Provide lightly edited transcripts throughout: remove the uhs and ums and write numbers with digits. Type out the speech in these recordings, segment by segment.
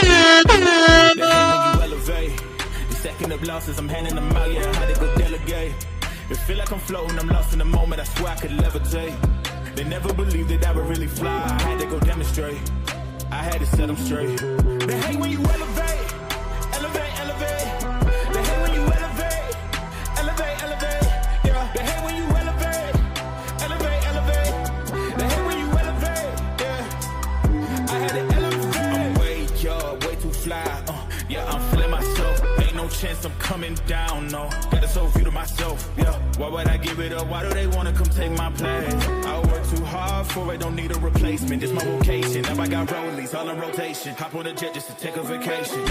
They hate when you elevate. The second of losses, I'm handing them out, yeah, I had to go delegate. It feel like I'm floating, I'm lost in the moment, I swear I could levitate. They never believed that I would really fly, I had to go demonstrate. I had to set them straight. They hate when you elevate, elevate, elevate. They hate when you elevate, elevate, elevate. Yeah, they hate when you elevate, elevate, elevate. They hate when you elevate, yeah. I had to elevate. I'm way too fly. Yeah, I'm feeling myself. Ain't no chance I'm coming down, no. Got a soul view to myself, yeah. Why would I give it up? Why do they wanna come take my place? I work too hard for it, don't need a replacement. This my vocation. Now I got rollies all in rotation. Hop on a jet just to take a vacation.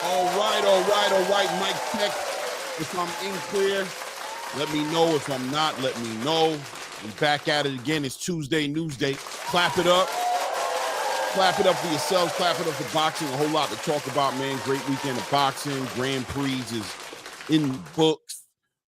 All right. Mike check. If I'm in clear, let me know. If I'm not, let me know. We're back at it again. It's Tuesday, Newsday. Clap it up. Clap it up for yourselves. Clap it up for boxing. A whole lot to talk about, man. Great weekend of boxing. Grand Prix is in books.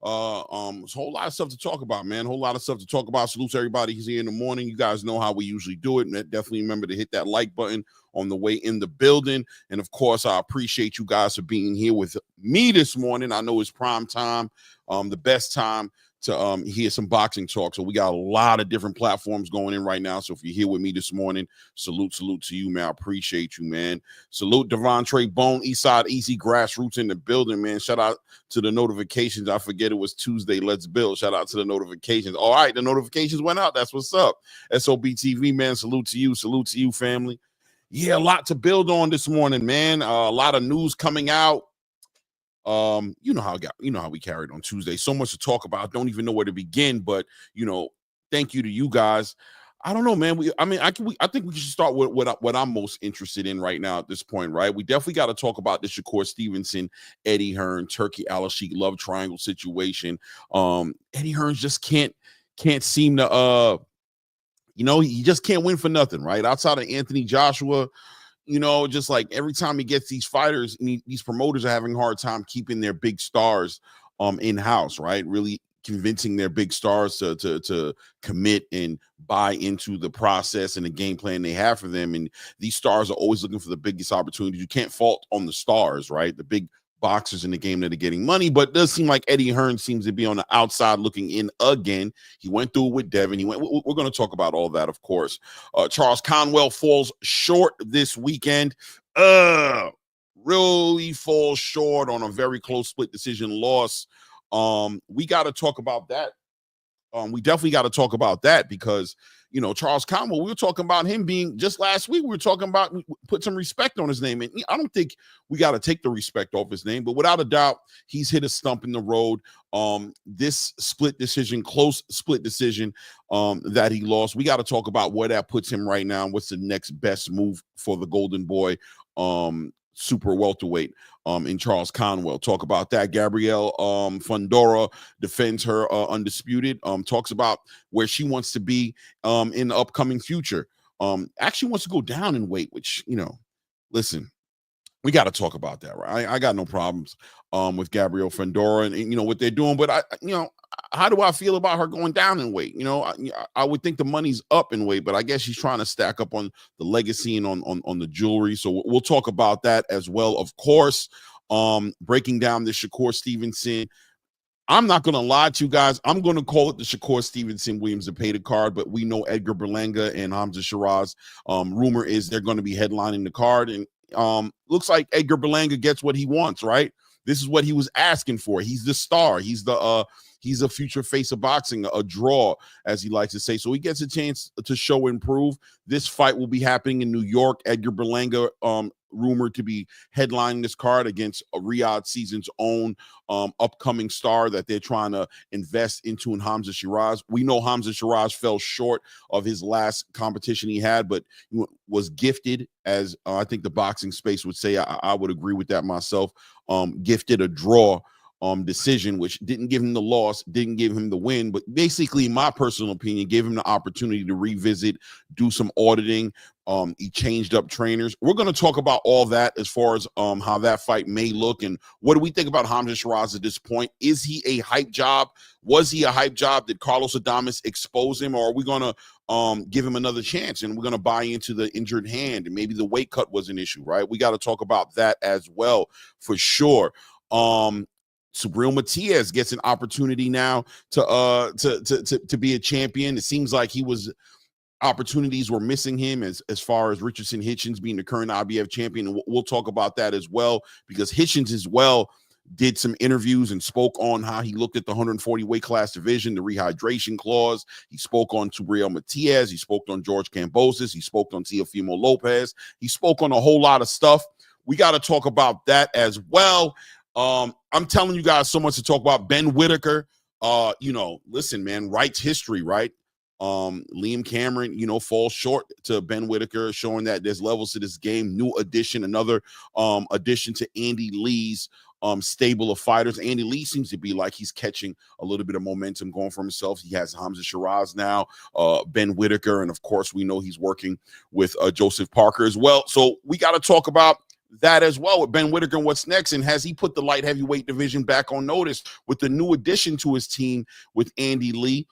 There's a whole lot of stuff to talk about, man. A whole lot of stuff to talk about. Salute to everybody who's here in the morning. You guys know how we usually do it. And definitely remember to hit that like button on the way in the building. And of course, I appreciate you guys for being here with me this morning. I know it's prime time, the best time to hear some boxing talk. So we got a lot of different platforms going in right now. So if you're here with me this morning, salute to you, man. I appreciate you, man. Salute Devontre Bone, Eastside Easy Grassroots in the building, man. Shout out to the notifications. I forget it was Tuesday. Let's build. Shout out to the notifications. All right, the notifications went out. That's what's up. SOB TV, man. Salute to you, family. Yeah, a lot to build on this morning, man. A lot of news coming out. You know how we carried on Tuesday. So much to talk about. Don't even know where to begin. But thank you to you guys. I don't know, man. I think we should start with what I'm most interested in right now at this point, right? We definitely got to talk about the Shakur Stevenson, Eddie Hearn, Turkey Al-Sheikh love triangle situation. Eddie Hearn just can't seem to he just can't win for nothing, right? Outside of Anthony Joshua. Just like every time he gets these fighters, these promoters are having a hard time keeping their big stars in-house, right? Really convincing their big stars to commit and buy into the process and the game plan they have for them. And these stars are always looking for the biggest opportunities. You can't fault on the stars, right? The big boxers in the game that are getting money, but it does seem like Eddie Hearn seems to be on the outside looking in again. He went through it with Devin. We're going to talk about all that, of course. Charles Conwell falls short this weekend. Really falls short on a very close split decision loss. We got to talk about that. We definitely got to talk about that because Charles Conwell, we were talking about him being just last week. We were talking about put some respect on his name. And I don't think we got to take the respect off his name, but without a doubt, he's hit a stump in the road. This close split decision that he lost. We got to talk about where that puts him right now. What's the next best move for the Golden Boy, super welterweight in Charles Conwell. Talk about that. Gabrielle Fundora defends her undisputed, talks about where she wants to be in the upcoming future. Actually wants to go down in weight, which, listen, we got to talk about that, right? I got no problems with Gabrielle Fundora and what they're doing, but how do I feel about her going down in weight? I would think the money's up in weight, but I guess she's trying to stack up on the legacy and on the jewelry. So we'll talk about that as well. Of course, breaking down the Shakur Stevenson. I'm not going to lie to you guys. I'm going to call it the Shakur Stevenson Williams Zepeda card, but we know Edgar Berlanga and Hamza Shiraz. Rumor is they're going to be headlining the card, and looks like Edgar Berlanga gets what he wants, right? This is what he was asking for. He's the star. He's a future face of boxing, a draw, as he likes to say. So he gets a chance to show and prove. This fight will be happening in New York. Edgar Berlanga, rumored to be headlining this card against a Riyadh season's own upcoming star that they're trying to invest into in Hamza Shiraz. We know Hamza Shiraz fell short of his last competition he had, but was gifted, as I think the boxing space would say. I would agree with that myself. Gifted a draw decision, which didn't give him the loss, didn't give him the win, but basically, in my personal opinion, gave him the opportunity to revisit, do some auditing. He changed up trainers. We're going to talk about all that as far as how that fight may look and what do we think about Hamza Shiraz at this point. Is he a hype job? Was he a hype job? Did Carlos Adames expose him, or are we going to give him another chance, and we're going to buy into the injured hand, and maybe the weight cut was an issue, right? We got to talk about that as well, for sure. Subriel Matias gets an opportunity now to be a champion. It seems like opportunities were missing him as far as Richardson Hitchens being the current IBF champion. And we'll talk about that as well, because Hitchens as well did some interviews and spoke on how he looked at the 140 weight class division, the rehydration clause. He spoke on Subriel Matias. He spoke on George Kambosos. He spoke on Teofimo Lopez. He spoke on a whole lot of stuff. We got to talk about that as well. I'm telling you guys so much to talk about. Ben Whittaker, listen, man, writes history, right? Liam Cameron, falls short to Ben Whittaker, showing that there's levels to this game. New addition, another addition to Andy Lee's stable of fighters. Andy Lee seems to be like he's catching a little bit of momentum going for himself. He has Hamza Shiraz now, Ben Whittaker, and of course we know he's working with Joseph Parker as well. So we got to talk about that as well with Ben Whittaker and what's next. And has he put the light heavyweight division back on notice with the new addition to his team with Andy Lee?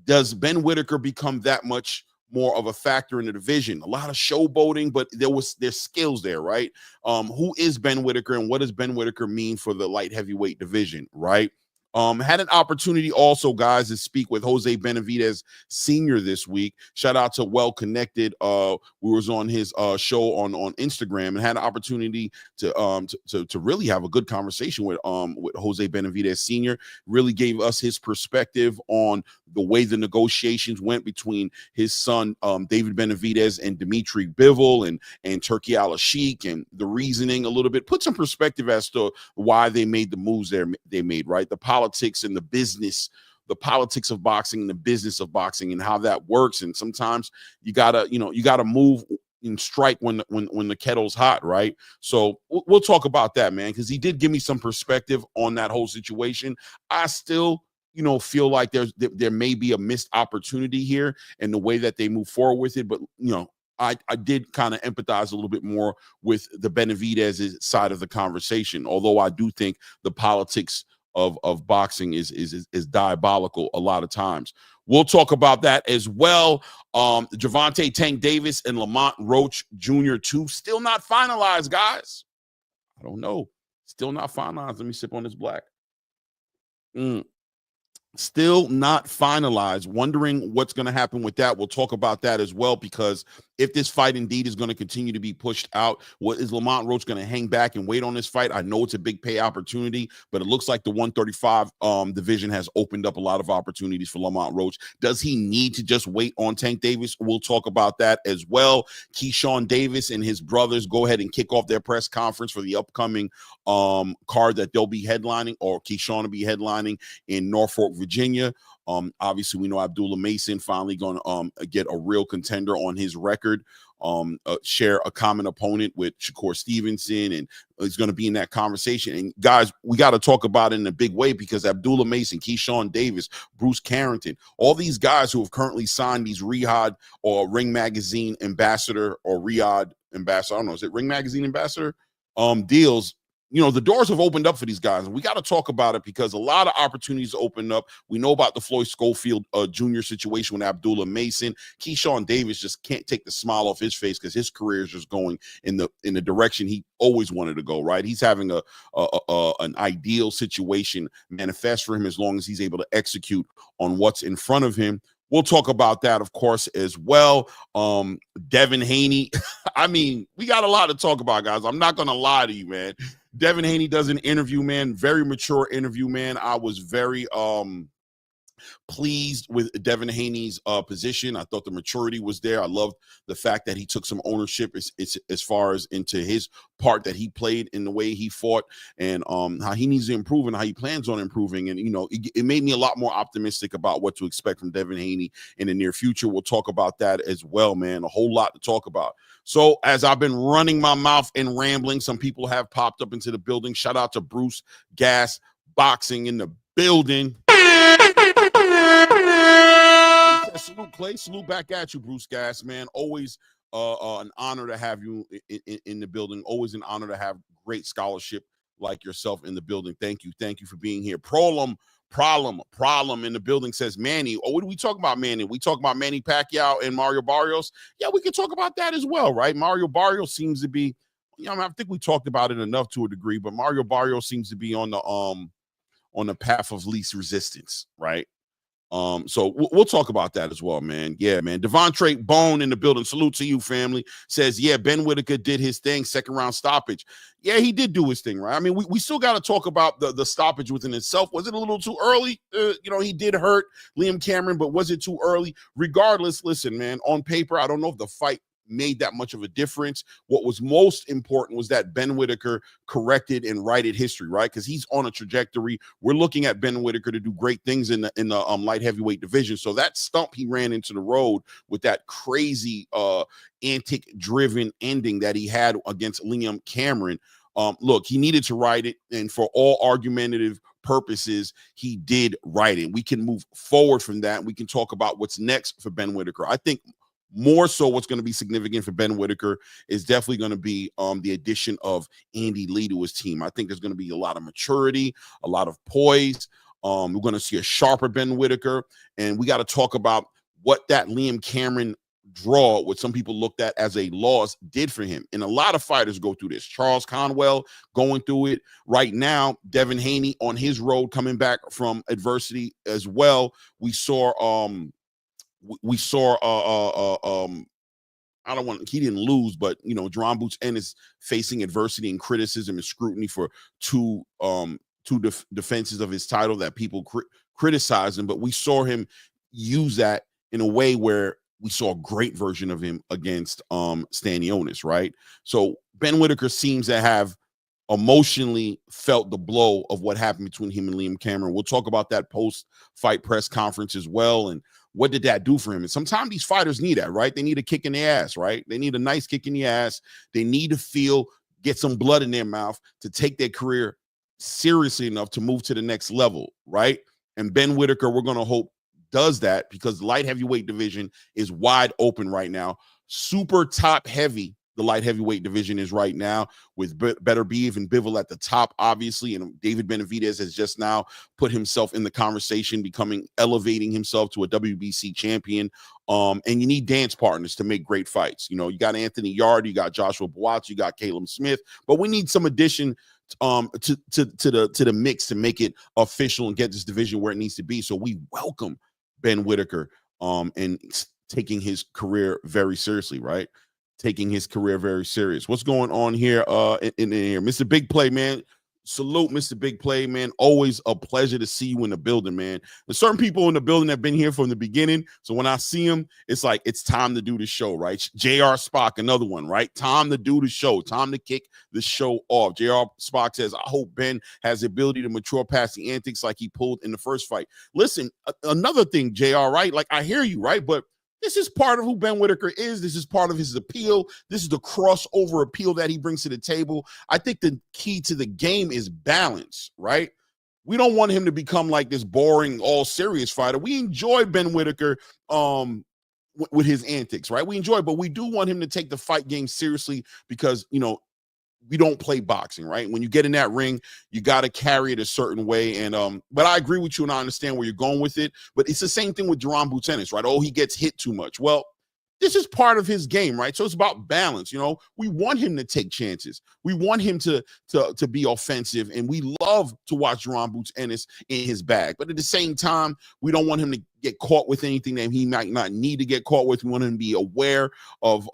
Does Ben Whittaker become that much more of a factor in the division? A lot of showboating, but there's skills there, right? Who is Ben Whittaker, and what does Ben Whittaker mean for the light heavyweight division, right? Had an opportunity also, guys, to speak with Jose Benavidez Sr. this week. Shout out to Well Connected. We was on his show on Instagram, and had an opportunity to really have a good conversation with Jose Benavidez Sr. Really gave us his perspective on the way the negotiations went between his son David Benavidez and Dimitri Bivol and Turki Al-Sheikh, and the reasoning a little bit. Put some perspective as to why they made the moves they made, right? The politics and the business, the politics of boxing and the business of boxing, and how that works. And sometimes you gotta move and strike when the kettle's hot, right? So we'll talk about that, man, because he did give me some perspective on that whole situation. I still feel like there may be a missed opportunity here in the way that they move forward with it, but I did kind of empathize a little bit more with the Benavidez side of the conversation, although I do think the politics of boxing is diabolical a lot of times. We'll talk about that as well. Gervonta Tank Davis and Lamont Roach Jr. 2 still not finalized, guys. I don't know. Still not finalized. Let me sip on this black. Still not finalized. Wondering what's going to happen with that. We'll talk about that as well, because if this fight indeed is going to continue to be pushed out, what is Lamont Roach going to hang back and wait on this fight? I know it's a big pay opportunity, but it looks like the 135 division has opened up a lot of opportunities for Lamont Roach. Does he need to just wait on Tank Davis? We'll talk about that as well. Keshan Davis and his brothers go ahead and kick off their press conference for the upcoming card that they'll be headlining, or Keshan will be headlining in Norfolk, Virginia. Obviously, we know Abdullah Mason finally going to get a real contender on his record, share a common opponent with Shakur Stevenson, and he's going to be in that conversation. And guys, we got to talk about it in a big way, because Abdullah Mason, Keshan Davis, Bruce Carrington, all these guys who have currently signed these Riyadh or Ring Magazine ambassador or Riyadh ambassador, I don't know, is it Ring Magazine ambassador deals? The doors have opened up for these guys, and we got to talk about it, because a lot of opportunities open up. We know about the Floyd Schofield Jr. situation with Abdullah Mason. Keshan Davis just can't take the smile off his face, because his career is just going in the direction he always wanted to go, right? He's having an ideal situation manifest for him, as long as he's able to execute on what's in front of him. We'll talk about that, of course, as well. Devin Haney. I mean, we got a lot to talk about, guys. I'm not going to lie to you, man. Devin Haney does an interview, man. Very mature interview, man. I was very pleased with Devin Haney's position. I thought the maturity was there. I loved the fact that he took some ownership as far as into his part that he played in the way he fought, and how he needs to improve and how he plans on improving. And it made me a lot more optimistic about what to expect from Devin Haney in the near future. We'll talk about that as well, man. A whole lot to talk about. So as I've been running my mouth and rambling, some people have popped up into the building. Shout out to Bruce Gas Boxing in the building. Salute, Clay. Salute back at you, Bruce Gas, man. Always an honor to have you in the building. Always an honor to have great scholarship like yourself in the building. Thank you. Thank you for being here. Prolum Problem in the building says Manny. Oh, what are we talking about, Manny? We talk about Manny Pacquiao and Mario Barrios. Yeah, we can talk about that as well, right? Mario Barrios seems to be, I think we talked about it enough to a degree, but Mario Barrios seems to be on the path of least resistance, right? So we'll talk about that as well, man. Yeah, man. Devontre Bone in the building. Salute to you, family. Says, yeah, Ben Whittaker did his thing, second round stoppage. Yeah, he did do his thing, right? I mean, we still got to talk about the stoppage within itself. Was it a little too early? He did hurt Liam Cameron, but was it too early? Regardless, listen, man, on paper, I don't know if the fight made that much of a difference. What was most important was that Ben Whittaker corrected and righted history, right? Because he's on a trajectory. We're looking at Ben Whittaker to do great things in the light heavyweight division. So that stump he ran into the road with that crazy antic-driven ending that he had against Liam Cameron. Look, he needed to right it, and for all argumentative purposes, he did right it. We can move forward from that. We can talk about what's next for Ben Whittaker. I think more so what's going to be significant for Ben Whittaker is definitely going to be the addition of Andy Lee to his team. I think there's going to be a lot of maturity, a lot of poise. We're going to see a sharper Ben Whittaker, and we got to talk about what that Liam Cameron draw, what some people looked at as a loss, did for him. And a lot of fighters go through this. Charles Conwell going through it right now. Devin Haney on his road coming back from adversity as well. We saw he didn't lose, but Jerome Boots Ennis facing adversity and criticism and scrutiny for two defenses of his title that people criticize him, but we saw him use that in a way where we saw a great version of him against Stanionis, right? So Ben Whittaker seems to have emotionally felt the blow of what happened between him and Liam Cameron. We'll talk about that post-fight press conference as well, and what did that do for him? And sometimes these fighters need that, right? They need a kick in the ass, right? They need a nice kick in the ass. They need to get some blood in their mouth to take their career seriously enough to move to the next level, right? And Ben Whittaker, we're going to hope, does that, because the light heavyweight division is wide open right now. Super top heavy the light heavyweight division is right now, with Better Beef and Bivol at the top, obviously, and David Benavidez has just now put himself in the conversation, elevating himself to a WBC champion. And you need dance partners to make great fights. You got Anthony Yard, you got Joshua Buatsi, you got Caleb Smith, but we need some addition to the mix to make it official and get this division where it needs to be. So we welcome Ben Whittaker and taking his career very seriously, right? Taking his career very serious. What's going on here in here? Mr. Big Play, man. Salute, Mr. Big Play, man. Always a pleasure to see you in the building, man. There's certain people in the building that have been here from the beginning, so when I see them, it's like it's time to do the show, right? J.R. Spock, another one, right? Time to do the show. Time to kick the show off. J.R. Spock says, I hope Ben has the ability to mature past the antics like he pulled in the first fight. Listen, another thing, J.R., right? Like, I hear you, right? But this is part of who Ben Whittaker is. This is part of his appeal. This is the crossover appeal that he brings to the table. I think the key to the game is balance, right? We don't want him to become like this boring, all serious fighter. We enjoy Ben Whittaker with his antics, right? We enjoy it, but we do want him to take the fight game seriously because, we don't play boxing, right? When you get in that ring, you got to carry it a certain way. And but I agree with you, and I understand where you're going with it. But it's the same thing with Jerome Boots Ennis, right? Oh, he gets hit too much. Well, this is part of his game, right? So it's about balance. We want him to take chances. We want him to be offensive, and we love to watch Jerome Boots Ennis in his bag. But at the same time, we don't want him to get caught with anything that he might not need to get caught with. We want him to be aware of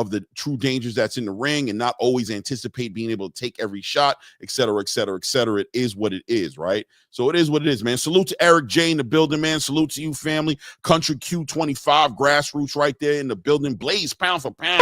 the true dangers that's in the ring and not always anticipate being able to take every shot, et cetera, et cetera, et cetera. It is what it is, right? So it is what it is, man. Salute to Eric J in the building, man. Salute to you, family. Country Q25, grassroots right there in the building. Blaze pound for pound.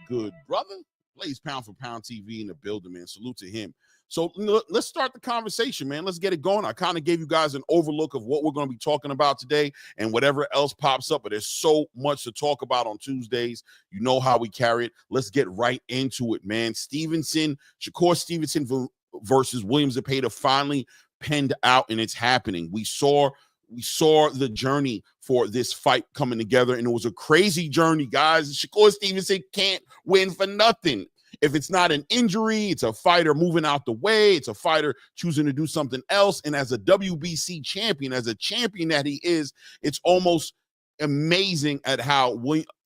Good, brother. Blaze pound for pound TV in the building, man. Salute to him. So let's start the conversation, man. Let's get it going. I kind of gave you guys an overlook of what we're going to be talking about today and whatever else pops up, but there's so much to talk about on Tuesdays. You know how we carry it. Let's get right into it, man. Shakur Stevenson versus William Zepeda finally penned out, and it's happening. We saw the journey for this fight coming together, and it was a crazy journey, guys. Shakur Stevenson can't win for nothing. If it's not an injury, it's a fighter moving out the way, it's a fighter choosing to do something else. And as a WBC champion, as a champion that he is, it's almost amazing at how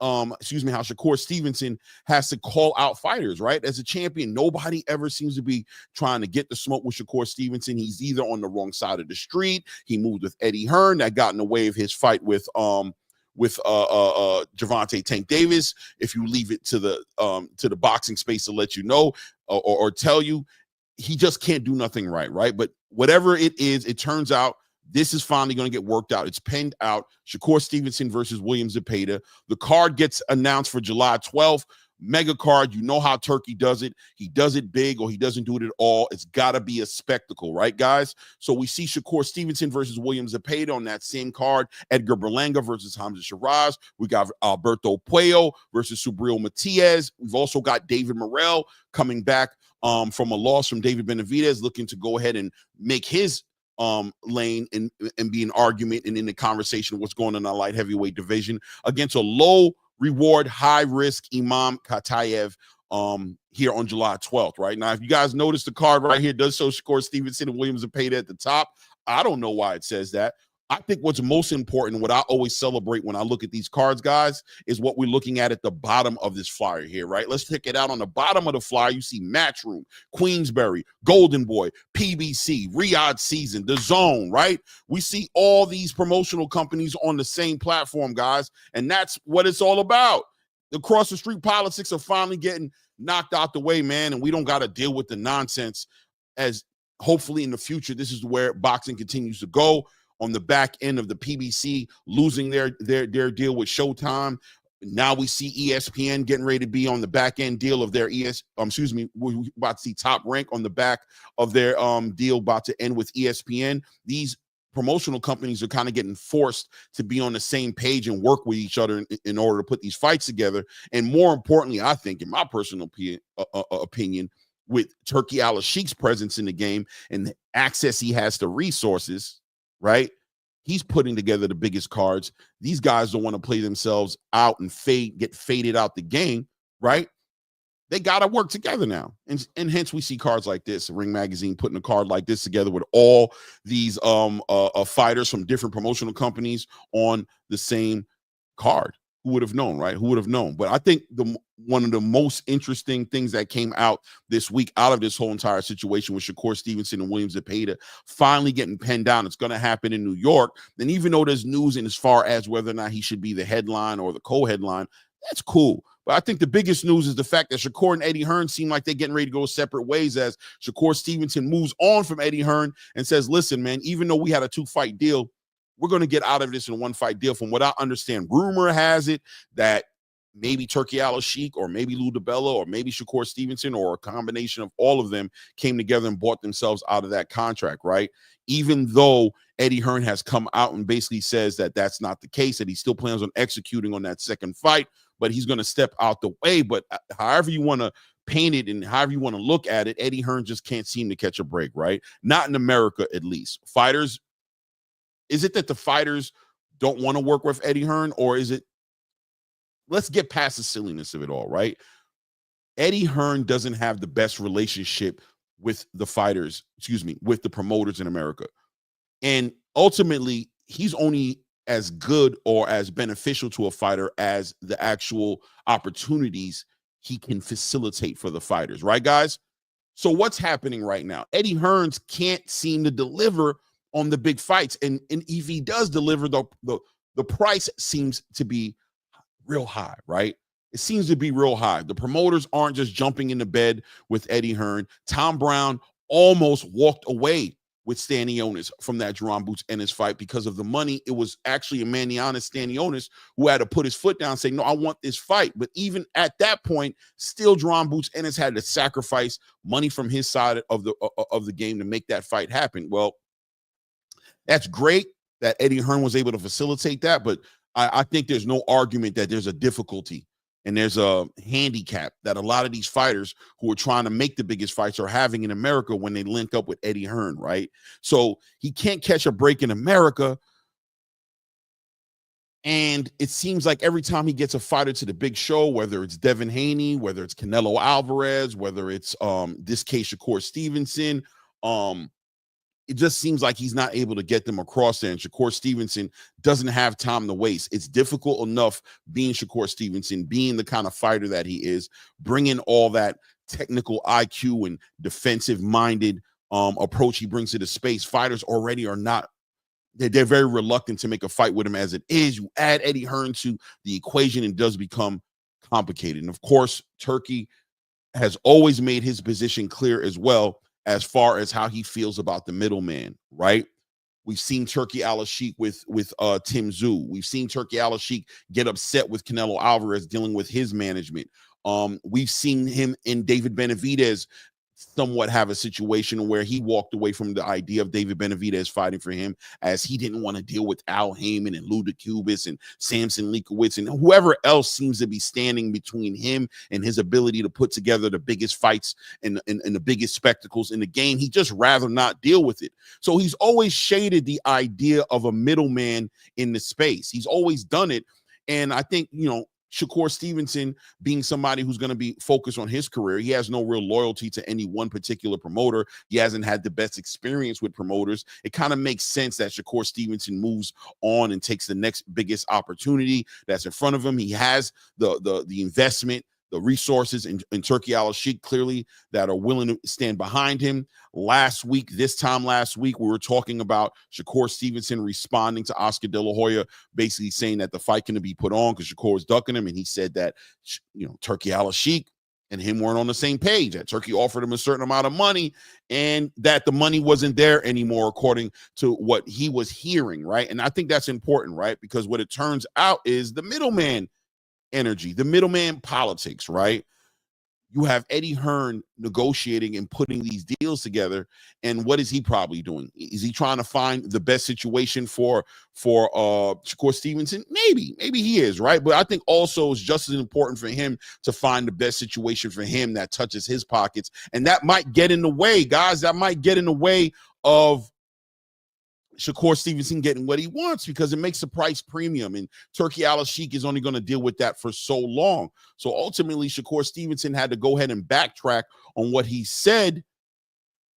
Shakur Stevenson has to call out fighters, right? As a champion, nobody ever seems to be trying to get the smoke with Shakur Stevenson. He's either on the wrong side of the street. He moved with Eddie Hearn, that got in the way of his fight with Gervonta Tank Davis. If you leave it to the boxing space to let you know or tell you, he just can't do nothing right? But whatever it is, it turns out this is finally going to get worked out. It's penned out. Shakur Stevenson versus William Zepeda. The card gets announced for July 12th. Mega card. You know how Turkey does it. He does it big or he doesn't do it at all. It's got to be a spectacle, right, guys? So we see Shakur Stevenson versus William Zepeda on that same card. Edgar Berlanga versus Hamza Shiraz. We got Alberto Puello versus Subriel Matias. We've also got David Morrell coming back from a loss from David Benavidez, looking to go ahead and make his lane and be an argument and in the conversation of what's going on in the light heavyweight division against a low reward, high risk Imam Katayev here on July 12th, right? Now, if you guys notice, the card right here does show Shakur Stevenson and William Zepeda at the top. I don't know why it says that. I think what's most important, what I always celebrate when I look at these cards, guys, is what we're looking at the bottom of this flyer here, right? Let's check it out. On the bottom of the flyer, you see Matchroom, Queensberry, Golden Boy, PBC, Riyadh Season, The Zone, right? We see all these promotional companies on the same platform, guys, and that's what it's all about. The across the street politics are finally getting knocked out the way, man, and we don't got to deal with the nonsense. As hopefully in the future, this is where boxing continues to go. On the back end of the PBC losing their deal with Showtime. Now we see ESPN getting ready to be on the back end deal of their we're about to see Top Rank on the back of their deal about to end with ESPN. These promotional companies are kind of getting forced to be on the same page and work with each other in order to put these fights together. And more importantly, I think, in my personal opinion, with Turki Al-Sheikh's presence in the game and the access he has to resources, right? He's putting together the biggest cards. These guys don't want to play themselves out and get faded out the game, right? They got to work together now. And hence we see cards like this, Ring Magazine putting a card like this together with all these fighters from different promotional companies on the same card. Who would have known, right? Who would have known? But I think one of the most interesting things that came out this week out of this whole entire situation with Shakur Stevenson and William Zepeda finally getting penned down. It's going to happen in New York. And even though there's news in as far as whether or not he should be the headline or the co-headline, that's cool. But I think the biggest news is the fact that Shakur and Eddie Hearn seem like they're getting ready to go separate ways as Shakur Stevenson moves on from Eddie Hearn and says, listen, man, even though we had a 2-fight deal, we're going to get out of this in a 1-fight deal. From what I understand, rumor has it that maybe Turki Al-Sheikh or maybe Lou DiBella or maybe Shakur Stevenson or a combination of all of them came together and bought themselves out of that contract, right? Even though Eddie Hearn has come out and basically says that that's not the case, that he still plans on executing on that second fight, but he's going to step out the way. But however you want to paint it and however you want to look at it, Eddie Hearn just can't seem to catch a break, right? Not in America, at least. Fighters, is it that the fighters don't want to work with Eddie Hearn, or is it, let's get past the silliness of it all, right? Eddie Hearn doesn't have the best relationship with the fighters, with the promoters in America. And ultimately, he's only as good or as beneficial to a fighter as the actual opportunities he can facilitate for the fighters, right, guys? So what's happening right now? Eddie Hearn can't seem to deliver on the big fights. And if he does deliver, the price seems to be real high, right? It seems to be real high. The promoters aren't just jumping into bed with Eddie Hearn. Tom Brown almost walked away with Stanionis from that Jerome Boots Ennis fight because of the money. It was actually Emmanuel Stanionis who had to put his foot down and say, no, I want this fight. But even at that point, still Jerome Boots Ennis had to sacrifice money from his side of the game to make that fight happen. Well, that's great that Eddie Hearn was able to facilitate that, but I think there's no argument that there's a difficulty and there's a handicap that a lot of these fighters who are trying to make the biggest fights are having in America when they link up with Eddie Hearn, right? So he can't catch a break in America, And it seems like every time he gets a fighter to the big show, whether it's Devin Haney, whether it's Canelo Alvarez, whether it's this case Shakur Stevenson, it just seems like he's not able to get them across there. And Shakur Stevenson doesn't have time to waste. It's difficult enough being Shakur Stevenson, being the kind of fighter that he is, bringing all that technical IQ and defensive-minded approach he brings to the space. Fighters already are not, they're very reluctant to make a fight with him as it is. You add Eddie Hearn to the equation, and it does become complicated. And of course, Turkey has always made his position clear as well, as far as how he feels about the middleman, right? We've seen Turkey Al-Sheikh with Tim Tszyu. We've seen Turkey Al-Sheikh get upset with Canelo Alvarez dealing with his management. We've seen him and David Benavidez somewhat have a situation where he walked away from the idea of David Benavidez fighting for him, as he didn't want to deal with Al Heyman and Lou DeCubis and Samson Leikowitz and whoever else seems to be standing between him and his ability to put together the biggest fights and the biggest spectacles in the game. He just rather not deal with it. So he's always shaded the idea of a middleman in the space. He's always done it. And I think, Shakur Stevenson, being somebody who's going to be focused on his career, he has no real loyalty to any one particular promoter. He hasn't had the best experience with promoters. It kind of makes sense that Shakur Stevenson moves on and takes the next biggest opportunity that's in front of him. He has the investment, the resources in Turkey Al-Sheikh, clearly, that are willing to stand behind him. This time last week, we were talking about Shakur Stevenson responding to Oscar De La Hoya, basically saying that the fight couldn't be put on because Shakur was ducking him. And he said that, Turkey Al-Sheikh and him weren't on the same page, that Turkey offered him a certain amount of money and that the money wasn't there anymore, according to what he was hearing, right? And I think that's important, right? Because what it turns out is the middleman energy, the middleman politics, right? You have Eddie Hearn negotiating and putting these deals together, and what is he probably doing? Is he trying to find the best situation for Shakur Stevenson? Maybe he is, right? But I think also it's just as important for him to find the best situation for him that touches his pockets, and that might get in the way, guys. That might get in the way of Shakur Stevenson getting what he wants, because it makes the price premium, and Turkey Al-Sheikh is only going to deal with that for so long. So ultimately, Shakur Stevenson had to go ahead and backtrack on what he said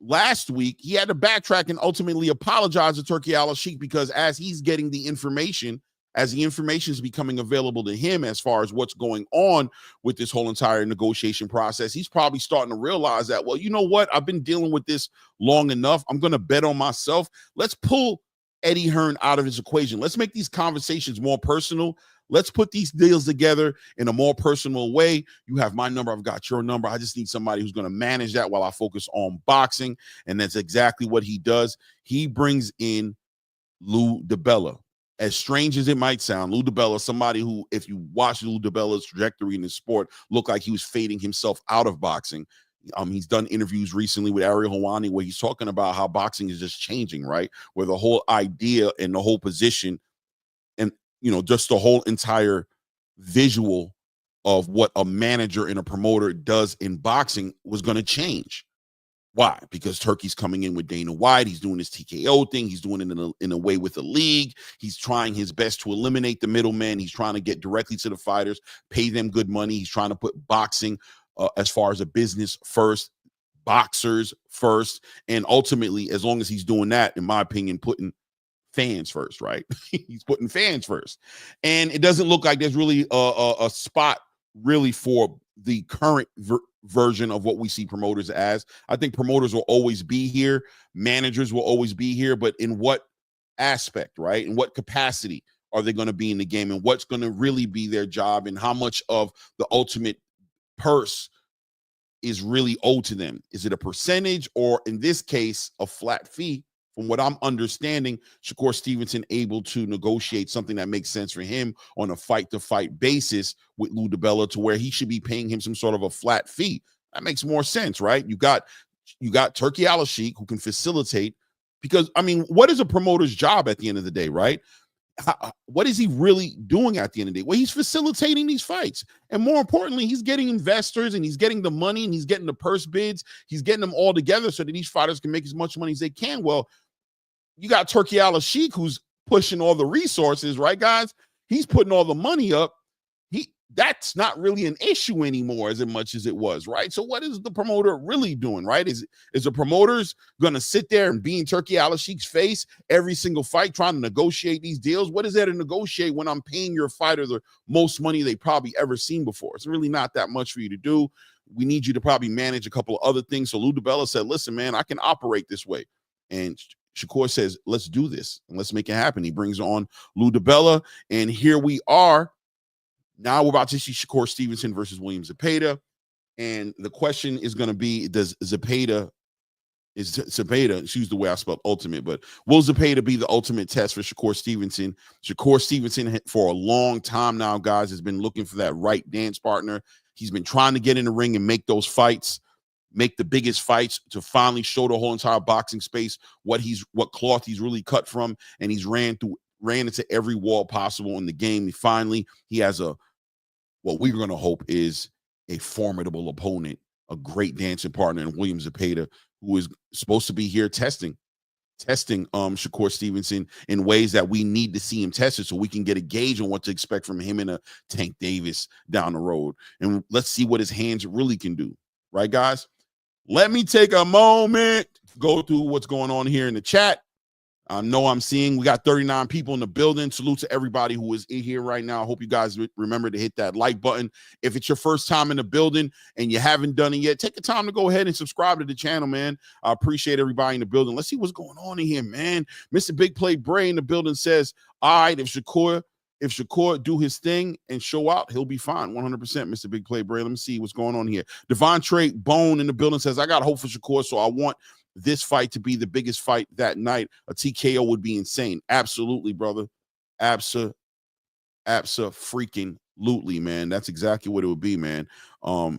last week. He had to backtrack and ultimately apologize to Turkey Al-Sheikh, because as he's getting the information, as the information is becoming available to him as far as what's going on with this whole entire negotiation process, he's probably starting to realize that, well, you know what? I've been dealing with this long enough. I'm going to bet on myself. Let's pull Eddie Hearn out of his equation. Let's make these conversations more personal. Let's put these deals together in a more personal way. You have my number. I've got your number. I just need somebody who's going to manage that while I focus on boxing. And that's exactly what he does. He brings in Lou DiBella. As strange as it might sound, Lou DiBella, somebody who, if you watch Lou DiBella's trajectory in the sport, looked like he was fading himself out of boxing. He's done interviews recently with Ariel Helwani where he's talking about how boxing is just changing, right? Where the whole idea and the whole position and, just the whole entire visual of what a manager and a promoter does in boxing was going to change. Why? Because Turkey's coming in with Dana White. He's doing his TKO thing. He's doing it in a way with the league. He's trying his best to eliminate the middleman. He's trying to get directly to the fighters, pay them good money. He's trying to put boxing as far as a business first, boxers first, and ultimately, as long as he's doing that, in my opinion, putting fans first, right? He's putting fans first. And it doesn't look like there's really a spot really for the current version of what we see promoters as. I think promoters will always be here. Managers will always be here, but in what aspect, right? In what capacity are they going to be in the game, and what's going to really be their job, and how much of the ultimate purse is really owed to them? Is it a percentage, or in this case, a flat fee? From what I'm understanding, Shakur Stevenson able to negotiate something that makes sense for him on a fight-to-fight basis with Lou DiBella, to where he should be paying him some sort of a flat fee. That makes more sense, right? You got Turkey Al-Sheikh, who can facilitate, because, what is a promoter's job at the end of the day, right? What is he really doing at the end of the day? Well, he's facilitating these fights. And more importantly, he's getting investors, and he's getting the money, and he's getting the purse bids. He's getting them all together so that these fighters can make as much money as they can. Well, you got Turkey Al-Sheikh, who's pushing all the resources, right, guys? he's putting all the money up. That's not really an issue anymore as much as it was, right? So what is the promoter really doing, right? Is the promoters going to sit there and be in Turki Al-Sheikh's face every single fight trying to negotiate these deals? What is there to negotiate when I'm paying your fighter the most money they probably ever seen before? It's really not that much for you to do. We need you to probably manage a couple of other things. So Lou DiBella said, listen, man, I can operate this way. And Shakur says, let's do this and let's make it happen. He brings on Lou DiBella, and here we are. Now we're about to see Shakur Stevenson versus William Zepeda. And the question is going to be, does Zepeda, excuse the way I spelled ultimate, but will Zepeda be the ultimate test for Shakur Stevenson? Shakur Stevenson, for a long time now, guys, has been looking for that right dance partner. He's been trying to get in the ring and make those fights, make the biggest fights, to finally show the whole entire boxing space what cloth he's really cut from. And he's ran into every wall possible in the game. He has what we're going to hope is a formidable opponent, a great dancing partner in William Zepeda, who is supposed to be here testing Shakur Stevenson in ways that we need to see him tested so we can get a gauge on what to expect from him and a Tank Davis down the road. And let's see what his hands really can do. Right, guys? Let me take a moment, go through what's going on here in the chat. I know I'm seeing we got 39 people in the building. Salute to everybody who is in here right now. I hope you guys remember to hit that like button. If it's your first time in the building and you haven't done it yet, take the time to go ahead and subscribe to the channel, man. I appreciate everybody in the building. Let's see what's going on in here, man. Mr. Big Play Bray in the building says, all right, if Shakur do his thing and show out, he'll be fine. 100%, Mr. Big Play Bray. Let me see what's going on here. Devontre Bone in the building says, I got hope for Shakur, so I want this fight to be the biggest fight that night. A TKO would be insane. Absolutely, brother. Freaking-lutely, man. That's exactly what it would be, man.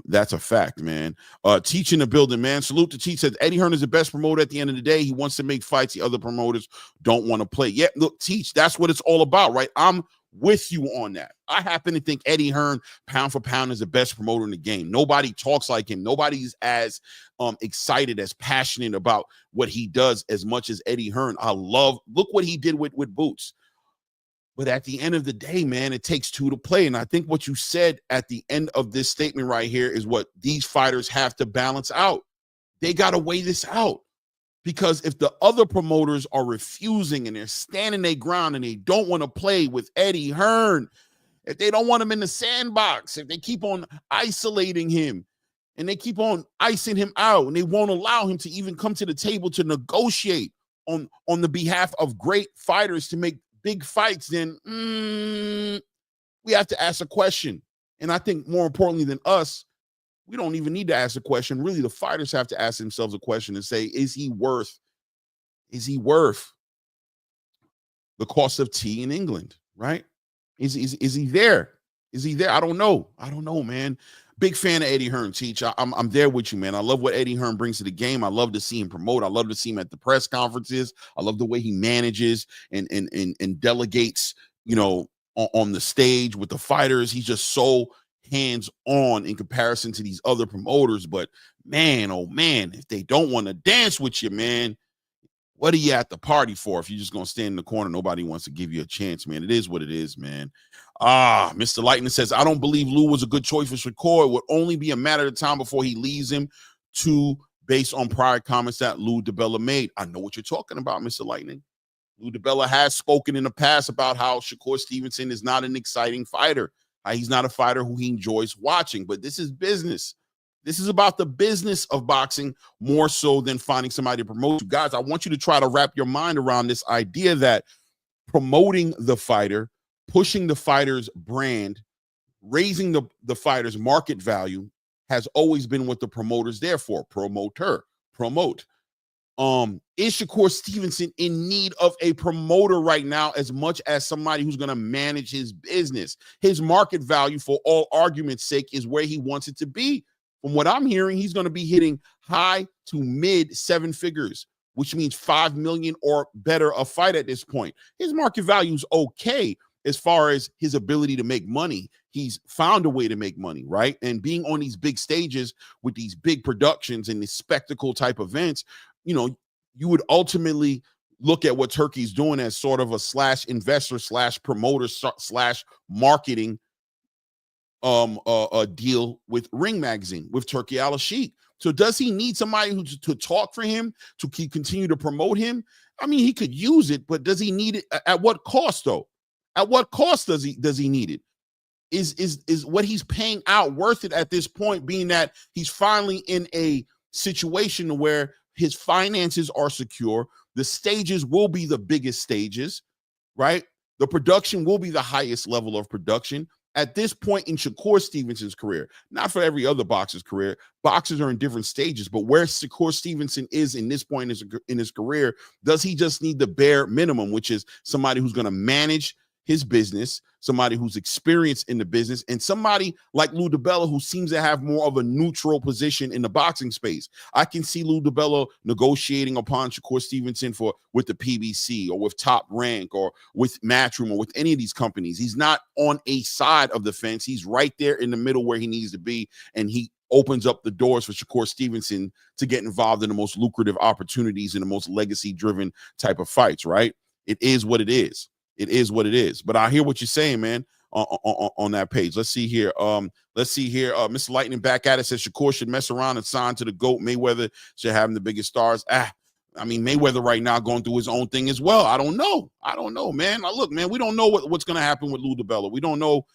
That's a fact, man. Teach in the building, man. Salute to Teach. Says Eddie Hearn is the best promoter at the end of the day. He wants to make fights the other promoters don't want to play. Yeah, look, Teach, that's what it's all about, right? I'm with you on that. I happen to think Eddie Hearn, pound for pound, is the best promoter in the game. Nobody talks like him. Nobody's as excited, as passionate about what he does as much as Eddie Hearn. Look what he did with Boots. But at the end of the day, man, it takes two to play. And I think what you said at the end of this statement right here is what these fighters have to balance out. They got to weigh this out. Because if the other promoters are refusing and they're standing their ground and they don't want to play with Eddie Hearn, if they don't want him in the sandbox, if they keep on isolating him and they keep on icing him out and they won't allow him to even come to the table to negotiate on the behalf of great fighters to make big fights, then we have to ask a question. And I think more importantly than us, we don't even need to ask a question. Really, the fighters have to ask themselves a question and say, is he worth the cost of tea in England, right? Is he there? Is he there? I don't know, man. Big fan of Eddie Hearn, Teach. I'm there with you, man. I love what Eddie Hearn brings to the game. I love to see him promote. I love to see him at the press conferences. I love the way he manages and delegates, on the stage with the fighters. He's just so hands-on in comparison to these other promoters. But man, oh man, if they don't want to dance with you, man, what are you at the party for? If you're just gonna stand in the corner, nobody wants to give you a chance, man. It is what it is, man. Mr. Lightning says, I don't believe Lou was a good choice for Shakur. It would only be a matter of time before he leaves him, based on prior comments that Lou DiBella made. I know what you're talking about, Mr. Lightning. Lou DiBella has spoken in the past about how Shakur Stevenson is not an exciting fighter. He's not a fighter who he enjoys watching, but this is business. This is about the business of boxing more so than finding somebody to promote you. Guys, I want you to try to wrap your mind around this idea that promoting the fighter, pushing the fighter's brand, raising the fighter's market value has always been what the promoter's there for. Promote. Is Shakur Stevenson in need of a promoter right now as much as somebody who's going to manage his business? His market value, for all argument's sake, is where he wants it to be. From what I'm hearing, he's going to be hitting high to mid seven figures, which means $5 million or better a fight at this point. His market value is okay as far as his ability to make money. He's found a way to make money, right? And being on these big stages with these big productions and these spectacle type events, you would ultimately look at what Turkey's doing as sort of a slash investor slash promoter slash marketing a deal with Ring Magazine with Turki Al-Sheikh. So does he need somebody who to talk for him, to continue to promote him? I mean, he could use it, but does he need it? At what cost, though? At what cost does he need it? Is what he's paying out worth it at this point, being that he's finally in a situation where his finances are secure, the stages will be the biggest stages, right? The production will be the highest level of production. At this point in Shakur Stevenson's career, not for every other boxer's career, boxers are in different stages, but where Shakur Stevenson is in this point in his career, does he just need the bare minimum, which is somebody who's going to manage his business, somebody who's experienced in the business, and somebody like Lou DiBella who seems to have more of a neutral position in the boxing space. I can see Lou DiBella negotiating upon Shakur Stevenson with the PBC or with Top Rank or with Matchroom or with any of these companies. He's not on a side of the fence. He's right there in the middle where he needs to be, and he opens up the doors for Shakur Stevenson to get involved in the most lucrative opportunities in the most legacy-driven type of fights, right? It is what it is. It is what it is. But I hear what you're saying, man, on that page. Let's see here. Mr. Lightning back at it says Shakur should mess around and sign to the GOAT. Mayweather should have him the biggest stars. I mean, Mayweather right now going through his own thing as well. I don't know, man. Now, look, man, we don't know what's going to happen with Lou DiBella. We don't know.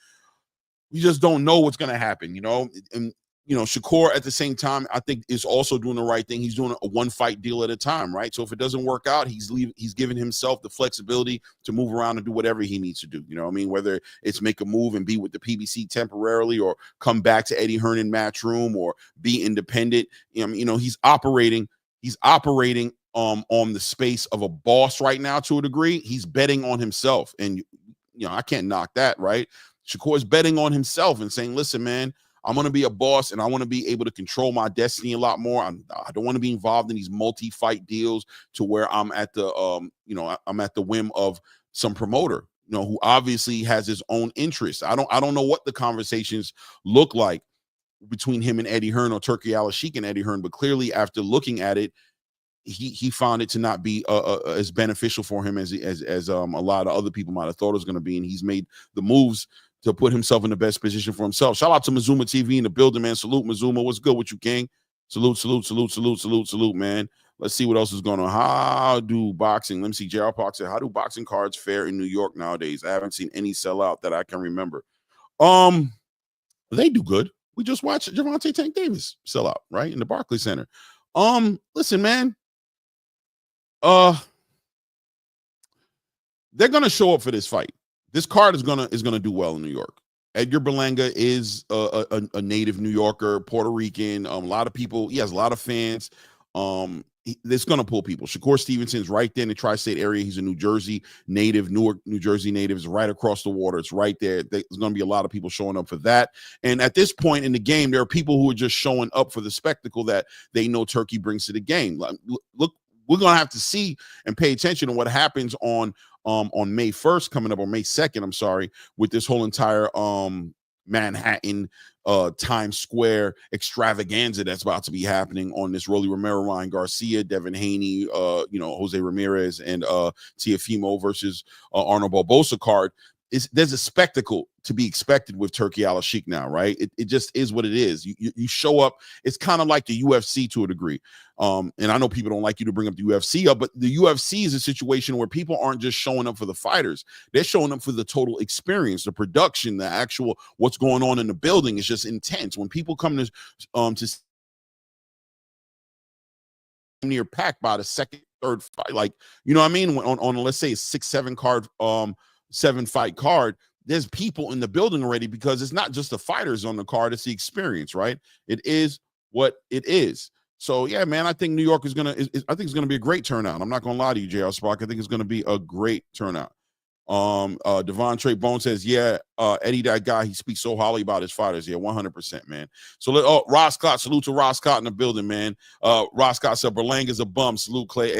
We just don't know what's going to happen, you know. And you know, Shakur at the same time, I think is also doing the right thing. He's doing a one fight deal at a time, right? So if it doesn't work out, he's giving himself the flexibility to move around and do whatever he needs to do. You know what I mean? Whether it's make a move and be with the PBC temporarily or come back to Eddie Hearn in Matchroom or be independent. You know, he's operating on the space of a boss right now to a degree. He's betting on himself. And, you know, I can't knock that, right? Shakur's betting on himself and saying, listen, man, I'm going to be a boss and I want to be able to control my destiny a lot more. I don't want to be involved in these multi-fight deals to where I'm at the, I'm at the whim of some promoter, you know, who obviously has his own interests. I don't know what the conversations look like between him and Eddie Hearn or Turki Al-Sheikh and Eddie Hearn, but clearly after looking at it, he found it to not be as beneficial for him as a lot of other people might have thought it was going to be, and he's made the moves to put himself in the best position for himself. Shout out to Mazuma TV in the building, man. Salute, Mazuma. What's good with you, King? Salute, man. Let's see what else is going on. How do boxing? Let me see. J.R. Park said, how do boxing cards fare in New York nowadays? I haven't seen any sellout that I can remember. They do good. We just watched Gervonta Tank Davis sell out, right, in the Barclays Center. Listen, man. They're gonna show up for this fight. This card is gonna do well in New York. Edgar Berlanga is a native New Yorker, Puerto Rican. A lot of people. He has a lot of fans. It's gonna pull people. Shakur Stevenson's right there in the tri-state area. He's a New Jersey native, Newark, New Jersey native. It's right across the water. It's right there. There's gonna be a lot of people showing up for that. And at this point in the game, there are people who are just showing up for the spectacle that they know Turkey brings to the game. Look, we're gonna have to see and pay attention to what happens on May 1st coming up, or May 2nd, I'm sorry, with this whole entire Manhattan Times Square extravaganza that's about to be happening on this Rolly Romero, Ryan Garcia, Devin Haney, Jose Ramirez, and Teofimo versus Arnold Barbosa card. There's a spectacle to be expected with Turki Al-Sheikh now, right? It just is what it is. You show up. It's kind of like the UFC to a degree. And I know people don't like you to bring up the UFC up, but the UFC is a situation where people aren't just showing up for the fighters. They're showing up for the total experience, the production, the actual what's going on in the building is just intense. When people come to near packed by the second, third fight, like, you know what I mean? On let's say a 6-7 card, 7-fight card, there's people in the building already, because it's not just the fighters on the card, it's the experience, right? It is what it is. So yeah, man, I think New York I think it's gonna be a great turnout. I'm not gonna lie to you, JR Spark. I think it's gonna be a great turnout. Devon Trey Bone says, yeah, Eddie, that guy, he speaks so highly about his fighters. Yeah, 100%, man. So Ross Scott, salute to Ross Scott in the building, man. Ross Scott said Berlanga's a bum. Salute, Clay.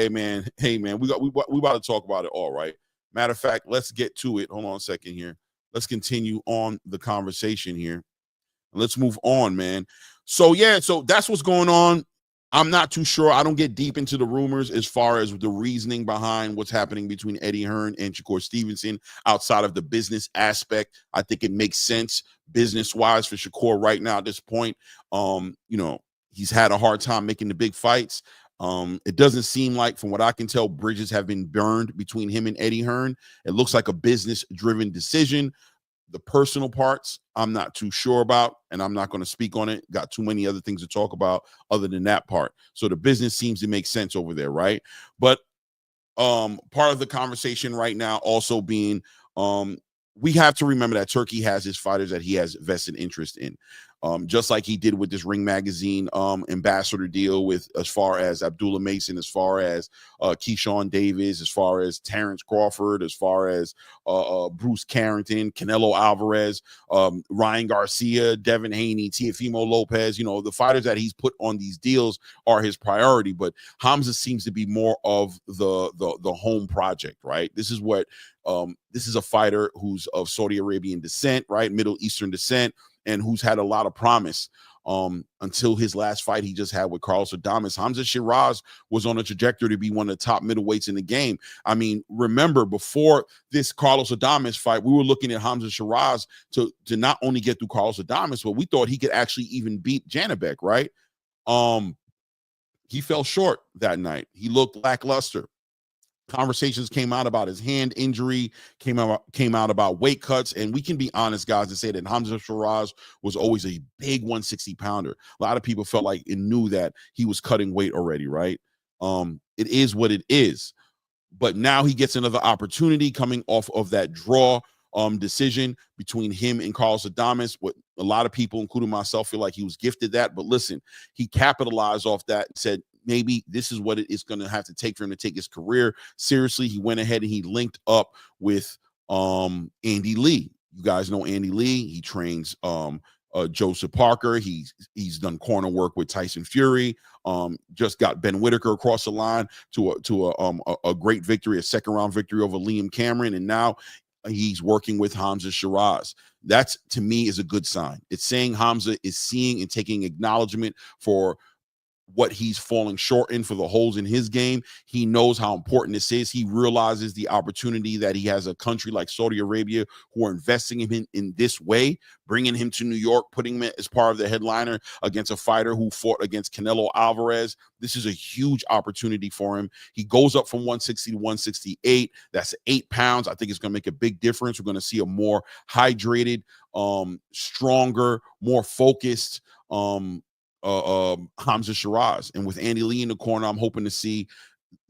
Hey man, we about to talk about it all, right? Matter of fact, let's get to it. Hold on a second here. Let's continue on the conversation here. Let's move on, man. So yeah, so that's what's going on. I'm not too sure. I don't get deep into the rumors as far as the reasoning behind what's happening between Eddie Hearn and Shakur Stevenson outside of the business aspect. I think it makes sense business-wise for Shakur right now at this point. He's had a hard time making the big fights. It doesn't seem like, from what I can tell, bridges have been burned between him and Eddie Hearn. It looks like a business-driven decision. The personal parts, I'm not too sure about, and I'm not going to speak on it. Got too many other things to talk about other than that part. So the business seems to make sense over there, right? But part of the conversation right now also being we have to remember that Turkey has his fighters that he has vested interest in. Just like he did with this Ring Magazine ambassador deal with, as far as Abdullah Mason, as far as Keshan Davis, as far as Terrence Crawford, as far as Bruce Carrington, Canelo Alvarez, Ryan Garcia, Devin Haney, Teofimo Lopez. The fighters that he's put on these deals are his priority, but Hamza seems to be more of the home project, right? This is a fighter who's of Saudi Arabian descent, right? Middle Eastern descent, and who's had a lot of promise until his last fight he just had with Carlos Adames. Hamza Shiraz was on a trajectory to be one of the top middleweights in the game. I mean, remember, before this Carlos Adames fight, we were looking at Hamza Shiraz to not only get through Carlos Adames, but we thought he could actually even beat Janibek, right? He fell short that night. He looked lackluster. Conversations came out about his hand injury, came out about weight cuts, and we can be honest, guys, and say that Hamza Shiraz was always a big 160-pounder. A lot of people felt like it knew that he was cutting weight already, right? It is what it is. But now he gets another opportunity coming off of that draw decision between him and Carlos Adames. What a lot of people, including myself, feel like he was gifted that. But listen, he capitalized off that and said, maybe this is what it is going to have to take for him to take his career seriously. He went ahead and he linked up with Andy Lee. You guys know Andy Lee. He trains Joseph Parker. He's done corner work with Tyson Fury. Just got Ben Whittaker across the line to a great victory, a second-round victory over Liam Cameron, and now he's working with Hamza Shiraz. That's, to me, is a good sign. It's saying Hamza is seeing and taking acknowledgement for what he's falling short in, for the holes in his game. He knows how important this is. He realizes the opportunity that he has a country like Saudi Arabia who are investing in this way, bringing him to New York, putting him as part of the headliner against a fighter who fought against Canelo Alvarez. This is a huge opportunity for him. He goes up from 160 to 168. That's 8 pounds. I think it's going to make a big difference. We're going to see a more hydrated, stronger, more focused, Hamza Shiraz. And with Andy Lee in the corner, I'm hoping to see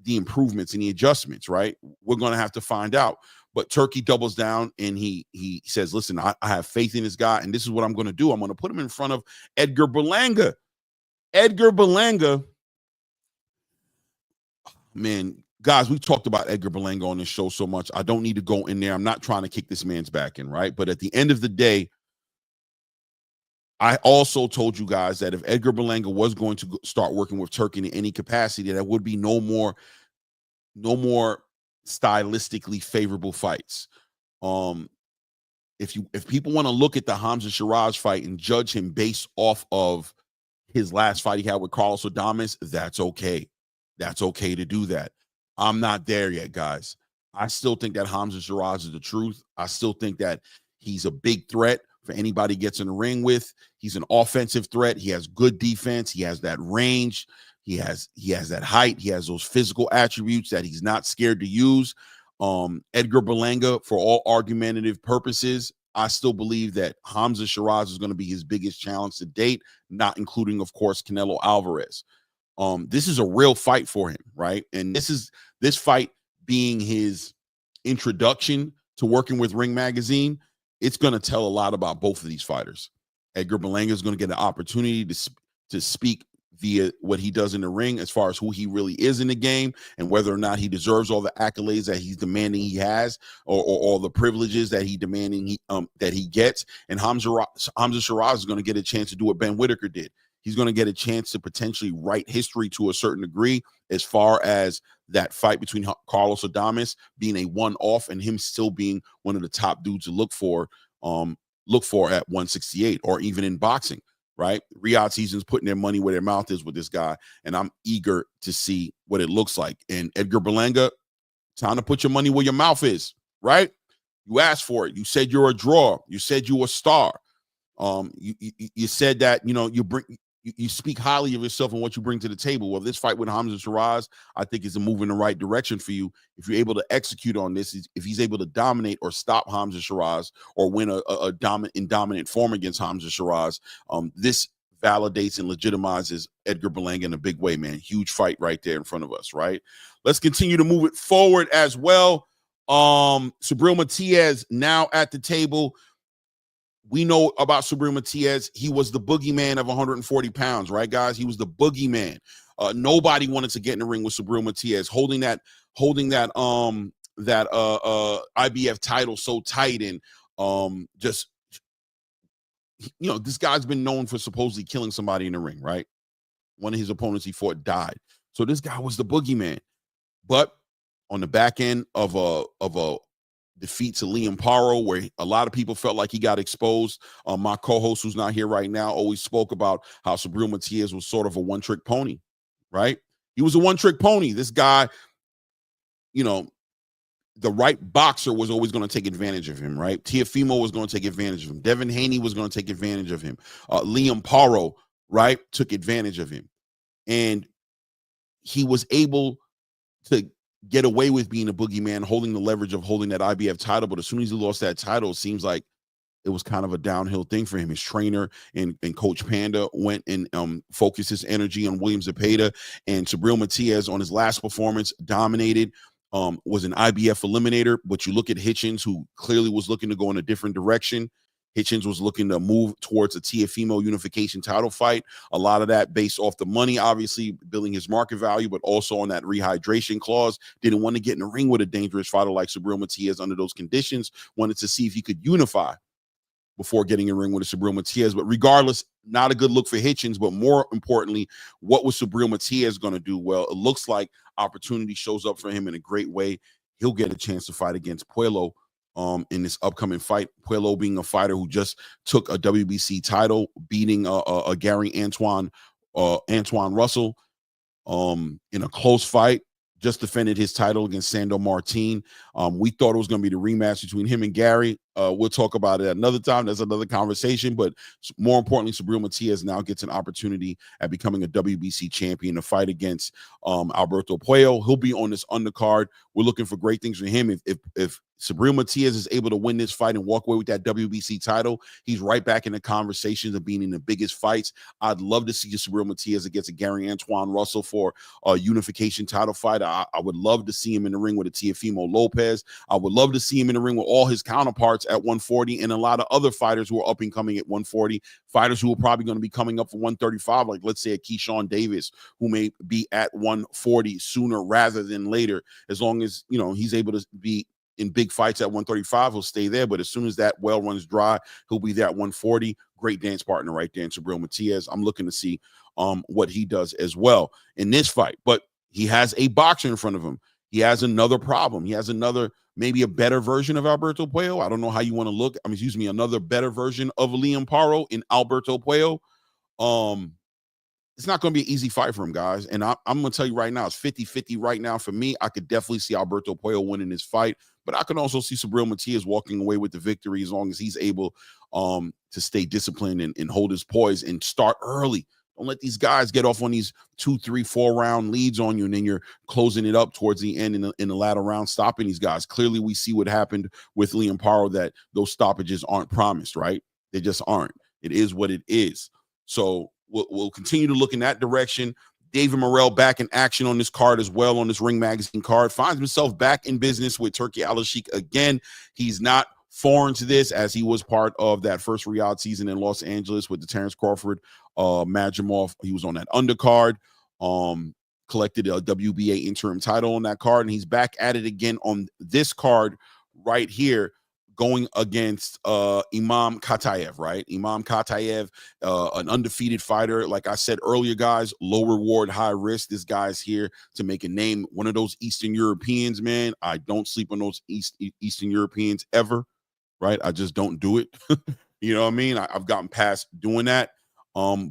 the improvements and the adjustments, right? We're going to have to find out. But Turkey doubles down and he says, listen, I have faith in this guy, and this is what I'm going to do. I'm going to put him in front of Edgar Berlanga. Edgar Berlanga, man, guys, we've talked about Edgar Berlanga on this show so much. I don't need to go in there. I'm not trying to kick this man's back in, right? But at the end of the day, I also told you guys that if Edgar Berlanga was going to start working with Turkey in any capacity, there would be no more stylistically favorable fights. If people want to look at the Hamza Shiraz fight and judge him based off of his last fight he had with Carlos Adames, that's okay. That's okay to do that. I'm not there yet, guys. I still think that Hamza Shiraz is the truth. I still think that he's a big threat for anybody he gets in the ring with. He's an offensive threat. He has good defense. He has that range. He has that height. He has those physical attributes that he's not scared to use. Edgar Berlanga, for all argumentative purposes, I still believe that Hamza Shiraz is going to be his biggest challenge to date, not including, of course, Canelo Alvarez. This is a real fight for him, right? And this fight being his introduction to working with Ring Magazine, it's going to tell a lot about both of these fighters. Edgar Berlanga is going to get an opportunity to speak via what he does in the ring as far as who he really is in the game and whether or not he deserves all the accolades that he's demanding he has, or all the privileges that that he gets. And Hamza Shiraz is going to get a chance to do what Ben Whittaker did. He's going to get a chance to potentially write history to a certain degree as far as that fight between Carlos Adames being a one-off and him still being one of the top dudes to look for at 168, or even in boxing, right? Riyadh season's putting their money where their mouth is with this guy, and I'm eager to see what it looks like. And Edgar Berlanga, time to put your money where your mouth is, right? You asked for it. You said you're a draw. You said you're a star. You said that, you know, you speak highly of yourself and what you bring to the table. Well, this fight with Hamza Shiraz, I think, is a move in the right direction for you. If you're able to execute on this, if he's able to dominate or stop Hamza Shiraz or win a dominant form against Hamza Shiraz, this validates and legitimizes Edgar Berlanga in a big way, man. Huge fight right there in front of us, right? Let's continue to move it forward as well. Subriel Matias now at the table. We know about Subriel Matias. He was the boogeyman of 140 pounds, right, guys? He was the boogeyman. Nobody wanted to get in the ring with Subriel Matias, holding that IBF title so tight, and just, you know, this guy's been known for supposedly killing somebody in the ring, right? One of his opponents he fought died. So this guy was the boogeyman. But on the back end of a defeat to Liam Paro, where a lot of people felt like he got exposed. My co-host, who's not here right now, always spoke about how Subriel Matias was sort of a one-trick pony, right? He was a one-trick pony. This guy, you know, the right boxer was always going to take advantage of him, right? Teofimo was going to take advantage of him. Devin Haney was going to take advantage of him. Liam Paro, right, took advantage of him. And he was able to get away with being a boogeyman, holding the leverage of holding that IBF title. But as soon as he lost that title, it seems like it was kind of a downhill thing for him. His trainer and Coach Panda went and focused his energy on William Zepeda, and Subriel Matias on his last performance dominated, was an IBF eliminator. But you look at Hitchens, who clearly was looking to go in a different direction. Hitchens was looking to move towards a Teofimo unification title fight. A lot of that based off the money, obviously, building his market value, but also on that rehydration clause. Didn't want to get in the ring with a dangerous fighter like Subriel Matias under those conditions. Wanted to see if he could unify before getting in the ring with a Subriel Matias. But regardless, not a good look for Hitchens. But more importantly, what was Subriel Matias going to do? Well, it looks like opportunity shows up for him in a great way. He'll get a chance to fight against Puello in this upcoming fight. Puello being a fighter who just took a WBC title, beating a Gary Antoine Russell in a close fight. Just defended his title against Sando Martin. We thought it was going to be the rematch between him and Gary. We'll talk about it another time. That's another conversation. But more importantly, Subriel Matias now gets an opportunity at becoming a WBC champion to fight against Alberto Puello. He'll be on this undercard. We're looking for great things for him. If Subriel Matias is able to win this fight and walk away with that WBC title, he's right back in the conversations of being in the biggest fights. I'd love to see Subriel Matias against a Gary Antoine Russell for a unification title fight. I would love to see him in the ring with a Teofimo Lopez. I would love to see him in the ring with all his counterparts at 140 and a lot of other fighters who are up and coming at 140, fighters who are probably going to be coming up for 135, like let's say a Keshan Davis, who may be at 140 sooner rather than later. As long as, you know, he's able to be in big fights at 135, he'll stay there. But as soon as that well runs dry, he'll be there at 140. Great dance partner right there in Subriel Matias. I'm looking to see what he does as well in this fight. But he has a boxer in front of him. He has another problem. He has another, maybe a better version of Alberto Puello. I don't know how you want to look. Another better version of Liam Paro in Alberto Puello. It's not going to be an easy fight for him, guys. And I'm going to tell you right now, it's 50-50 right now. For me, I could definitely see Alberto Puello winning this fight, but I can also see Subriel Matias walking away with the victory as long as he's able to stay disciplined and hold his poise and start early. Don't let these guys get off on these 2, 3, 4 round leads on you, and then you're closing it up towards the end in the latter round, stopping these guys. Clearly, we see what happened with Liam Paro, that those stoppages aren't promised, right? They just aren't. It is what it is. So we'll continue to look in that direction. David Morrell back in action on this card as well, on this Ring Magazine card. Finds himself back in business with Turki Al-Sheikh again. He's not foreign to this, as he was part of that first Riyadh season in Los Angeles with the Terrence Crawford Majimov. He was on that undercard, collected a WBA interim title on that card, and he's back at it again on this card right here, going against Imam Katayev, right? Imam Katayev, an undefeated fighter. Like I said earlier, guys, low reward, high risk. This guy's here to make a name. One of those Eastern Europeans, man. I don't sleep on those Eastern Europeans ever, right? I just don't do it. You know what I mean? I've gotten past doing that.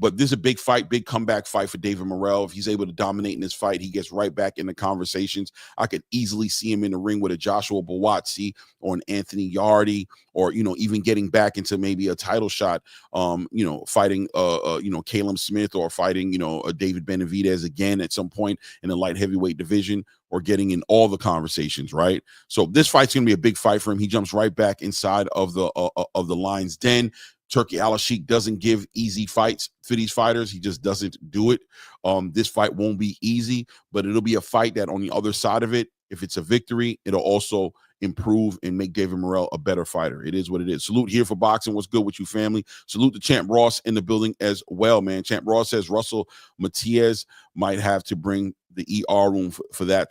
But this is a big fight, big comeback fight for David Morrell. If he's able to dominate in this fight, he gets right back in the conversations. I could easily see him in the ring with a Joshua Buatsi or an Anthony Yardy, or, you know, even getting back into maybe a title shot, you know, fighting, you know, Caleb Smith, or fighting, you know, a David Benavidez again at some point in the light heavyweight division, or getting in all the conversations, right? So this fight's going to be a big fight for him. He jumps right back inside of the lion's den. Turki Al-Sheikh doesn't give easy fights for these fighters. He just doesn't do it. This fight won't be easy, but it'll be a fight that on the other side of it, if it's a victory, it'll also improve and make David Morrell a better fighter. It is what it is. Salute here for boxing. What's good with you, family? Salute to Champ Ross in the building as well, man. Champ Ross says Russell Matias might have to bring the ER room for that.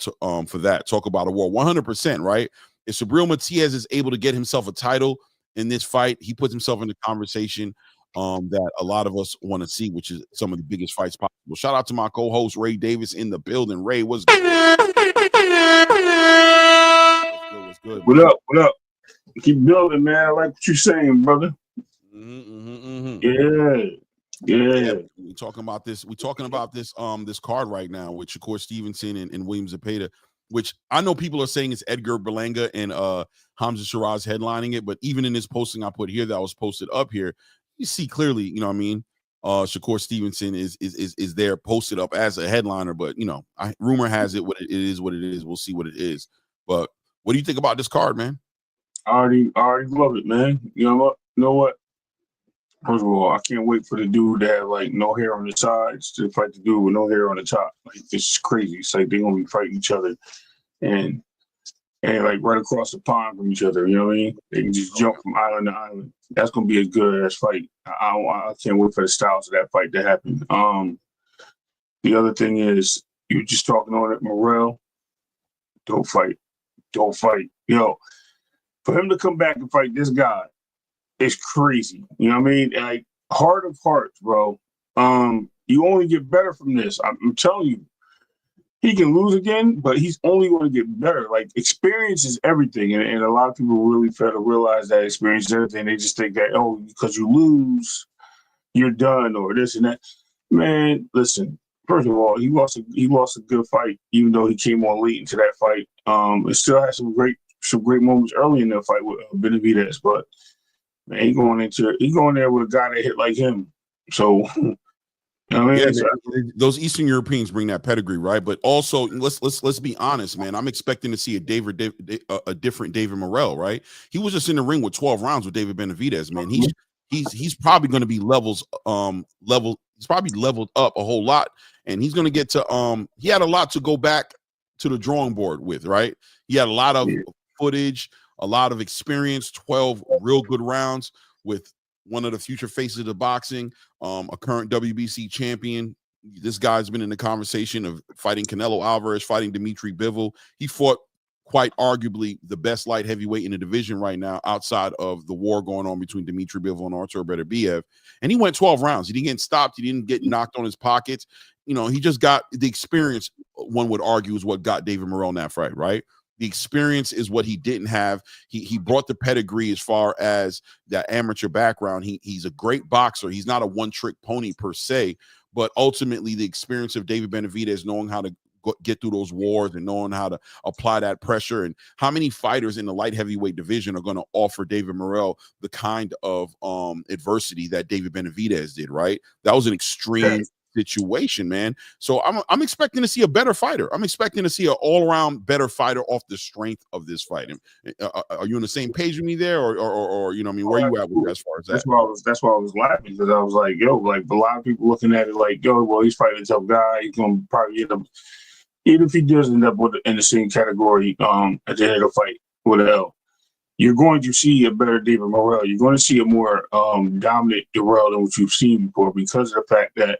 Talk about a war. 100%, right? If Subriel Matias is able to get himself a title in this fight, he puts himself in the conversation that a lot of us want to see, which is some of the biggest fights possible. Shout out to my co-host Ray Davis in the building. Ray, what's good? What's good? What up? What up? Keep building, man. I like what you're saying, brother. Yeah. We're talking about this. This card right now with Shakur Stevenson and William Zepeda, which I know people are saying it's Edgar Berlanga and Hamza Shiraz headlining it, but even in this posting I put here that was posted up here, you see clearly, you know what I mean, Shakur Stevenson is there posted up as a headliner, but you know, rumor has it what it is. We'll see what it is. But what do you think about this card, man? I already love it, man. You know what? First of all, I can't wait for the dude to have like no hair on the sides to fight the dude with no hair on the top. Like, it's crazy. It's like they're gonna be fighting each other and like right across the pond from each other. You know what I mean? They can just jump from island to island. That's gonna be a good ass fight. I can't wait for the styles of that fight to happen. The other thing is, you were just talking on it, Morrell. Don't fight. Yo, for him to come back and fight this guy, it's crazy. You know what I mean? Like, heart of hearts, bro. You only get better from this. I'm telling you. He can lose again, but he's only going to get better. Like, experience is everything. And a lot of people really fail to realize that experience is everything. They just think that, oh, because you lose, you're done, or this and that. Man, listen, first of all, he lost a good fight, even though he came on late into that fight. It still had some great moments early in the fight with Benavidez, but man, he going there with a guy that hit like him. So, I mean, yeah, those Eastern Europeans bring that pedigree, right? But also, let's be honest, man. I'm expecting to see a different David Morrell, right? He was just in the ring with 12 rounds with David Benavidez, man. He's probably going to be He's probably leveled up a whole lot, and he's going to get to he had a lot to go back to the drawing board with, right? He had a lot of footage, a lot of experience, 12 real good rounds with one of the future faces of the boxing, a current WBC champion. This guy's been in the conversation of fighting Canelo Alvarez, fighting Dimitri Bivol. He fought quite arguably the best light heavyweight in the division right now, outside of the war going on between Dimitri Bivol and Artur Beterbiev. And he went 12 rounds. He didn't get stopped. He didn't get knocked on his pockets. You know, he just got the experience, one would argue, is what got David Morrell in that fight, right? The experience is what he didn't have. He brought the pedigree as far as that amateur background. He's a great boxer. He's not a one-trick pony per se, but ultimately the experience of David Benavidez, knowing how to get through those wars and knowing how to apply that pressure, and how many fighters in the light heavyweight division are going to offer David Morrell the kind of adversity that David Benavidez did, right? That was an extreme situation, man. So I'm expecting to see a better fighter. I'm expecting to see an all-around better fighter off the strength of this fight. Are you on the same page with me there, or you know what I mean, where you at with as far as that? That's why I was laughing, because I was like, yo, like a lot of people looking at it like, yo, well, he's fighting a tough guy. He's gonna probably end up, even if he does end up in the same category at the end of the fight with an L, you're going to see a better David Morrell. You're going to see a more dominant Morrell than what you've seen before, because of the fact that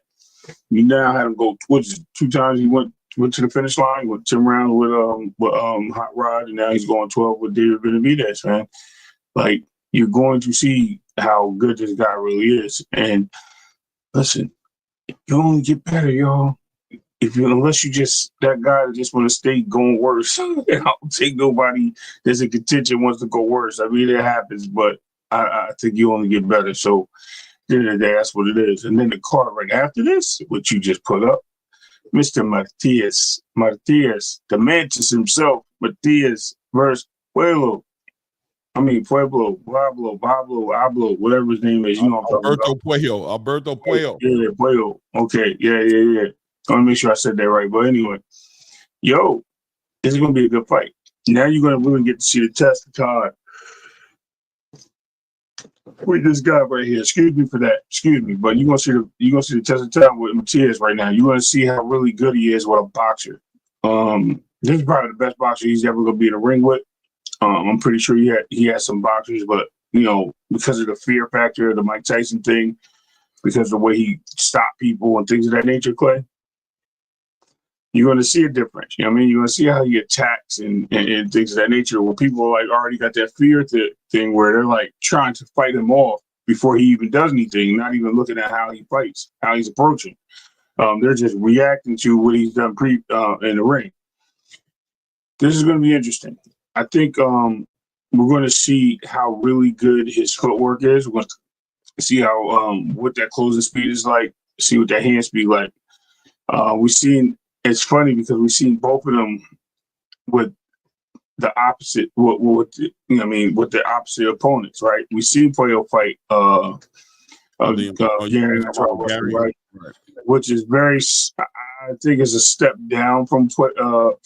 you now had him go 2 times. He went to the finish line with 10 rounds with Hot Rod, and now he's going 12 with David Benavidez, man. Like, you're going to see how good this guy really is. And listen, you only get better, y'all. Unless you just that guy that just want to stay going worse. I don't think nobody that's in contention wants to go worse. I mean, it happens, but I think you only get better. So the end of the day, that's what it is. And then the card right after this, what you just put up, Mr. Matias, the Mantis himself, Matias versus Puello. Pueblo, Pablo, whatever his name is. You know what I'm talking about. Alberto Puello. Yeah, Puello. Okay, yeah. I want to make sure I said that right. But anyway, this is going to be a good fight. Now you're going to really get to see the test of time with this guy right here. Excuse me for that. Excuse me, but you're gonna see the test of time with Matias right now. You're going to see how really good he is with a boxer. This is probably the best boxer he's ever going to be in a ring with. I'm pretty sure he had some boxers, but because of the fear factor, the Mike Tyson thing, because of the way he stopped people and things of that nature, Clay, you're going to see a difference. You know what I mean? You're going to see how he attacks and things of that nature, where people like already got that fear thing where they're like trying to fight him off before he even does anything, not even looking at how he fights, how he's approaching. They're just reacting to what he's done in the ring. This is going to be interesting. I think we're going to see how really good his footwork is. We're going to see how what that closing speed is like, see what that hand speed like. It's funny because we've seen both of them with the opposite, with the opposite opponents, right? We've seen Puello fight Gary, right? Which is very, I think, is a step down from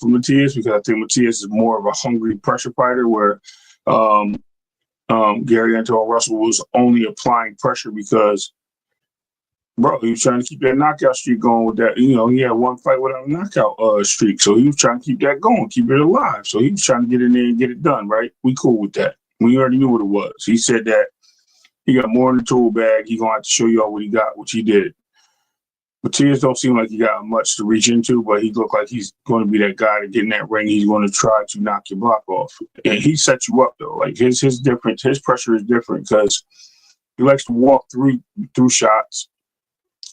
Matias, because I think Matias is more of a hungry pressure fighter, where Gary Antoine Russell was only applying pressure because, bro, he was trying to keep that knockout streak going with that. He had one fight without a knockout streak, so he was trying to keep that going, keep it alive. So he was trying to get in there and get it done, right? We cool with that. We already knew what it was. He said that he got more in the tool bag. He gonna have to show y'all what he got, which he did. Matias don't seem like he got much to reach into, but he looked like he's going to be that guy to get in that ring. He's going to try to knock your block off, and he sets you up though. Like his pressure is different because he likes to walk through shots,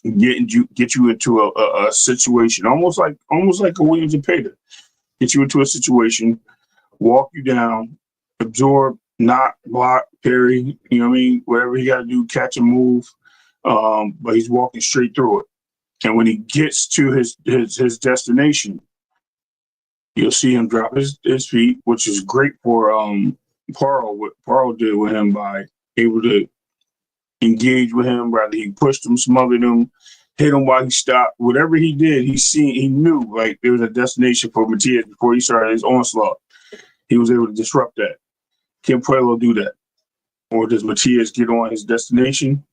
get you into a situation, almost like a Williams and Zepeda. Get you into a situation, walk you down, absorb, knock, block, parry. You know what I mean? Whatever he got to do, catch and move. But he's walking straight through it. And when he gets to his destination, you'll see him drop his feet, which is great for Morrell. What Morrell did with him by able to engage with him, rather he pushed him, smothered him, hit him while he stopped. Whatever he did, he knew like there was a destination for Matias before he started his onslaught. He was able to disrupt that. Can Puello do that? Or does Matias get on his destination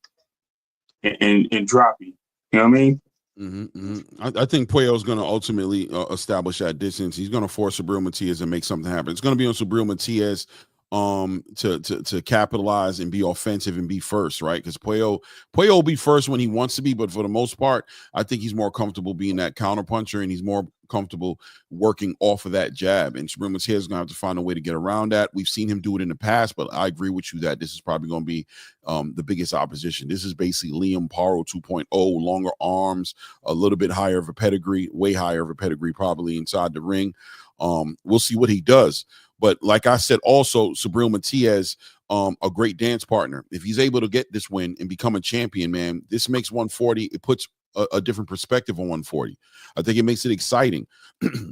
and drop him? You know what I mean? I think Puello is going to ultimately establish that distance. He's going to force Subriel Matias and make something happen. It's going to be on Subriel Matias to capitalize and be offensive and be first, right? Because Puello will be first when he wants to be, but for the most part, I think he's more comfortable being that counterpuncher, and he's more comfortable working off of that jab. And Subriel Matias is going to have to find a way to get around that. We've seen him do it in the past, but I agree with you that this is probably going to be the biggest opposition. This is basically Liam Paro 2.0, longer arms, a little bit higher of a pedigree, way higher of a pedigree probably inside the ring. We'll see what he does. But like I said, also Subriel Matias, a great dance partner. If he's able to get this win and become a champion, man, this makes 140. It puts a different perspective on 140. I think it makes it exciting.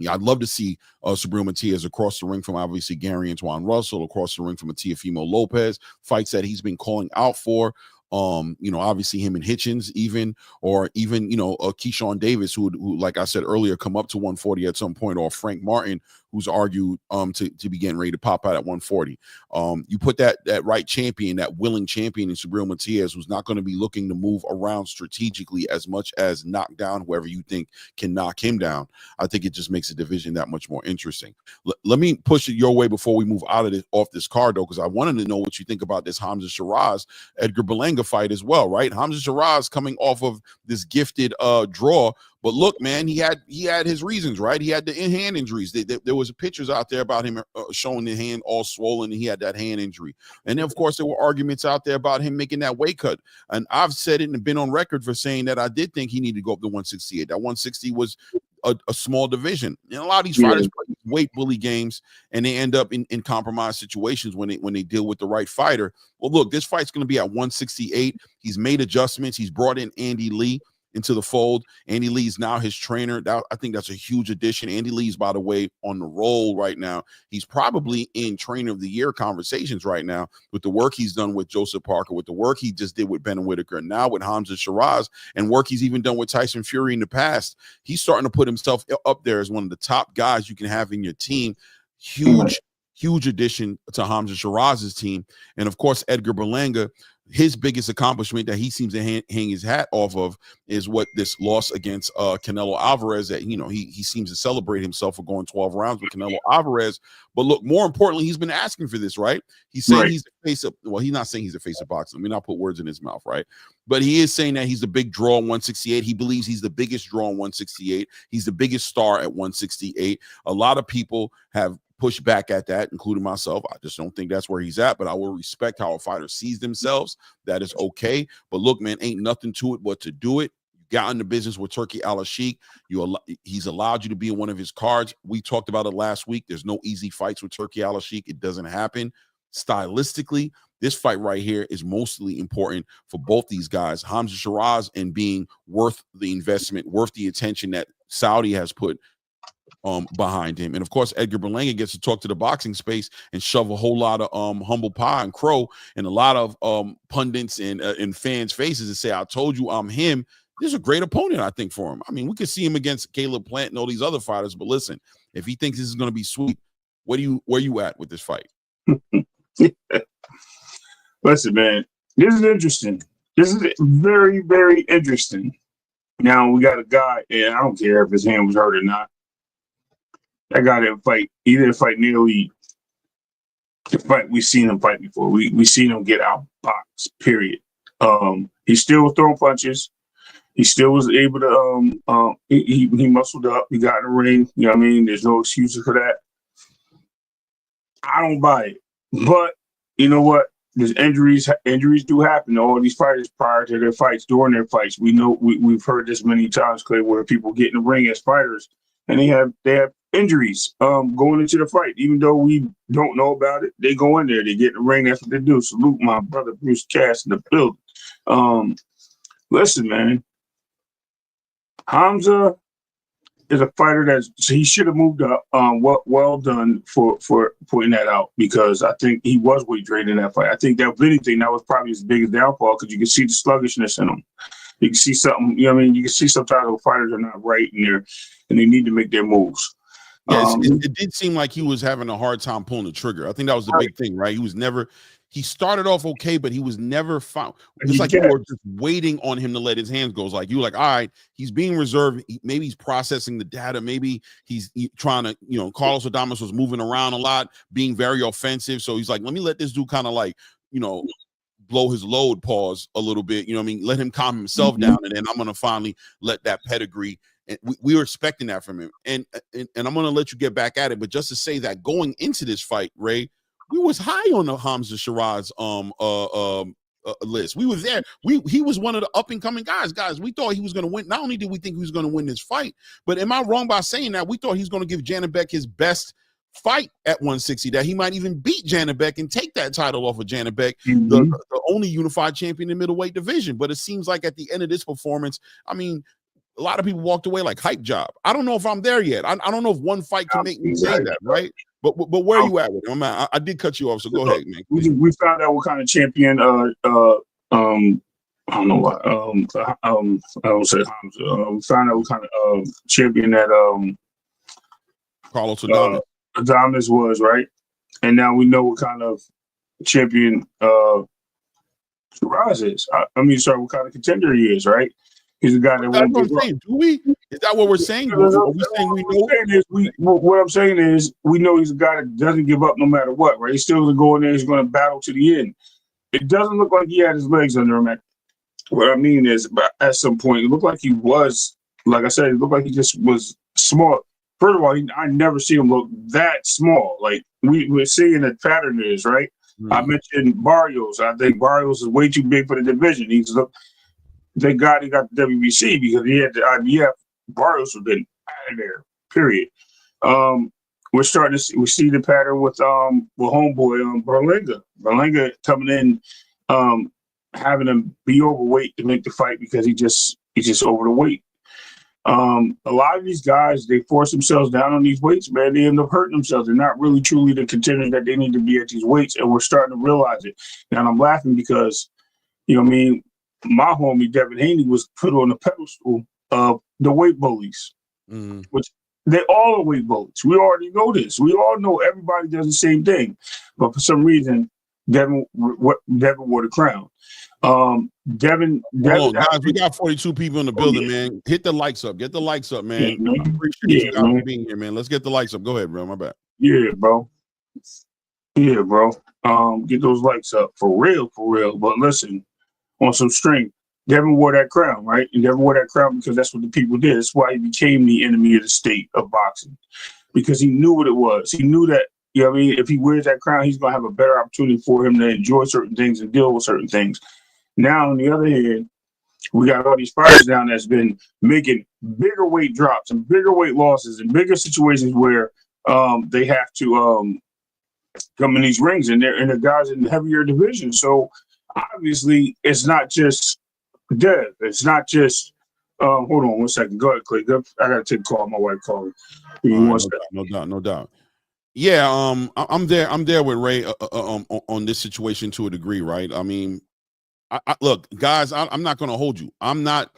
I'd love to see Subriel Matias across the ring from obviously Gary Antoine Russell, across the ring from Teofimo Lopez, fights that he's been calling out for. Obviously him and Hitchens, even Keshan Davis, who, like I said earlier, come up to 140 at some point, or Frank Martin, who's argued to be getting ready to pop out at 140. You put that right champion, that willing champion in Subriel Matias, who's not going to be looking to move around strategically as much as knock down whoever you think can knock him down. I think it just makes the division that much more interesting. Let me push it your way before we move off this card, though, because I wanted to know what you think about this Hamza Shiraz Edgar Berlanga fight as well, right? Hamza Shiraz coming off of this gifted draw. But look, man, he had his reasons, right? He had the hand injuries. There was pictures out there about him showing the hand all swollen, and he had that hand injury. And then, of course, there were arguments out there about him making that weight cut. And I've said it and been on record for saying that I did think he needed to go up to 168. That 160 was a small division. And a lot of these fighters play weight bully games, and they end up in compromised situations when they deal with the right fighter. Well, look, this fight's going to be at 168. He's made adjustments. He's brought in Andy Lee into the fold. Andy Lee is now his trainer. I think that's a huge addition. Andy Lee's, by the way, on the roll right now. He's probably in trainer of the year conversations right now with the work he's done with Joseph Parker, with the work he just did with Ben Whittaker, and now with Hamza Shiraz, and work he's even done with Tyson Fury in the past. He's starting to put himself up there as one of the top guys you can have in your team. Huge addition to Hamza Shiraz's team. And of course, Edgar Berlanga, his biggest accomplishment that he seems to hang his hat off of is what this loss against Canelo Alvarez, that, you know, he seems to celebrate himself for going 12 rounds with Canelo Alvarez. But look, more importantly, he's been asking for this, right? He's saying he's the face of, well, he's not saying he's the face of boxing. Let me not put words in his mouth, right? But he is saying that he's the big draw on 168. He believes he's the biggest draw on 168. He's the biggest star at 168. A lot of people have push back at that, including myself. I just don't think that's where he's at, but I will respect how a fighter sees themselves. That is okay. But look, man, ain't nothing to it but to do it. You got in the business with Turki Al-Sheikh. He's allowed you to be in one of his cards. We talked about it last week. There's no easy fights with Turki Al-Sheikh. It doesn't happen. Stylistically, this fight right here is mostly important for both these guys. Hamza Shiraz, and being worth the investment, worth the attention that Saudi has put behind him. And of course, Edgar Berlanga gets to talk to the boxing space and shove a whole lot of humble pie and crow and a lot of pundits and fans' faces and say, I told you I'm him. This is a great opponent, I think, for him. I mean, we could see him against Caleb Plant and all these other fighters, but listen, if he thinks this is going to be sweet, where you at with this fight? Listen, man, this is interesting. This is very, very interesting. Now we got a guy, and I don't care if his hand was hurt or not. That guy didn't fight. He didn't fight nearly the fight we've seen him fight before. We seen him get outboxed, period. He still was throwing punches. He still was able to he muscled up. He got in the ring. You know what I mean? There's no excuses for that. I don't buy it. But you know what? There's injuries do happen to all these fighters prior to their fights, during their fights. We know we've heard this many times, Clay, where people get in the ring as fighters and they have injuries going into the fight. Even though we don't know about it, they go in there, they get in the ring, that's what they do. Salute my brother Bruce Cass in the building. Listen, man. Hamza is a fighter he should have moved up. Well done for pointing that out, because I think he was weight trained in that fight. I think that, if anything, that was probably his biggest downfall, because you can see the sluggishness in him. You can see something, you know what I mean? You can see sometimes the fighters are not right and they need to make their moves. Yes, it did seem like he was having a hard time pulling the trigger. I think that was the big thing, right? He started off okay, but he was never found. It's like you were just waiting on him to let his hands go. It's like you were like, all right, he's being reserved. Maybe he's processing the data. Maybe he's trying to, Carlos Adames was moving around a lot, being very offensive. So he's like, let me let this dude kind of like, blow his load, pause a little bit. You know what I mean? Let him calm himself down. And then I'm going to finally let that pedigree. And we were expecting that from him. And I'm going to let you get back at it. But just to say that going into this fight, Ray, we was high on the Hamza Shiraz list. We were there. He was one of the up and coming guys. We thought he was going to win. Not only did we think he was going to win this fight, but am I wrong by saying that we thought he was going to give Janibek his best fight at 160, that he might even beat Janibek and take that title off of Janibek, the only unified champion in middleweight division. But it seems like at the end of this performance, I mean, a lot of people walked away like hype job. I don't know if I'm there yet. I don't know if one fight can make me say that, right? But where are you at with him? I did cut you off, so go ahead, man. We found out what kind of champion. I don't know why. I don't say Hamza. We found out what kind of champion that Carlos Adames was, right? And now we know what kind of champion Shiraz is. What kind of contender he is, right? He's a guy that won't give up. Do we? Is that what we're saying? Are we saying we know? What I'm saying is we know he's a guy that doesn't give up no matter what, right? He's still going to go in there. He's going to battle to the end. It doesn't look like he had his legs under him. What I mean is, at some point, it looked like he was, like I said, it looked like he just was small. First of all, I never see him look that small. Like we're seeing the pattern is, right? I mentioned Barrios. I think Barrios is way too big for the division. Thank God he got the WBC, because he had the IBF. Barrios would have been out of there. Period. We're starting to see the pattern with homeboy Berlanga. Berlanga coming in, having him be overweight to make the fight because he's just over the weight. A lot of these guys, they force themselves down on these weights, man. They end up hurting themselves. They're not really truly the contenders that they need to be at these weights, and we're starting to realize it. And I'm laughing because, you know what I mean, my homie Devin Haney was put on the pedestal of the weight bullies, which they all are weight bullies. We already know this. We all know everybody does the same thing, but for some reason, Devin wore the crown. Devin, guys, we got 42 people in the building, man. Hit the likes up. Get the likes up, man. Yeah, I appreciate you guys for being here, man. Let's get the likes up. Go ahead, bro. My bad. Yeah, bro. Get those likes up for real. But listen, on some strength, Devin wore that crown, right? And Devin wore that crown because that's what the people did. That's why he became the enemy of the state of boxing, because he knew what it was. He knew that, you know what I mean, if he wears that crown, he's going to have a better opportunity for him to enjoy certain things and deal with certain things. Now, on the other hand, we got all these fighters down that's been making bigger weight drops and bigger weight losses and bigger situations where they have to come in these rings, and they're guys in the heavier division. So obviously, it's not just Dev. It's not just. Hold on 1 second. Go ahead, Clay. I got to take a call. My wife called. No doubt. Yeah, I'm there with Ray on this situation to a degree, right? I mean, I look, guys, I'm not going to hold you. I'm not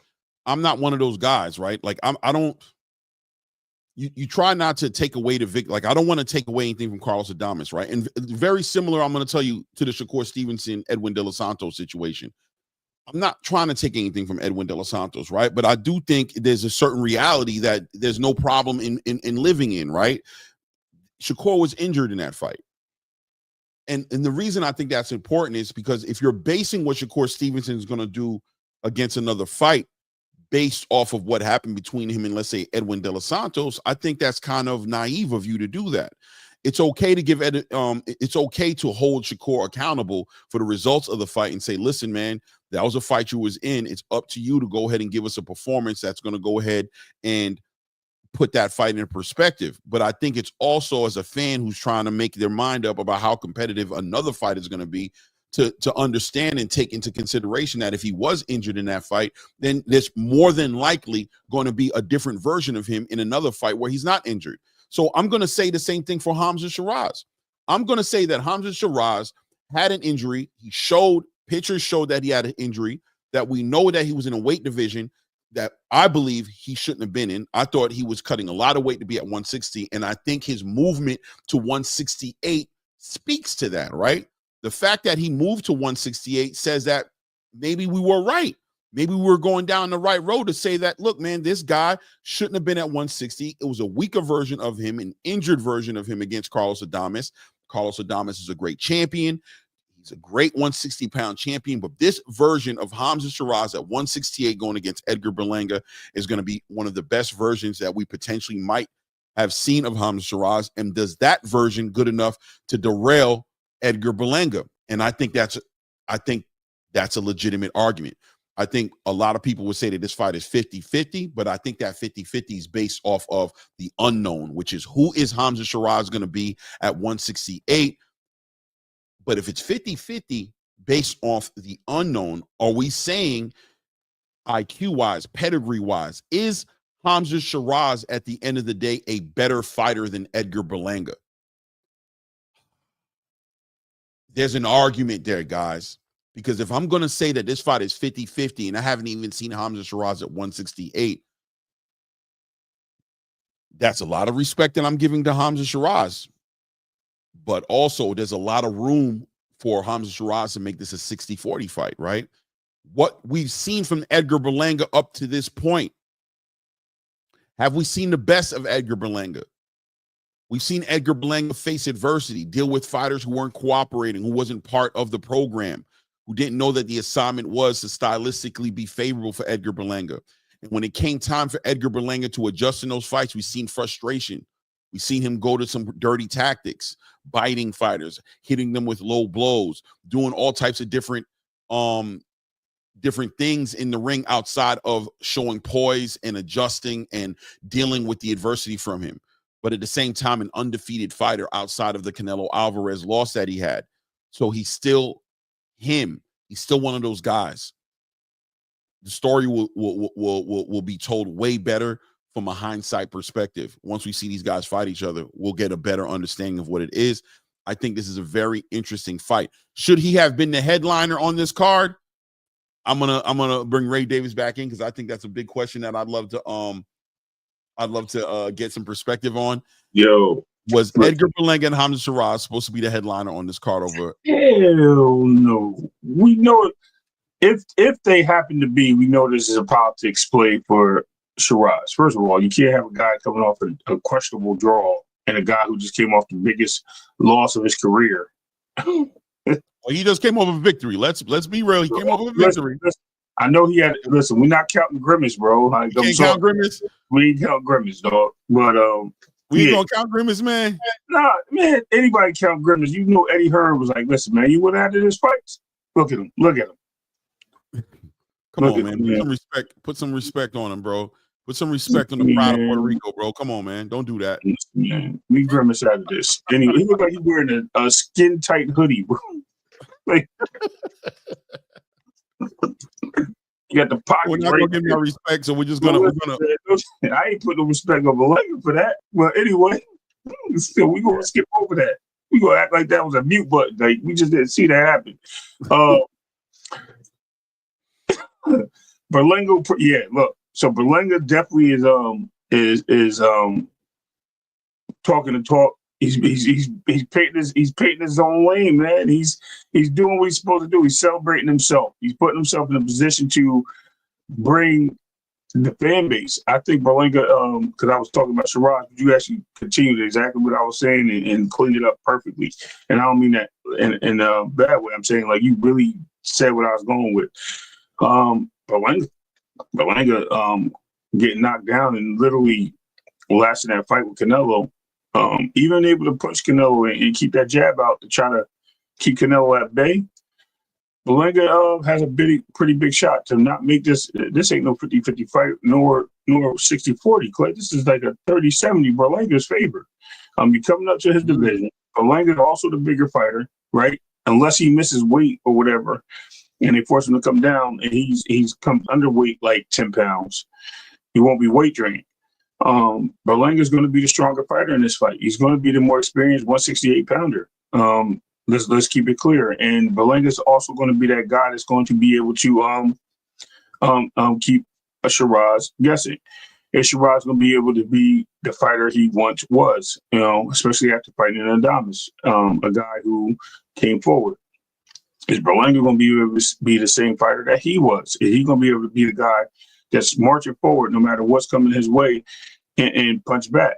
one of those guys, right? Like I don't. You try not to take away the victory. Like I don't want to take away anything from Carlos Adames, right? And very similar, I'm going to tell you, to the Shakur Stevenson, Edwin De Los Santos situation. I'm not trying to take anything from Edwin De Los Santos, right? But I do think there's a certain reality that there's no problem in living in, right? Shakur was injured in that fight. And the reason I think that's important is because if you're basing what Shakur Stevenson is going to do against another fight based off of what happened between him and, let's say, Edwin De Los Santos, I think that's kind of naive of you to do that. It's okay to give it's okay to hold Shakur accountable for the results of the fight and say, listen, man, that was a fight you was in. It's up to you to go ahead and give us a performance that's going to go ahead and put that fight in perspective. But I think it's also, as a fan who's trying to make their mind up about how competitive another fight is going to be, to understand and take into consideration that if he was injured in that fight, then there's more than likely going to be a different version of him in another fight where he's not injured. So I'm going to say the same thing for Hamza Shiraz. I'm going to say that Hamza Shiraz had an injury. Pictures showed that he had an injury, that we know that he was in a weight division that I believe he shouldn't have been in. I thought he was cutting a lot of weight to be at 160, and I think his movement to 168 speaks to that, right? The fact that he moved to 168 says that maybe we were right. Maybe we were going down the right road to say that, look, man, this guy shouldn't have been at 160. It was a weaker version of him, an injured version of him against Carlos Adames. Carlos Adames is a great champion. He's a great 160-pound champion, but this version of Hamza Shiraz at 168 going against Edgar Berlanga is going to be one of the best versions that we potentially might have seen of Hamza Shiraz. And does that version good enough to derail Edgar Berlanga? And I think that's a legitimate argument. I think a lot of people would say that this fight is 50-50, but I think that 50-50 is based off of the unknown, which is who is Hamza Shiraz going to be at 168. But if it's 50-50 based off the unknown, are we saying IQ-wise, pedigree-wise, is Hamza Shiraz at the end of the day a better fighter than Edgar Berlanga? There's an argument there, guys. Because if I'm going to say that this fight is 50-50 and I haven't even seen Hamza Shiraz at 168, that's a lot of respect that I'm giving to Hamza Shiraz. But also, there's a lot of room for Hamza Shiraz to make this a 60-40 fight, right? What we've seen from Edgar Berlanga up to this point, have we seen the best of Edgar Berlanga? We've seen Edgar Berlanga face adversity, deal with fighters who weren't cooperating, who wasn't part of the program, who didn't know that the assignment was to stylistically be favorable for Edgar Berlanga. And when it came time for Edgar Berlanga to adjust in those fights, we've seen frustration. We've seen him go to some dirty tactics, biting fighters, hitting them with low blows, doing all types of different different things in the ring outside of showing poise and adjusting and dealing with the adversity from him. But at the same time, an undefeated fighter outside of the Canelo Alvarez loss that he had. So he's still him. He's still one of those guys. The story will be told way better from a hindsight perspective. Once we see these guys fight each other, we'll get a better understanding of what it is. I think this is a very interesting fight. Should he have been the headliner on this card? I'm gonna bring Ray Davis back in because I think that's a big question that I'd love to get some perspective on. Yo, was Edgar Berlanga and Hamza Shiraz supposed to be the headliner on this card over? Hell no. We know if they happen to be, we know this is a politics play for Shiraz. First of all, you can't have a guy coming off a questionable draw and a guy who just came off the biggest loss of his career. Well, he just came off a victory. Let's be real. He came off a victory. Listen, I know he had. Listen, we're not counting Grimace, bro. Like, you can't count Grimace. We ain't count Grimace, dog. But we ain't gonna count Grimace, man. Nah, man. Anybody count Grimace? You know, Eddie Hearn was like, "Listen, man, you went after this fight. Look at him. Look at him. Come on, man. Put some respect. Put some respect on him, bro. Put some respect on the pride of Puerto Rico, bro. Come on, man. Don't do that. Man, we Grimace out of this. Anyway, he looked like he's wearing a skin tight hoodie, bro. Like, you got the pocket. We're not gonna give him respect, so we're gonna. I ain't putting no respect on Berlanga for that. But anyway, still we gonna skip over that. We gonna act like that was a mute button. Like we just didn't see that happen. Berlanga, yeah. Look, so Berlanga definitely is talking the talk. He's painting his own lane, man. He's doing what he's supposed to do. He's celebrating himself. He's putting himself in a position to bring the fan base. I think Berlanga, because I was talking about Shiraz, but you actually continued exactly what I was saying and cleaned it up perfectly. And I don't mean that in a bad way. I'm saying like you really said what I was going with. Berlanga getting knocked down and literally lasting that fight with Canelo. Even able to punch Canelo and keep that jab out to try to keep Canelo at bay. Berlanga has a pretty big shot to not make this. This ain't no 50-50 fight, nor 60-40. Clay, this is like a 30-70. Berlanga's favor. He coming up to his division. Berlanga also the bigger fighter, right? Unless he misses weight or whatever, and they force him to come down, and he's come underweight like 10 pounds. He won't be weight drained. Berlanga is going to be the stronger fighter in this fight. He's going to be the more experienced 168 pounder. Let's keep it clear. And Berlanga is also going to be that guy that's going to be able to keep a Shiraz guessing. And Shiraz going to be able to be the fighter he once was, especially after fighting in Adamas, a guy who came forward. Is Berlanga going to be able to be the same fighter that he was? Is he going to be able to be the guy that's marching forward no matter what's coming his way and punch back?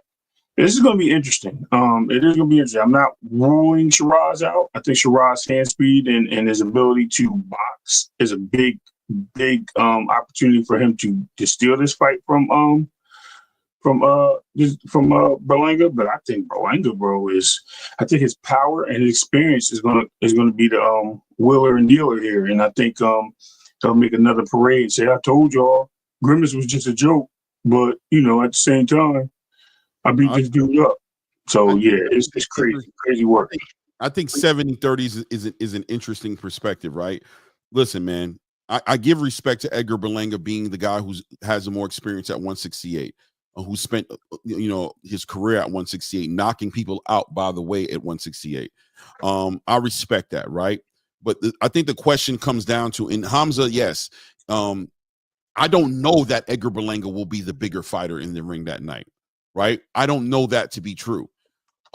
This is going to be interesting. It is going to be interesting. I'm not ruling Shiraz out. I think Shiraz's hand speed and his ability to box is a big opportunity for him to steal this fight from Berlanga. But I think Berlanga, bro, I think his power and his experience is going to be the wheeler and dealer here. And I think they'll make another parade. Say, I told y'all, Grimace was just a joke, but at the same time, I beat this dude up. So yeah, it's crazy work. I think 70-30 is an interesting perspective, right? Listen, man, I give respect to Edgar Berlanga being the guy who has the more experience at 168, who spent his career at 168, knocking people out, by the way, at 168. I respect that, right? But I think the question comes down to, in Hamza, yes, I don't know that Edgar Berlanga will be the bigger fighter in the ring that night, right? I don't know that to be true.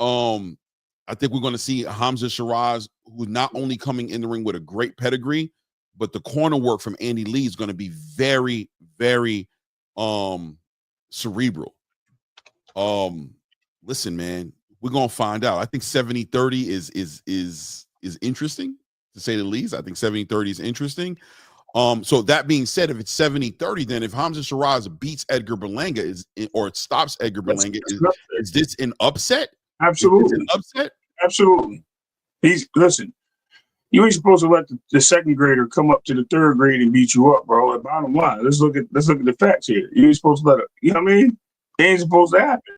I think we're going to see Hamza Shiraz, who's not only coming in the ring with a great pedigree, but the corner work from Andy Lee is going to be very, very cerebral. Listen, man, we're going to find out. I think 70-30 is interesting, to say the least. I think 70-30 is interesting. So that being said, if it's 70-30, then if Hamza Shiraz beats Edgar Berlanga or it stops Edgar Berlanga, is this an upset? Absolutely. An upset? Absolutely. You ain't supposed to let the second grader come up to the third grade and beat you up, bro. Like, bottom line, let's look at the facts here. You ain't supposed to let it. You know what I mean? It ain't supposed to happen.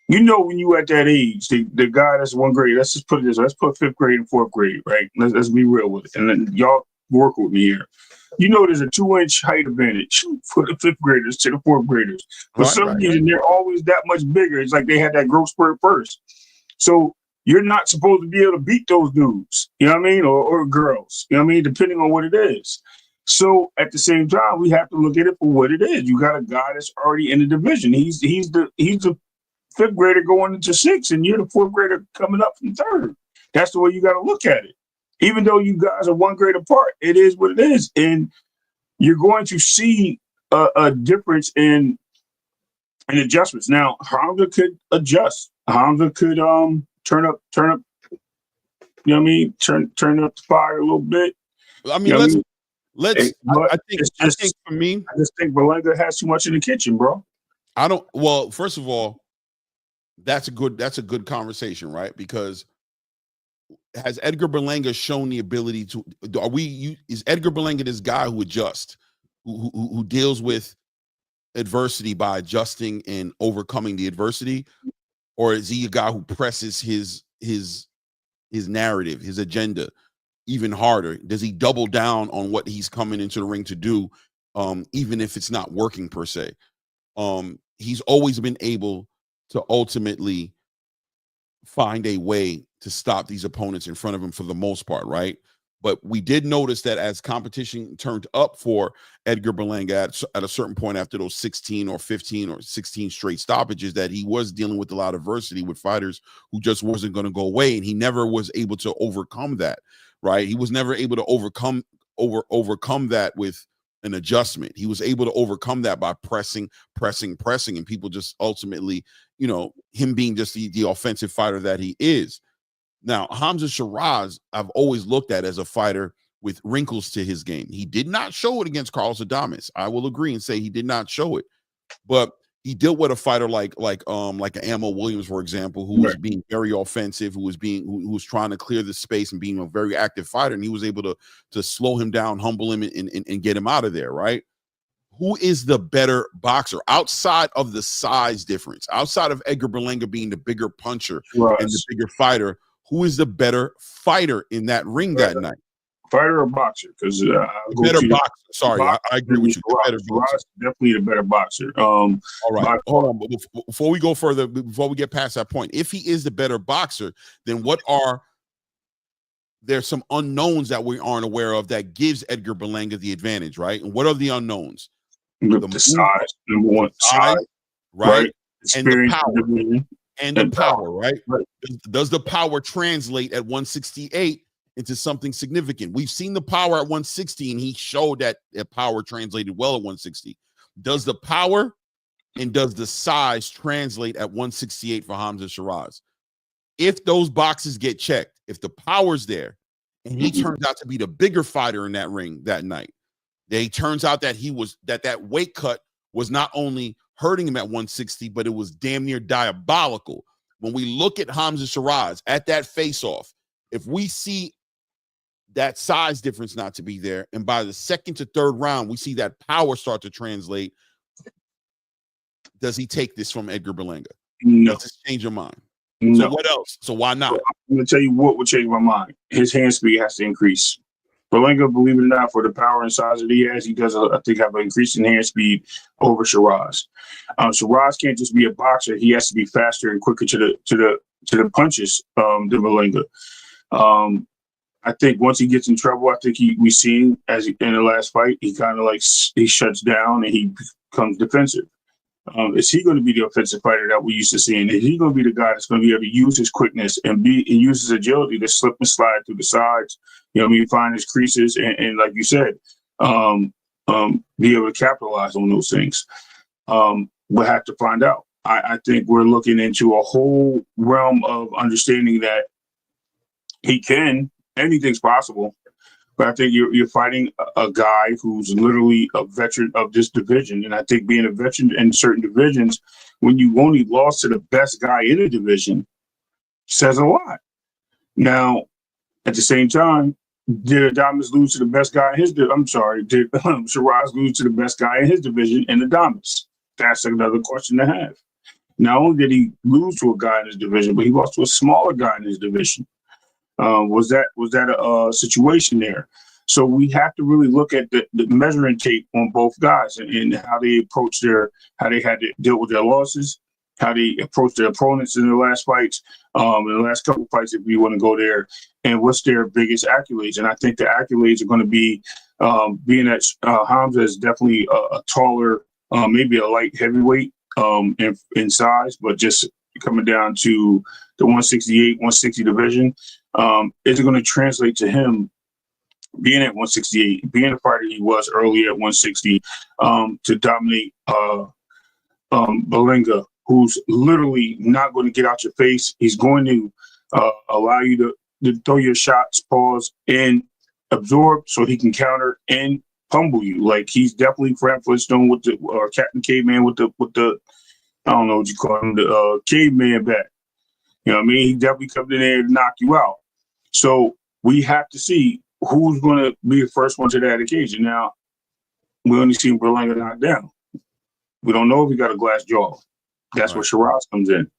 You know, when you at that age, the guy that's one grade, let's just put it this way, let's put fifth grade and fourth grade, right? Let's be real with it. And then y'all work with me here. You know, there's a 2-inch height advantage for the fifth graders to the fourth graders. For some reason, they're always that much bigger. It's like they had that growth spurt first. So you're not supposed to be able to beat those dudes, you know what I mean? Or girls, you know what I mean? Depending on what it is. So at the same time, we have to look at it for what it is. You got a guy that's already in the division. He's the fifth grader going into sixth, and you're the fourth grader coming up from third. That's the way you got to look at it. Even though you guys are one grade apart, it is what it is. And you're going to see a difference in adjustments. Now, Hamza could adjust. Hamza could turn up, you know what I mean? Turn up the fire a little bit. I mean, let's I think for me, I just think Berlanga has too much in the kitchen, bro. Well, first of all, that's a good conversation, right? Because has Edgar Berlanga shown the ability to is Edgar Berlanga this guy who adjusts, who deals with adversity by adjusting and overcoming the adversity? Or is he a guy who presses his narrative, his agenda even harder? Does he double down on what he's coming into the ring to do, even if it's not working per se? He's always been able to ultimately find a way to stop these opponents in front of him for the most part, right? But we did notice that as competition turned up for Edgar Berlanga at a certain point after those 16 or 15 or 16 straight stoppages, that he was dealing with a lot of adversity with fighters who just wasn't going to go away, and he never was able to overcome that, right? He was never able to overcome that with an adjustment. He was able to overcome that by pressing, and people just ultimately, you know, him being just the offensive fighter that he is. Now, Hamza Shiraz, I've always looked at as a fighter with wrinkles to his game. He did not show it against Carlos Adames. I will agree and say he did not show it, but he dealt with a fighter like an Ammo Williams, for example, who was being very offensive, who was trying to clear the space and being a very active fighter, and he was able to slow him down, humble him, and get him out of there, right? Who is the better boxer outside of the size difference, outside of Edgar Berlanga being the bigger puncher and the bigger fighter? Who is the better fighter in that ring that night? Fighter or boxer? Because better boxer. Sorry, I agree with you. Better boxer. Definitely the better boxer. All right, hold on. Before we go further, before we get past that point, if he is the better boxer, then there's some unknowns that we aren't aware of that gives Edgar Berlanga the advantage, right? And what are the unknowns? The size, number one, size, right? And the power. Right? Does the power translate at 168 into something significant? We've seen the power at 160, and he showed that power translated well at 160. Does the power and does the size translate at 168 for Hamza Shiraz? If those boxes get checked, if the power's there, and he turns out to be the bigger fighter in that ring that night, it turns out that that weight cut was not only hurting him at 160, but it was damn near diabolical. When we look at Hamza Shiraz at that face-off, if we see that size difference not to be there, and by the second to third round, we see that power start to translate, does he take this from Edgar Berlanga? No. Does this change your mind? No. So what else? So why not? I'm going to tell you what would change my mind. His hand speed has to increase. Berlanga, believe it or not, for the power and size that he has, he does, I think, have an increase in hand speed over Shiraz. Shiraz can't just be a boxer; he has to be faster and quicker to the punches than Berlanga. I think once he gets in trouble, I think we seen in the last fight, he kind of he shuts down and he becomes defensive. Is he going to be the offensive fighter that we used to seeing? Is he going to be the guy that's going to be able to use his quickness and use his agility to slip and slide through the sides? You know what I mean? Find his creases and like you said, be able to capitalize on those things. We'll have to find out. I think we're looking into a whole realm of understanding that he can. Anything's possible. But I think you're fighting a guy who's literally a veteran of this division. And I think being a veteran in certain divisions, when you only lost to the best guy in a division, says a lot. Now, At the same time, did Adames lose to the best guy in his I'm sorry, did Shiraz lose to the best guy in his division in Adames? That's another question to have. Not only did he lose to a guy in his division, but he lost to a smaller guy in his division. Was that a situation there? So we have to really look at the measuring tape on both guys and how they approach how they had to deal with their losses, how they approach their opponents in their last fights, in the last couple fights, if we want to go there, and what's their biggest accolades. And I think the accolades are going to be being that Hamza is definitely a taller, maybe a light heavyweight in size, but just coming down to the 168, 160 division. Is it going to translate to him being at 168, being the fighter he was earlier at 160, to dominate Berlanga, who's literally not going to get out your face. He's going to allow you to throw your shots, pause, and absorb so he can counter and humble you. Like, he's definitely Fred Flintstone with or Captain Caveman with the I don't know what you call him, the caveman back. You know what I mean? He definitely comes in there to knock you out. So we have to see who's going to be the first one to that occasion. Now, we only seen Berlanga knocked down. We don't know if he got a glass jaw. That's where Shiraz comes in.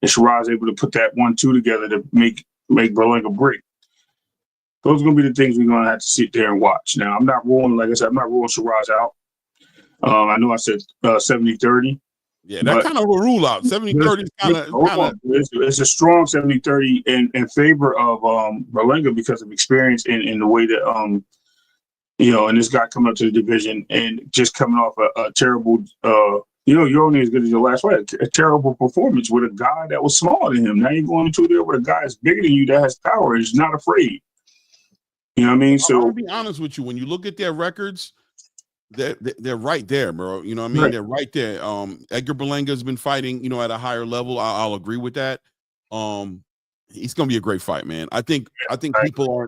And Shiraz able to put that 1-2 together to make Berlanga break. Those are going to be the things we're going to have to sit there and watch. Now, I'm not ruling, like I said, I'm not ruling Shiraz out. I know I said 70-30. Yeah, that's kind of a rule out. 70-30 is kind of. It's a strong 70-30 in favor of Berlanga because of experience in the way that and this guy coming up to the division and just coming off a terrible you're only as good as your last fight. A terrible performance with a guy that was smaller than him. Now you're going into there with a guy that's bigger than you that has power and is not afraid. You know what I mean? So I'll be honest with you. When you look at their records, they're right there, bro. You know what I mean? Right. They're right there. Edgar Berlanga has been fighting, at a higher level. I'll agree with that. It's gonna be a great fight, man. I think people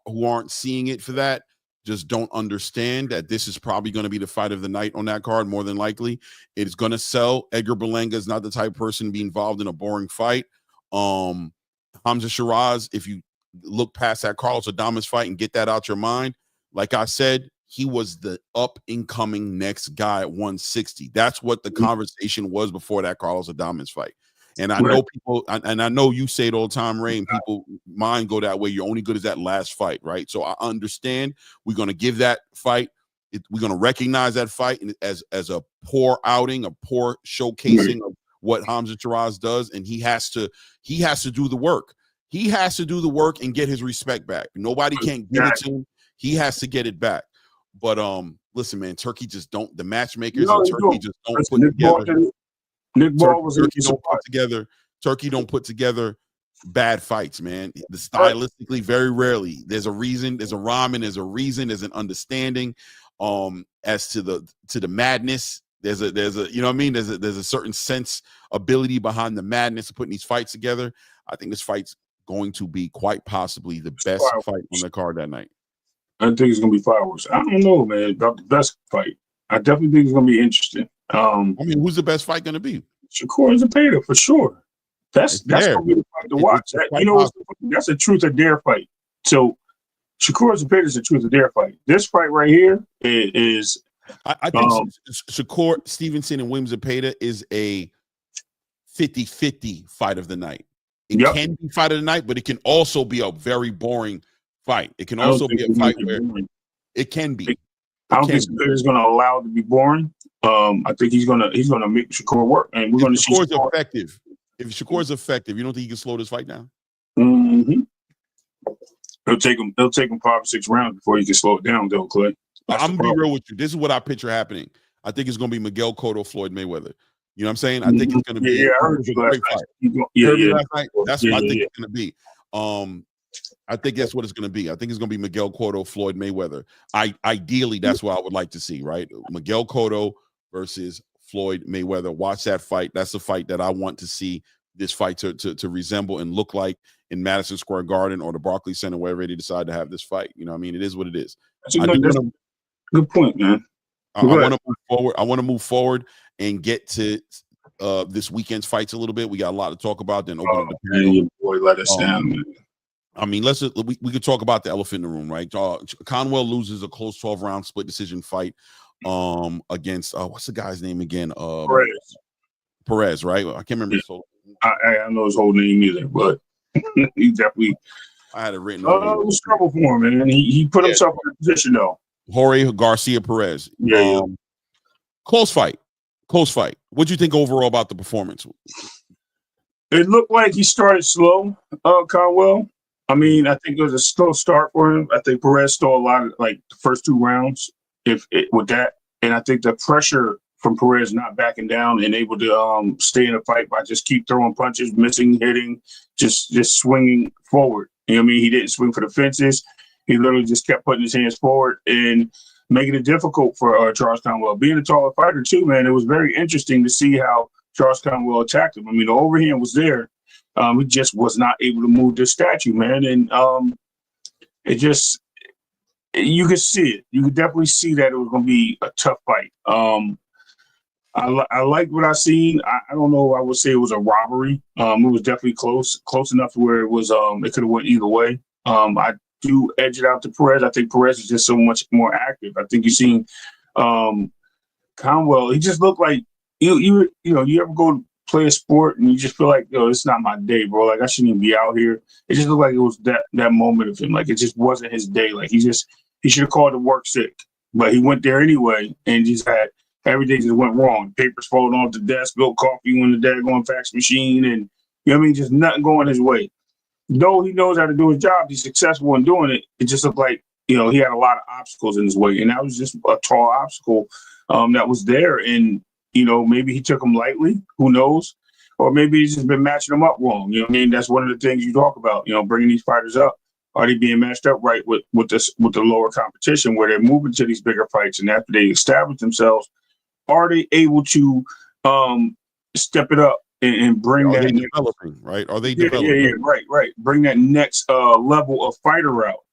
who aren't seeing it for that just don't understand that this is probably going to be the fight of the night on that card. More than likely, it's going to sell. Edgar Berlanga is not the type of person to be involved in a boring fight. Hamza Shiraz, if you look past that Carlos Adames fight and get that out your mind, like I said, he was the up-and-coming next guy at 160. That's what the conversation was before that Carlos Adames fight. And I know people, and I know you say it all the time, Ray, and people mind go that way. You're only good as that last fight, right? So I understand. We're going to give that fight. We're going to recognize that fight as a poor outing, a poor showcasing of what Hamza Shiraz does, and he has to do the work. He has to do the work and get his respect back. Nobody can give it to him. He has to get it back. But listen, man, Turkey just don't. The matchmakers in Turkey just don't put together. Turkey don't put together bad fights, man. Stylistically, very rarely. There's a reason. There's a rhyme and there's a reason. There's an understanding as to the madness. There's a you know what I mean. There's a certain sense ability behind the madness of putting these fights together. I think this fight's going to be quite possibly the best fight on the card that night. I think it's gonna be fireworks. I don't know, man, about the best fight. I definitely think it's gonna be interesting. Who's the best fight gonna be? Shakur and Zepeda for sure. That's gonna be the fight to watch. That's a truth or dare fight. So Shakur and Zepeda is the truth or dare fight. This fight right here is. I think Shakur Stevenson and William Zepeda is a 50-50 fight of the night. It can be fight of the night, but it can also be a very boring fight. It can also be a fight where it can be. I don't think Zepeda's going to allow it to be boring. I think he's going to make Shakur work, and we're going to see Shakur's effective. If Shakur's effective, you don't think he can slow this fight down? Mm-hmm. It'll take him 5 or 6 rounds before he can slow it down, though, Clay. I'm gonna be real with you. This is what I picture happening. I think it's gonna be Miguel Cotto, Floyd Mayweather. You know what I'm saying? I think it's gonna be I heard you last night. That's what I think it's gonna be. I think that's what it's gonna be. I think it's gonna be Miguel Cotto, Floyd Mayweather. Ideally, that's what I would like to see, right? Miguel Cotto versus Floyd Mayweather. Watch that fight. That's the fight that I want to see this fight to resemble and look like in Madison Square Garden or the Barclays Center, wherever they decide to have this fight. You know what I mean? It is what it is. Good point, man. I want to move forward. I want to move forward and get to this weekend's fights a little bit. We got a lot to talk about. Then open up the boy, let us down, man. I mean, we could talk about the elephant in the room, right? Conwell loses a close 12-round split decision fight against what's the guy's name again? Perez, right? I can't remember. Yeah. So I don't know his whole name either, but he definitely. I had it written. It was trouble for him, man. He put himself in a position though. Jorge Garcia Perez. Yeah. Close fight. What'd you think overall about the performance? It looked like he started slow, Conwell. I mean, I think it was a slow start for him. I think Perez stole a lot of the first 2 rounds with that. And I think the pressure from Perez not backing down and able to stay in a fight by just keep throwing punches, missing, hitting, just swinging forward. You know what I mean? He didn't swing for the fences. He literally just kept putting his hands forward and making it difficult for Charles Conwell. Being a taller fighter too, man, it was very interesting to see how Charles Conwell attacked him. I mean, the overhand was there. He just was not able to move this statue, man. And it just, you could see it. You could definitely see that it was going to be a tough fight. I liked what I seen. I don't know. I would say it was a robbery. It was definitely close enough to where it was. It could have went either way. I do edge it out to Perez. I think Perez is just so much more active. I think you seen Conwell. He just looked like you ever go play a sport and you just feel like, it's not my day, bro. Like I shouldn't even be out here. It just looked like it was that moment of him. Like it just wasn't his day. Like he should have called to work sick, but he went there anyway and just had. Everything just went wrong. Papers falling off the desk, spilled coffee on the daggone fax machine, and just nothing going his way. Though he knows how to do his job, he's successful in doing it. It just looked like he had a lot of obstacles in his way, and that was just a tall obstacle that was there. And maybe he took him lightly. Who knows? Or maybe he's just been matching them up wrong. You know what I mean? That's one of the things you talk about. Bringing these fighters up. Are they being matched up right with the lower competition, where they're moving to these bigger fights, and after they establish themselves? Are they able to step it up and bring that developing, right? Are they developing? Yeah, right. Bring that next level of fighter out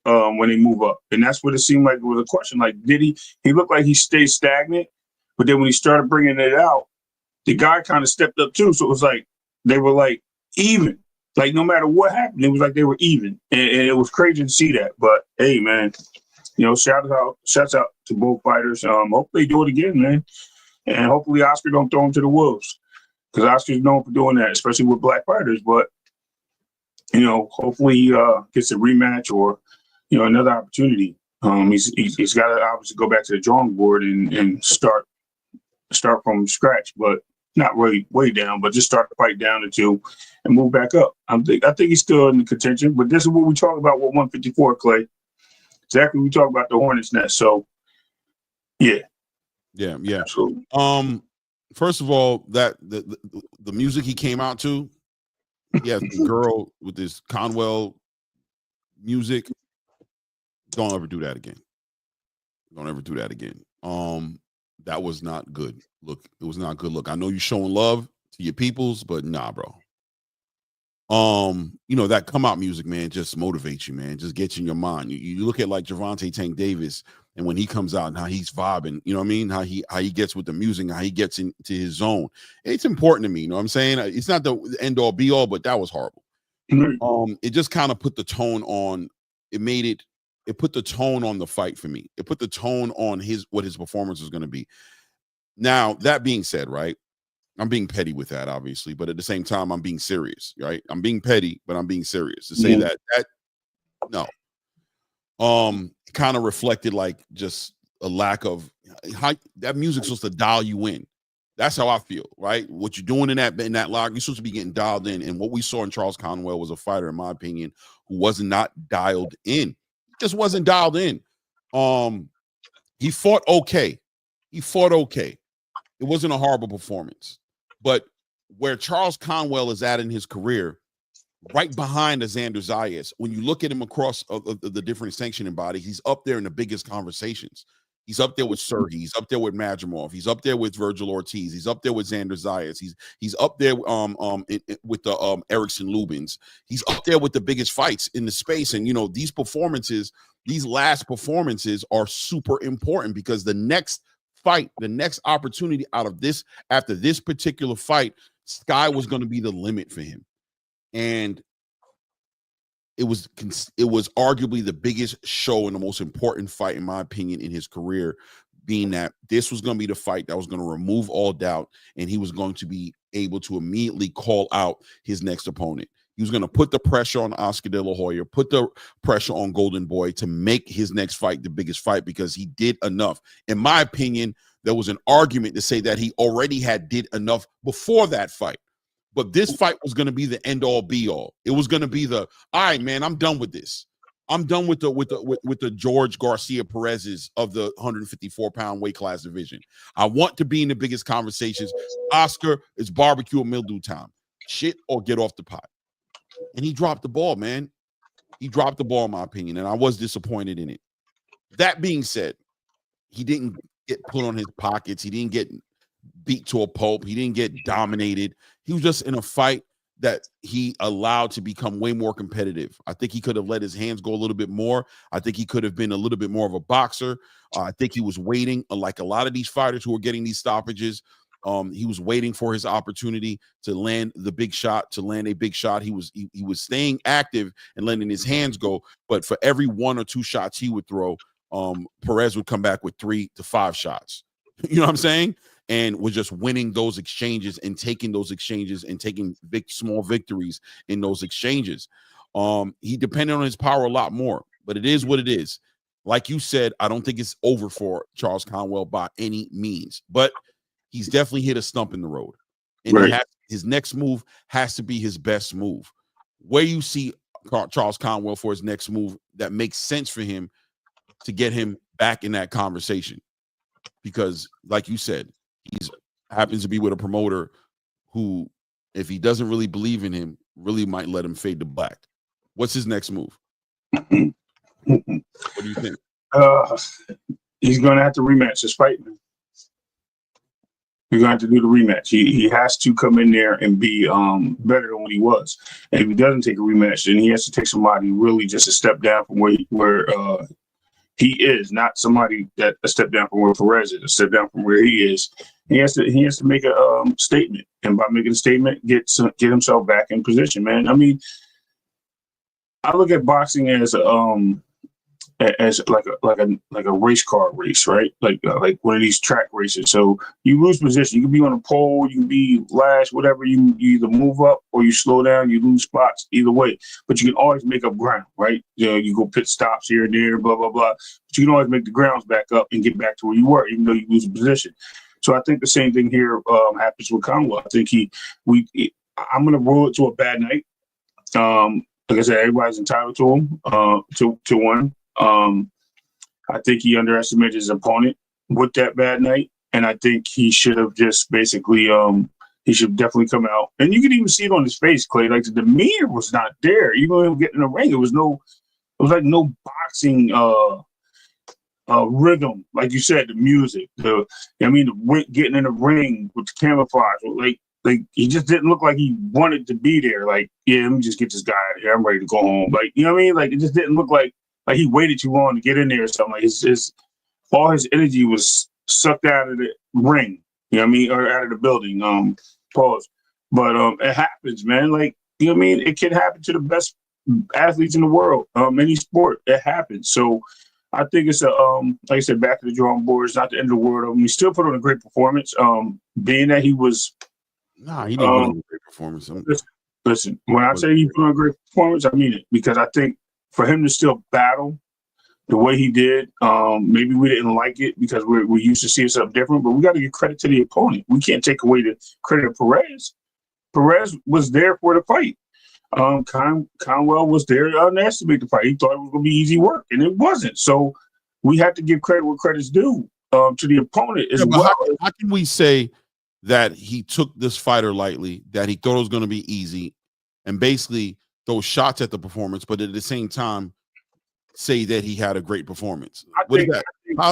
when they move up. And that's what it seemed like it was a question. Like, did he looked like he stayed stagnant, but then when he started bringing it out, the guy kind of stepped up too. So it was like they were like even. Like no matter what happened, it was like they were even. And it was crazy to see that. But hey, man. Shouts out to both fighters. Hopefully they do it again, man. And hopefully Oscar don't throw him to the wolves. Because Oscar's known for doing that, especially with black fighters. But, hopefully he gets a rematch or, another opportunity. He's got to obviously go back to the drawing board and start from scratch, but not really way down, but just start the fight down to 2 and move back up. I think he's still in the contention, but this is what we talk about with 154, Clay. Exactly, we talk about the Hornets' nest. So, yeah, absolutely. First of all, that the music he came out to, the girl with this Conwell music. Don't ever do that again. That was not good. Look, it was not good. Look, I know you're showing love to your peoples, but nah, bro. That come out music, man, just motivates you, man. Just gets you in your mind. You look at like Gervonta Tank Davis, and when he comes out and how he's vibing, you know what I mean? How he gets with the music, how he gets into his zone. It's important to me, you know what I'm saying? It's not the end all be all, but that was horrible. Mm-hmm. It just kind of put the tone on. It put the tone on the fight for me. It put the tone on what his performance was going to be. Now, that being said, right? I'm being petty with that, obviously, but at the same time, I'm being serious, right? I'm being petty, but I'm being serious to say that no. It kind of reflected like just a lack of how that music's supposed to dial you in. That's how I feel, right? What you're doing in that lock, you're supposed to be getting dialed in. And what we saw in Charles Conwell was a fighter, in my opinion, who was not dialed in. Just wasn't dialed in. He fought okay. It wasn't a horrible performance. But where Charles Conwell is at in his career, right behind Xander Zayas, when you look at him across the different sanctioning bodies, he's up there in the biggest conversations. He's up there with Sergey. He's up there with Madrimov. He's up there with Virgil Ortiz. He's up there with Xander Zayas. He's up there with the Erickson Lubins. He's up there with the biggest fights in the space. And, these performances, these last performances are super important because the next fight, the next opportunity out of this, after this particular fight, sky was going to be the limit for him. And it was arguably the biggest show and the most important fight, in my opinion, in his career, being that this was going to be the fight that was going to remove all doubt, and he was going to be able to immediately call out his next opponent. He was going to put the pressure on Oscar De La Hoya, put the pressure on Golden Boy to make his next fight the biggest fight, because he did enough. In my opinion, there was an argument to say that he already did enough before that fight. But this fight was going to be the end all be all. It was going to be all right, man, I'm done with this. I'm done with the George Garcia Perez's of the 154-pound weight class division. I want to be in the biggest conversations. Oscar, it's barbecue and mildew time. Shit or get off the pot. And he dropped the ball, man. He dropped the ball, in my opinion, and I was disappointed in it. That being said, he didn't get put on his pockets. He didn't get beat to a pulp. He didn't get dominated. He was just in a fight that he allowed to become way more competitive. I think he could have let his hands go a little bit more. I think he could have been a little bit more of a boxer. I think he was waiting, like a lot of these fighters who are getting these stoppages. He was waiting for his opportunity to land the big shot, to land a big shot. He was staying active and letting his hands go. But for every 1 or 2 shots he would throw, Perez would come back with 3 to 5 shots. You know what I'm saying? And was just winning those exchanges and taking those exchanges and taking small victories in those exchanges. He depended on his power a lot more, but it is what it is. Like you said, I don't think it's over for Charles Conwell by any means, but he's definitely hit a stump in the road. And right. His next move has to be his best move. Where you see Charles Conwell for his next move that makes sense for him to get him back in that conversation. Because, like you said, he happens to be with a promoter who, if he doesn't really believe in him, really might let him fade to black. What's his next move? What do you think? He's going to have to rematch this fight, man. He's going to have to do the rematch. He has to come in there and be better than what he was. And if he doesn't take a rematch, then he has to take somebody really just a step down from where he is, not somebody that a step down from where Perez is, a step down from where he is. He has to make a statement, and by making a statement, get himself back in position, man. I mean, I look at boxing as like a race car race, right? Like one of these track races. So you lose position. You can be on a pole, you can be last, whatever. You either move up or you slow down. You lose spots either way, but you can always make up ground, right? You know, you go pit stops here and there, blah blah blah. But you can always make the grounds back up and get back to where you were, even though you lose a position. So I think the same thing here happens with Conwell. I think I'm going to rule it to a bad night. Like I said, everybody's entitled to him to one. I think he underestimated his opponent with that bad night, and I think he should have just basically he should definitely come out. And you can even see it on his face, Clay. Like the demeanor was not there. Even him getting in the ring, it was like no boxing rhythm, like you said, the music, getting in the ring with the camouflage, like he just didn't look like he wanted to be there. Like, yeah, let me just get this guy out of here. I'm ready to go home. Like, you know what I mean? Like, it just didn't look like he waited too long to get in there or something. Like, all his energy was sucked out of the ring. You know what I mean? Or out of the building. Pause. But it happens, man. Like, you know what I mean? It can happen to the best athletes in the world. Any sport, it happens. So I think it's like I said, back to the drawing board. It's not the end of the world. He still put on a great performance. Being that he was. Nah, he didn't put on a great performance. Listen, when I say he put on a great performance, I mean it, because I think for him to still battle the way he did, maybe we didn't like it because we used to see something different, but we got to give credit to the opponent. We can't take away the credit of Perez. Perez was there for the fight. Conwell was there to underestimate the fight. He thought it was going to be easy work, and it wasn't. So we have to give credit where credit's due to the opponent as well. How can we say that he took this fighter lightly, that he thought it was going to be easy, and basically those shots at the performance, but at the same time say that he had a great performance? How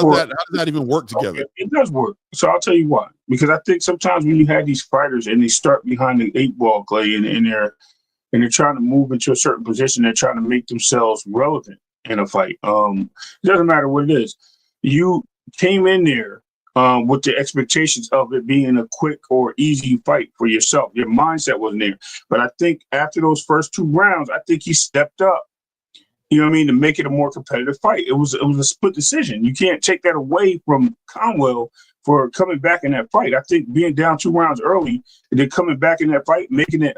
does that even work together? Okay, it does work. So I'll tell you why. Because I think sometimes when you have these fighters and they start behind the 8-ball, Clay, and they're trying to move into a certain position, they're trying to make themselves relevant in a fight. It doesn't matter what it is. You came in there with the expectations of it being a quick or easy fight for yourself. Your mindset wasn't there. But I think after those first 2 rounds, I think he stepped up, you know what I mean, to make it a more competitive fight. It was a split decision. You can't take that away from Conwell for coming back in that fight. I think being down 2 rounds early and then coming back in that fight, making it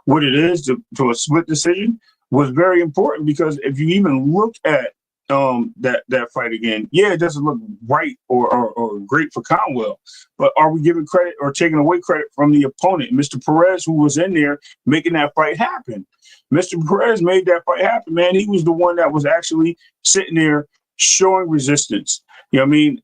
what it is to a split decision was very important, because if you even look at that fight again, yeah, it doesn't look right or great for Conwell, but are we giving credit or taking away credit from the opponent, Mr. Perez, who was in there making that fight happen? Mr. Perez made that fight happen, man. He was the one that was actually sitting there showing resistance. You know what I mean?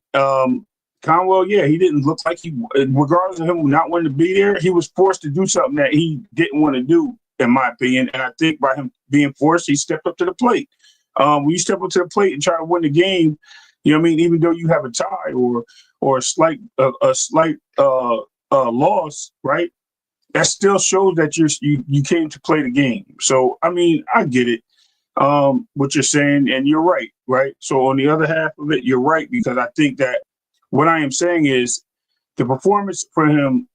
Conwell, yeah, he didn't look like he, regardless of him not wanting to be there, he was forced to do something that he didn't want to do, in my opinion. And I think by him being forced, he stepped up to the plate. When you step up to the plate and try to win the game, you know what I mean, even though you have a tie or a slight loss, right? That still shows that you came to play the game. So I mean, I get it, what you're saying, and you're right? So on the other half of it, you're right, because I think that what I am saying is the performance for him,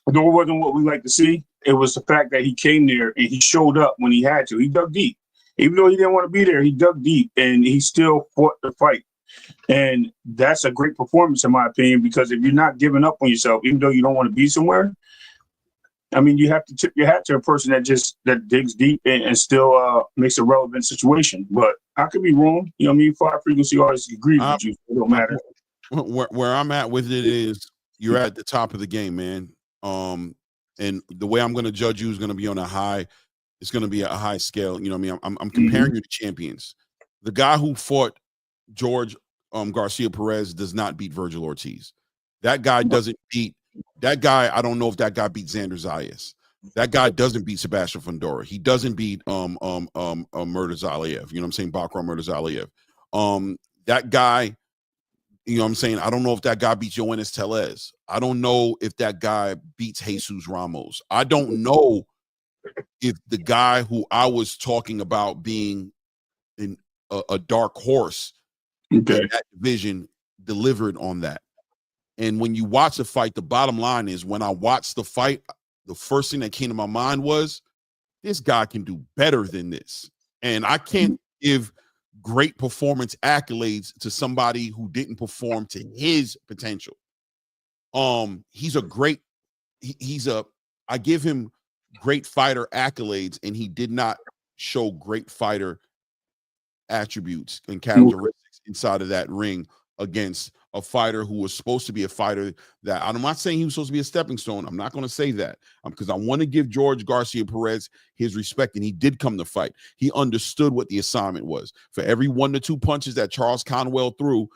though it wasn't what we like to see, it was the fact that he came there and he showed up when he had to. He dug deep. Even though he didn't want to be there, he dug deep and he still fought the fight. And that's a great performance, in my opinion, because if you're not giving up on yourself, even though you don't want to be somewhere, I mean, you have to tip your hat to a person that digs deep and still makes a relevant situation. But I could be wrong. You know what I mean? Fire frequency always agrees with you. So it don't matter. Where I'm at with it is you're at the top of the game, man. And the way I'm going to judge you is going to be on a high. It's going to be a high scale. You know what I mean? I'm comparing you to champions. The guy who fought George Garcia Perez does not beat Virgil Ortiz. That guy doesn't beat that guy. I don't know if that guy beat Xander Zayas. That guy doesn't beat Sebastian Fundora. He doesn't beat Murtazaliev. You know what I'm saying? Bakram Murtazaliev. That guy, you know what I'm saying? I don't know if that guy beats Yoenis Telez. I don't know if that guy beats Jesus Ramos. I don't know if the guy who I was talking about being in a dark horse in that division delivered on that. And when you watch the fight, the bottom line is when I watched the fight, the first thing that came to my mind was this guy can do better than this. And I can't give great performance accolades to somebody who didn't perform to his potential. He's a great, I give him great fighter accolades, and he did not show great fighter attributes and characteristics inside of that ring against a fighter who was supposed to be a fighter that I'm not saying he was supposed to be a stepping stone. I'm not going to say that because I want to give George Garcia Perez his respect, and he did come to fight. He understood what the assignment was. For every 1 to 2 punches that Charles Conwell threw,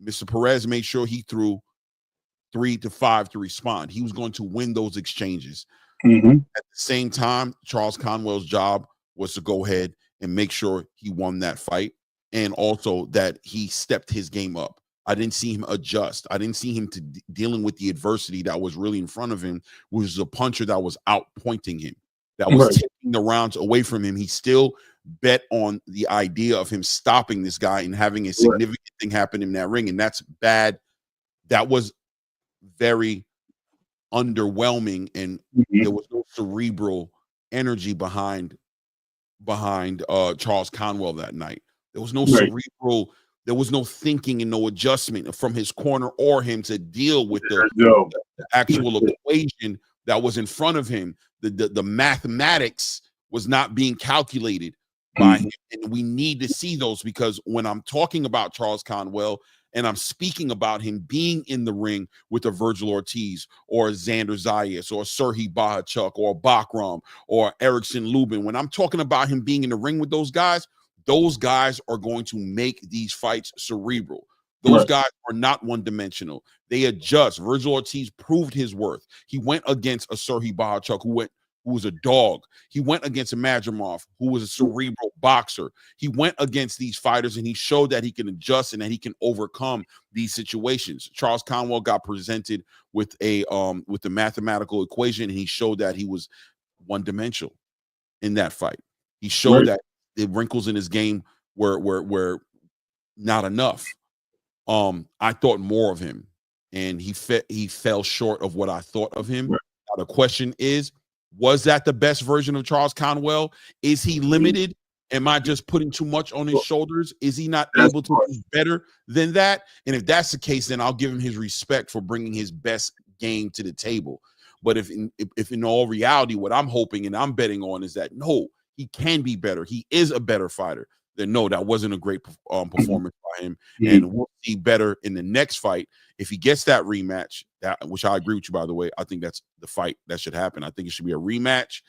Mr. Perez made sure he threw 3 to 5 to respond. He was going to win those exchanges. At the same time, Charles Conwell's job was to go ahead and make sure he won that fight, and also that he stepped his game up. I didn't see him adjust. I didn't see him dealing with the adversity that was really in front of him, which was a puncher that was outpointing him, that was taking the rounds away from him. He still bet on the idea of him stopping this guy and having a significant thing happen in that ring, and that's bad. That was very underwhelming, and there was no cerebral energy behind Charles Conwell that night. There was no cerebral. There was no thinking and no adjustment from his corner or him to deal with the actual equation that was in front of him. The mathematics was not being calculated by him. And we need to see those, because when I'm talking about Charles Conwell and I'm speaking about him being in the ring with a Virgil Ortiz or Xander Zayas or Serhii Bahachuk or Bakram or Erickson Lubin, when I'm talking about him being in the ring with those guys are going to make these fights cerebral. Those guys are not one-dimensional. They adjust. Virgil Ortiz proved his worth. He went against a Serhii Bahachuk who was a dog. He went against a Madrimov, who was a cerebral boxer. He went against these fighters, and he showed that he can adjust and that he can overcome these situations. Charles Conwell got presented with the mathematical equation, and he showed that he was one-dimensional in that fight. He showed that the wrinkles in his game were not enough. I thought more of him. and he fell short of what I thought of him. Right. Now, the question is, was that the best version of Charles Conwell? Is he limited? Am I just putting too much on his shoulders? Is he not able to do better than that? And if that's the case, then I'll give him his respect for bringing his best game to the table. But if in all reality, what I'm hoping and I'm betting on is that, no, he can be better. He is a better fighter. Then no, that wasn't a great performance by him. And we'll see better in the next fight. If he gets that rematch, which I agree with you, by the way, I think that's the fight that should happen. I think it should be a rematch.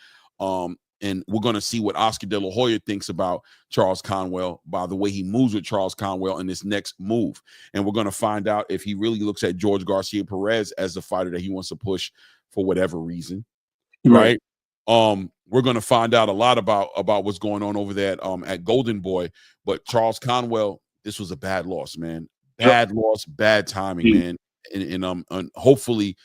And we're going to see what Oscar De La Hoya thinks about Charles Conwell by the way he moves with Charles Conwell in this next move. And we're going to find out if he really looks at George Garcia Perez as the fighter that he wants to push for whatever reason. Right. We're going to find out a lot about what's going on over there at Golden Boy. But Charles Conwell, this was a bad loss, man. Bad loss, bad timing, man. And hopefully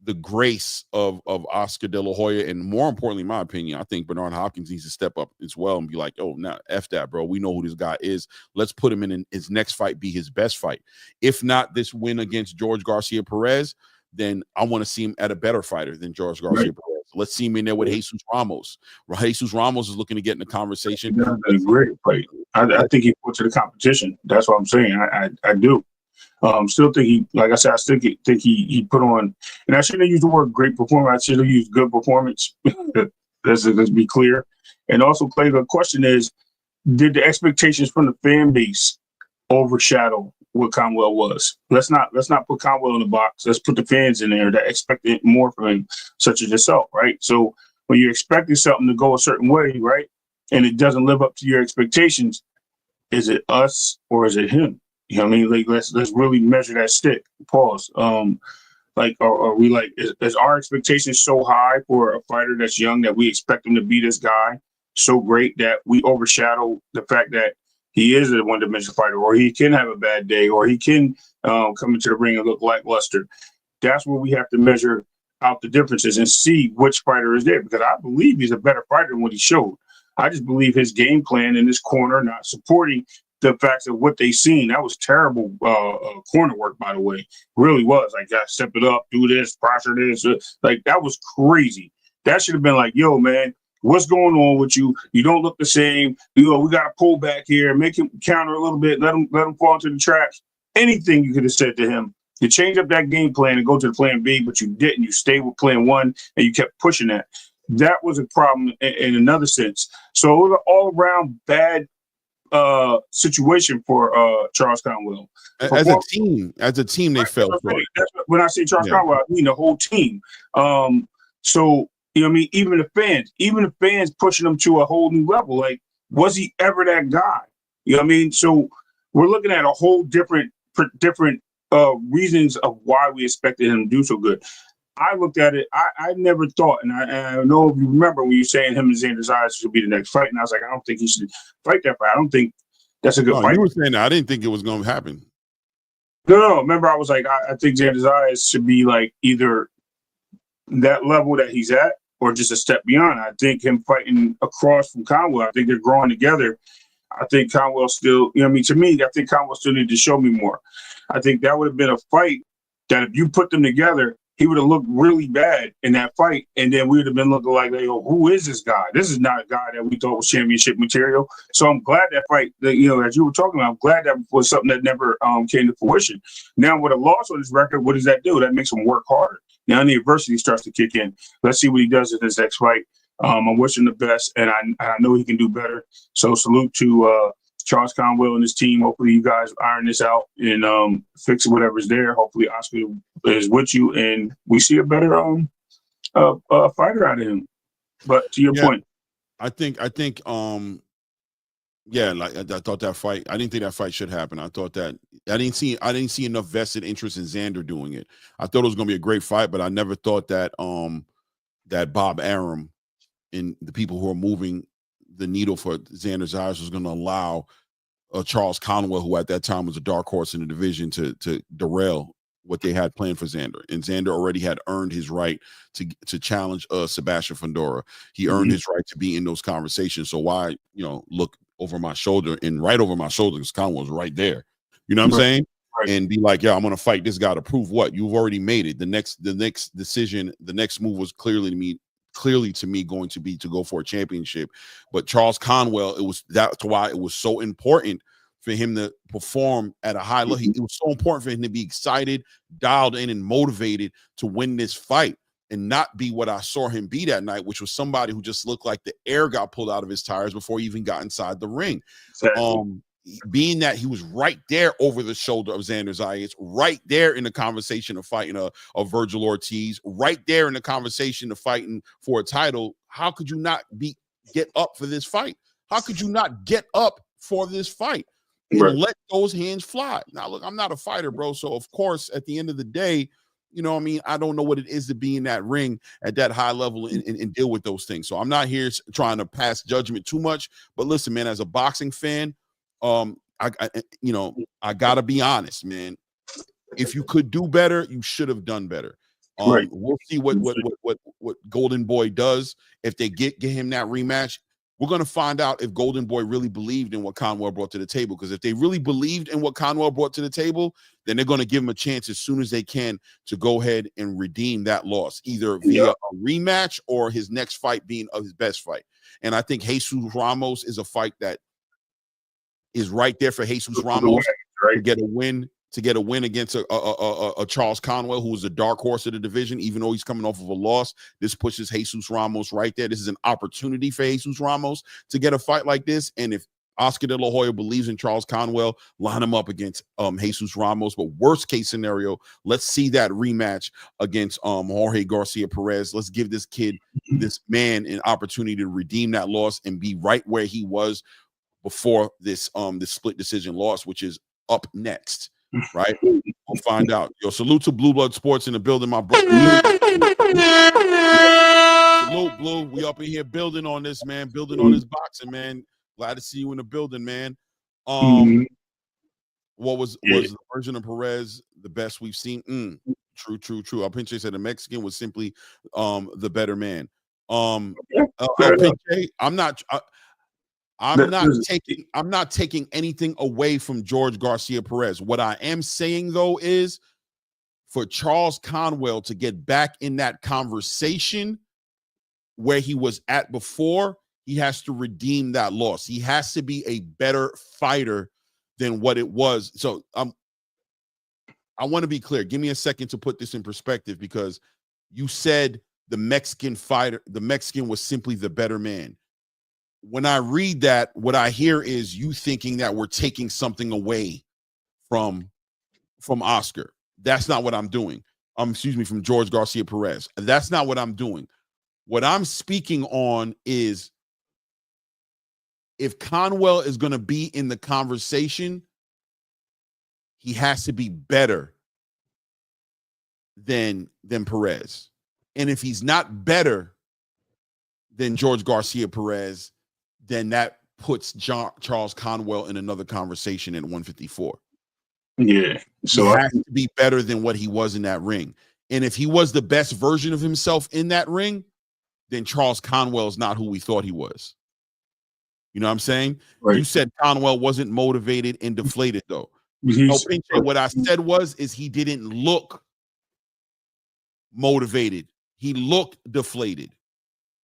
the grace of Oscar De La Hoya, and more importantly, in my opinion, I think Bernard Hopkins needs to step up as well and be like, oh, now F that, bro. We know who this guy is. Let's put him in his next fight, be his best fight. If not this win against George Garcia Perez, then I want to see him at a better fighter than George Garcia Perez. Let's see him in there with Jesus Ramos. Jesus Ramos is looking to get in the conversation. That's a great fight. I think he put to the competition. That's what I'm saying. I do. Still think he, like I said, I still think he put on, and I shouldn't have used the word great performance. I should have used good performance. Let's be clear. And also, Clay, the question is, did the expectations from the fan base overshadow what Conwell was? Let's not put Conwell in the box. Let's put the fans in there that expected more from him, such as yourself, right? So when you're expecting something to go a certain way, right, and it doesn't live up to your expectations, is it us or is it him? You know what I mean? Like, let's really measure that stick. Pause. Like, are we like, is our expectations so high for a fighter that's young that we expect him to be this guy so great that we overshadow the fact that he is a one-dimensional fighter, or he can have a bad day, or he can come into the ring and look lackluster? That's where we have to measure out the differences and see which fighter is there, because I believe he's a better fighter than what he showed. I just believe his game plan in this corner, not supporting the facts of what they seen. That was terrible corner work, by the way. Really was. Like, gotta step it up, do this, pressure this. Like, that was crazy. That should have been like, yo, man, what's going on with you? You don't look the same. You know, we got to pull back here, make him counter a little bit, let him fall into the traps. Anything you could have said to him to change up that game plan and go to the plan B, but you didn't. You stayed with plan one and you kept pushing that. That was a problem in another sense. So it was an all-around bad situation for Charles Conwell. As a team, they fell short. When I say Charles Conwell, I mean the whole team. So, you know what I mean? Even the fans pushing him to a whole new level. Like, was he ever that guy? You know what I mean? So we're looking at a whole different reasons of why we expected him to do so good. I looked at it. I never thought, and I know if you remember when you were saying him and Xander Zayas should be the next fight, and I was like, I don't think he should fight that fight. I don't think that's a good fight. You were saying that. I didn't think it was going to happen. No. Remember, I was like, I think Xander Zayas should be like either that level that he's at or just a step beyond. I think him fighting across from Conwell, I think they're growing together. I think Conwell still, you know what I mean? To me, I think Conwell still needs to show me more. I think that would have been a fight that if you put them together, he would have looked really bad in that fight, and then we would have been looking like, oh, who is this guy? This is not a guy that we thought was championship material. So I'm glad that fight, as you were talking about, I'm glad that was something that never came to fruition. Now, with a loss on his record, what does that do? That makes him work harder. Now the adversity starts to kick in. Let's see what he does in his next fight. I'm wishing the best, and I know he can do better. So salute to Charles Conwell and his team. Hopefully you guys iron this out and fix whatever's there. Hopefully Oscar is with you and we see a better fighter out of him. But to your point, I think like I thought that fight, I didn't think that fight should happen. I thought that I didn't see enough vested interest in Xander doing it. I thought it was going to be a great fight, but I never thought that that Bob Arum and the people who are moving the needle for Xander Zayas was going to allow Charles Conwell, who at that time was a dark horse in the division, to derail what they had planned for Xander. And Xander already had earned his right to challenge Sebastian Fundora. He earned his right to be in those conversations. So why, look over my shoulder and right over my shoulder, because Conwell's right there. You know what I'm saying? and be like, yeah, I'm going to fight this guy to prove what? You've already made it. The next decision, the next move was clearly to me going to be to go for a championship. But Charles Conwell, that's why it was so important for him to perform at a high level. It was so important for him to be excited, dialed in, and motivated to win this fight and not be what I saw him be that night, which was somebody who just looked like the air got pulled out of his tires before he even got inside the ring. Exactly. Being that he was right there over the shoulder of Xander Zayas, right there in the conversation of fighting a Virgil Ortiz, right there in the conversation of fighting for a title, how could you not get up for this fight? How could you not get up for this fight and let those hands fly? Now, look, I'm not a fighter, bro. So, of course, at the end of the day, you know what I mean? I don't know what it is to be in that ring at that high level and deal with those things. So I'm not here trying to pass judgment too much. But listen, man, as a boxing fan, I gotta be honest, man. If you could do better, you should have done better. We'll see what Golden Boy does if they get him that rematch. We're gonna find out if Golden Boy really believed in what Conwell brought to the table. Because if they really believed in what Conwell brought to the table, then they're gonna give him a chance as soon as they can to go ahead and redeem that loss, either via a rematch or his next fight being his best fight. And I think Jesus Ramos is a fight that is right there for Jesus Ramos to get a win against a Charles Conwell, who is a dark horse of the division. Even though he's coming off of a loss, this pushes Jesus Ramos right there. This is an opportunity for Jesus Ramos to get a fight like this. And if Oscar De La Hoya believes in Charles Conwell, line him up against Jesus Ramos. But worst case scenario, let's see that rematch against Jorge Garcia Perez. Let's give this man an opportunity to redeem that loss and be right where he was before this split decision loss, which is up next, right? We'll find out. Yo, salute to Blue Blood Sports in the building, my brother. Salute, Blue. We up in here building on this, man. Building on this boxing, man. Glad to see you in the building, man. What was the version of Perez the best we've seen? True. Alpinche said the Mexican was simply the better man. Alpinche, I'm not taking anything away from George Garcia Perez. What I am saying, though, is for Charles Conwell to get back in that conversation where he was at before, he has to redeem that loss. He has to be a better fighter than what it was. So I want to be clear. Give me a second to put this in perspective, because you said the Mexican was simply the better man. When I read that, what I hear is you thinking that we're taking something away from Oscar. That's not what I'm doing. From George Garcia Perez. That's not what I'm doing. What I'm speaking on is if Conwell is going to be in the conversation, he has to be better than Perez. And if he's not better than George Garcia Perez, then that puts Charles Conwell in another conversation at 154. Yeah. So he has to be better than what he was in that ring. And if he was the best version of himself in that ring, then Charles Conwell is not who we thought he was. You know what I'm saying? Right. You said Conwell wasn't motivated and deflated, though. What I said is he didn't look motivated. He looked deflated.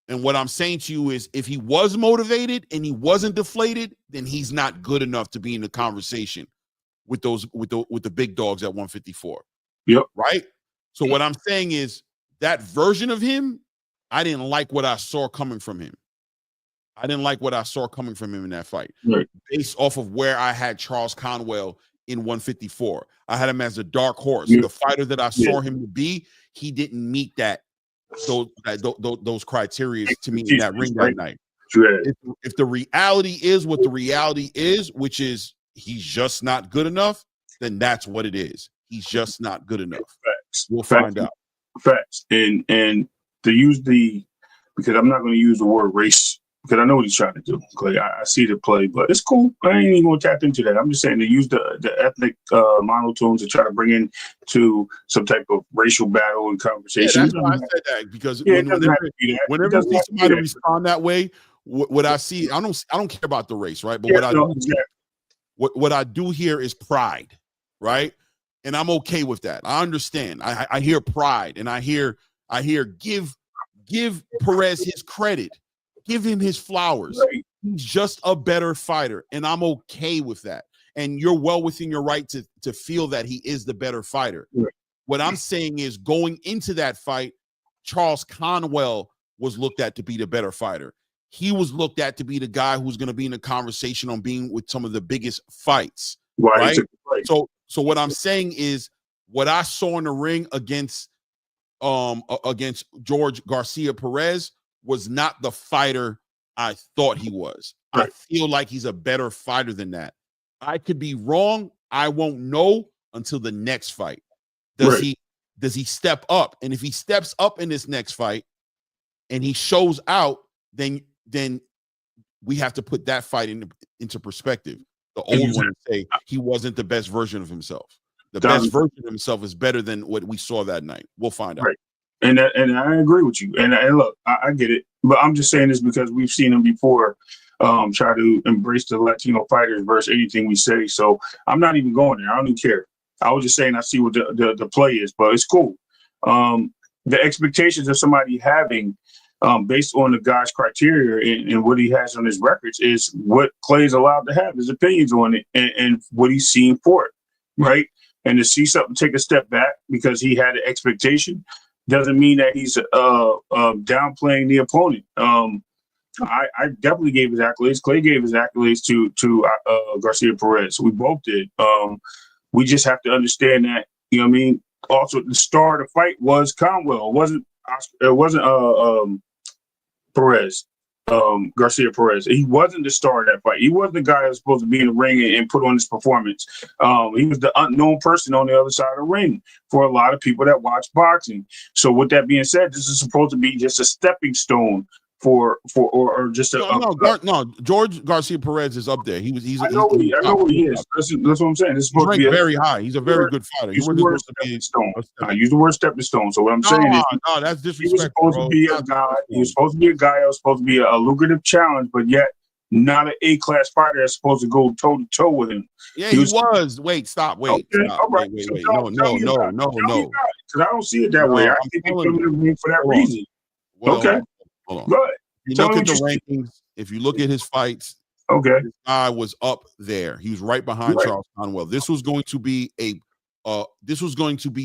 And what I'm saying to you is if he was motivated and he wasn't deflated, then he's not good enough to be in the conversation with the big dogs at 154. Yep. Right? So what I'm saying is that version of him, I didn't like what I saw coming from him. I didn't like what I saw coming from him in that fight. Right. Based off of where I had Charles Conwell in 154. I had him as a dark horse. The fighter that I saw him to be, he didn't meet those criteria to me in that ring that night. If the reality is what the reality is, which is he's just not good enough, then that's what it is. He's just not good enough. Facts. We'll find out. Facts. And to use because I'm not going to use the word race, because I know what he's trying to do. Like, I see the play, but it's cool. I ain't even going to tap into that. I'm just saying to use the ethnic monotones to try to bring in to some type of racial battle and conversation. Yeah, that's why I said that, because whenever you see somebody respond that way, what I see, I don't care about the race, right? But what I do here is pride. right? And I'm okay with that. I understand. I hear pride, and I hear give Perez his credit, give him his flowers. Right. He's just a better fighter, and I'm okay with that. And you're well within your right to feel that he is the better fighter. Right. What I'm saying is, going into that fight, Charles Conwell was looked at to be the better fighter. He was looked at to be the guy who's going to be in the conversation on being with some of the biggest fights. Right? So what I'm saying is, what I saw in the ring against George Garcia Perez was not the fighter I thought he was. Right. I feel like he's a better fighter than that. I could be wrong. I won't know until the next fight. Does he step up? And if he steps up in this next fight and he shows out, then we have to put that fight into perspective. The old one say he wasn't the best version of himself. The best version of himself is better than what we saw that night. We'll find out. Right. And I agree with you. And look, I get it. But I'm just saying this because we've seen him before try to embrace the Latino fighters versus anything we say. So I'm not even going there. I don't even care. I was just saying I see what the play is, but it's cool. The expectations of somebody having based on the guy's criteria and what he has on his records is what Clay's allowed to have, his opinions on it and what he's seen for it, right? And to see something take a step back because he had an expectation doesn't mean that he's downplaying the opponent. I definitely gave his accolades. Clay gave his accolades to Garcia Perez. We both did. We just have to understand that, you know what I mean? Also, the star of the fight was Conwell. It wasn't Perez, Garcia Perez. He wasn't the star of that fight. He wasn't the guy that was supposed to be in the ring and put on his performance. He was the unknown person on the other side of the ring for a lot of people that watch boxing. So with that being said, this is supposed to be just a stepping stone or just a George Garcia Perez is up there. I know who he is. That's what I'm saying. This is supposed to be very high. He's a very good fighter. Use the word stepping stone. I use the word stepping stone. So what I'm saying is, that's disrespectful. He was supposed to be a guy. He was supposed to be a guy that was supposed to be a lucrative challenge, but yet not an A-class fighter that's supposed to go toe to toe with him. Yeah, he was. Wait, stop. Wait. Okay. Stop. All right. Wait. No. Because I don't see it that way. I think he's coming to the ring for that reason. Well, okay. Hold on. Go ahead. If you look at the rankings, if you look at his fights, this guy was up there. He was right behind Charles Conwell. This was going to be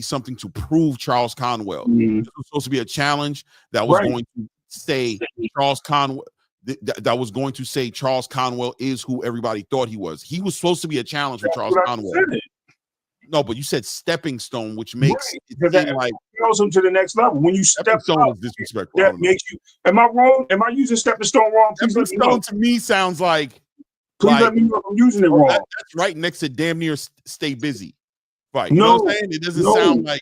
something to prove Charles Conwell. This was supposed to be a challenge that was going to say Charles Conwell. That was going to say Charles Conwell is who everybody thought he was. He was supposed to be a challenge for Charles Conwell. No, but you said stepping stone, which makes it seem like goes him to the next level. When you step up, is disrespectful. That makes you. Am I wrong? Am I using stepping stone wrong? Stepping stone to me sounds like. Please let me know if I'm using it wrong. That's right next to damn near stay busy. Right? You know what I'm saying? It doesn't sound like.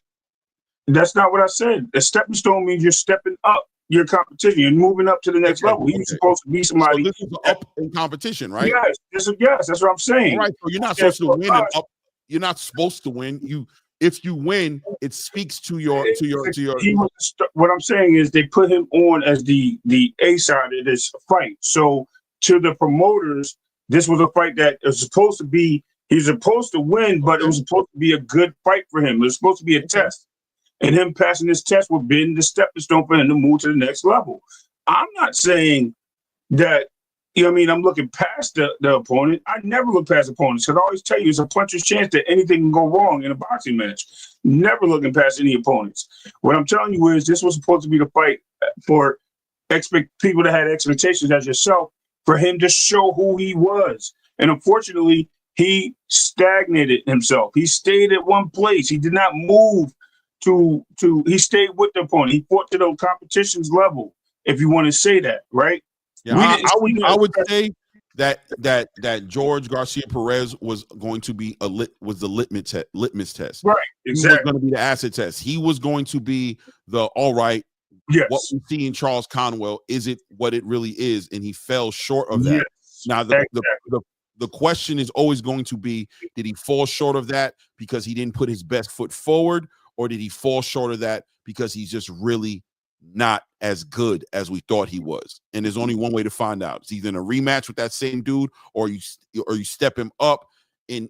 That's not what I said. A stepping stone means you're stepping up your competition. You're moving up to the next level. He's supposed to be somebody. So this is up in competition, right? Yes. That's what I'm saying. All right. So you're not supposed to win and up. You're not supposed to win. If you win, it speaks to your. What I'm saying is they put him on as the A side of this fight. So to the promoters, this was a fight that was supposed to be. He's supposed to win, but it was supposed to be a good fight for him. It was supposed to be a test, and him passing this test would be the stepping stone for him to move to the next level. I'm not saying that. You know what I mean? I'm looking past the opponent. I never look past opponents because I always tell you it's a puncher's chance that anything can go wrong in a boxing match. Never looking past any opponents. What I'm telling you is this was supposed to be the fight for people that had expectations as yourself for him to show who he was. And unfortunately, he stagnated himself. He stayed at one place. He did not move he stayed with the opponent. He fought to the competition's level, if you want to say that, right? Yeah, I would say that George Garcia Perez was going to be the litmus test. Right, exactly. He was going to be the acid test. He was going to be all right. Yes. What we see in Charles Conwell, is it what it really is? And he fell short of that. Yes, now the question is always going to be, did he fall short of that because he didn't put his best foot forward, or did he fall short of that because he's just really not as good as we thought he was? And there's only one way to find out. It's either in a rematch with that same dude, or you step him up in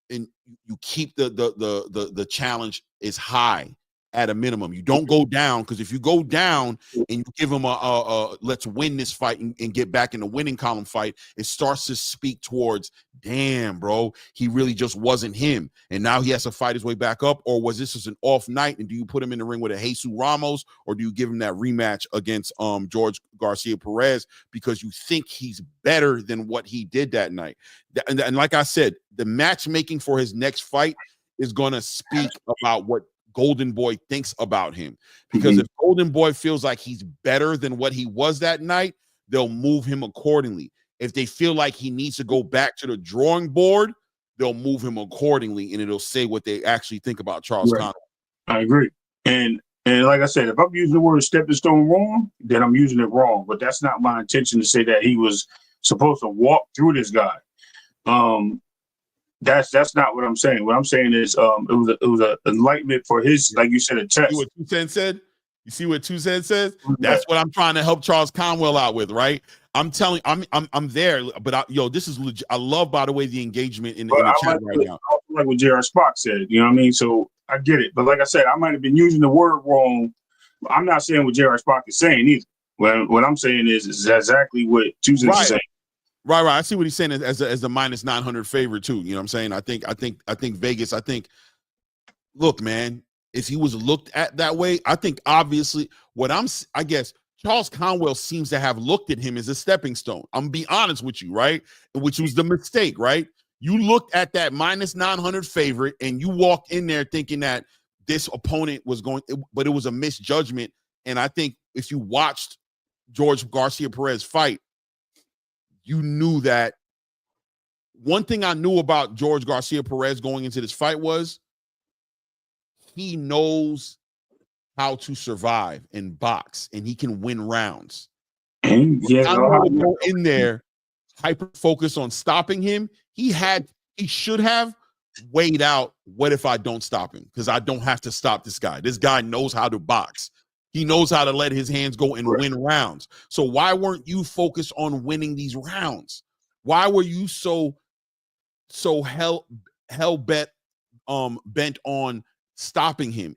and you keep the challenge is high at a minimum. You don't go down, because if you go down and you give him a let's win this fight and get back in the winning column fight, it starts to speak towards, damn, bro, he really just wasn't him, and now he has to fight his way back up. Or was this just an off night, and do you put him in the ring with a Jesus Ramos, or do you give him that rematch against George Garcia Perez because you think he's better than what he did that night? And like I said, the matchmaking for his next fight is going to speak about what Golden Boy thinks about him, because if Golden Boy feels like he's better than what he was that night, they'll move him accordingly. If they feel like he needs to go back to the drawing board, they'll move him accordingly, and it'll say what they actually think about Charles Conwell. I agree. And like I said, if I'm using the word stepping stone wrong, then I'm using it wrong. But that's not my intention to say that he was supposed to walk through this guy. That's not what I'm saying. What I'm saying is it was a enlightenment for his, like you said, a test. You see what 2 Cents said? You see what 2 Cents says? That's what I'm trying to help Charles Conwell out with, right? I'm telling, I'm there, but this is legit. I love, by the way, the engagement in the chat right now. Like what J.R. Spock said, you know what I mean? So I get it, but like I said, I might have been using the word wrong. I'm not saying what J.R. Spock is saying either. What I'm saying is exactly what 2 Cents is saying. Right. I see what he's saying as a minus 900 favorite too. You know what I'm saying? I think Vegas. Look, man, if he was looked at that way, I think obviously I guess Charles Conwell seems to have looked at him as a stepping stone. I'm gonna be honest with you, right? Which was the mistake, right? You looked at that minus 900 favorite and you walked in there thinking that this opponent was but it was a misjudgment. And I think if you watched George Garcia Perez fight, you knew that. One thing I knew about George Garcia Perez going into this fight was he knows how to survive and box, and he can win rounds. I'm going to go in there hyper focused on stopping him. He should have weighed out, what if I don't stop him? Because I don't have to stop this guy. This guy knows how to box. He knows how to let his hands go and win rounds. So why weren't you focused on winning these rounds? Why were you so hell bent on stopping him?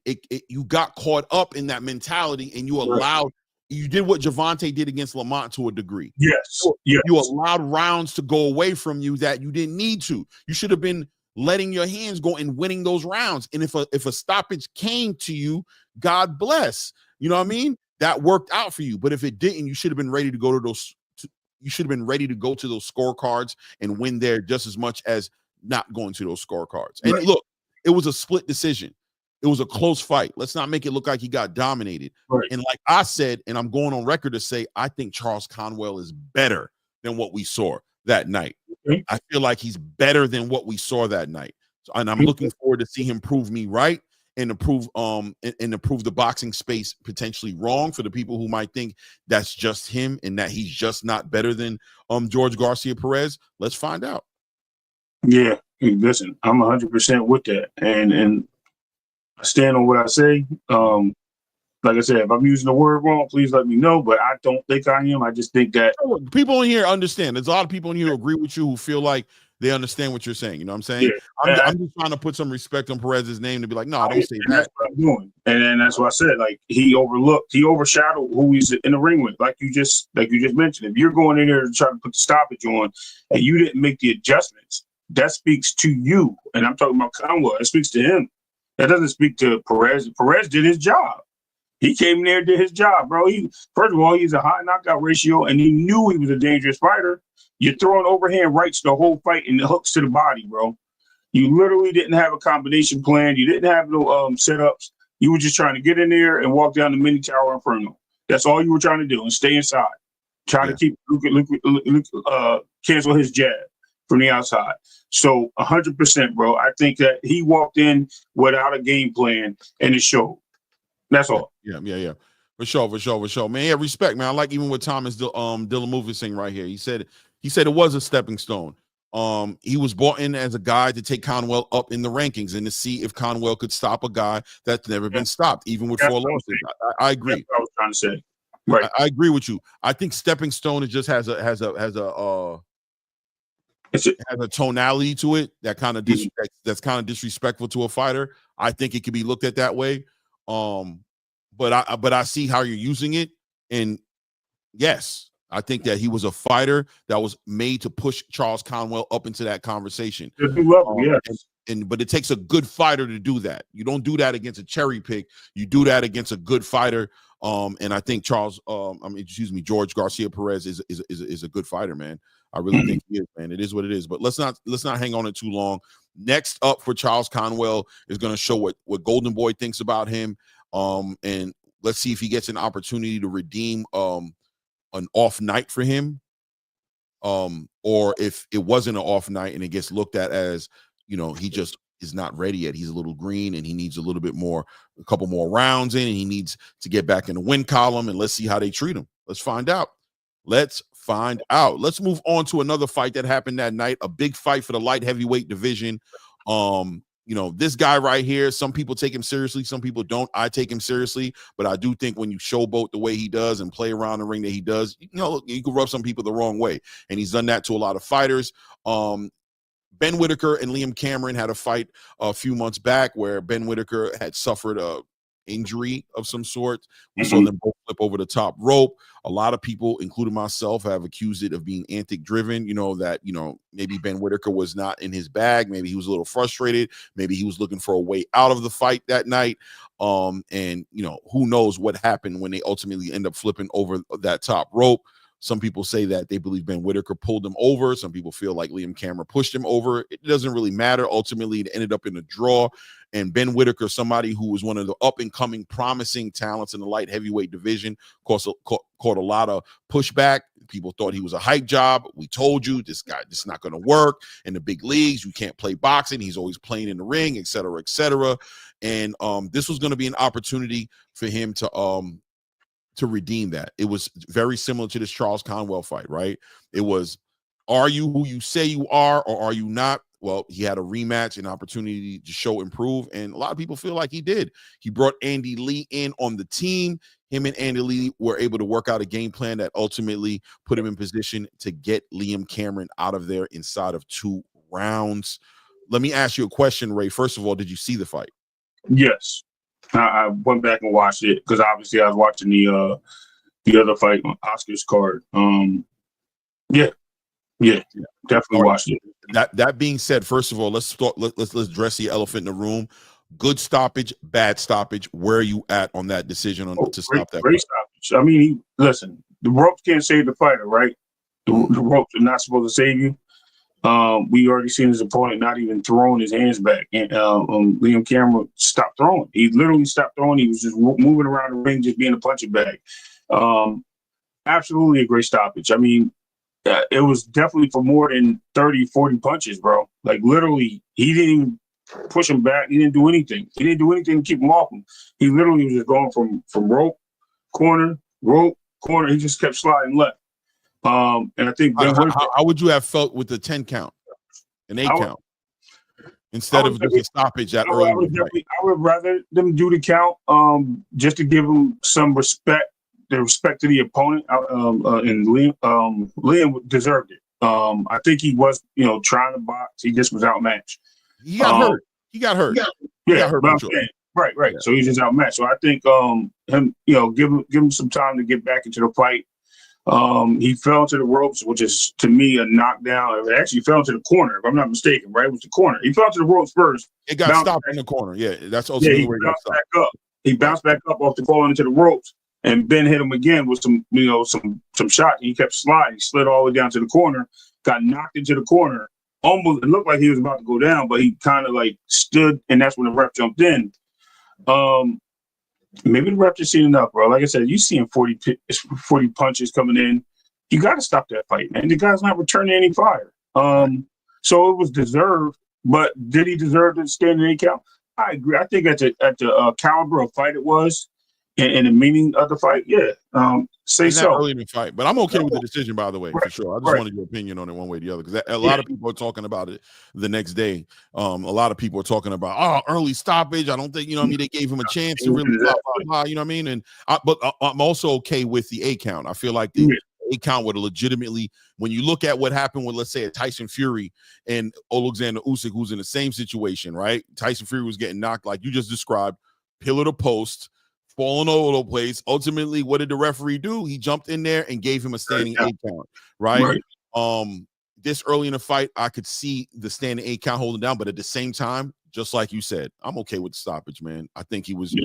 You got caught up in that mentality, and you did what Gervonta did against Lamont to a degree. Yes. You allowed rounds to go away from you that you didn't need to. You should have been letting your hands go and winning those rounds. And if a stoppage came to you, God bless. You know what I mean? That worked out for you. But if it didn't, you should have been ready to go to those. You should have been ready to go to those scorecards and win there just as much as not going to those scorecards. And look, it was a split decision. It was a close fight. Let's not make it look like he got dominated. Right. And like I said, and I'm going on record to say, I think Charles Conwell is better than what we saw that night. Okay. I feel like he's better than what we saw that night. And I'm looking forward to see him prove me right, and to prove the boxing space potentially wrong for the people who might think that's just him and that he's just not better than George Garcia Perez. Let's find out. Yeah, listen, I'm 100% with that, and I stand on what I say. Like I said, if I'm using the word wrong, please let me know. But I don't think I am. I just think that people in here understand. There's a lot of people in here who agree with you, who feel like they understand what you're saying. You know what I'm saying? Yeah. I'm just trying to put some respect on Perez's name to be like, no, don't say that. That's what I'm doing. And that's what I said. Like, he overshadowed who he's in the ring with. Like you just mentioned, if you're going in there to try to put the stoppage on and you didn't make the adjustments, that speaks to you. And I'm talking about Conwell. It speaks to him. That doesn't speak to Perez. Perez did his job. He came in there, did his job, bro. First of all, he's a high knockout ratio, and he knew he was a dangerous fighter. You're throwing overhand rights the whole fight and the hooks to the body, bro. You literally didn't have a combination plan. You didn't have no setups. You were just trying to get in there and walk down the mini tower inferno. That's all you were trying to do, and stay inside. Trying to keep cancel his jab from the outside. So 100%, bro. I think that he walked in without a game plan, and it showed. That's all. Yeah. For sure. Man, yeah, respect, man. I like even what Thomas Dylan saying right here. He said it was a stepping stone. He was brought in as a guy to take Conwell up in the rankings and to see if Conwell could stop a guy that's never been stopped, even with 4 losses. I agree. That's what I was trying to say. Right. I agree with you. I think stepping stone just has a has a tonality to it that kind of that's kind of disrespectful to a fighter. I think it could be looked at that way. But I see how you're using it, and yes, I think that he was a fighter that was made to push Charles Conwell up into that conversation. But it takes a good fighter to do that. You don't do that against a cherry pick. You do that against a good fighter. And I think George Garcia Perez is a good fighter, man. I really think he is, man. It is what it is. But let's not hang on it too long. Next up for Charles Conwell is going to show what Golden Boy thinks about him. And let's see if he gets an opportunity to redeem an off night for him. Or if it wasn't an off night and it gets looked at as, he just is not ready yet. He's a little green and he needs a couple more rounds in, and he needs to get back in the win column, and let's see how they treat him. Let's find out. Let's move on to another fight that happened that night, a big fight for the light heavyweight division. This guy right here, some people take him seriously, some people don't. I take him seriously, but I do think when you showboat the way he does and play around the ring that he does, you can rub some people the wrong way, and he's done that to a lot of fighters. Ben Whittaker and Liam Cameron had a fight a few months back where Ben Whittaker had suffered a injury of some sort. We saw them both flip over the top rope. A lot of people, including myself, have accused it of being antic driven. Maybe Ben Whittaker was not in his bag. Maybe he was a little frustrated. Maybe he was looking for a way out of the fight that night. And who knows what happened when they ultimately end up flipping over that top rope. Some people say that they believe Ben Whittaker pulled him over. Some people feel like Liam Cameron pushed him over. It doesn't really matter. Ultimately, it ended up in a draw. And Ben Whittaker, somebody who was one of the up-and-coming promising talents in the light heavyweight division, caught a lot of pushback. People thought he was a hype job. We told you, this is not going to work. In the big leagues, you can't play boxing. He's always playing in the ring, et cetera, et cetera. And this was going to be an opportunity for him to redeem that. It was very similar to this Charles Conwell fight, right? It was, are you who you say you are, or are you not? Well, he had a rematch, an opportunity to show improve, and a lot of people feel like he did. He brought Andy Lee in on the team. Him and Andy Lee were able to work out a game plan that ultimately put him in position to get Liam Cameron out of there inside of 2 rounds. Let me ask you a question, Ray. First of all, did you see the fight? Yes. I went back and watched it because obviously I was watching the other fight on Oscar's card. Yeah, definitely watched it. That being said, first of all, let's address the elephant in the room. Good stoppage, bad stoppage. Where are you at on that decision to stop that? Great stoppage. I mean, listen, the ropes can't save the fighter, right? The ropes are not supposed to save you. We already seen his opponent not even throwing his hands back, and Liam Cameron stopped throwing. He literally stopped throwing. He was just moving around the ring, just being a punching bag. Absolutely a great stoppage. I mean, it was definitely for more than 30, 40 punches, bro. Like, literally, he didn't even push him back. He didn't do anything. He didn't do anything to keep him off him. He literally was just going from rope, corner. He just kept sliding left. And I think how would you have felt with the 10 count, an 8 count, instead of just a stoppage that early? I would rather them do the count, just to give him some respect, the respect to the opponent. And Liam deserved it. I think he was, trying to box. He just was outmatched. He got hurt. He got hurt. Right. Yeah. So he's just outmatched. So I think him, give him some time to get back into the fight. He fell to the ropes, which is, to me, a knockdown. It actually fell to the corner, if I'm not mistaken, right? It was the corner. He fell to the ropes first. It got stopped in the corner. Yeah, that's also where he bounced back up. He bounced back up off the falling into the ropes, and Ben hit him again with some shot. He kept sliding. He slid all the way down to the corner, got knocked into the corner. Almost, it looked like he was about to go down, but he kind of stood, and that's when the ref jumped in. Maybe the ref just seen enough, bro. Like I said, you seeing 40 punches coming in. You got to stop that fight, man. The guy's not returning any fire. So it was deserved, but did he deserve to stand in 8 count? I agree. I think at the caliber of fight it was, and the meaning of the fight, say so. Early in the fight, but I'm okay with the decision, by the way, for sure. I just wanted your opinion on it one way or the other, because a lot of people are talking about it the next day. A lot of people are talking about early stoppage. I don't think they gave him a chance to really blah blah blah. You know what I mean? But I'm also okay with the 8 count. I feel like the 8 count would have legitimately, when you look at what happened with, let's say, a Tyson Fury and Alexander Usyk, who's in the same situation, right? Tyson Fury was getting knocked, like you just described, pillar to post, falling all over the place. Ultimately, what did the referee do? He jumped in there and gave him a standing 8 count, right? This early in the fight, I could see the standing 8 count holding down, but at the same time, just like you said, I'm okay with the stoppage, man. I think he wasn't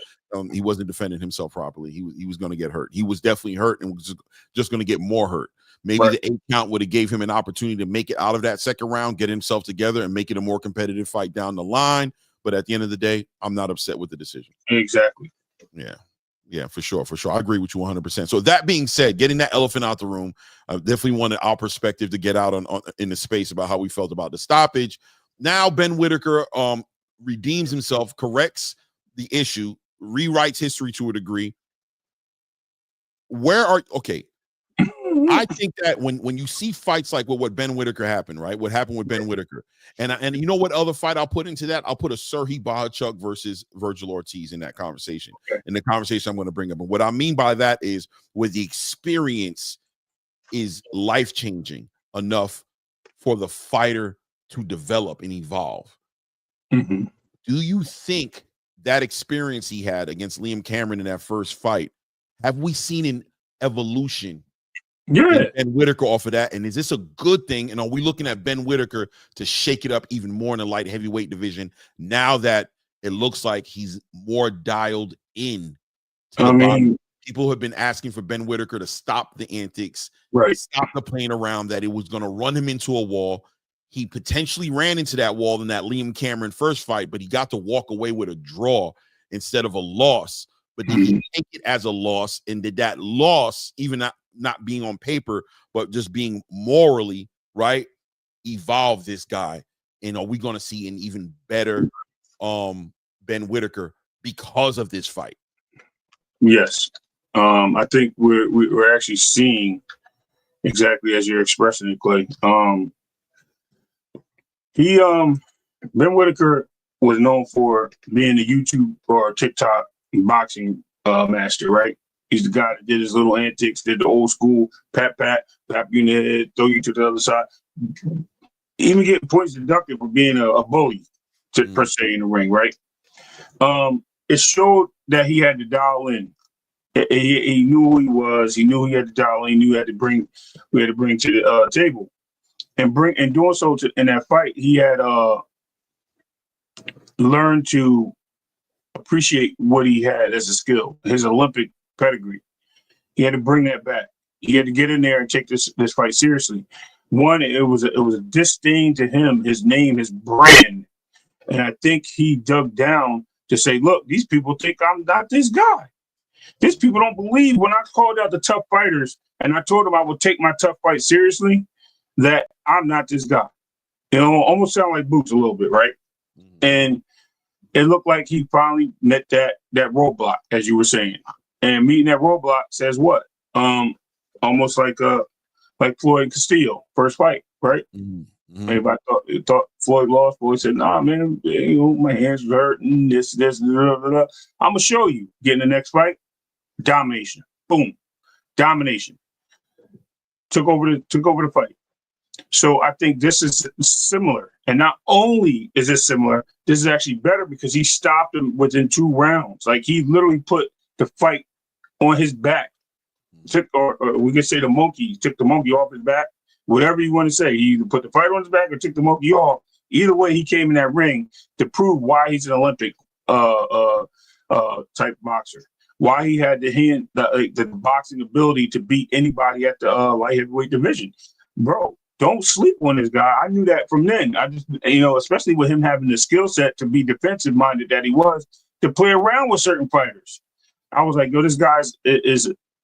defending himself properly. He was going to get hurt. He was definitely hurt and was just going to get more hurt. Maybe the 8 count would have gave him an opportunity to make it out of that second round, get himself together, and make it a more competitive fight down the line. But at the end of the day, I'm not upset with the decision. Exactly. Yeah, for sure. I agree with you 100%. So that being said, getting that elephant out the room, I definitely wanted our perspective to get out on in the space about how we felt about the stoppage. Now Ben Whittaker redeems himself, corrects the issue, rewrites history to a degree. I think that when you see fights like what Ben Whittaker happened, right? What happened with Ben Whittaker, and you know what other fight I'll put into that? I'll put a Serhii Bohachuk versus Virgil Ortiz in that conversation. In the conversation I'm going to bring up. And what I mean by that is where the experience is life-changing enough for the fighter to develop and evolve. Mm-hmm. Do you think that experience he had against Liam Cameron in that first fight, have we seen an evolution? Yeah, Ben Whittaker off of that, and is this a good thing? And are we looking at Ben Whittaker to shake it up even more in the light heavyweight division now that it looks like he's more dialed in? People have been asking for Ben Whittaker to stop the antics, stop the playing around, that it was going to run him into a wall. He potentially ran into that wall in that Liam Cameron first fight, but he got to walk away with a draw instead of a loss. But did he take it as a loss? And did that loss, even not being on paper, but just being morally right, evolve this guy? And are we going to see an even better Ben Whittaker because of this fight? Yes. I think we're actually seeing exactly as you're expressing it, Clay. Ben Whittaker was known for being a YouTube or TikTok boxing master, right? He's the guy that did his little antics, did the old school pat you in the head, throw you to the other side. Even getting points deducted for being a bully, per se, in the ring, right? It showed that he had to dial in. He knew who he was. He knew he had to dial in. He knew he had to bring to the table, and doing so in that fight, he had learned to appreciate what he had as a skill, his Olympic pedigree. He had to bring that back. He had to get in there and take this fight seriously. One, it was a disdain to him, his name, his brand, and I think he dug down to say, look, these people think I'm not this guy. These people don't believe when I called out the tough fighters and I told them I would take my tough fight seriously, that I'm not this guy. You know, almost sound like Boots a little bit, right? And it looked like he finally met that roadblock, as you were saying. And meeting that roadblock says what? Almost like Floyd and Castillo, first fight, right? Everybody thought Floyd lost. Floyd said, nah, man, you know, my hands were hurting, this, blah, blah, blah. I'm going to show you. Get in the next fight, domination. Boom. Domination. Took over the fight. So I think this is similar. And not only is it similar, this is actually better because he stopped him within 2 rounds. Like, he literally put the fight on his back. Or we could say the monkey. He took the monkey off his back. Whatever you want to say. He either put the fight on his back or took the monkey off. Either way, he came in that ring to prove why he's an Olympic type boxer. Why he had the boxing ability to beat anybody at the light heavyweight division. Bro, don't sleep on this guy. I knew that from then. I just, especially with him having the skill set to be defensive minded that he was, to play around with certain fighters. I was like, yo, this guy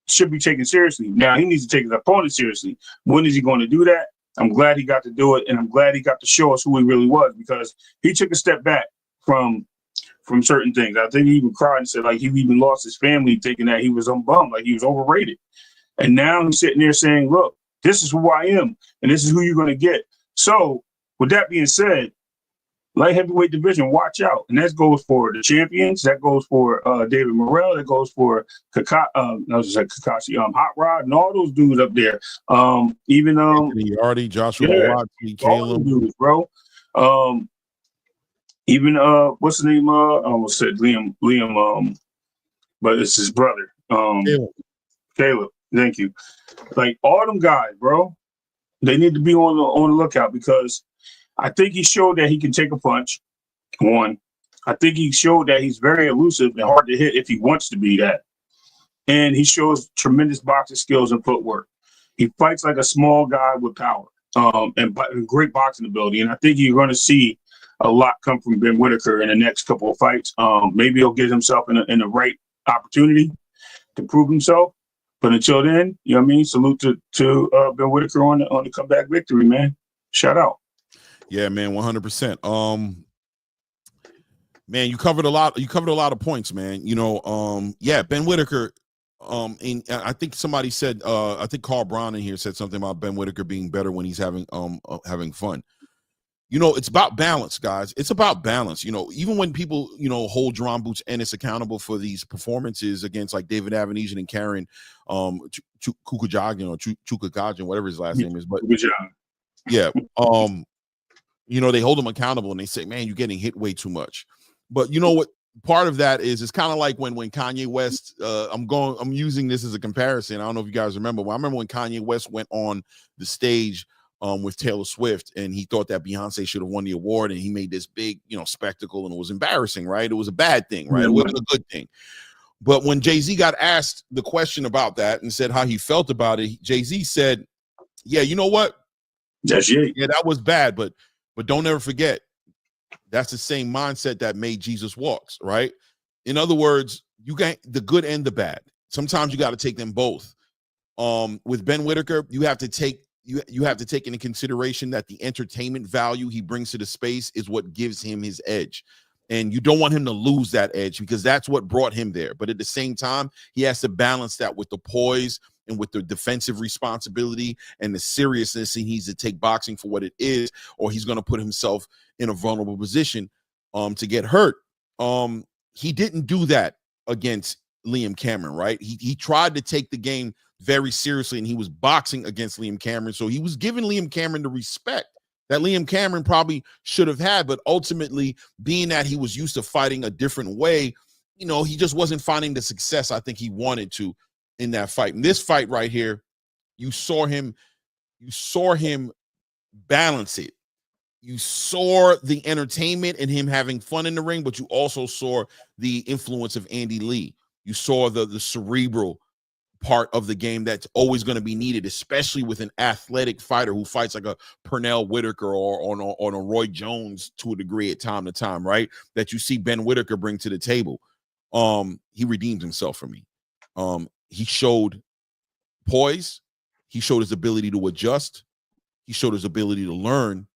should be taken seriously. Now he needs to take his opponent seriously. When is he going to do that? I'm glad he got to do it, and I'm glad he got to show us who he really was, because he took a step back from certain things. I think he even cried and said, like, he even lost his family thinking that he was bummed, like he was overrated. And now he's sitting there saying, look, this is who I am, and this is who you're going to get. So with that being said, light heavyweight division, watch out. And that goes for the champions. That goes for David Morrell. That goes for Kakashi, Hot Rod, and all those dudes up there. Even Anthony Yardy, Joshua Buatsi, Caleb, dudes, bro. Even what's the name? I almost said Liam, but it's his brother. Caleb. Thank you. Like all them guys, bro. They need to be on the lookout because I think he showed that he can take a punch. One, I think he showed that he's very elusive and hard to hit if he wants to be that. And he shows tremendous boxing skills and footwork. He fights like a small guy with power and great boxing ability. And I think you're going to see a lot come from Ben Whittaker in the next couple of fights. Maybe he'll get himself in the right opportunity to prove himself. But until then, you know what I mean? Salute to Ben Whittaker on the comeback victory, man. Shout out. Yeah, man, 100%. Man, you covered a lot of points, man. You know, yeah, Ben Whittaker. And I think somebody said, I think Carl Brown in here said something about Ben Whittaker being better when he's having fun. You know, it's about balance, guys. It's about balance. You know, even when people, you know, hold Jerome Boots Ennis accountable for these performances against like David Avenesian and Karen Kukujagin or Chukagajin, whatever his last name is. But yeah, you know, they hold him accountable and they say, man, you're getting hit way too much. But you know what? Part of that is it's kind of like when Kanye West, I'm using this as a comparison. I don't know if you guys remember. Well, I remember when Kanye West went on the stage with Taylor Swift, and he thought that Beyonce should have won the award, and he made this big, you know, spectacle, and it was embarrassing, right? It was a bad thing, right? It wasn't a good thing. But when Jay-Z got asked the question about that and said how he felt about it, Jay-Z said, yeah, you know what? Yeah, that was bad, but don't ever forget, that's the same mindset that made Jesus Walks, right? In other words, you got the good and the bad. Sometimes you got to take them both. With Ben Whittaker, you have to take into consideration that the entertainment value he brings to the space is what gives him his edge. And you don't want him to lose that edge because that's what brought him there. But at the same time, he has to balance that with the poise and with the defensive responsibility and the seriousness he needs to take boxing for what it is, or he's going to put himself in a vulnerable position to get hurt. He didn't do that against Liam Cameron, right? He tried to take the game very seriously, and he was boxing against Liam Cameron. So he was giving Liam Cameron the respect that Liam Cameron probably should have had, but ultimately, being that he was used to fighting a different way, you know, he just wasn't finding the success I think he wanted to in that fight. In this fight right here, you saw him balance it. You saw the entertainment and him having fun in the ring, but you also saw the influence of Andy Lee. You saw the cerebral part of the game that's always going to be needed, especially with an athletic fighter who fights like a Pernell Whitaker or on a Roy Jones to a degree at time to time, right? That you see Ben Whittaker bring to the table. He redeemed himself for me. He showed poise. He showed his ability to adjust. He showed his ability to learn.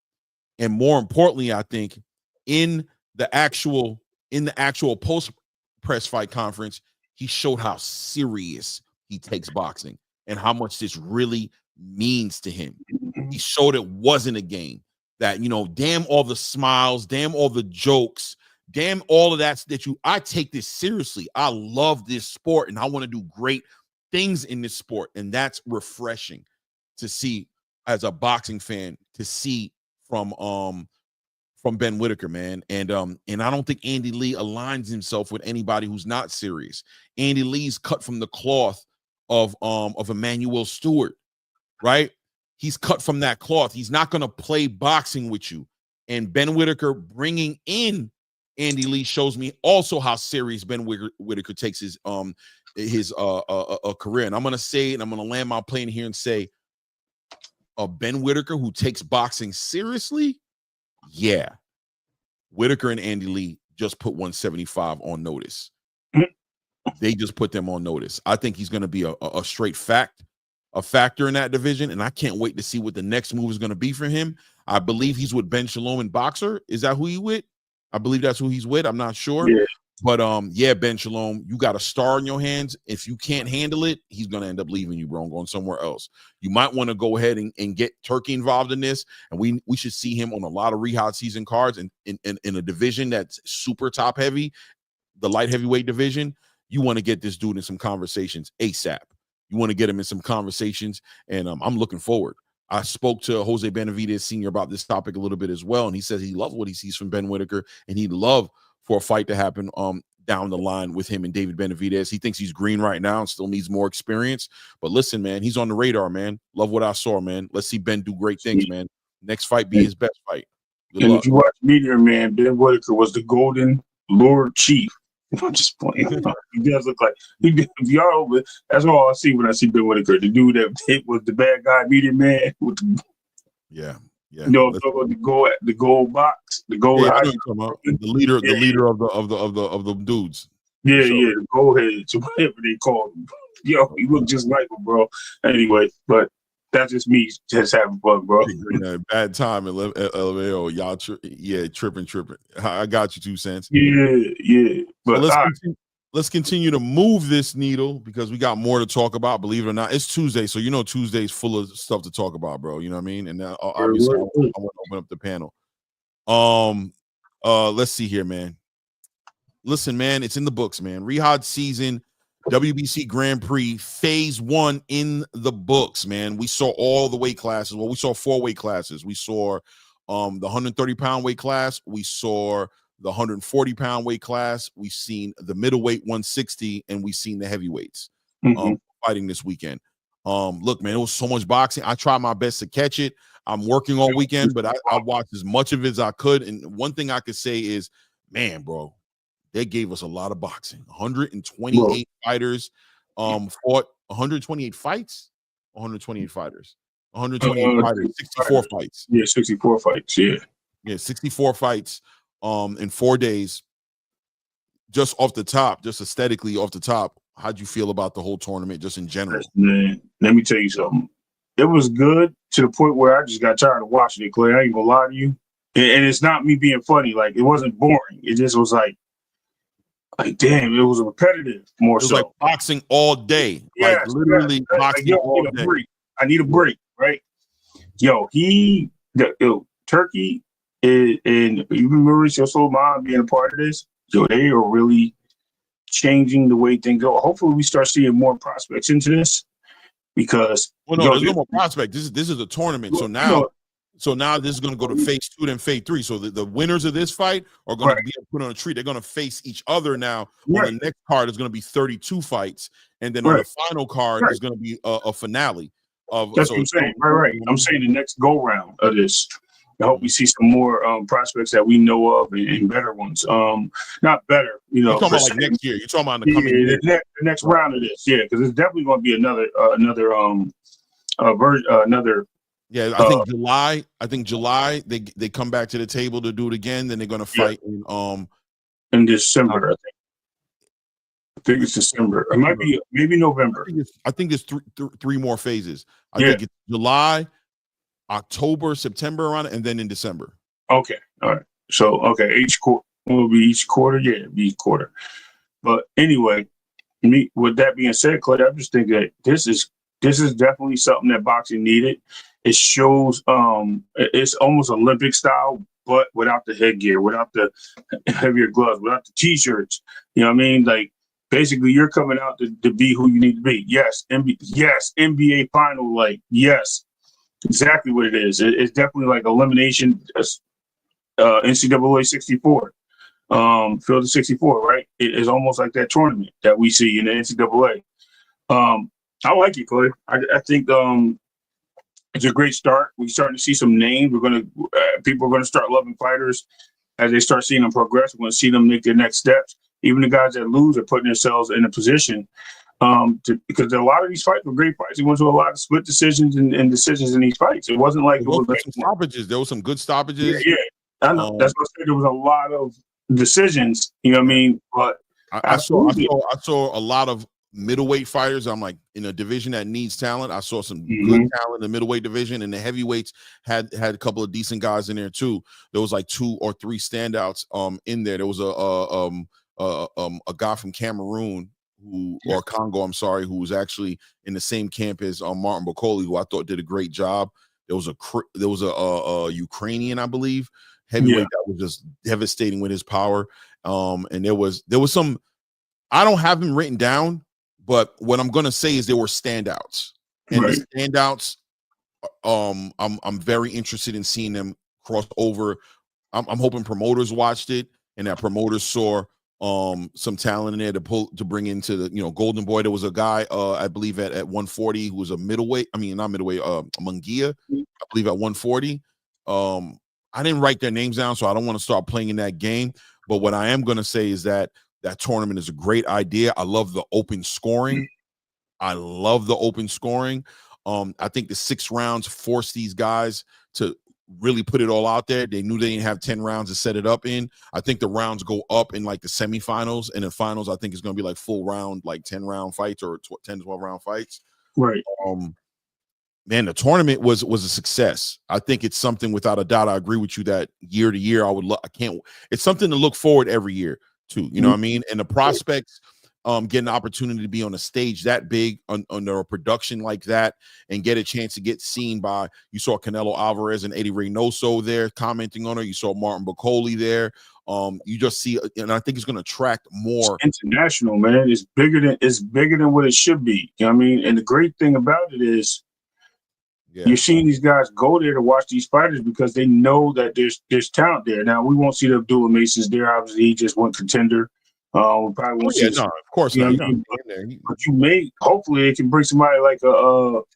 And more importantly, I think in the actual post press fight conference, he showed how serious he takes boxing and how much this really means to him. He showed it wasn't a game, that, you know, damn all the smiles, damn all the jokes, damn all of that I take this seriously. I love this sport and I want to do great things in this sport. And that's refreshing to see as a boxing fan, to see from Ben Whittaker, man. And I don't think Andy Lee aligns himself with anybody who's not serious. Andy Lee's cut from the cloth of Emmanuel Stewart, right? He's cut from that cloth. He's not going to play boxing with you. And Ben Whittaker bringing in Andy Lee shows me also how serious Ben Whittaker takes his career. And I'm going to say, and I'm going to land my plane here and say, Ben Whittaker who takes boxing seriously, yeah. Whittaker and Andy Lee just put 175 on notice. They just put them on notice. I think he's going to be a straight factor in that division, and I can't wait to see what the next move is going to be for him. I believe he's with Ben Shalom and Boxer. Is that who he with? I believe that's who he's with. I'm not sure. Yeah. But yeah, Ben Shalom, you got a star in your hands. If you can't handle it, he's gonna end up leaving you, bro, and going somewhere else. You might want to go ahead and get Turkey involved in this, and we should see him on a lot of Rehab season cards in a division that's super top heavy, the light heavyweight division. You want to get this dude in some conversations ASAP. You want to get him in some conversations, and I'm looking forward. I spoke to Jose Benavidez Sr. about this topic a little bit as well, and he says he loves what he sees from Ben Whittaker, and he'd love for a fight to happen down the line with him and David Benavidez. He thinks he's green right now and still needs more experience. But listen, man, he's on the radar, man. Love what I saw, man. Let's see Ben do great things, man. Next fight be his best fight. Good luck. If you watch Meteor Man, Ben Whittaker was the Golden Lord Chief. I'm just playing. He does look like if y'all over. That's all I see when I see Ben Whittaker. The dude that was the bad guy, Meteor Man. With the, yeah. You know, the gold box, the gold. Yeah, the leader of the dudes. Yeah, the gold heads, whatever they call him. Yo, he look just like him, bro. Anyway, but that's just me just having fun, bro. Bad time at LMAO. Y'all, tripping. I got you 2 cents. Yeah. But so let's continue to move this needle because we got more to talk about. Believe it or not, it's Tuesday, so you know Tuesday's full of stuff to talk about, bro. You know what I mean? And obviously, I want to open up the panel. Let's see here, man. Listen, man, it's in the books, man. Rehab season, WBC Grand Prix, phase 1 in the books, man. We saw all the weight classes. Well, we saw 4 weight classes. We saw the 130-pound weight class. We saw the 140-pound weight class. We've seen the middleweight 160, and we've seen the heavyweights fighting this weekend. Look, man, it was so much boxing. I tried my best to catch it. I'm working all weekend, but I watched as much of it as I could. And one thing I could say is, man, bro, they gave us a lot of boxing. 128 fighters fought 128 fights, 128 fighters. 128 fighters, 64 fights. Yeah, 64 fights, yeah. Yeah, 64 fights in 4 days. Just off the top, just aesthetically off the top, how'd you feel about the whole tournament just in general? Man, let me tell you something. It was good to the point where I just got tired of watching it, Clay. I ain't gonna lie to you. And it's not me being funny. Like, it wasn't boring. It just was like damn, it was repetitive more so. It was like boxing all day. Yes, like literally boxing all day. I need a break, right? Yo, Turkey and you remember your soul mom being a part of this? Yo, they are really changing the way things go. Hopefully we start seeing more prospects into this because there's no more prospect. This is a tournament. So now this is going to go to phase 2 and phase 3. So the winners of this fight are going to be put on a tree. They're going to face each other now. On the next card is going to be 32 fights, and then on the final card is going to be a finale. That's what I'm saying. Right. I'm saying the next go round of this. I hope we see some more prospects that we know of and better ones. Not better, You're talking about like next year. You're talking about in the coming year. The next round of this, because it's definitely going to be another version. Yeah, I think July they come back to the table to do it again. Then they're going to fight in December. I think it's December. It might be maybe November. I think it's three more phases. I think it's July, October, September around it, and then in December. Okay, all right. So each quarter will be each quarter. Yeah, it'll be each quarter. But anyway, with that being said, Clay, I just think that this is definitely something that boxing needed. It shows it's almost Olympic style, but without the headgear, without the heavier gloves, without the t-shirts. You know what I mean? Like, basically, you're coming out to be who you need to be. Yes, NBA final, like, yes, exactly what it is. It's definitely like elimination, NCAA 64, field of 64, right? It is almost like that tournament that we see in the NCAA. I like it, Clay. I think it's a great start. We're starting to see some names. People are gonna start loving fighters as they start seeing them progress. We're gonna see them make their next steps. Even the guys that lose are putting themselves in a position because a lot of these fights were great fights. They went to a lot of split decisions and decisions in these fights. It wasn't like some stoppages. There was some good stoppages. Yeah. I know. That's what I said. There was a lot of decisions. You know what I mean? But I saw a lot of middleweight fighters. I'm like, in a division that needs talent, I saw some good talent in the middleweight division, and the heavyweights had a couple of decent guys in there too. There was like 2 or 3 standouts in there. There was a guy from Cameroon or Congo, I'm sorry, who was actually in the same camp as Martin Bakoli, who I thought did a great job. There was a Ukrainian, I believe, heavyweight that was just devastating with his power. And there was some, I don't have them written down, but what I'm gonna say is there were standouts. And the standouts, I'm very interested in seeing them cross over. I'm hoping promoters watched it and that promoters saw some talent in there to bring into the Golden Boy. There was a guy I believe at 140 who was a middleweight. I mean, not middleweight, Munguia, I believe at 140. I didn't write their names down, so I don't want to start playing in that game. But what I am going to say is that tournament is a great idea. I love the open scoring. I think the 6 rounds forced these guys to really put it all out there. They knew they didn't have 10 rounds to set it up in. I think the rounds go up in like the semifinals, and in finals, I think it's going to be like full round, like 10-round fights or 10 to 12-round fights. Right. Man, the tournament was a success. I think it's something without a doubt. I agree with you that year to year, it's something to look forward every year to, you know what I mean? And the prospects getting the opportunity to be on a stage that big under a production like that and get a chance to get seen by, you saw Canelo Alvarez and Eddie Reynoso there commenting on it. You saw Martin Bakoli there. You just see, and I think it's going to attract more. It's international, man. It's bigger than what it should be. You know what I mean? And the great thing about it is, you're seeing these guys go there to watch these fighters because they know that there's talent there. Now, we won't see the Abdullah Masons there. Obviously, he just went contender. We probably won't see. No, of course not. But you may, hopefully, it can bring somebody like what's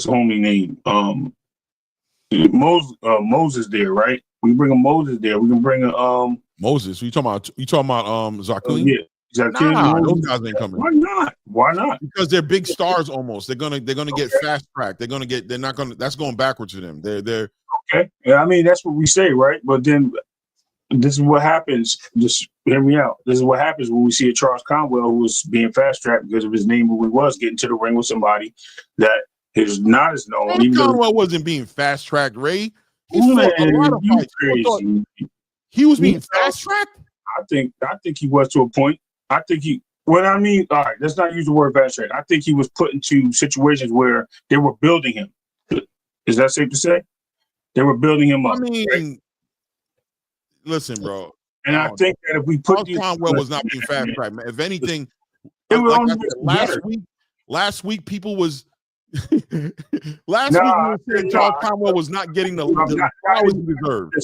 the homie name? Moses there, right? We bring a Moses there. We can bring a Moses. You talking about Zakuin? Yeah. Nah, those guys ain't coming. Why not? Because they're big stars almost. They're gonna get fast tracked. That's going backwards for them. They're okay. Yeah, I mean, that's what we say, right? But then this is what happens. Just hear me out. This is what happens when we see a Charles Conwell who was being fast tracked because of his name, who he was getting to the ring with somebody that is not as known. Conwell wasn't being fast tracked, Ray. He fought a lot of fights. He was being fast tracked. I think he was to a point. I think he. What I mean, all right, let's not use the word fast track. I think he was put into situations where they were building him. Is that safe to say? They were building him up. I mean, right? Listen, bro. And I think that if we put Conwell was not being fast tracked, man. If anything, last week people was last week we said Charles Conwell was not getting the flowers he deserved.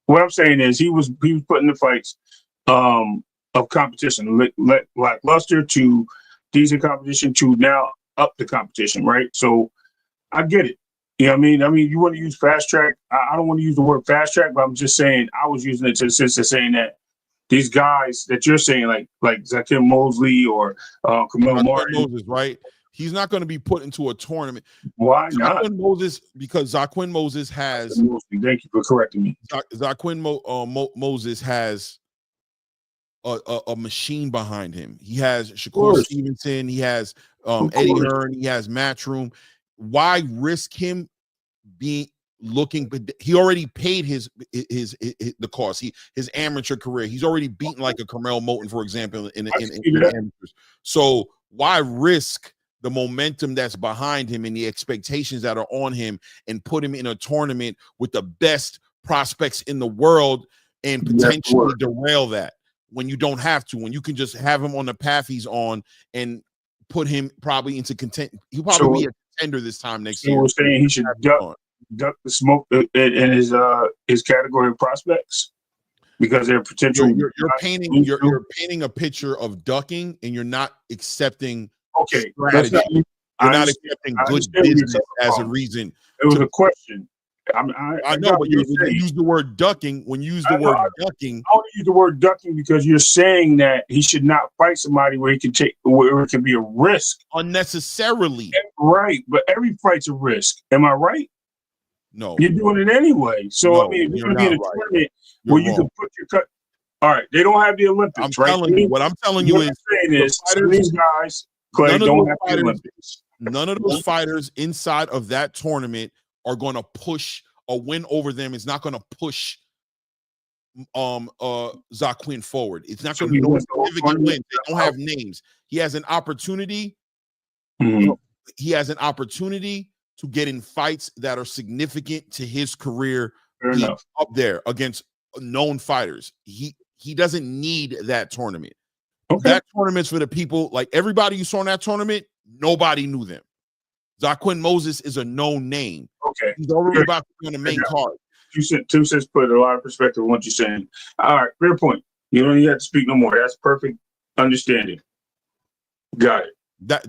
What I'm saying is he was putting the fights of competition, lackluster to decent competition to now up the competition, right? So I get it. You know what I mean? I mean, you want to use fast track. I don't want to use the word fast track, but I'm just saying I was using it to the sense of saying that these guys that you're saying, like Zakim Mosley or Camille Martin, Moses, right? He's not going to be put into a tournament. Why not? Because Zaquin Moses has. Thank you for correcting me. Zaquin Moses has a machine behind him. He has Shakur Stevenson. He has Eddie Hearn. He has Matchroom. Why risk him being looking? He already paid the cost. His amateur career. He's already beaten like a Carmel Moulton, for example, in amateurs. So why risk the momentum that's behind him and the expectations that are on him and put him in a tournament with the best prospects in the world and potentially derail that when you don't have to, when you can just have him on the path he's on and put him probably into content. He'll probably be a contender this time next year. We're saying he should duck the smoke in his category of prospects because they're potential. You're painting a picture of ducking and you're not accepting strategy. You're not accepting good business as a reason. It was a question. I know, but you use the word ducking. When you use the word ducking, I only use the word ducking because you're saying that he should not fight somebody where it can be a risk unnecessarily. Right, but every fight's a risk. Am I right? No, you're doing it anyway. So no, I mean, you're not right. Where you can put your cut. All right, they don't have the Olympics. What I'm telling you is these guys don't have the Olympics. None of those fighters inside of that tournament are going to push a win over them. Is not going to push Zaquin forward. It's not going to be no significant wins. They don't have names. He has an opportunity. Mm-hmm. He has an opportunity to get in fights that are significant to his career. Fair enough. Up there against known fighters. He doesn't need that tournament. Okay. That tournament's for the people, like everybody you saw in that tournament, nobody knew them. Zaquin Moses is a known name. Okay. He's already about to be on the main card. Two cents put a lot of perspective on what you're saying. All right, fair point. You don't even have to speak no more. That's perfect understanding. Got it.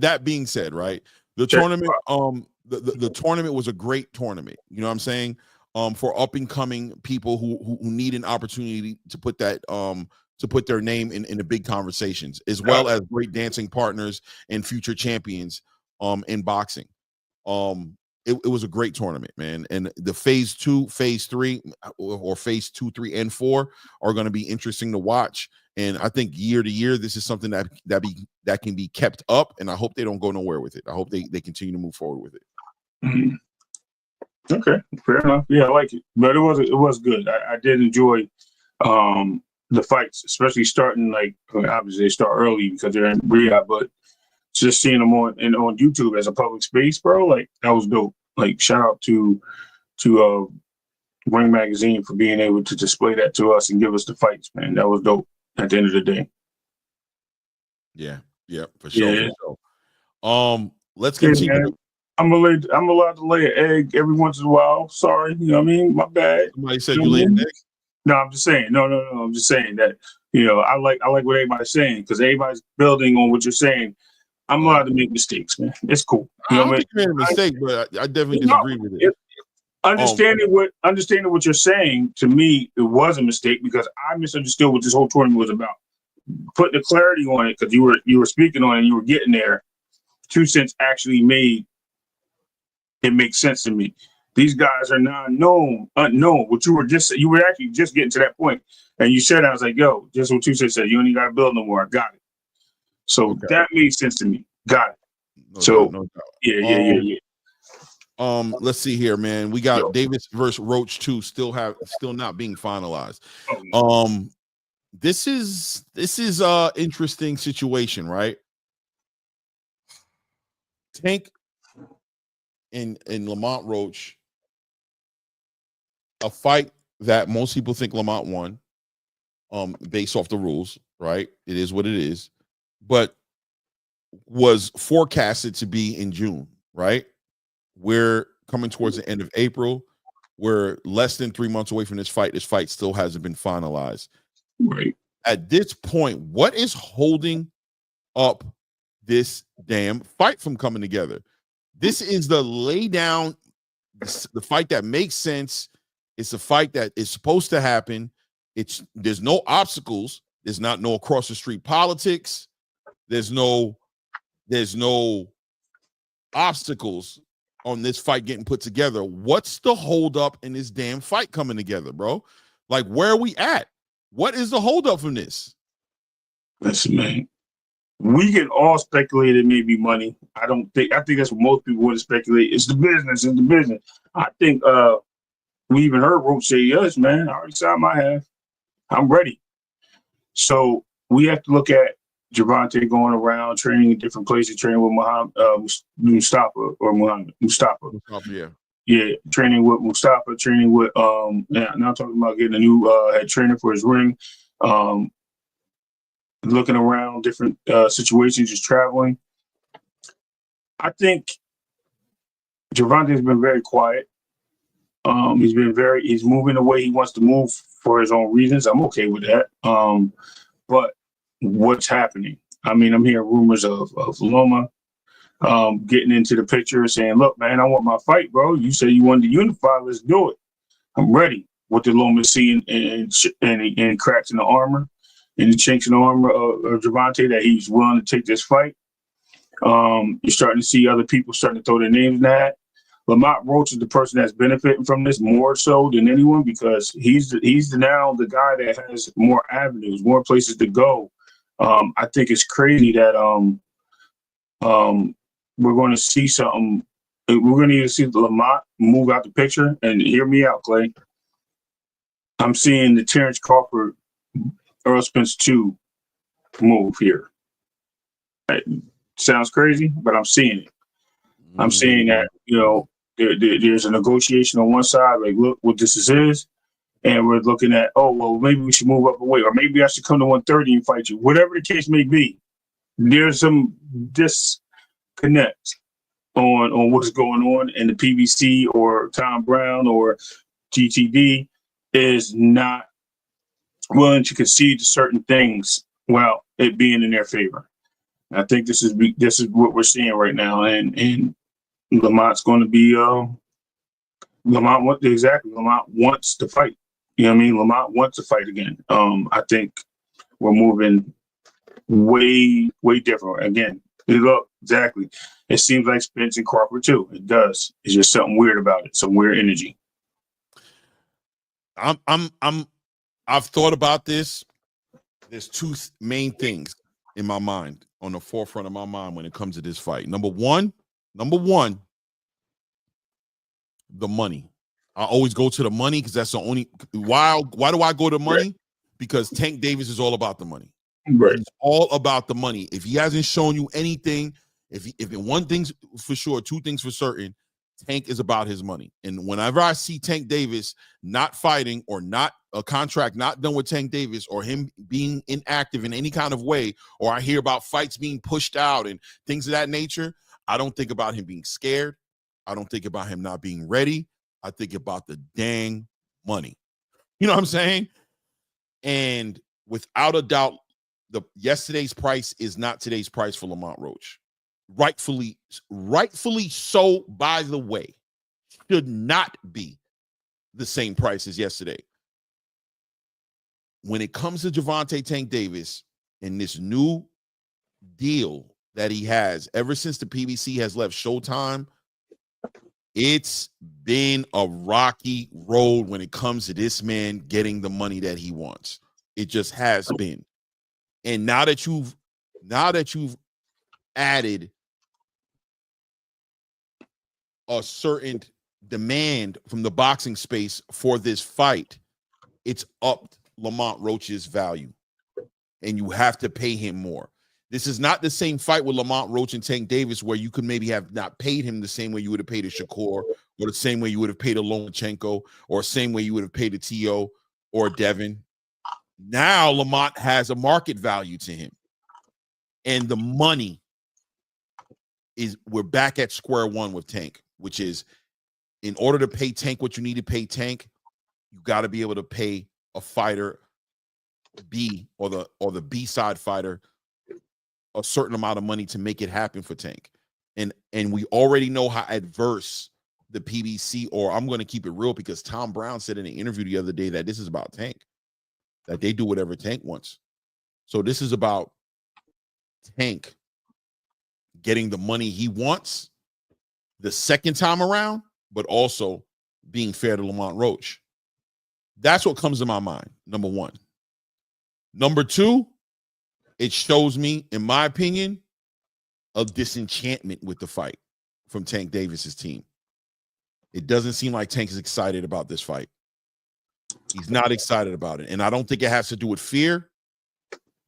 That being said, right? The tournament, the tournament was a great tournament. You know what I'm saying? For up and coming people who need an opportunity to put that to put their name in the big conversations, as well as great dancing partners and future champions in boxing. It was a great tournament, man. And the phase 2, phase 3, or phase 2, 3, and 4 are going to be interesting to watch. And I think year to year, this is something that can be kept up. And I hope they don't go nowhere with it. I hope they continue to move forward with it. Mm-hmm. Okay, fair enough. Yeah, I like it, but it was good. I did enjoy the fights, especially starting like obviously they start early because they're in Riyadh, but just seeing them on YouTube as a public space, bro, like that was dope. Like shout out to Ring Magazine for being able to display that to us and give us the fights, man. That was dope at the end of the day. Yeah, for sure. Yeah. For sure. Let's continue. Yeah, I'm allowed to lay an egg every once in a while. Sorry, you know what I mean? My bad. Somebody said you lay an egg? No, I'm just saying. No. I'm just saying that, you know, I like what everybody's saying because everybody's building on what you're saying. I'm allowed to make mistakes, man. It's cool. You know I don't think you made a mistake, but I definitely disagree with it. Understanding what you're saying, to me, it was a mistake because I misunderstood what this whole tournament was about. Putting the clarity on it because you were speaking on it and you were getting there. 2 cents actually made it make sense to me. These guys are unknown. What you were actually just getting to that point, and you said, I was like, yo, just what 2 cents said. You ain't got to build no more. I got it. So that made sense to me. Got it. No doubt. Yeah. Let's see here, man. We got Davis versus Roach 2 still not being finalized. This is a interesting situation, right? Tank and Lamont Roach, a fight that most people think Lamont won, based off the rules, right? It is what it is, but was forecasted to be in June, right? We're coming towards the end of April. We're less than 3 months away from this fight. This fight still hasn't been finalized. Right. At this point, what is holding up this damn fight from coming together? This is the lay down, the fight that makes sense. It's a fight that is supposed to happen. There's no obstacles. There's no across the street politics. There's no obstacles on this fight getting put together. What's the holdup in this damn fight coming together, bro? Like, where are we at? What is the holdup from this? Listen, man. We can all speculate it may be money. I think that's what most people would speculate. It's the business. I think we even heard Roach say, yes, man, I already signed my half. I'm ready. So we have to look at Gervonta going around training in different places, training with Mustafa. Yeah, training with Mustafa, training with now talking about getting a new head trainer for his ring. Looking around different situations, just traveling. I think Gervonta has been very quiet. He's moving the way he wants to move for his own reasons. I'm okay with that. But what's happening? I mean, I'm hearing rumors of Loma getting into the picture, saying, "Look, man, I want my fight, bro. You say you wanted to unify. Let's do it. I'm ready." What did Loma see in cracks in the armor? In the chinks in the armor of Gervonta that he's willing to take this fight. You're starting to see other people starting to throw their names in that. Lamont Roach is the person that's benefiting from this more so than anyone because he's now the guy that has more avenues, more places to go. I think it's crazy that we're going to see something. We're going to need to see Lamont move out the picture. And hear me out, Clay. I'm seeing the Terrence Crawford, Earl Spence 2 move here. It sounds crazy, but I'm seeing it. I'm seeing that, there's a negotiation on one side, like, look what this is, and we're looking at, oh, well, maybe we should move up a weight, or maybe I should come to 130 and fight you. Whatever the case may be, there's some disconnect on what is going on, and the PBC or Tom Brown or GTD is not willing to concede to certain things while it being in their favor. I think this is what we're seeing right now, and Lamont's going to be Lamont wants to fight. You know what I mean? Lamont wants to fight again. I think we're moving way different again. Look, exactly. It seems like Spence and Crawford too. It does. It's just something weird about it. Some weird energy. I've thought about this. There's two main things in my mind, on the forefront of my mind when it comes to this fight. Number one, the money. I always go to the money because that's the only. Why do I go to money? Right. Because Tank Davis is all about the money. Right. It's all about the money. If he hasn't shown you anything, if one thing's for sure, two things for certain, Tank is about his money. And whenever I see Tank Davis not fighting, or not a contract not done with Tank Davis, or him being inactive in any kind of way, or I hear about fights being pushed out and things of that nature, I don't think about him being scared. I don't think about him not being ready. I think about the dang money. You know what I'm saying? And without a doubt, yesterday's price is not today's price for Lamont Roach. Rightfully so, by the way, should not be the same price as yesterday. When it comes to Gervonta Tank Davis and this new deal that he has, ever since the PBC has left Showtime, it's been a rocky road when it comes to this man getting the money that he wants. It just has been. And now that you've added a certain demand from the boxing space for this fight, it's upped Lamont Roach's value, and you have to pay him more. This is not the same fight with Lamont Roach and Tank Davis where you could maybe have not paid him the same way you would have paid a Shakur, or the same way you would have paid a Lomachenko, or the same way you would have paid a T.O. or Devin. Now Lamont has a market value to him. And the money is, we're back at square one with Tank, which is, in order to pay Tank what you need to pay Tank, you got to be able to pay a fighter B, or the B side fighter, a certain amount of money to make it happen for Tank. And we already know how adverse the PBC, or I'm going to keep it real, because Tom Brown said in an interview the other day that this is about Tank, that they do whatever Tank wants. So this is about Tank getting the money he wants the second time around, but also being fair to Lamont Roach. That's what comes to my mind, number one. Number two, it shows me, in my opinion, a disenchantment with the fight from Tank Davis's team. It doesn't seem like Tank is excited about this fight. He's not excited about it. And I don't think it has to do with fear,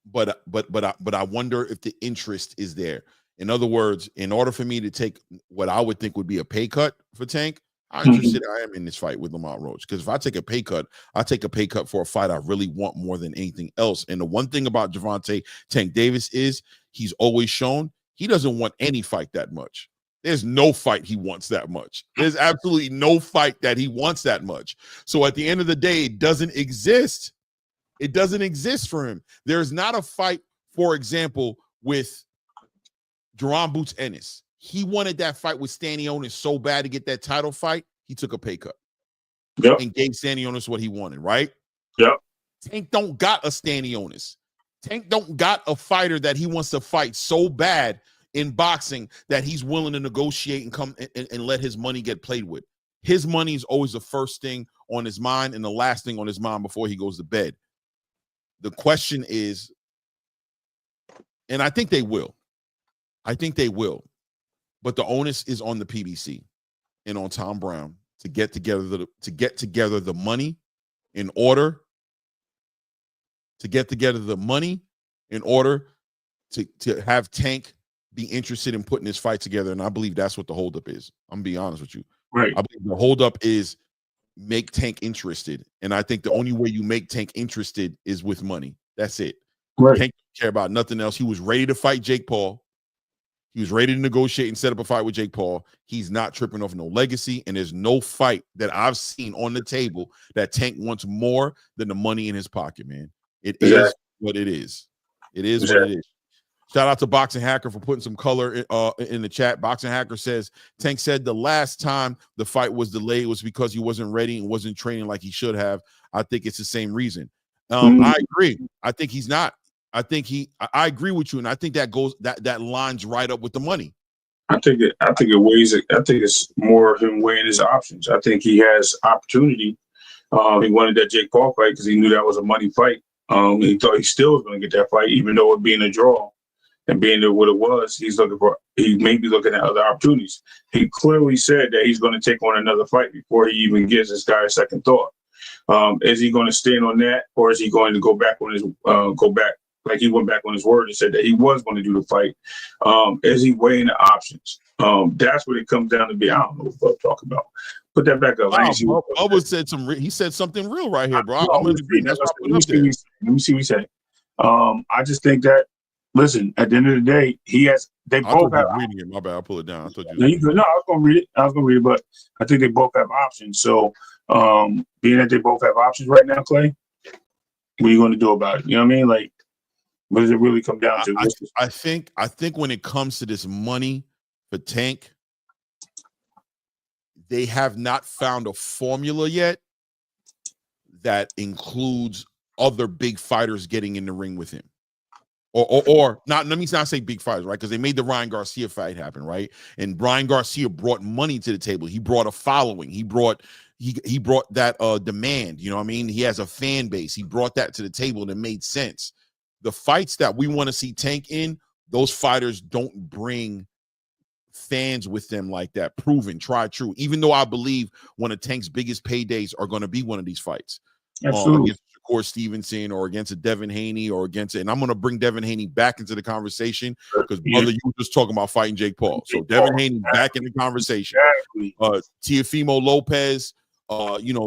but I wonder if the interest is there. In other words, in order for me to take what I would think would be a pay cut for Tank, how interested I am in this fight with Lamont Roach. Because if I take a pay cut, I take a pay cut for a fight I really want more than anything else. And the one thing about Gervonta Tank Davis is he's always shown he doesn't want any fight that much. There's no fight he wants that much. There's absolutely no fight that he wants that much. So at the end of the day, it doesn't exist. It doesn't exist for him. There's not a fight, for example, with Jerron Boots Ennis. He wanted that fight with Stanionis so bad to get that title fight, he took a pay cut. Yep. And gave Stanionis what he wanted, right? Yep. Tank don't got a Stanionis. Tank don't got a fighter that he wants to fight so bad in boxing that he's willing to negotiate and come and let his money get played with. His money is always the first thing on his mind and the last thing on his mind before he goes to bed. The question is, and I think they will. I think they will. But the onus is on the PBC and on Tom Brown to get together the money in order to get together the money, in order to have Tank be interested in putting this fight together. And I believe that's what the holdup is. I'm gonna be honest with you. Right. I believe the holdup is make Tank interested. And I think the only way you make Tank interested is with money. That's it. Right. Tank don't care about nothing else. He was ready to fight Jake Paul. He was ready to negotiate and set up a fight with Jake Paul. He's not tripping off no legacy, and there's no fight that I've seen on the table that Tank wants more than the money in his pocket, man. It is what it is. It is what it is. Shout out to Boxing Hacker for putting some color in the chat. Boxing Hacker says, Tank said the last time the fight was delayed was because he wasn't ready and wasn't training like he should have. I think it's the same reason. I agree. I think he's not. I I agree with you, and I think that lines right up with the money. I think it's more of him weighing his options. I think he has opportunity. He wanted that Jake Paul fight because he knew that was a money fight. He thought he still was going to get that fight, even though it being a draw and being what it was. He may be looking at other opportunities. He clearly said that he's going to take on another fight before he even gives this guy a second thought. Is he going to stand on that, or is he going to go back on his like he went back on his word and said that he was going to do the fight? Is he weighing the options? That's what it comes down to be. I don't know what I'm talking about. Put that back up. Bubba said he said something real right here, bro. Let me see what he said. I just think that, listen, at the end of the day, they both have reading it. My bad, I'll pull it down. I thought you no, I was gonna read it, but I think they both have options. So being that they both have options right now, Clay, what are you gonna do about it? You know what I mean? Like, what does it really come down to? I think when it comes to this money for Tank, they have not found a formula yet that includes other big fighters getting in the ring with him. Or not, let me not say big fighters, right? Because they made the Ryan Garcia fight happen, right? And Ryan Garcia brought money to the table. He brought a following. He brought that demand. You know what I mean? He has a fan base. He brought that to the table, and it made sense. The fights that we want to see Tank in, those fighters don't bring fans with them like that. Proven, tried, true. Even though I believe one of Tank's biggest paydays are going to be one of these fights. Absolutely. Against Shakur Stevenson or against a Devin Haney or against it. And I'm going to bring Devin Haney back into the conversation because, brother, you were just talking about fighting Jake Paul. So Devin Haney back in the conversation. Teofimo Lopez,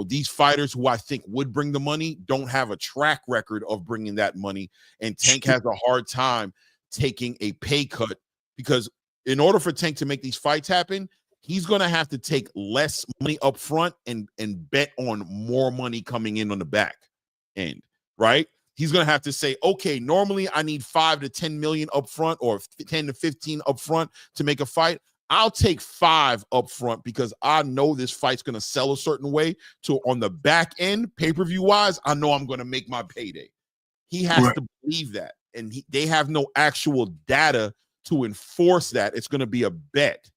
these fighters who I think would bring the money don't have a track record of bringing that money. And Tank has a hard time taking a pay cut because in order for Tank to make these fights happen, he's going to have to take less money up front and bet on more money coming in on the back end, right? He's going to have to say, okay, normally I need 5 to 10 million up front or 10 to 15 up front to make a fight. I'll take 5 up front because I know this fight's going to sell a certain way. So on the back end, pay-per-view wise, I know I'm going to make my payday. He has to believe that. And they have no actual data to enforce that. It's going to be a bet.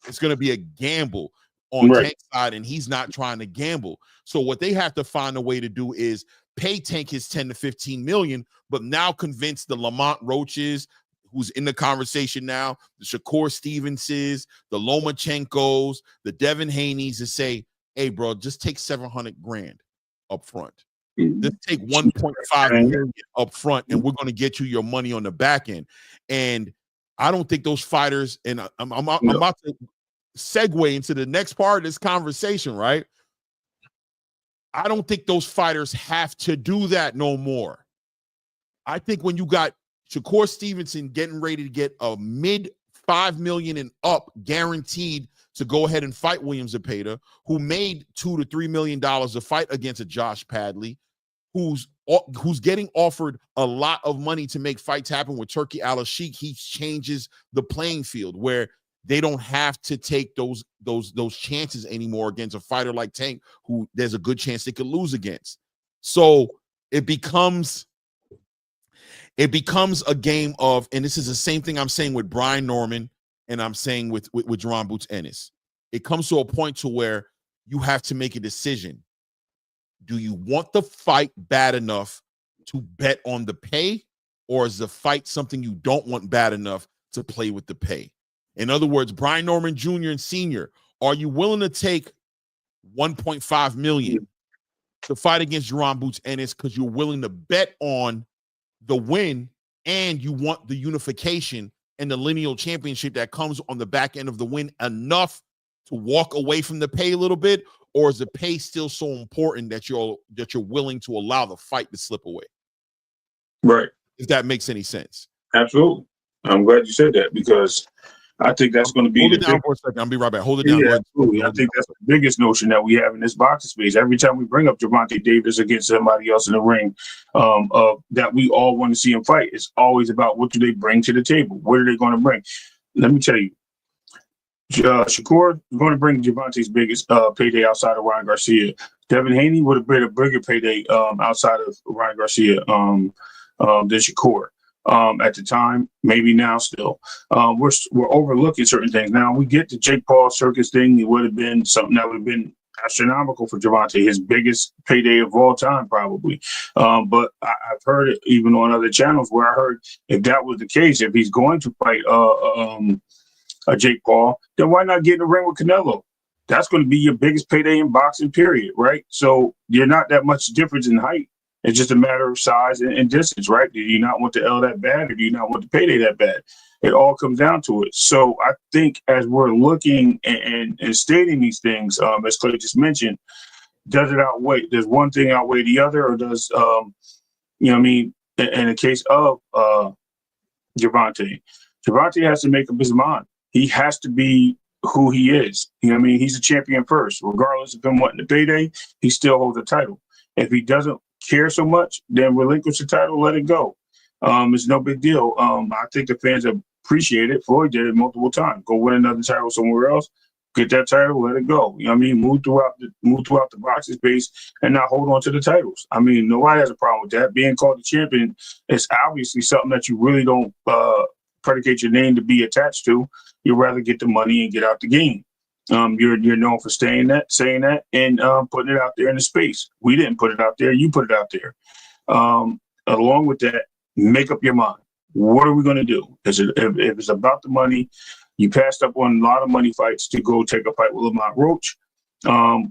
It's going to be a gamble on Tank's side, and he's not trying to gamble. So what they have to find a way to do is pay Tank his 10 to 15 million, but now convince the Lamont Roaches, who's in the conversation now, the Shakur Stevensons, the Lomachenkos, the Devin Haneys, to say, hey, bro, just take 700 grand up front. Just take 1.5 million up front, and we're going to get you your money on the back end. And I don't think those fighters, and I'm about to segue into the next part of this conversation, right? I don't think those fighters have to do that no more. I think when you got Shakur Stevenson getting ready to get a mid 5 million and up guaranteed to go ahead and fight William Zepeda, who made $2 to $3 million a fight against a Josh Padley, who's getting offered a lot of money to make fights happen with Turki Al-Sheikh. He changes the playing field where they don't have to take those chances anymore against a fighter like Tank, who there's a good chance they could lose against. So it becomes a game of, and this is the same thing I'm saying with Brian Norman and I'm saying with Jerron Boots Ennis. It comes to a point to where you have to make a decision. Do you want the fight bad enough to bet on the pay, or is the fight something you don't want bad enough to play with the pay? In other words, Brian Norman Jr. and Sr., are you willing to take 1.5 million to fight against Jerome Boots Ennis because you're willing to bet on the win and you want the unification and the lineal championship that comes on the back end of the win enough to walk away from the pay a little bit, or is the pay still so important that you're willing to allow the fight to slip away? Right. If that makes any sense. Absolutely. I'm glad you said that because I think that's going to be Hold it down for a second. I'll be right back. Hold it down. Yeah, absolutely. I think that's the biggest notion that we have in this boxing space. Every time we bring up Gervonta Davis against somebody else in the ring, that we all want to see him fight, it's always about what do they bring to the table? What are they going to bring? Let me tell you, Shakur is going to bring Gervonta's biggest payday outside of Ryan Garcia. Devin Haney would have been a bigger payday outside of Ryan Garcia than Shakur. At the time, maybe now still. We're overlooking certain things. Now we get the Jake Paul circus thing. It would have been something that would have been astronomical for Gervonta, his biggest payday of all time, probably. But I've heard it even on other channels where I heard if that was the case, if he's going to fight Jake Paul, then why not get in the ring with Canelo? That's going to be your biggest payday in boxing, period, right? So you're not that much difference in height. It's just a matter of size and distance, right? Do you not want the L that bad or do you not want the payday that bad? It all comes down to it. So I think as we're looking and stating these things, as Clay just mentioned, does it outweigh, does one thing outweigh the other, or does, in the case of Gervonta has to make up his mind. He has to be who he is. He's a champion first. Regardless of him wanting the payday, he still holds the title. If he doesn't care so much, then relinquish the title, let it go. It's no big deal. I think the fans appreciate it. Floyd did it multiple times. Go win another title somewhere else, get that title, let it go. Move throughout the boxing space and not hold on to the titles. Nobody has a problem with that. Being called the champion is obviously something that you really don't predicate your name to be attached to. You'd rather get the money and get out the game. You're known for saying that, and putting it out there in the space. We didn't put it out there. You put it out there. Along with that, make up your mind. What are we going to do? If it's about the money, you passed up on a lot of money fights to go take a fight with Lamont Roach,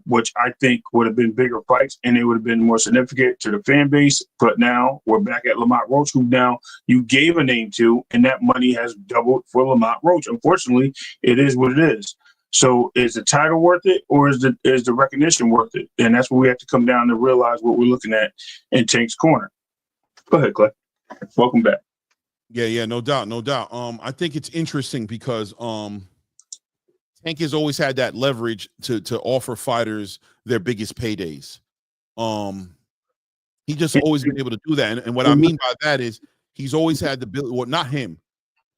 which I think would have been bigger fights, and it would have been more significant to the fan base. But now we're back at Lamont Roach, who now you gave a name to, and that money has doubled for Lamont Roach. Unfortunately, it is what it is. So is the title worth it, or is the recognition worth it? And that's where we have to come down to realize what we're looking at in Tank's corner. Go ahead, Clay. Welcome back. Yeah, no doubt. I think it's interesting because Tank has always had that leverage to offer fighters their biggest paydays. He just always been able to do that. And what I mean by that is he's always had the ability, well, not him.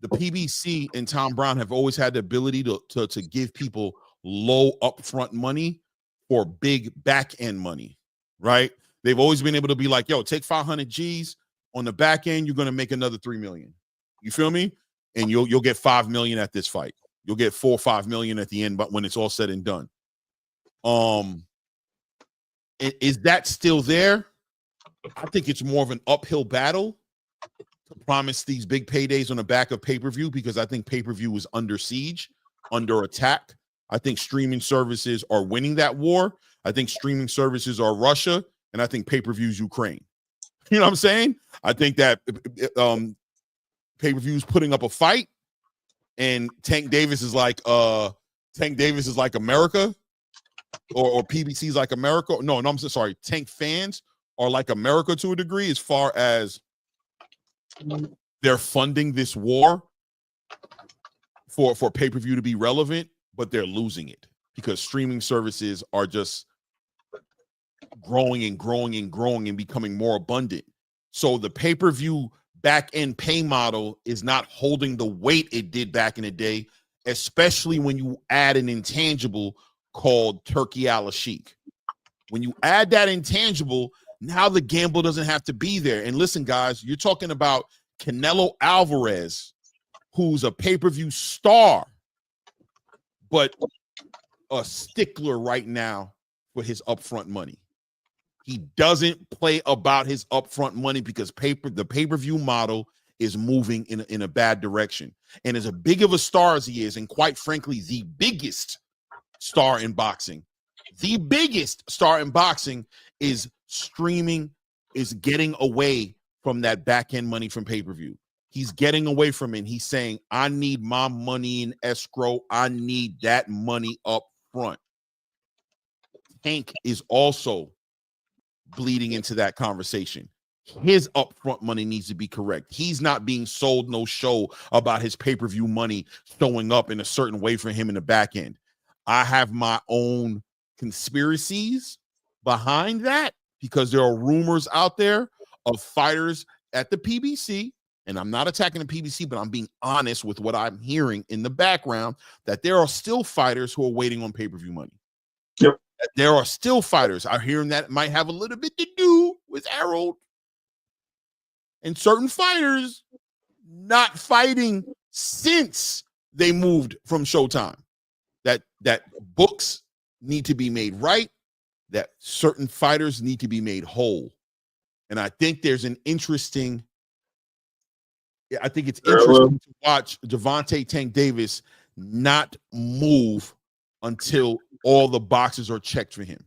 The PBC and Tom Brown have always had the ability to give people low upfront money for big back end money, right? They've always been able to be like, yo, take 500 G's on the back end, you're going to make another 3 million. You feel me? And you'll get 5 million at this fight. You'll get 4 or 5 million at the end, but when it's all said and done. Is that still there? I think it's more of an uphill battle to promise these big paydays on the back of pay-per-view, because I think pay-per-view is under siege, under attack. I think streaming services are winning that war. I think streaming services are Russia, and I think pay-per-view is Ukraine. You know what I'm saying? I think that pay-per-view is putting up a fight, and Tank Davis is like America, or PBC is like America. No, I'm so sorry. Tank fans are like America to a degree, as far as they're funding this war for pay-per-view to be relevant, but they're losing it because streaming services are just growing and becoming more abundant. So the pay-per-view back-end pay model is not holding the weight it did back in the day, especially when you add an intangible called Turkey Al-Sheikh. When you add that intangible, now the gamble doesn't have to be there. And listen, guys, you're talking about Canelo Alvarez, who's a pay-per-view star, but a stickler right now for his upfront money. He doesn't play about his upfront money because the pay-per-view model is moving in a bad direction. And as big of a star as he is, and quite frankly, the biggest star in boxing is getting away from that back end money from pay-per-view. He's getting away from it. He's saying, I need my money in escrow. I need that money up front. Tank is also bleeding into that conversation. His upfront money needs to be correct. He's not being sold no show about his pay-per-view money showing up in a certain way for him in the back end. I have my own conspiracies behind that because there are rumors out there of fighters at the PBC, and I'm not attacking the PBC, but I'm being honest with what I'm hearing in the background, that there are still fighters who are waiting on pay-per-view money. Yep. There are still fighters. I'm hearing that might have a little bit to do with Harold and certain fighters not fighting since they moved from Showtime. That books need to be made right, that certain fighters need to be made whole. And I think it's interesting to watch Gervonta Tank Davis not move until all the boxes are checked for him.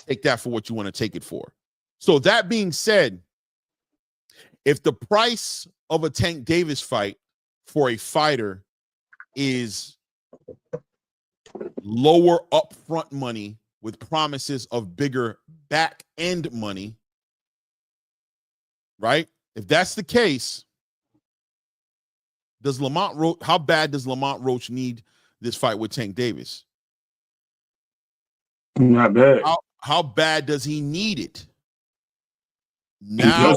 Take that for what you want to take it for. So that being said, if the price of a Tank Davis fight for a fighter is lower upfront money with promises of bigger back end money, right? If that's the case, how bad does Lamont Roach need this fight with Tank Davis? Not bad. How bad does he need it? Now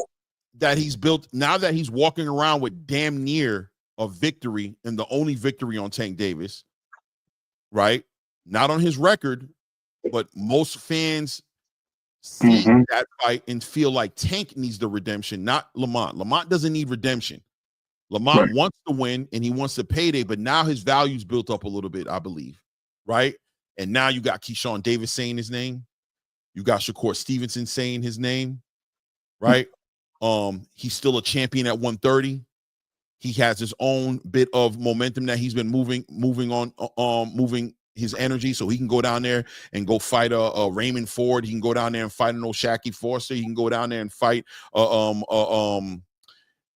that he's walking around with damn near a victory and the only victory on Tank Davis, right? Not on his record, but most fans see that fight and feel like Tank needs the redemption, not Lamont. Lamont doesn't need redemption. Lamont wants to win and he wants the payday, but now his value's built up a little bit, I believe, right? And now you got Keshan Davis saying his name. You got Shakur Stevenson saying his name, right? He's still a champion at 130. He has his own bit of momentum that he's been moving his energy, so he can go down there and go fight a Raymond Ford. He can go down there and fight an Oshaki Forster. He can go down there and fight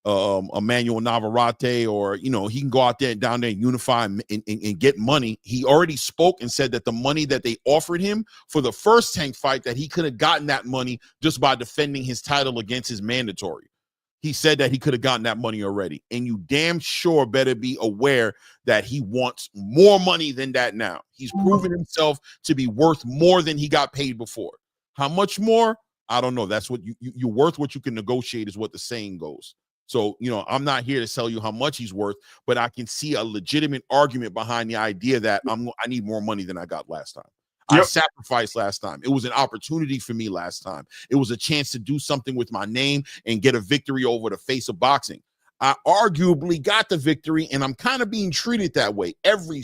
Emmanuel Navarrete, or he can go out there down there and unify and get money. He already spoke and said that the money that they offered him for the first Tank fight, that he could have gotten that money just by defending his title against his mandatory. He said that he could have gotten that money already, and you damn sure better be aware that he wants more money than that now. He's proven himself to be worth more than he got paid before. How much more? I don't know. That's what you're worth. What you can negotiate is what the saying goes. So, I'm not here to tell you how much he's worth, but I can see a legitimate argument behind the idea that I need more money than I got last time. Yep. I sacrificed last time. It was an opportunity for me last time. It was a chance to do something with my name and get a victory over the face of boxing. I arguably got the victory, and I'm kind of being treated that way. Every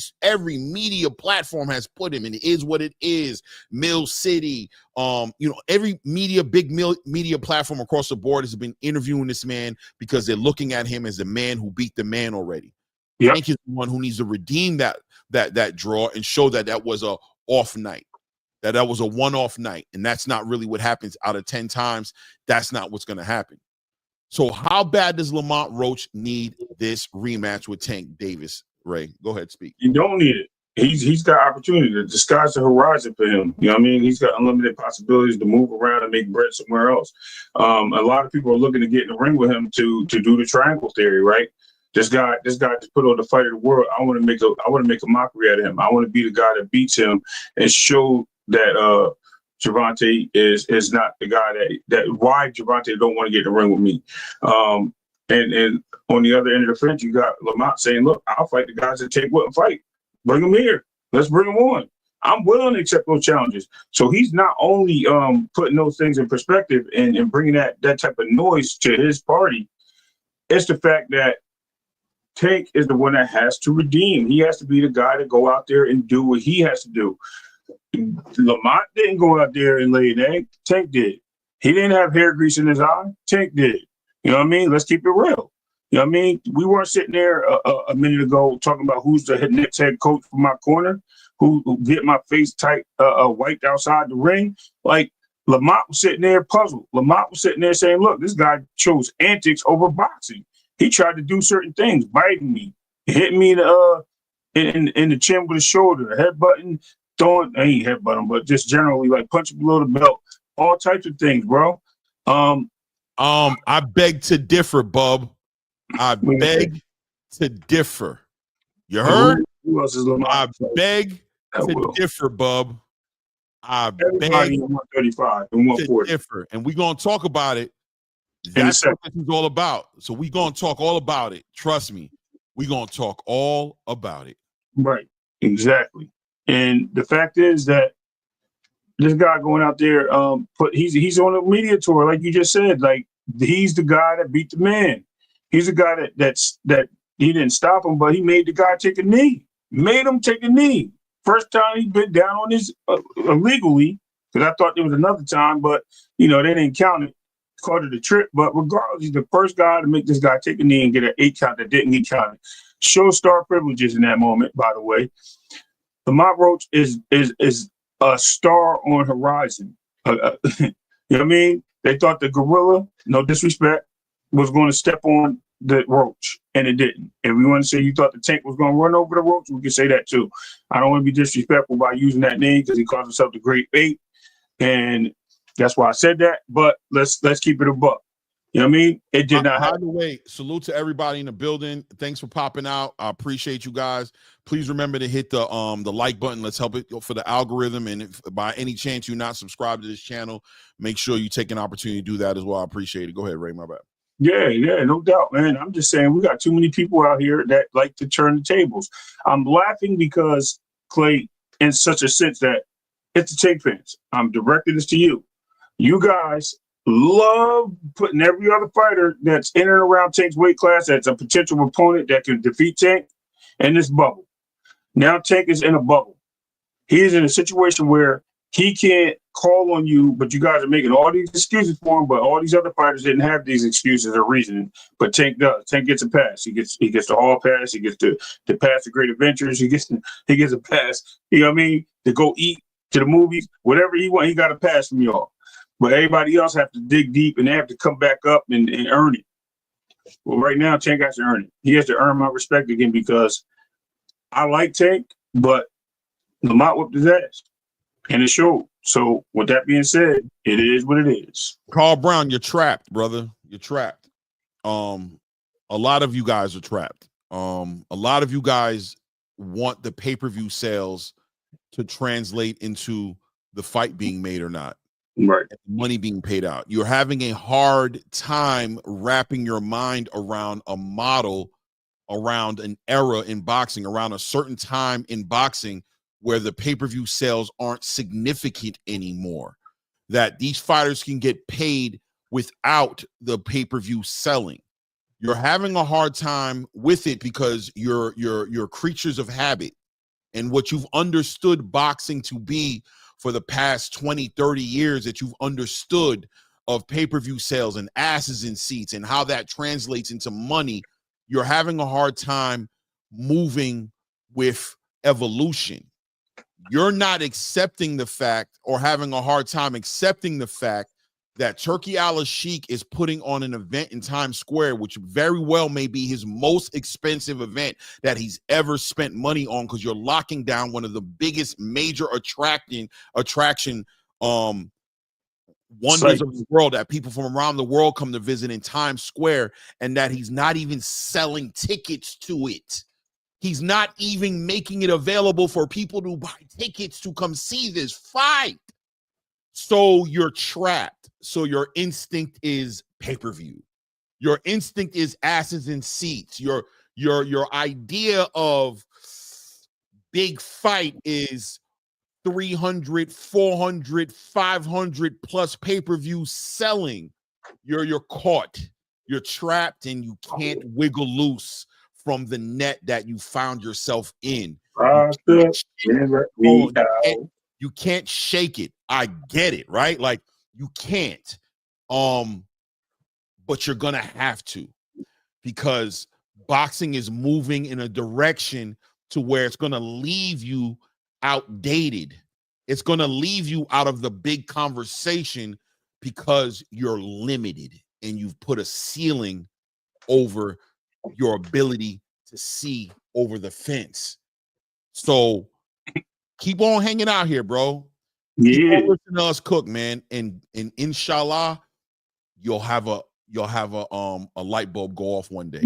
media platform has put him, and it is what it is. Mill City, every big media platform across the board has been interviewing this man because they're looking at him as the man who beat the man already. Yep. Tank is the one who needs to redeem that draw and show that was a off night, that was a one-off night, and that's not really what happens out of 10 times. That's not what's going to happen. So how bad does Lamont Roach need this rematch with Tank Davis? Ray, go ahead, speak. You don't need it. He's got opportunity to disguise the horizon for him. You know what I mean? He's got unlimited possibilities to move around and make bread somewhere else. A lot of people are looking to get in the ring with him to do the triangle theory, right? This guy just put on the fight of the world. I want to make a mockery out of him. I want to be the guy that beats him and show that Gervonta is not the guy that why Gervonta don't want to get in the ring with me. And on the other end of the fence, you got Lamont saying, look, I'll fight the guys that take what and fight. Bring them here. Let's bring them on. I'm willing to accept those challenges. So he's not only putting those things in perspective and bringing that type of noise to his party. It's the fact that Tank is the one that has to redeem. He has to be the guy to go out there and do what he has to do. Lamont didn't go out there and lay an egg. Tank did. He didn't have hair grease in his eye. Tank did. You know what I mean? Let's keep it real. You know what I mean? We weren't sitting there a minute ago talking about who's the next head coach for my corner, who get my face tight, wiped outside the ring. Like, Lamont was sitting there puzzled. Lamont was sitting there saying, look, this guy chose antics over boxing. He tried to do certain things, biting me, hitting me in the chin with his shoulder, headbutting, throwing, I ain't headbutting, but just generally like punching below the belt, all types of things, bro. I beg to differ, bub. I beg to differ. You heard? Who else is Lamont? I beg to differ, bub. Everybody in 135 and 140. Differ, and we're gonna talk about it. That's what this is all about. So we're gonna talk all about it. Trust me, we're gonna talk all about it. Right, exactly. And the fact is that this guy going out there, he's on a media tour, like you just said. Like, he's the guy that beat the man. He's the guy that he didn't stop him, but he made the guy take a knee. Made him take a knee. First time he been down on his illegally, because I thought there was another time, but they didn't count it. Called it a trip, but regardless, he's the first guy to make this guy take a knee and get an 8 count that didn't get counted. Show star privileges in that moment, by the way. Lamont Roach is a star on horizon. You know what I mean? They thought the gorilla, no disrespect, was going to step on the Roach, and it didn't. And we want to say you thought the Tank was going to run over the Roach, we can say that too. I don't want to be disrespectful by using that name because he calls himself the Great 8, and that's why I said that. But let's keep it a buck. You know what I mean? It did not happen. By the way, salute to everybody in the building. Thanks for popping out. I appreciate you guys. Please remember to hit the like button. Let's help it for the algorithm. And if by any chance you're not subscribed to this channel, make sure you take an opportunity to do that as well. I appreciate it. Go ahead, Ray. My bad. Yeah, no doubt, man. I'm just saying we got too many people out here that like to turn the tables. I'm laughing because, Clay, in such a sense that it's the Tank fans. I'm directing this to you. You guys love putting every other fighter that's in and around Tank's weight class that's a potential opponent that can defeat Tank in this bubble. Now Tank is in a bubble. He is in a situation where he can't call on you, but you guys are making all these excuses for him, but all these other fighters didn't have these excuses or reasoning, but Tank does. Tank gets a pass. He gets the hall pass. He gets to pass the Great Adventures. He gets a pass, you know what I mean, to go eat, to the movies, whatever he wants, he got a pass from y'all. But everybody else have to dig deep and they have to come back up and earn it. Well, right now, Tank has to earn it. He has to earn my respect again because I like Tank, but Lamont whipped his ass. And it showed. So with that being said, it is what it is. Carl Brown, you're trapped, brother. You're trapped. A lot of you guys are trapped. A lot of you guys want the pay-per-view sales to translate into the fight being made or not. Right. Money being paid out. You're having a hard time wrapping your mind around a model, around an era in boxing, around a certain time in boxing where the pay-per-view sales aren't significant anymore, that these fighters can get paid without the pay-per-view selling. You're having a hard time with it because you're creatures of habit, and what you've understood boxing to be for the past 20, 30 years that you've understood of pay-per-view sales and asses in seats and how that translates into money, you're having a hard time moving with evolution. You're not accepting the fact, or having a hard time accepting the fact, that Turki Al-Sheikh is putting on an event in Times Square, which very well may be his most expensive event that he's ever spent money on, because you're locking down one of the biggest major attraction wonders of the world that people from around the world come to visit in Times Square, and that he's not even selling tickets to it. He's not even making it available for people to buy tickets to come see this fight. So you're trapped. So your instinct is pay-per-view. Your instinct is asses in seats. Your idea of big fight is 300, 400, 500 plus pay-per-view selling. You're caught. You're trapped, and you can't wiggle loose from the net that you found yourself in. You can't shake it. I get it, right? Like, you can't. But you're gonna have to, because boxing is moving in a direction to where it's gonna leave you outdated. It's going to leave you out of the big conversation because you're limited and you've put a ceiling over your ability to see over the fence. So keep on hanging out here, bro. Keep on listening to us cook, man. And inshallah, you'll have a light bulb go off one day.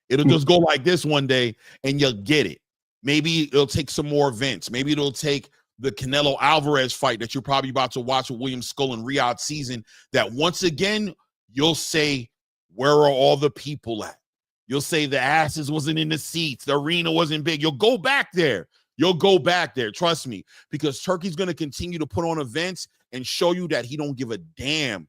It'll just go like this one day, and you'll get it. Maybe it'll take some more events. Maybe it'll take the Canelo Alvarez fight that you're probably about to watch with William Skull and Riyadh season. That once again, you'll say, where are all the people at? You'll say the asses wasn't in the seats. The arena wasn't big. You'll go back there. Trust me, because Turkey's going to continue to put on events and show you that he don't give a damn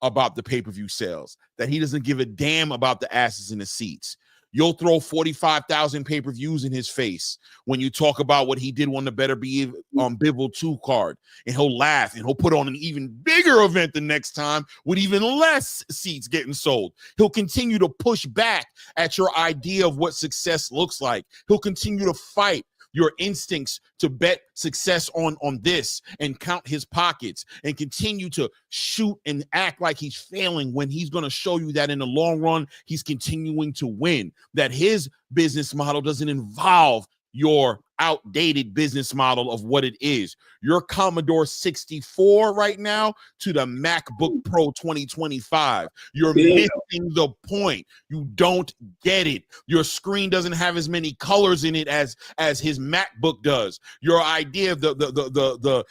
about the pay-per-view sales, that he doesn't give a damn about the asses in the seats. You'll throw 45,000 pay-per-views in his face when you talk about what he did on the Better Be Bivol 2 card, and he'll laugh and he'll put on an even bigger event the next time with even less seats getting sold. He'll continue to push back at your idea of what success looks like. He'll continue to fight your instincts to bet success on this and count his pockets and continue to shoot and act like he's failing when he's going to show you that in the long run, he's continuing to win, that his business model doesn't involve your outdated business model of what it is. Your Commodore 64 right now to the MacBook Pro 2025. You're missing the point. You don't get it. Your screen doesn't have as many colors in it as his MacBook does. Your idea of the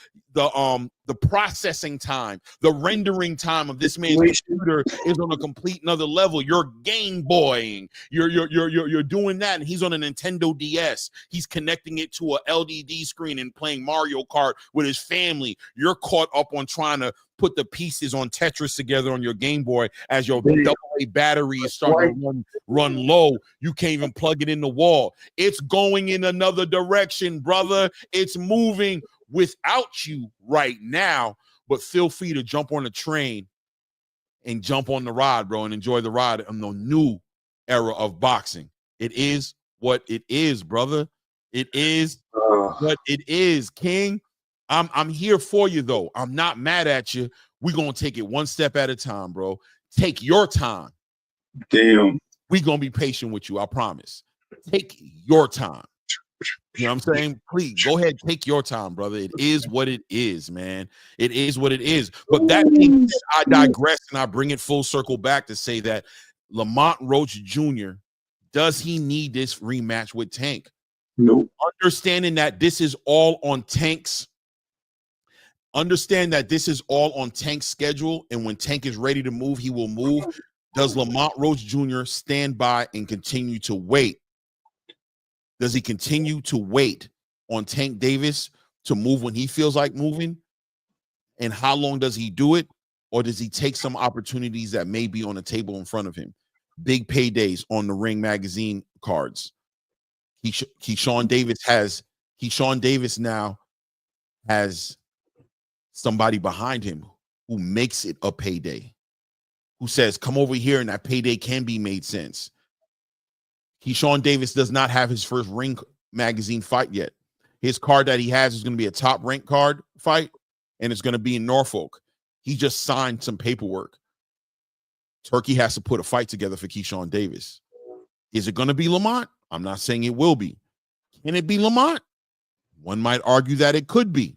processing time, the rendering time of this man's computer is on a complete another level. You're Game Boying. You're doing that, and he's on a Nintendo DS. He's connecting it to a LDD screen and playing Mario Kart with his family. You're caught up on trying to put the pieces on Tetris together on your Game Boy as your AA battery is starting to run low. You can't even plug it in the wall. It's going in another direction, brother. It's moving without you right now, but feel free to jump on the train and jump on the ride, bro, and enjoy the ride on the new era of boxing. It is what it is, brother. It is what it is, King. I'm here for you, though. I'm not mad at you. We're going to take it one step at a time, bro. Take your time. Damn. We're going to be patient with you, I promise. Take your time. You know what I'm saying? Please go ahead, take your time, brother. It is what it is, man. It is what it is. But that being said, I digress and I bring it full circle back to say that Lamont Roach Jr., does he need this rematch with Tank? Nope. Understanding that this is all on Tank's. Understand that this is all on Tank's schedule, and when Tank is ready to move, he will move. Does Lamont Roach Jr. stand by and continue to wait? Does he continue to wait on Tank Davis to move when he feels like moving? And how long does he do it? Or does he take some opportunities that may be on the table in front of him? Big paydays on the Ring magazine cards. Keshan Davis now has somebody behind him who makes it a payday, who says, come over here and that payday can be made sense. Keshan Davis does not have his first Ring magazine fight yet. His card that he has is going to be a top rank card fight, and it's going to be in Norfolk. He just signed some paperwork. Turkey has to put a fight together for Keshan Davis. Is it going to be Lamont? I'm not saying it will be. Can it be Lamont? One might argue that it could be.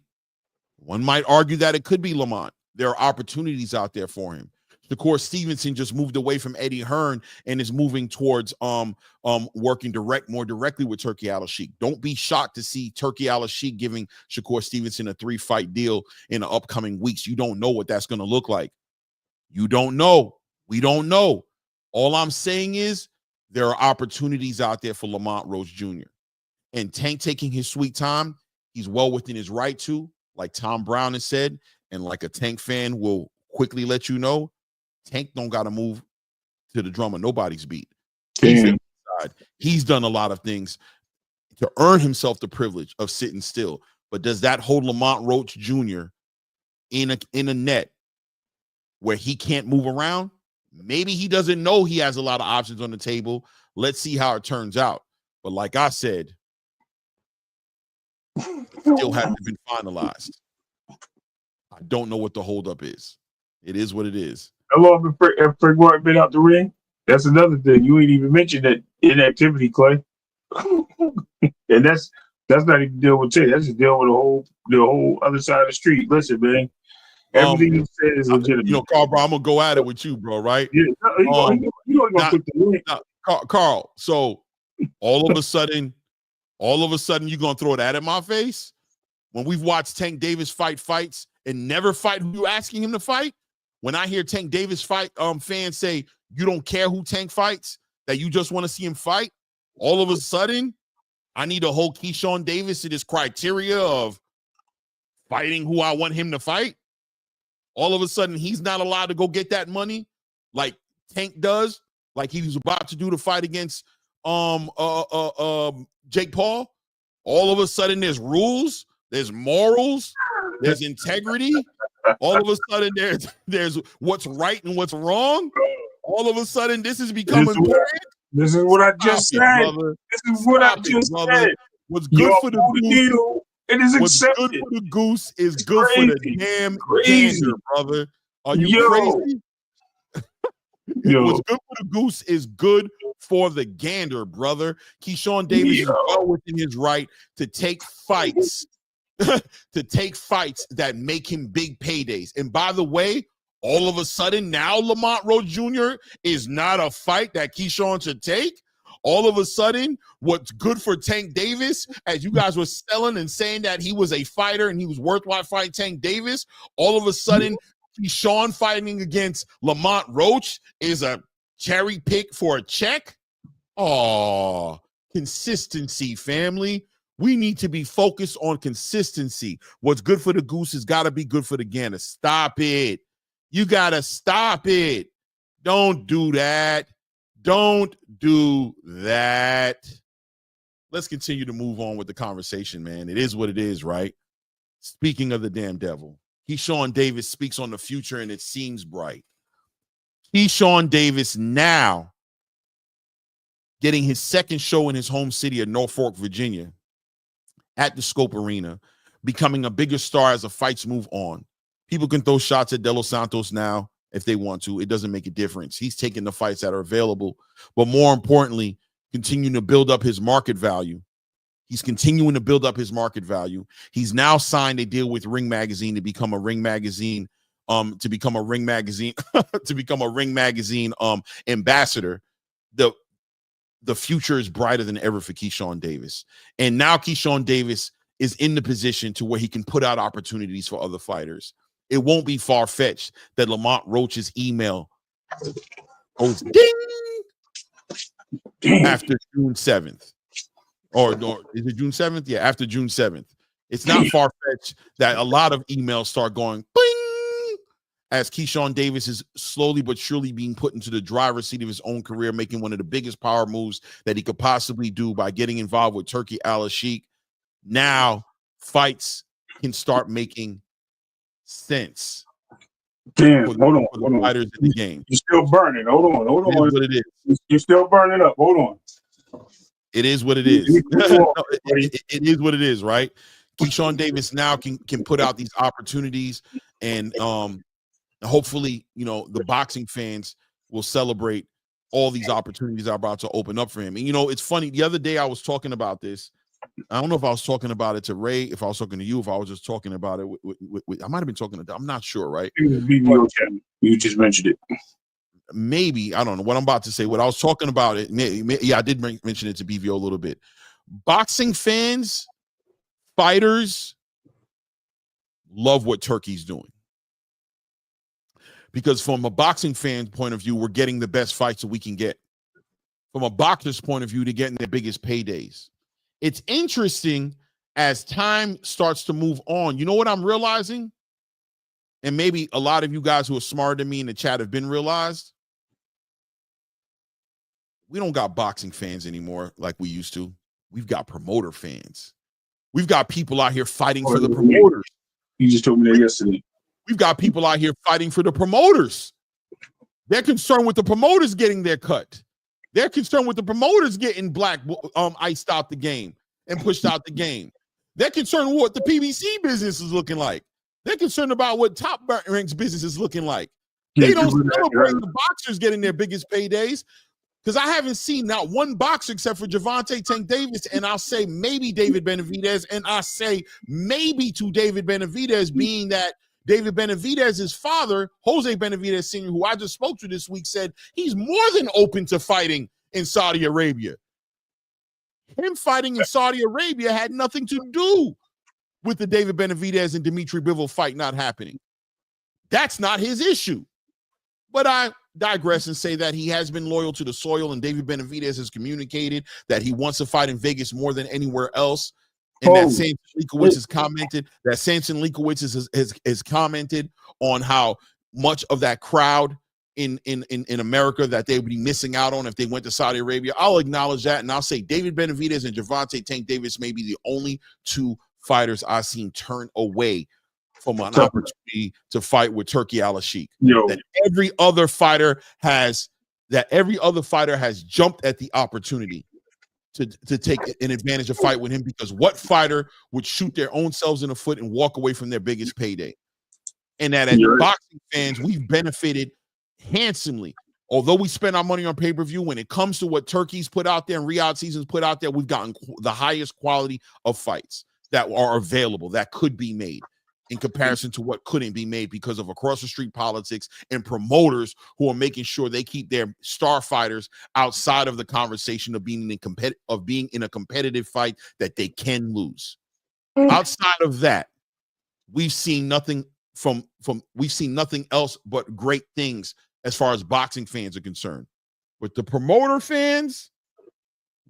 One might argue that it could be Lamont. There are opportunities out there for him. Shakur Stevenson just moved away from Eddie Hearn and is moving towards working more directly with Turki Al-Sheikh. Don't be shocked to see Turki Al-Sheikh giving Shakur Stevenson a 3-fight deal in the upcoming weeks. You don't know what that's going to look like. You don't know. We don't know. All I'm saying is there are opportunities out there for Lamont Roach Jr. And Tank taking his sweet time, he's well within his right to, like Tom Brown has said, and like a Tank fan will quickly let you know, Tank don't got to move to the drum of nobody's beat. He's done a lot of things to earn himself the privilege of sitting still. But does that hold Lamont Roach Jr. in a net where he can't move around? Maybe he doesn't know he has a lot of options on the table. Let's see how it turns out. But like I said, Still hasn't been finalized. I don't know what the holdup is. It is what it is. How long have Prix been out the ring? That's another thing. You ain't even mentioned that inactivity, Clay. And that's not even deal with Tay. That's just deal with the whole other side of the street. Listen, man. Everything you said is legitimate. You know, Carl, bro, I'm gonna go at it with you, bro. Right? Yeah. You know gonna put the link. Carl. So all of a sudden, you're gonna throw that at my face when we've watched Tank Davis fights and never fight who you asking him to fight. When I hear Tank Davis fight, fans say you don't care who Tank fights, that you just want to see him fight. All of a sudden, I need to hold Keshan Davis to this criteria of fighting who I want him to fight. All of a sudden, he's not allowed to go get that money like Tank does, like he was about to do the fight against Jake Paul. All of a sudden, there's rules, there's morals, there's integrity. All of a sudden, there's what's right and what's wrong. All of a sudden, this is becoming. This is what I just said. This is what I just said. What's good for the goose? It is what's accepted. Good for the goose is good for the damn gander, brother. Are you crazy? What's good for the goose is good for the gander, brother. Keshan Davis is well within his right to take fights, that make him big paydays. And by the way, all of a sudden now Lamont Roach Jr. is not a fight that Keshan should take. All of a sudden, what's good for Tank Davis, as you guys were selling and saying that he was a fighter and he was worthwhile fighting Tank Davis, all of a sudden, Keshan fighting against Lamont Roach is a cherry pick for a check. Oh, consistency, family. We need to be focused on consistency. What's good for the goose has got to be good for the gander. Stop it. You got to stop it. Don't do that. Don't do that. Let's continue to move on with the conversation, man. It is what it is, right? Speaking of the damn devil, Keshan Davis speaks on the future, and it seems bright. Keshan Davis now getting his second show in his home city of Norfolk, Virginia, at the Scope Arena, becoming a bigger star as the fights move on. People can throw shots at De Los Santos now if they want to. It doesn't make a difference. He's taking the fights that are available, but more importantly, continuing to build up his market value. He's continuing to build up his market value. He's now signed a deal with Ring Magazine to become a Ring Magazine, ambassador. The future is brighter than ever for Keshan Davis. And now Keshan Davis is in the position to where he can put out opportunities for other fighters. It won't be far-fetched that Lamont Roach's email goes ding after June 7th. Or is it June 7th? Yeah, after June 7th. It's not far-fetched that a lot of emails start going bing as Keshan Davis is slowly but surely being put into the driver's seat of his own career, making one of the biggest power moves that he could possibly do by getting involved with Turki Al-Sheikh. Now, fights can start making sense. Damn, hold on. Fighters in the game. You're still burning. Hold on. What it is. You're still burning up. Hold on. It is what it is. It is what it is, right? Keshan Davis now can put out these opportunities, and hopefully, the boxing fans will celebrate all these opportunities that are about to open up for him. And it's funny. The other day I was talking about this. I don't know if I was talking about it to Ray, if I was talking to you, if I was just talking about it with I might have been talking to, I'm not sure, right? You just mentioned it. Maybe, I don't know what I'm about to say. What I was talking about it, yeah, I did mention it to BVO a little bit. Boxing fans, fighters love what Turkey's doing. Because from a boxing fan point of view, we're getting the best fights that we can get. From a boxer's point of view, they're getting their biggest paydays. It's interesting as time starts to move on. You know what I'm realizing? And maybe a lot of you guys who are smarter than me in the chat have been realized. We don't got boxing fans anymore like we used to. We've got promoter fans. We've got people out here fighting for the promoters. You just told me that yesterday. We've got people out here fighting for the promoters. They're concerned with the promoters getting their cut. They're concerned with the promoters getting iced out the game and pushed out the game. They're concerned with what the PBC business is looking like. They're concerned about what Top Rank's business is looking like. They don't celebrate the boxers getting their biggest paydays, because I haven't seen not one boxer except for Gervonta Tank Davis, and I'll say maybe David Benavidez, and I say maybe to David Benavidez, being that David Benavidez's father, Jose Benavidez Sr., who I just spoke to this week, said he's more than open to fighting in Saudi Arabia. Him fighting in Saudi Arabia had nothing to do with the David Benavidez and Dimitri Bivol fight not happening. That's not his issue. But I digress and say that he has been loyal to the soil, and David Benavidez has communicated that he wants to fight in Vegas more than anywhere else. And that Samson Leakowitz has commented that Samson Leakowitz has commented on how much of that crowd in America that they would be missing out on if they went to Saudi Arabia. I'll acknowledge that, and I'll say David Benavidez and Gervonta Tank Davis may be the only two fighters I've seen turn away from an opportunity to fight with Turki Al-Sheikh. That every other fighter has jumped at the opportunity to take an advantage of fight with him, because what fighter would shoot their own selves in the foot and walk away from their biggest payday? And that as boxing fans, we've benefited handsomely. Although we spend our money on pay-per-view, when it comes to what Turkey's put out there and Riyadh Season's put out there, we've gotten the highest quality of fights that are available, that could be made, in comparison to what couldn't be made because of across the street politics and promoters who are making sure they keep their star fighters outside of the conversation of being in a competitive fight that they can lose. Outside of that, we've seen nothing we've seen nothing else but great things as far as boxing fans are concerned. With the promoter fans,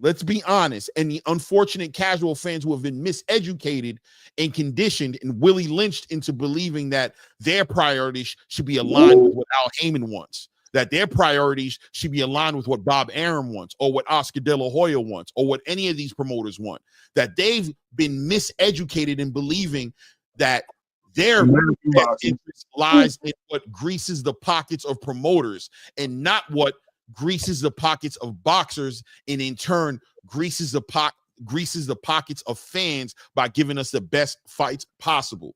let's be honest, and the unfortunate casual fans who have been miseducated and conditioned and Willie lynched into believing that their priorities should be aligned with what Al Heyman wants, that their priorities should be aligned with what Bob Arum wants, or what Oscar De La Hoya wants, or what any of these promoters want, that they've been miseducated in believing that their interest lies in what greases the pockets of promoters and not what greases the pockets of boxers, and in turn greases the pockets of fans by giving us the best fights possible.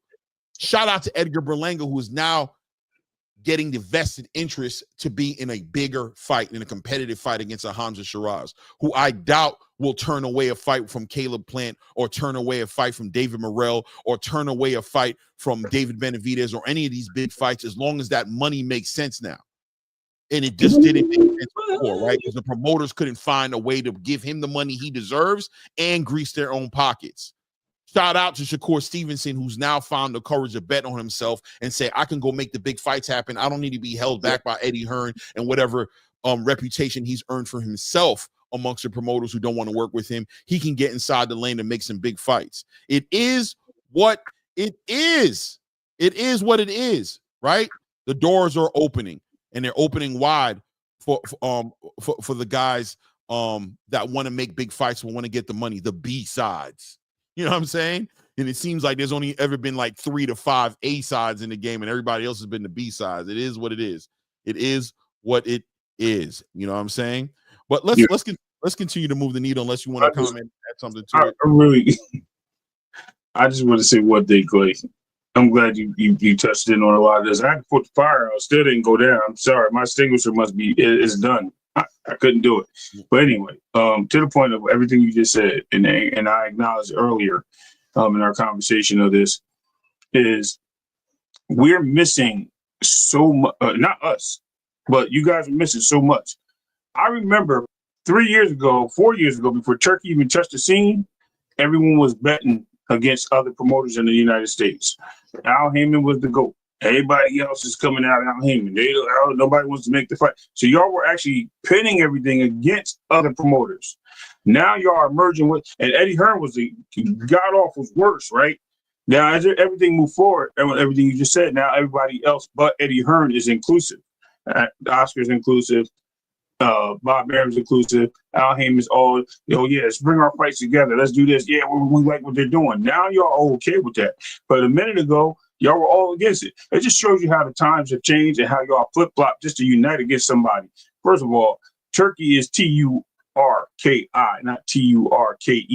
Shout out to Edgar Berlanga, who is now getting the vested interest to be in a bigger fight, in a competitive fight against a Hamza Shiraz, who I doubt will turn away a fight from Caleb Plant, or turn away a fight from David Morrell, or turn away a fight from David Benavidez, or any of these big fights, as long as that money makes sense now. And it just didn't make sense before, right? Because the promoters couldn't find a way to give him the money he deserves and grease their own pockets. Shout out to Shakur Stevenson, who's now found the courage to bet on himself and say, I can go make the big fights happen. I don't need to be held back by Eddie Hearn and whatever reputation he's earned for himself amongst the promoters who don't want to work with him. He can get inside the lane and make some big fights. It is what it is. It is what it is, right? The doors are opening, and they're opening wide for the guys that want to make big fights and want to get the money, the B sides. You know what I'm saying? And it seems like there's only ever been like 3 to 5 A sides in the game, and everybody else has been the B sides. It is what it is. It is what it is. You know what I'm saying? But let's continue to move the needle, unless you want to comment, add something to it. I just want to say one thing, Clay. I'm glad you touched in on a lot of this. I had to put the fire out. Still didn't go down. I'm sorry. My extinguisher it's done. I couldn't do it. But anyway, to the point of everything you just said, and I acknowledged earlier in our conversation of this, is we're missing so much. Not us, but you guys are missing so much. I remember 4 years ago, before Turkey even touched the scene, everyone was betting against other promoters in the United States. Al Heyman was the GOAT. Everybody else is coming out Al Heyman. Nobody wants to make the fight. So y'all were actually pinning everything against other promoters. Now y'all are merging with, and Eddie Hearn was the god-awful worst, right? Now, as everything moved forward, and with everything you just said, now everybody else but Eddie Hearn is inclusive. Oscar's inclusive. Bob Arum's inclusive. Al Heyman's all, let's bring our fights together. Let's do this. Yeah, we like what they're doing. Now y'all are okay with that. But a minute ago, y'all were all against it. It just shows you how the times have changed and how y'all flip-flop just to unite against somebody. First of all, Turkey is Turki, not Turkey.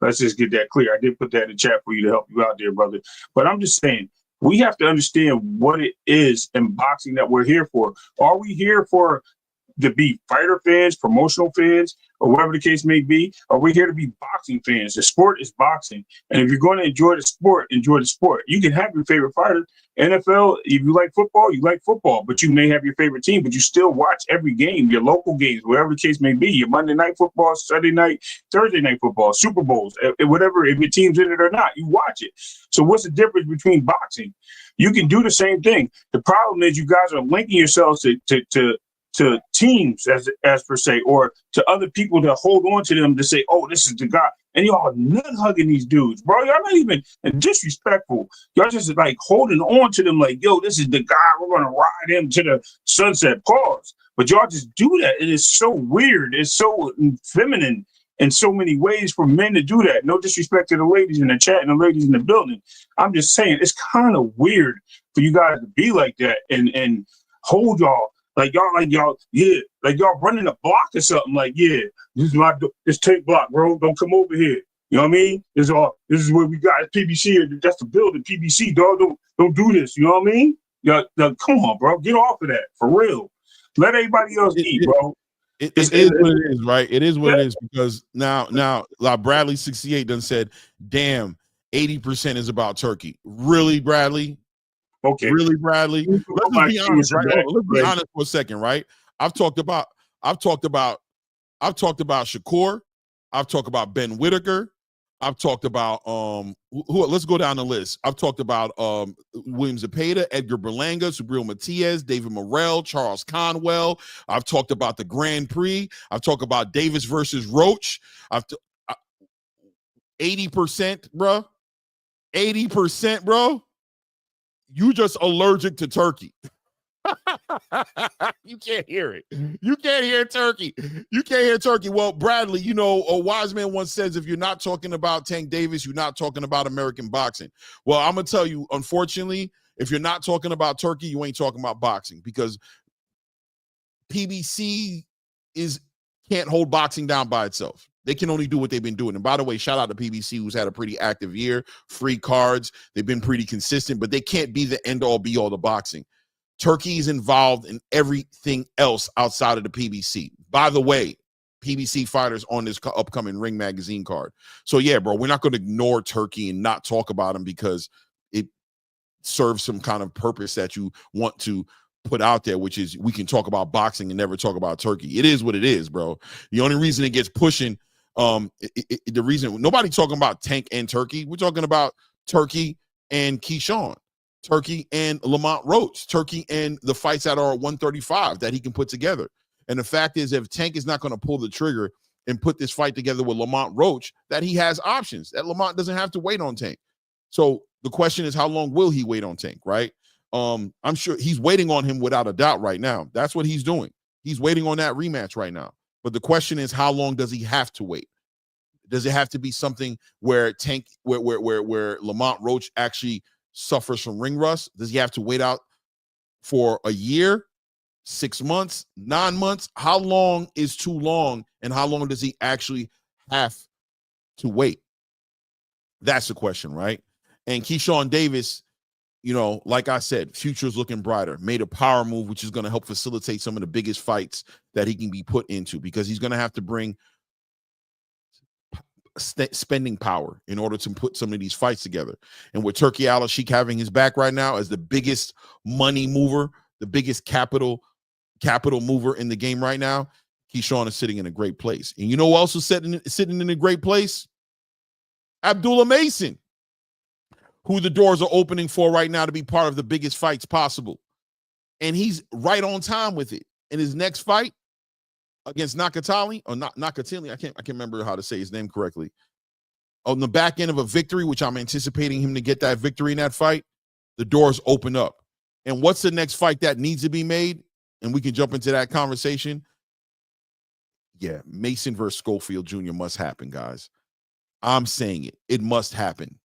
Let's just get that clear. I did put that in the chat for you to help you out there, brother. But I'm just saying, we have to understand what it is in boxing that we're here for. Are we here to be fighter fans, promotional fans, or whatever the case may be? Are we here to be boxing fans? The sport is boxing. And if you're going to enjoy the sport, enjoy the sport. You can have your favorite fighter. NFL, if you like football, you like football, but you may have your favorite team, but you still watch every game, your local games, whatever the case may be, your Monday night football, Sunday night, Thursday night football, Super Bowls, whatever, if your team's in it or not, you watch it. So what's the difference between boxing? You can do the same thing. The problem is you guys are linking yourselves to teams as per se, or to other people that hold on to them to say, oh, this is the guy. And y'all nut hugging these dudes, bro. Y'all not even disrespectful. Y'all just like holding on to them like, yo, this is the guy. We're going to ride him to the sunset. Pause. But y'all just do that. It is so weird. It's so feminine in so many ways for men to do that. No disrespect to the ladies in the chat and the ladies in the building. I'm just saying it's kind of weird for you guys to be like that and hold y'all. Like y'all, yeah, like y'all running a block or something. Like, yeah, this tank block, bro. Don't come over here. You know what I mean? This is where we got PBC. That's the building, PBC, dog. Don't do this. You know what I mean? Y'all, come on, bro. Get off of that for real. Let everybody else eat, bro. It is what it is, right? It is what it is, because now, like Bradley 68 done said, damn, 80% is about Turkey. Really, Bradley? Okay. Really, Bradley? Let's be honest, right? Let's be honest for a second, right? I've talked about Shakur. I've talked about Ben Whittaker. I've talked about let's go down the list. I've talked about William Zepeda, Edgar Berlanga, Subriel Matias, David Morrell, Charles Conwell. I've talked about the Grand Prix. I've talked about Davis versus Roach. 80%, bro. 80%, bro. You just allergic to turkey. You can't hear it. You can't hear turkey. You can't hear turkey. Well, Bradley, you know, a wise man once says, if you're not talking about Tank Davis, you're not talking about American boxing. Well, I'm going to tell you, unfortunately, if you're not talking about turkey, you ain't talking about boxing, because PBC can't hold boxing down by itself. They can only do what they've been doing. And by the way, shout out to PBC, who's had a pretty active year, free cards. They've been pretty consistent, but they can't be the end-all, be-all to boxing. Turkey is involved in everything else outside of the PBC. By the way, PBC fighters on this upcoming Ring Magazine card. So, yeah, bro, we're not going to ignore Turkey and not talk about him because it serves some kind of purpose that you want to put out there, which is we can talk about boxing and never talk about Turkey. It is what it is, bro. The only reason it gets pushing, the reason nobody talking about Tank and Turkey, we're talking about Turkey and Keshan, Turkey and Lamont Roach, Turkey and the fights that are 135 that he can put together. And the fact is, if Tank is not going to pull the trigger and put this fight together with Lamont Roach, that he has options, that Lamont doesn't have to wait on Tank. So the question is, how long will he wait on Tank, right? I'm sure he's waiting on him without a doubt right now. That's what he's doing. He's waiting on that rematch right now. But the question is, how long does he have to wait? Does it have to be something where Tank, where Lamont Roach actually suffers from ring rust? Does he have to wait out for a year, 6 months, 9 months? How long is too long, and how long does he actually have to wait? That's the question, right? And Keshan Davis, you know, like I said, future's looking brighter. Made a power move, which is going to help facilitate some of the biggest fights that he can be put into, because he's going to have to bring spending power in order to put some of these fights together. And with Turkey Al-Sheikh having his back right now as the biggest money mover, the biggest capital mover in the game right now, Keshan is sitting in a great place. And you know who else is sitting in a great place? Abdullah Mason, who the doors are opening for right now to be part of the biggest fights possible. And he's right on time with it. In his next fight against Nakatali, or Nakatili, I can't remember how to say his name correctly. On the back end of a victory, which I'm anticipating him to get that victory in that fight, the doors open up. And what's the next fight that needs to be made? And we can jump into that conversation. Yeah, Mason versus Schofield Jr. must happen, guys. I'm saying it. It must happen.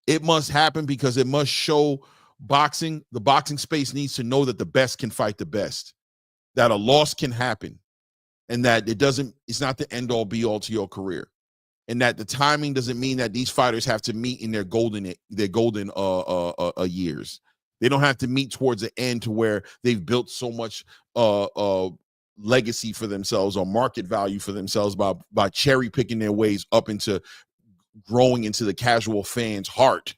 It must happen because it must show boxing. The boxing space needs to know that the best can fight the best, that a loss can happen, and that it's not the end all be all to your career. and that the timing doesn't mean that these fighters have to meet in their golden years. They don't have to meet towards the end to where they've built so much legacy for themselves or market value for themselves by cherry picking their ways up into growing into the casual fan's heart,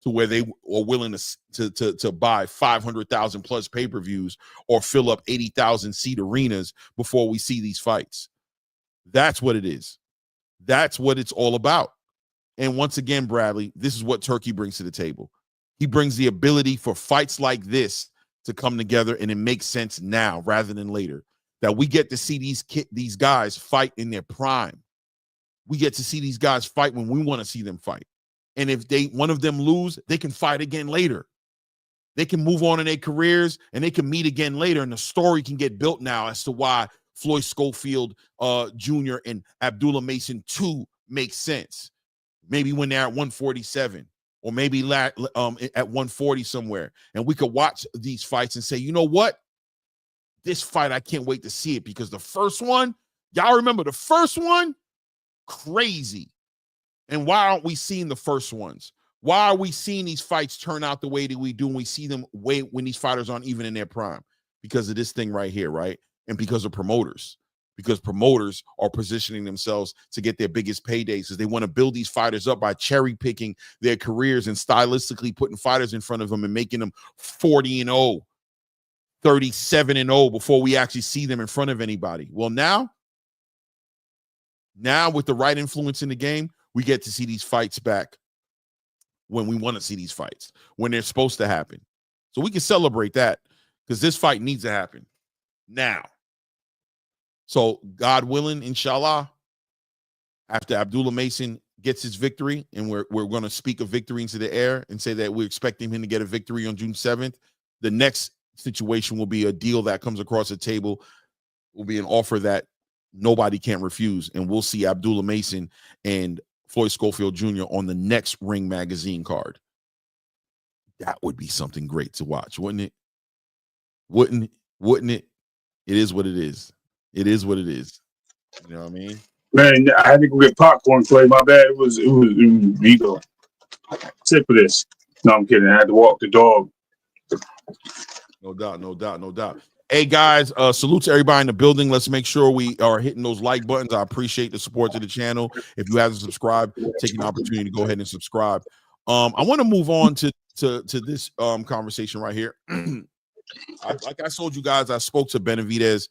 to where they are willing to buy 500,000 plus pay-per-views or fill up 80,000 seat arenas before we see these fights. That's what it is. That's what it's all about. And once again, Bradley, this is what Turkey brings to the table. He brings the ability for fights like this to come together, and it makes sense now rather than later. That we get to see these guys fight in their prime. We get to see these guys fight when we want to see them fight. And if one of them lose, they can fight again later. They can move on in their careers and they can meet again later. And the story can get built now as to why Floyd Schofield Jr. and Abdullah Mason 2 makes sense. Maybe when they're at 147 or maybe at 140 somewhere. And we could watch these fights and say, you know what? This fight, I can't wait to see it, because the first one, y'all remember the first one? Crazy. And why aren't we seeing the first ones? Why are we seeing these fights turn out the way that we do, and we see them when these fighters aren't even in their prime? Because of this thing right here, right? And because of promoters. Because promoters are positioning themselves to get their biggest paydays, because they want to build these fighters up by cherry picking their careers and stylistically putting fighters in front of them and making them 40-0, 37-0 before we actually see them in front of anybody. Well, now with the right influence in the game, we get to see these fights back when we want to see these fights, when they're supposed to happen. So we can celebrate that, because this fight needs to happen now. So God willing, inshallah, after Abdullah Mason gets his victory, and we're going to speak a victory into the air and say that we're expecting him to get a victory on June 7th, the next situation will be a deal that comes across the table, will be an offer that nobody can refuse, and we'll see Abdullah Mason and Floyd Schofield Jr. on the next Ring Magazine card. That would be something great to watch, wouldn't it? Wouldn't it? It is what it is. It is what it is. You know what I mean? Man, I had to go get popcorn, Clay. My bad. It was ego. Tip for this. No, I'm kidding. I had to walk the dog. No doubt. Hey, guys, salute to everybody in the building. Let's make sure we are hitting those like buttons. I appreciate the support to the channel. If you haven't subscribed, take an opportunity to go ahead and subscribe. I want to move on to this conversation right here. Like I told you guys, I spoke to Benavidez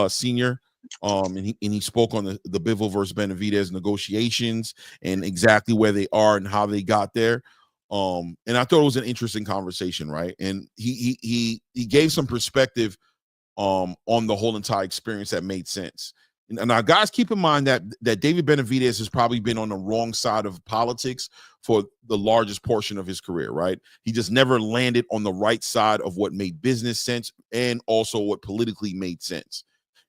Sr. And he spoke on the Bivol versus Benavidez negotiations and exactly where they are and how they got there. And I thought it was an interesting conversation, right? And he gave some perspective on the whole entire experience that made sense. And now, guys, keep in mind that David Benavidez has probably been on the wrong side of politics for the largest portion of his career, right? He just never landed on the right side of what made business sense and also what politically made sense.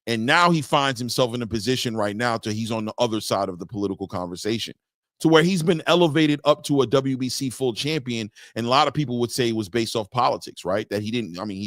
And now he finds himself in a position right now to he's on the other side of the political conversation, to where he's been elevated up to a WBC full champion. And a lot of people would say it was based off politics, right? That he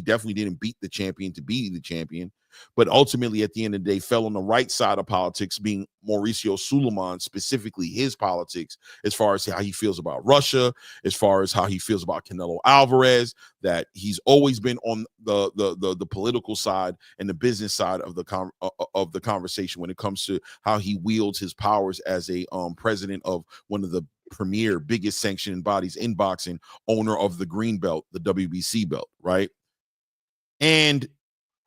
definitely didn't beat the champion to be the champion, but ultimately at the end of the day fell on the right side of politics, being Mauricio Sulaiman, specifically his politics, as far as how he feels about Russia, as far as how he feels about Canelo Alvarez, that he's always been on the political side and the business side of the conversation when it comes to how he wields his powers as a president of one of the premier biggest sanctioning bodies in boxing, owner of the green belt, the WBC belt, right? And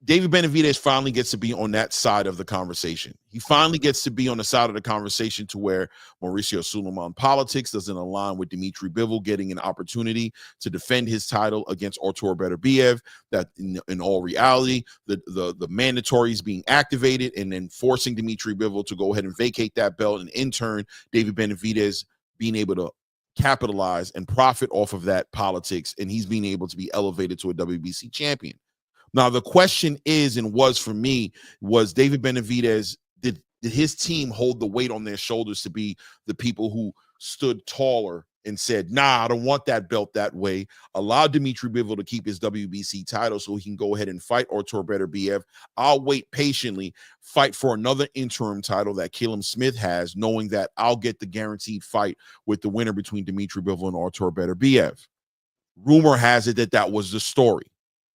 David Benavidez finally gets to be on that side of the conversation. He finally gets to be on the side of the conversation to where Mauricio Sulaiman politics doesn't align with Dimitri Bivol getting an opportunity to defend his title against Artur Beterbiev, that in all reality, the mandatory is being activated and then forcing Dimitri Bivol to go ahead and vacate that belt, and in turn, David Benavidez being able to capitalize and profit off of that politics, and he's being able to be elevated to a WBC champion. Now, the question is, and was for me, was David Benavidez, did his team hold the weight on their shoulders to be the people who stood taller and said, nah, I don't want that belt that way. Allow Dmitry Bivol to keep his WBC title so he can go ahead and fight Artur Beterbiev. I'll wait patiently, fight for another interim title that Caleb Smith has, knowing that I'll get the guaranteed fight with the winner between Dmitry Bivol and Artur Beterbiev. Rumor has it that that was the story.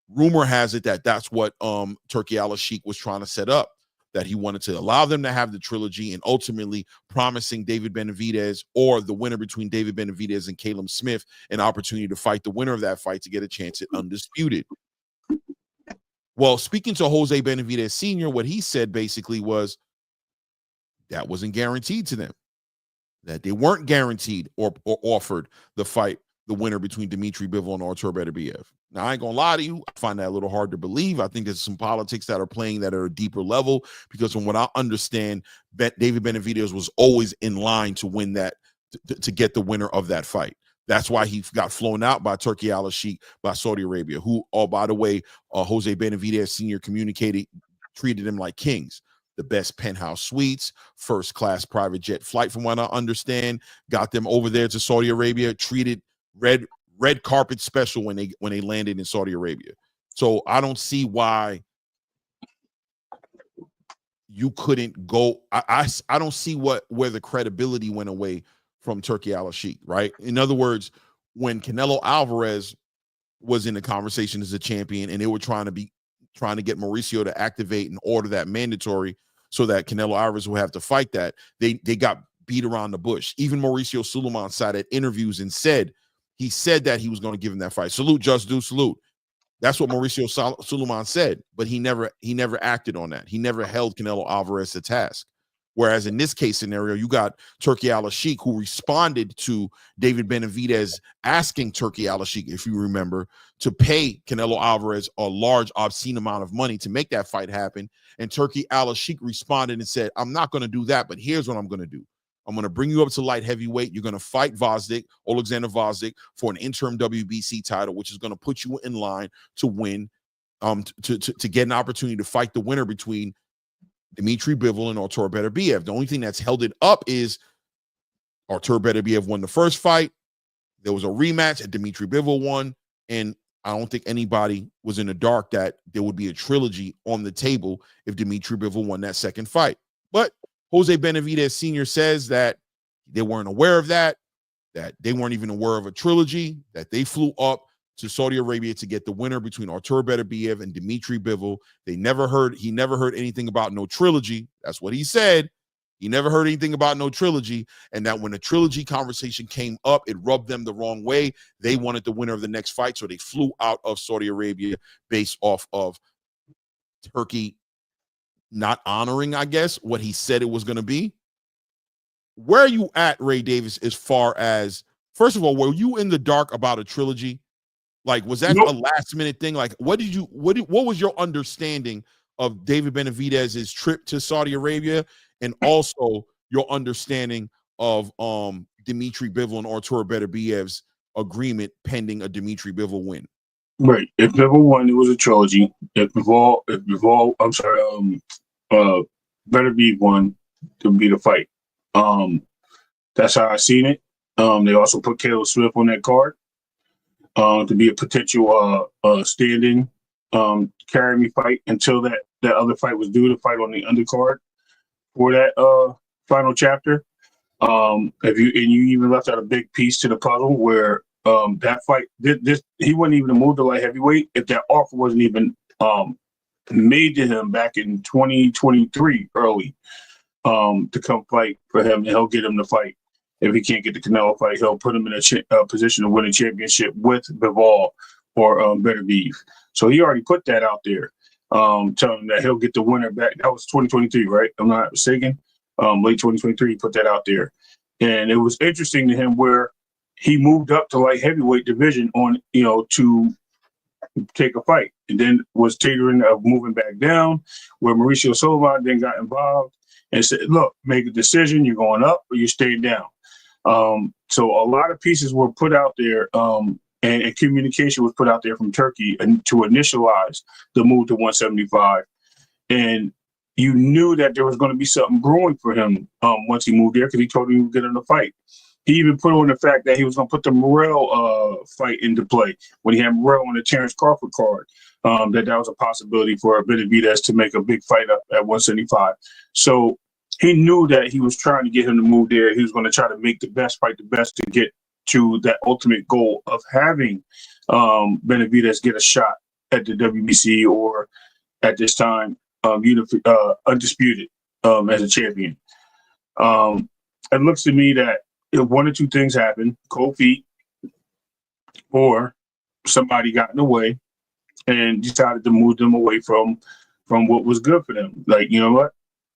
Rumor has it that that's what Turki Al-Sheikh was trying to set up, that he wanted to allow them to have the trilogy and ultimately promising David Benavidez or the winner between David Benavidez and Caleb Smith an opportunity to fight the winner of that fight to get a chance at undisputed. Well, speaking to Jose Benavidez Sr., what he said basically was that wasn't guaranteed to them, that they weren't guaranteed or offered the fight, the winner between Dmitry Bivol and Artur Beterbiev. Now, I ain't gonna lie to you, I find that a little hard to believe. I think there's some politics that are playing that are a deeper level, because from what I understand, David Benavidez was always in line to win that, to get the winner of that fight. That's why he got flown out by Turki Al-Sheikh, by Saudi Arabia, who, oh, by the way, Jose Benavidez Sr. treated him like kings. The best penthouse suites, first-class private jet flight, from what I understand, got them over there to Saudi Arabia, treated red carpet special when they landed in Saudi Arabia. So I don't see why you couldn't go. I don't see where the credibility went away from Turki Al-Sheikh, right? In other words, when Canelo Alvarez was in the conversation as a champion and they were trying to get Mauricio to activate and order that mandatory so that Canelo Alvarez would have to fight that, they got beat around the bush. Even Mauricio Sulaiman sat at interviews and said that he was going to give him that fight. Salute, just do, salute. That's what Mauricio Sulaiman said, but he never acted on that. He never held Canelo Alvarez to task. Whereas in this case scenario, you got Turki Al-Sheikh, who responded to David Benavidez asking Turki Al-Sheikh, if you remember, to pay Canelo Alvarez a large, obscene amount of money to make that fight happen. And Turki Al-Sheikh responded and said, I'm not going to do that, but here's what I'm going to do. I'm going to bring you up to light heavyweight. You're going to fight Alexander Gvozdyk, for an interim WBC title, which is going to put you in line to win, to get an opportunity to fight the winner between Dmitry Bivol and Artur Beterbiev. The only thing that's held it up is Artur Beterbiev won the first fight. There was a rematch and Dmitry Bivol won. And I don't think anybody was in the dark that there would be a trilogy on the table if Dmitry Bivol won that second fight. But Jose Benavidez Sr. says that they weren't aware of that they weren't even aware of a trilogy, that they flew up to Saudi Arabia to get the winner between Artur Beterbiev and Dmitry Bivol. He never heard anything about no trilogy. That's what he said. He never heard anything about no trilogy, and that when the trilogy conversation came up, it rubbed them the wrong way. They wanted the winner of the next fight, so they flew out of Saudi Arabia based off of Turkey not honoring, I guess, what he said it was going to be. Where are you at, Ray Davis, as far as, first of all, were you in the dark about a trilogy? Like, was that a last minute thing? Like, what was your understanding of David Benavidez's trip to Saudi Arabia, and also your understanding of Dmitry Bivol and Artur Beterbiev's agreement pending a Dmitry Bivol win? Right. If Bivol won, it was a trilogy. If Bivol, Beterbiev won, to be the fight. That's how I seen it. They also put Caleb Smith on that card to be a potential stand-in carry me fight until that other fight was due, to fight on the undercard for that final chapter. You even left out a big piece to the puzzle where that fight, he wouldn't even move to light heavyweight if that offer wasn't even made to him back in 2023 early to come fight for him, and he'll get him to fight. If he can't get the Canelo fight, he'll put him in a position to win a championship with Bivol or Beterbiev. So he already put that out there, telling him that he'll get the winner back. That was 2023, right? I'm not mistaken. Late 2023, he put that out there. And it was interesting to him where he moved up to light heavyweight division to take a fight, and then was teetering of moving back down, where Mauricio Sulaiman then got involved and said, look, make a decision. You're going up or you're staying down. So a lot of pieces were put out there, and communication was put out there from Turkey and to initialize the move to 175. And you knew that there was going to be something brewing for him once he moved there, because he told him he would get in a fight. He even put on the fact that he was going to put the Morrell fight into play when he had Morrell on the Terrence Crawford card. That was a possibility for Benavidez to make a big fight up at 175. So he knew that he was trying to get him to move there. He was going to try to make the best fight the best to get to that ultimate goal of having Benavidez get a shot at the WBC or at this time undisputed as a champion. It looks to me that if one or two things happen, cold feet, or somebody got in the way and decided to move them away from what was good for them. Like, you know what?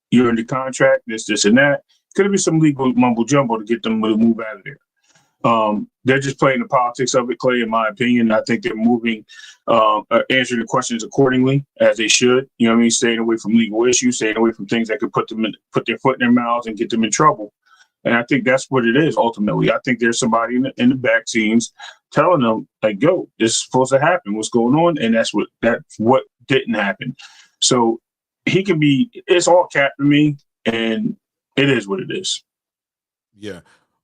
You're in the contract, this, and that. Could have been some legal mumbo jumbo to get them to move out of there. They're just playing the politics of it, Clay, in my opinion. I think they're moving, answering the questions accordingly, as they should. You know what I mean? Staying away from legal issues, staying away from things that could put their foot in their mouths and get them in trouble. And I think that's what it is, ultimately. I think there's somebody in the back scenes telling them, like, yo, this is supposed to happen. What's going on? And that's what didn't happen. So it's all cat for me, and it is what it is. Yeah.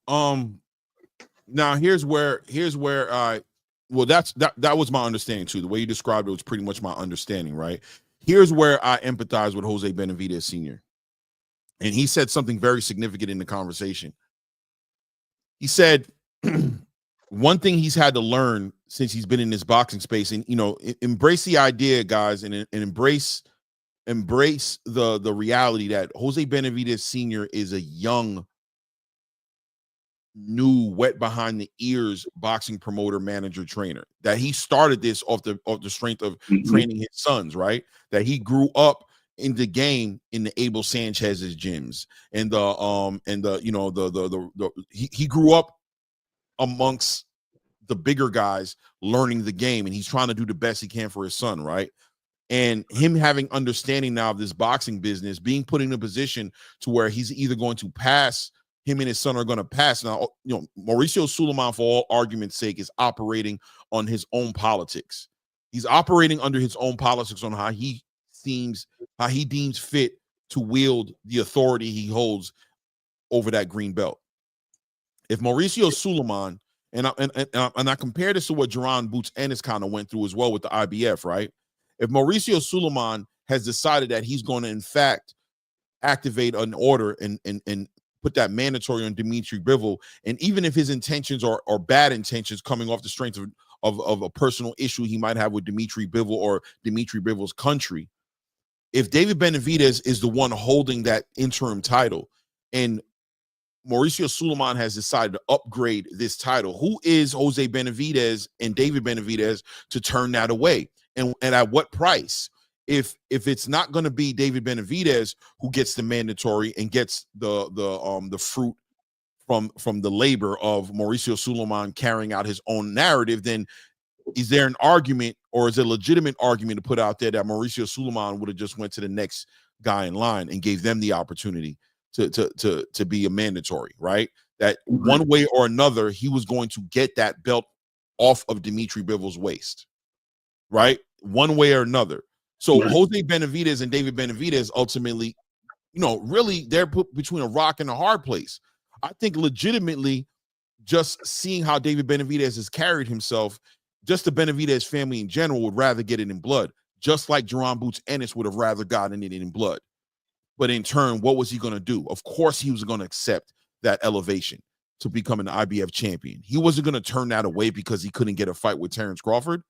Now here's where that was my understanding too. The way you described it was pretty much my understanding, right? Here's where I empathize with Jose Benavidez Sr. And he said something very significant in the conversation. He said one thing he's had to learn since he's been in this boxing space, and embrace the idea, guys, and embrace the reality that Jose Benavidez Sr. is a young, new, wet behind the ears boxing promoter, manager, trainer. That he started this off the strength of training his sons, right? That he grew up in the game in the Abel Sanchez's gyms, and he grew up amongst the bigger guys learning the game, and he's trying to do the best he can for his son, right? And him having understanding now of this boxing business, being put in a position to where he's either going to pass, him and his son are going to pass. Now, Mauricio Sulaiman, for all argument's sake, is operating on his own politics. He's operating under his own politics on how he deems fit to wield the authority he holds over that green belt. If Mauricio Sulaiman, and I compare this to what Jaron Boots Ennis kind of went through as well with the IBF, right? If Mauricio Sulaiman has decided that he's going to, in fact, activate an order and put that mandatory on Dimitri Bivol, and even if his intentions are bad intentions coming off the strength of a personal issue he might have with Dimitri Bivol or Dimitri Bivol's country, if David Benavidez is the one holding that interim title and Mauricio Sulaiman has decided to upgrade this title, who is Jose Benavidez and David Benavidez to turn that away? And at what price? If it's not going to be David Benavidez who gets the mandatory and gets the fruit from the labor of Mauricio Sulaiman carrying out his own narrative, then is there an argument, or is it a legitimate argument to put out there that Mauricio Sulaiman would have just went to the next guy in line and gave them the opportunity to be a mandatory, right? That one way or another, he was going to get that belt off of Dimitri Bivol's waist, right? One way or another. So Jose Benavidez and David Benavidez ultimately, really they're put between a rock and a hard place. I think legitimately, just seeing how David Benavidez has carried himself, just the Benavidez family in general would rather get it in blood, just like Jaron Boots Ennis would have rather gotten it in blood. But in turn, what was he going to do? Of course, he was going to accept that elevation to become an IBF champion. He wasn't going to turn that away because he couldn't get a fight with Terrence Crawford.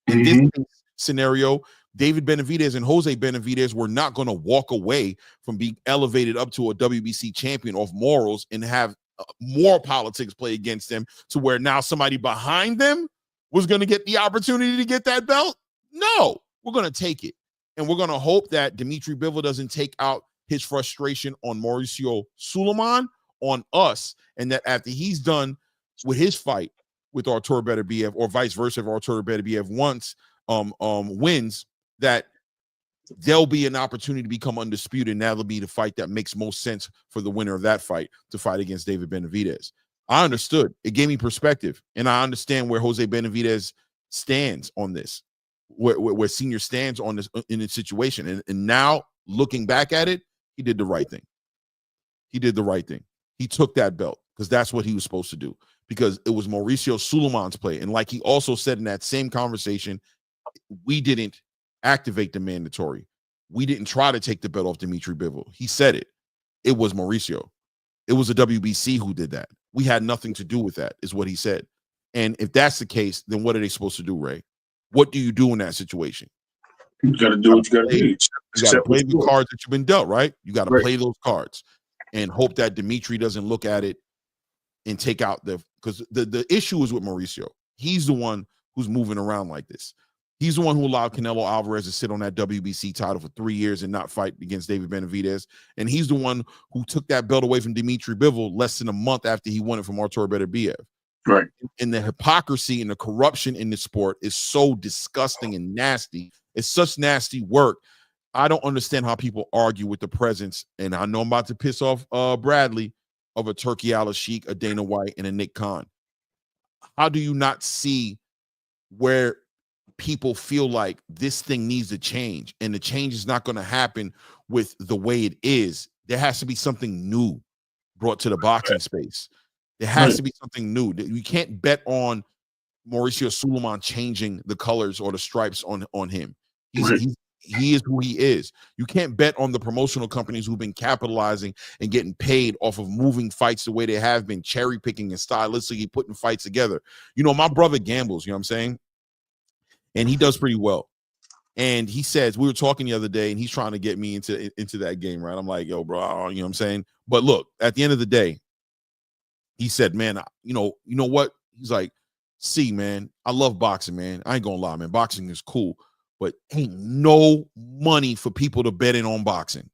In this scenario, David Benavidez and Jose Benavidez were not going to walk away from being elevated up to a WBC champion off morals and have more politics play against them to where now somebody behind them was going to get the opportunity to get that belt. No, we're going to take it. And we're going to hope that Dimitri Bivol doesn't take out his frustration on Mauricio Sulaiman on us, and that after he's done with his fight with Artur Beterbiev, or vice versa, if Artur Beterbiev wins, that there'll be an opportunity to become undisputed, and that'll be the fight that makes most sense for the winner of that fight to fight against David Benavidez. I understood. It gave me perspective, and I understand where Jose Benavidez stands on this, where Senior stands on this in this situation. And now looking back at it, he did the right thing. He did the right thing. He took that belt. because that's what he was supposed to do, because it was Mauricio Sulaiman's play. And like he also said in that same conversation, we didn't activate the mandatory. We didn't try to take the belt off Dimitri Bivol. He said it. It was Mauricio. It was the WBC who did that. We had nothing to do with that, is what he said. And if that's the case, then what are they supposed to do, Ray? What do you do in that situation? You got to do what you got to do. You got to play the cards that you've been dealt, right? You got to play those cards and hope that Dimitri doesn't look at it and take out because the issue is with Mauricio. He's the one who's moving around like this. He's the one who allowed Canelo Alvarez to sit on that WBC title for 3 years and not fight against David Benavidez. And he's the one who took that belt away from Dimitri Bivol less than a month after he won it from Artur Beterbiev. Right. And the hypocrisy and the corruption in the sport is so disgusting and nasty. It's such nasty work. I don't understand how people argue with the presence, and I know I'm about to piss off Bradley, of a Turki Al-Sheikh, a Dana White, and a Nick Khan. How do you not see where people feel like this thing needs to change, and the change is not going to happen with the way it is? There has to be something new brought to the boxing space. There has to be something new. You can't bet on Mauricio Sulaiman changing the colors or the stripes on him. He is who he is. You can't bet on the promotional companies who've been capitalizing and getting paid off of moving fights the way they have been, cherry picking and stylistically putting fights together. You know, my brother gambles, you know what I'm saying? And he does pretty well. And he says, we were talking the other day, and he's trying to get me into that game, right? I'm like, yo, bro, you know what I'm saying? But look, at the end of the day, he said, man, you know what? He's like, see, man, I love boxing, man. I ain't gonna lie, man. Boxing is cool, but ain't no money for people to bet in on boxing.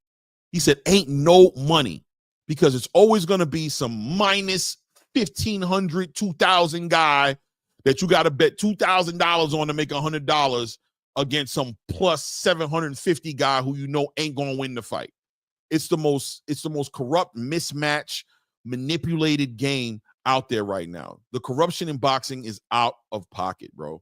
He said, ain't no money, because it's always gonna be some minus 1,500, 2,000 guy that you got to bet $2,000 on to make $100 against some plus 750 guy who you know ain't gonna win the fight. It's the most corrupt, mismatch, manipulated game out there right now. The corruption in boxing is out of pocket, bro.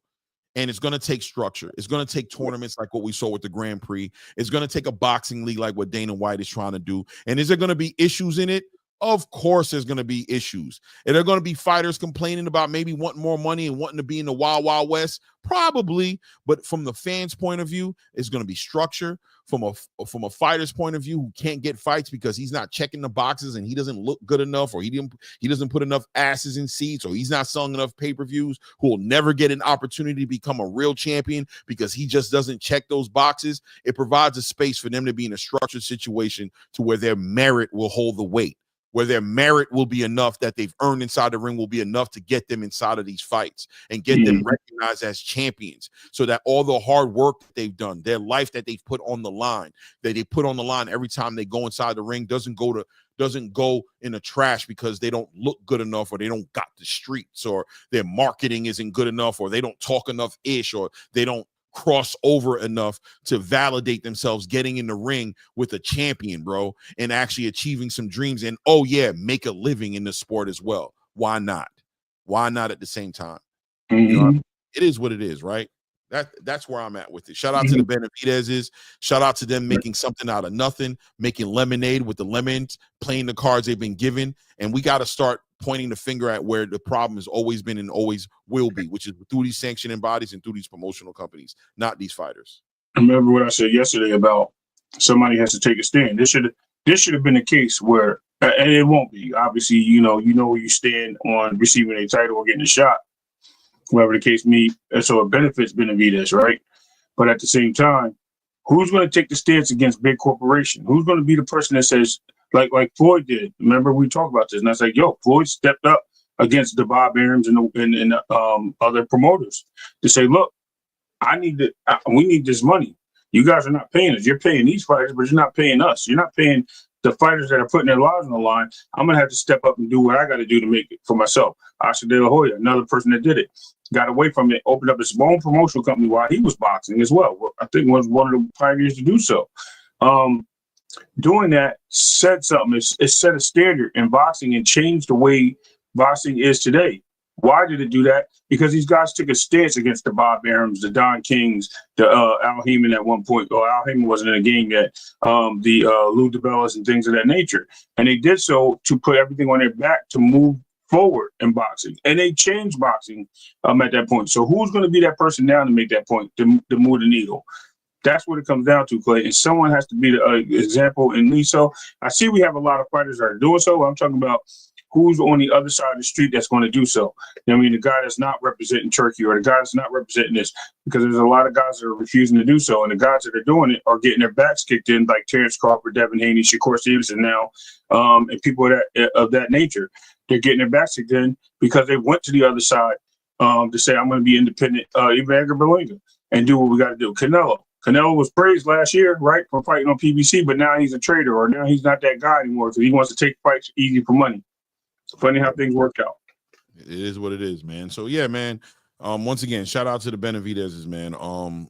And it's going to take structure. It's going to take tournaments like what we saw with the Grand Prix. It's going to take a boxing league like what Dana White is trying to do. And is there going to be issues in it? Of course there's going to be issues. And there are going to be fighters complaining about maybe wanting more money and wanting to be in the Wild Wild West. Probably. But from the fans' point of view, it's going to be structure. From a fighter's point of view, who can't get fights because he's not checking the boxes and he doesn't look good enough, or he doesn't put enough asses in seats, or he's not selling enough pay-per-views, who will never get an opportunity to become a real champion because he just doesn't check those boxes. It provides a space for them to be in a structured situation to where their merit will hold the weight, where their merit will be enough that they've earned inside the ring will be enough to get them inside of these fights and get them recognized as champions, so that all the hard work that they've done, their life that they've put on the line, that they put on the line every time they go inside the ring, doesn't go in the trash because they don't look good enough, or they don't got the streets, or their marketing isn't good enough, or they don't talk enough ish, or they don't cross over enough to validate themselves getting in the ring with a champion, bro, and actually achieving some dreams, and make a living in the sport as well. Why not? Why not at the same time? You know, it is what it is, right? That's where I'm at with it. Shout out to the Benavidez's. Shout out to them making something out of nothing, making lemonade with the lemons, playing the cards they've been given. And we got to start pointing the finger at where the problem has always been and always will be, which is through these sanctioning bodies and through these promotional companies, not these fighters. Remember what I said yesterday about somebody has to take a stand. This should have been the case where, and it won't be. Obviously, you know where you stand on receiving a title or getting a shot, whatever the case may be. So it benefits Benavidez, right? But at the same time, who's going to take the stance against big corporation? Who's going to be the person that says, like Floyd did? Remember, we talked about this, and I was like, yo, Floyd stepped up against the Bob Arums and other promoters to say, look, we need this money. You guys are not paying us. You're paying these fighters, but you're not paying us. You're not paying the fighters that are putting their lives on the line. I'm going to have to step up and do what I got to do to make it for myself. Oscar De La Hoya, another person that did it, got away from it, opened up his own promotional company while he was boxing as well. I think was one of the pioneers to do so. Doing that said something. It set a standard in boxing and changed the way boxing is today. Why did it do that? Because these guys took a stance against the Bob Arums, the Don Kings, the Al Heyman at one point. Or Al Heyman wasn't in the game yet. The Lou DiBellas and things of that nature. And they did so to put everything on their back to move forward in boxing. And they changed boxing at that point. So who's going to be that person now to make that point, to move the needle? That's what it comes down to, Clay. And someone has to be the example in me. So I see we have a lot of fighters that are doing so. I'm talking about who's on the other side of the street that's going to do so. I mean, the guy that's not representing Turkey or the guy that's not representing this, because there's a lot of guys that are refusing to do so. And the guys that are doing it are getting their backs kicked in, like Terrence Crawford, Devin Haney, Shakur Stevenson now, and people of that nature. They're getting their backs kicked in because they went to the other side to say, I'm going to be independent, even Edgar Berlanga, and do what we got to do. Canelo was praised last year, right, for fighting on PBC, but now he's a traitor, or now he's not that guy anymore because he wants to take fights easy for money. It's funny how things work out. It is what it is, man. So yeah, man. Once again, shout out to the Benavidez's, man. Although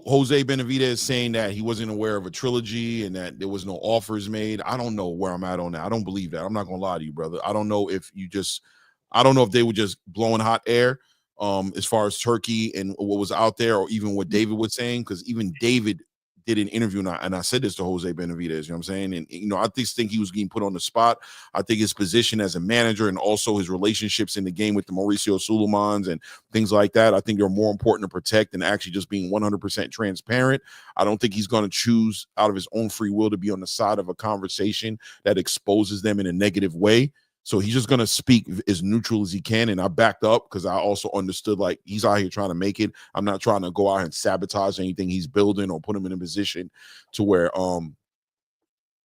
Jose Benavidez saying that he wasn't aware of a trilogy and that there was no offers made, I don't know where I'm at on that. I don't believe that. I'm not gonna lie to you, brother. I don't know if they were just blowing hot air as far as Turkey and what was out there, or even what David was saying, because even David did an interview, and I said this to Jose Benavidez, you know what I'm saying? And, I just think he was getting put on the spot. I think his position as a manager and also his relationships in the game with the Mauricio Suleimans and things like that, I think they're more important to protect than actually just being 100% transparent. I don't think he's going to choose out of his own free will to be on the side of a conversation that exposes them in a negative way. So he's just going to speak as neutral as he can. And I backed up because I also understood, like, he's out here trying to make it. I'm not trying to go out and sabotage anything he's building or put him in a position to where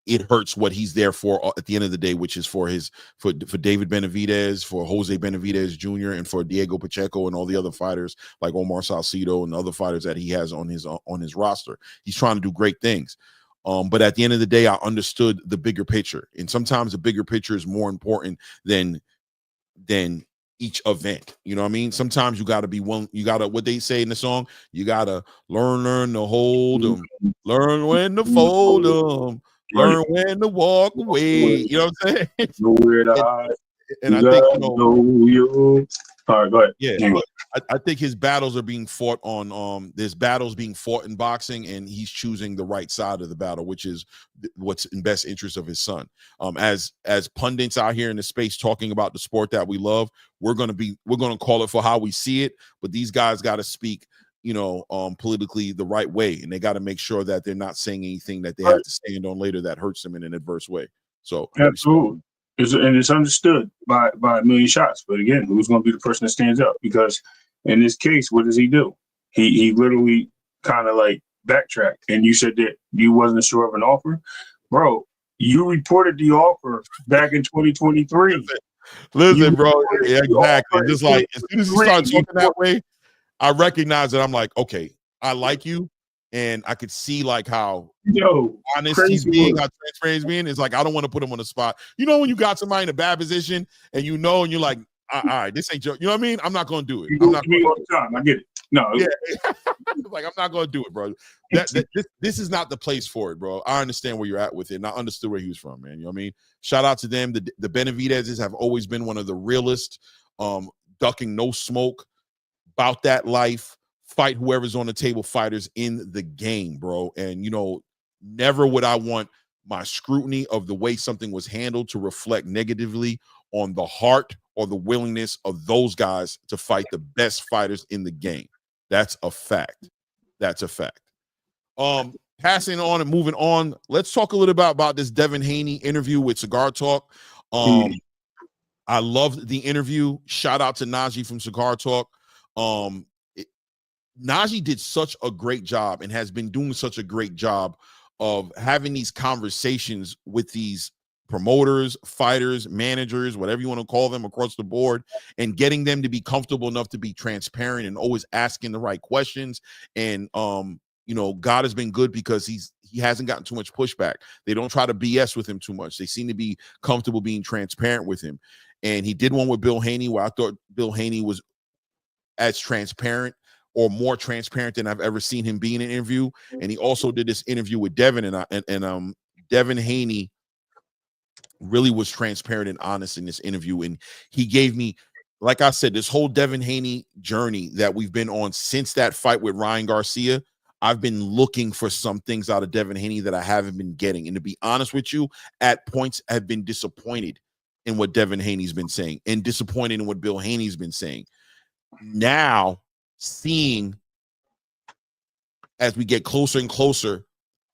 it hurts what he's there for at the end of the day, which is for David Benavidez, for Jose Benavidez Jr., and for Diego Pacheco and all the other fighters like Omar Salcido and other fighters that he has on his roster. He's trying to do great things. But at the end of the day, I understood the bigger picture. And sometimes the bigger picture is more important than each event. You know what I mean? Sometimes you got to be one. You got to, what they say in the song, you got to learn to hold them, learn when to fold them, learn when to walk away. You know what I'm saying? And I think, all right, go ahead. Yeah, I think his battles are being fought on. There's battles being fought in boxing, and he's choosing the right side of the battle, which is what's in best interest of his son. As pundits out here in the space talking about the sport that we love, we're gonna call it for how we see it. But these guys got to speak, politically the right way, and they got to make sure that they're not saying anything that they have to stand on later that hurts them in an adverse way. So absolutely. It's understood by a million shots. But again, who's going to be the person that stands up? Because in this case, what does he do? He literally kind of like backtracked. And you said that you wasn't sure of an offer. Bro, you reported the offer back in 2023. Listen, bro. Yeah, exactly. Just like as soon as you start talking that way, I recognize that I'm like, okay, I like you. And I could see like how honest he's being, how transparent he's being. It's like, I don't want to put him on the spot. When you got somebody in a bad position and and you're like, all right, this ain't joke. You know what I mean? I'm not going to do it. I'm not going all the time. I get it. No. Yeah. Like, I'm not going to do it, bro. This is not the place for it, bro. I understand where you're at with it. And I understood where he was from, man. You know what I mean? Shout out to them. The Benavidezes have always been one of the realest, ducking no smoke about that life. Fight whoever's on the table fighters in the game, bro. And, never would I want my scrutiny of the way something was handled to reflect negatively on the heart or the willingness of those guys to fight the best fighters in the game. That's a fact. That's a fact. Passing on and moving on, let's talk a little bit about this Devin Haney interview with Cigar Talk. I loved the interview. Shout out to Najee from Cigar Talk. Najee did such a great job and has been doing such a great job of having these conversations with these promoters, fighters, managers, whatever you want to call them across the board, and getting them to be comfortable enough to be transparent and always asking the right questions. And, God has been good because he hasn't gotten too much pushback. They don't try to BS with him too much. They seem to be comfortable being transparent with him. And he did one with Bill Haney where I thought Bill Haney was as transparent or more transparent than I've ever seen him be in an interview. And he also did this interview with Devin, and Devin Haney really was transparent and honest in this interview. And he gave me, like I said, this whole Devin Haney journey that we've been on since that fight with Ryan Garcia. I've been looking for some things out of Devin Haney that I haven't been getting. And to be honest with you, at points I've been disappointed in what Devin Haney's been saying and disappointed in what Bill Haney's been saying. Now, seeing as we get closer and closer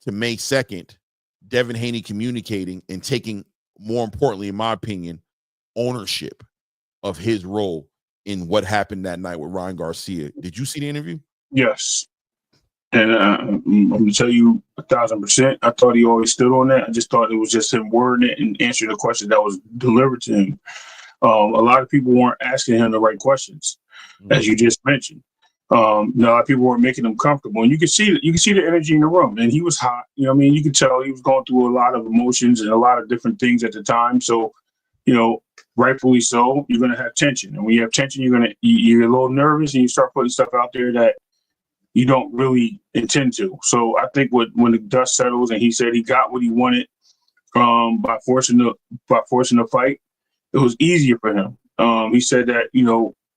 to May 2nd, Devin Haney communicating and taking, more importantly, in my opinion, ownership of his role in what happened that night with Ryan Garcia. Did you see the interview? Yes. And I'm going to tell you 1,000%. I thought he always stood on that. I just thought it was just him wording it and answering the question that was delivered to him. A lot of people weren't asking him the right questions, as you just mentioned. A lot of people weren't making him comfortable, and you can see the energy in the room. And he was hot. You know what I mean? You could tell he was going through a lot of emotions and a lot of different things at the time. So, rightfully so, you're going to have tension. And when you have tension, you're a little nervous, and you start putting stuff out there that you don't really intend to. So I think when the dust settles and he said he got what he wanted by forcing the fight, it was easier for him. He said that,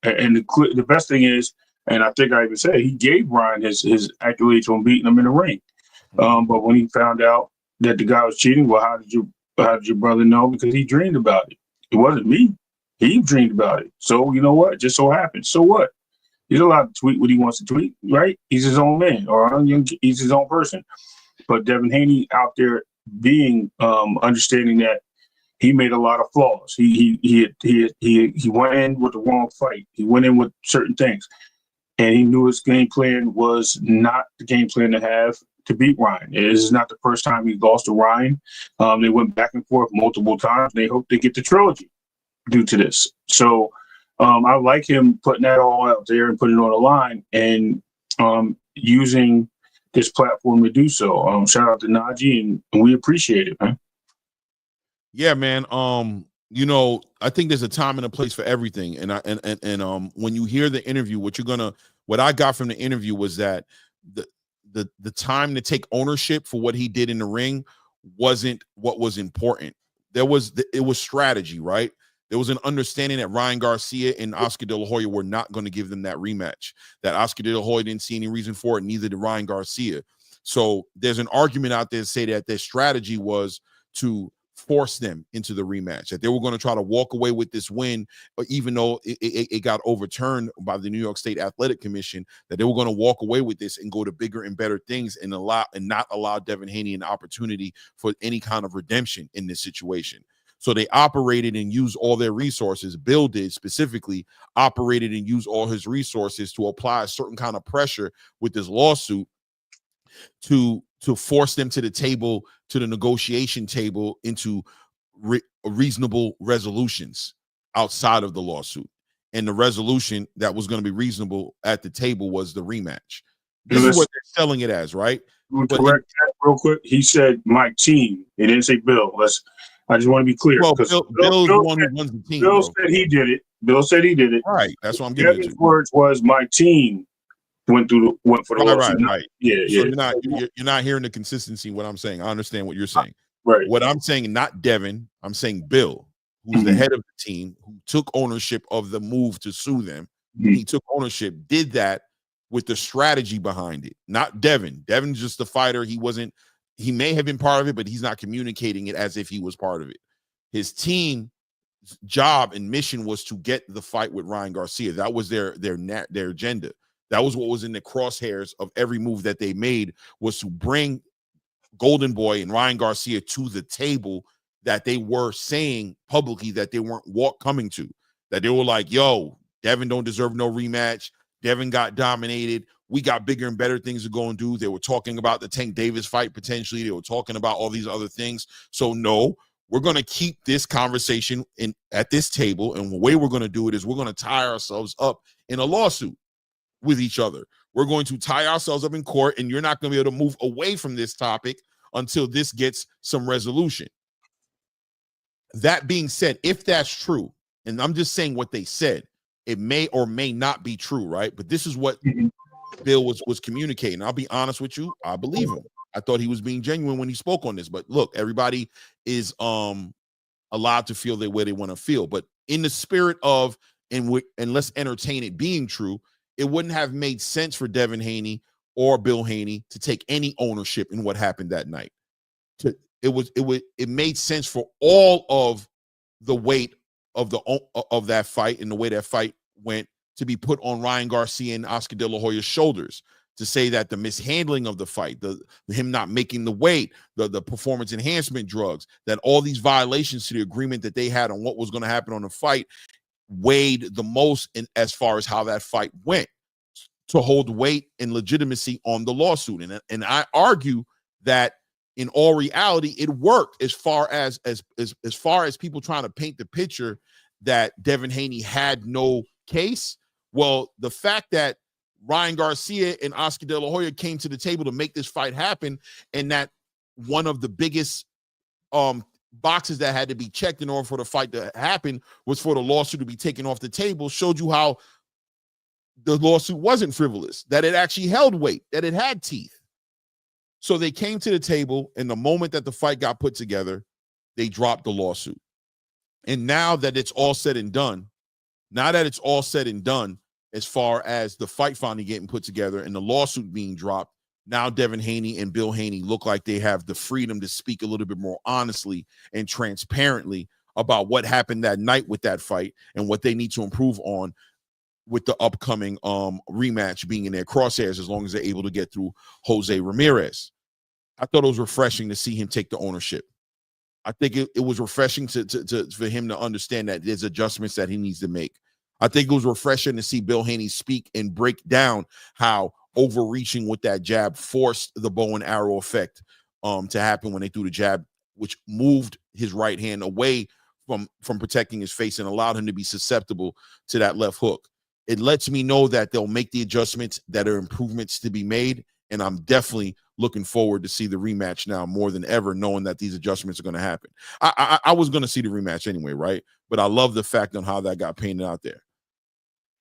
and the best thing is, and I think I even said, he gave Ryan his accolades on beating him in the ring. But when he found out that the guy was cheating, well, how did your brother know? Because he dreamed about it. It wasn't me. He dreamed about it. So you know what? It just so happened. So what? He's allowed to tweet what he wants to tweet, right? He's his own man, or he's his own person. But Devin Haney out there being understanding that he made a lot of flaws. He went in with the wrong fight. He went in with certain things, and he knew his game plan was not the game plan to have to beat Ryan. It is not the first time he lost to Ryan. They went back and forth multiple times. They hope to get the trilogy due to this. So. I like him putting that all out there and putting it on the line and using this platform to do so. Shout out to Najee, and we appreciate it, man. Yeah, man. I think there's a time and a place for everything. And when you hear the interview, what I got from the interview was that the time to take ownership for what he did in the ring wasn't what was important. It was strategy, right? There was an understanding that Ryan Garcia and Oscar De La Hoya were not going to give them that rematch, that Oscar De La Hoya didn't see any reason for it, neither did Ryan Garcia. So there's an argument out there to say that their strategy was to force them into the rematch, that they were going to try to walk away with this win, even though it got overturned by the New York State Athletic Commission, that they were going to walk away with this and go to bigger and better things and not allow Devin Haney an opportunity for any kind of redemption in this situation. So they operated and used all their resources. Bill did specifically operated and used all his resources to apply a certain kind of pressure with this lawsuit to force them to the table, to the negotiation table, into reasonable resolutions outside of the lawsuit. And the resolution that was going to be reasonable at the table was the rematch. This is what they're selling it as, right? Correct that real quick. He said my team. He didn't say Bill. I just want to be clear. Well, Bill's the one who runs the team. Bill said he did it. Bill said he did it. Right. That's what I'm getting Devin's words was my team went for the lawsuit. Right. Yeah. So you're not hearing the consistency in what I'm saying. I understand what you're saying. Right. What I'm saying, not Devin, I'm saying Bill, who's the head of the team, who took ownership of the move to sue them. He took ownership, did that with the strategy behind it. Not Devin. Devin's just a fighter. He may have been part of it, but he's not communicating it as if he was part of it. His team's job and mission was to get the fight with Ryan Garcia. That was their agenda. That was what was in the crosshairs of every move that they made, was to bring Golden Boy and Ryan Garcia to the table that they were saying publicly that they weren't coming to. That they were like, yo, Devin don't deserve no rematch. Devin got dominated. We got bigger and better things to go and do. They were talking about the Tank Davis fight potentially. They were talking about all these other things. So no, we're going to keep this conversation at this table. And the way we're going to do it is we're going to tie ourselves up in a lawsuit with each other. We're going to tie ourselves up in court, and you're not going to be able to move away from this topic until this gets some resolution. That being said, if that's true, and I'm just saying what they said, it may or may not be true, right? But this is what Bill was communicating. I'll be honest with you. I believe him. I thought he was being genuine when he spoke on this. But look, everybody is allowed to feel the way they want to feel. But in the spirit of, and let's entertain it being true, it wouldn't have made sense for Devin Haney or Bill Haney to take any ownership in what happened that night. It made sense for all of the weight of that fight and the way that fight went to be put on Ryan Garcia and Oscar De La Hoya's shoulders, to say that the mishandling of the fight, him not making the weight, the performance enhancement drugs, that all these violations to the agreement that they had on what was going to happen on the fight weighed the most in as far as how that fight went, to hold weight and legitimacy on the lawsuit. And I argue that in all reality, it worked as far as people trying to paint the picture that Devin Haney had no case. Well, the fact that Ryan Garcia and Oscar De La Hoya came to the table to make this fight happen, and that one of the biggest boxes that had to be checked in order for the fight to happen was for the lawsuit to be taken off the table, showed you how the lawsuit wasn't frivolous, that it actually held weight, that it had teeth. So they came to the table, and the moment that the fight got put together, they dropped the lawsuit. And now that it's all said and done, as far as the fight finally getting put together and the lawsuit being dropped, now Devin Haney and Bill Haney look like they have the freedom to speak a little bit more honestly and transparently about what happened that night with that fight and what they need to improve on with the upcoming rematch being in their crosshairs, as long as they're able to get through Jose Ramirez. I thought it was refreshing to see him take the ownership. I think it was refreshing for him to understand that there's adjustments that he needs to make. I think it was refreshing to see Bill Haney speak and break down how overreaching with that jab forced the bow and arrow effect to happen when they threw the jab, which moved his right hand away from protecting his face and allowed him to be susceptible to that left hook. It lets me know that they'll make the adjustments, that are improvements to be made, and I'm definitely looking forward to see the rematch now more than ever, knowing that these adjustments are going to happen. I was going to see the rematch anyway, right? But I love the fact on how that got painted out there.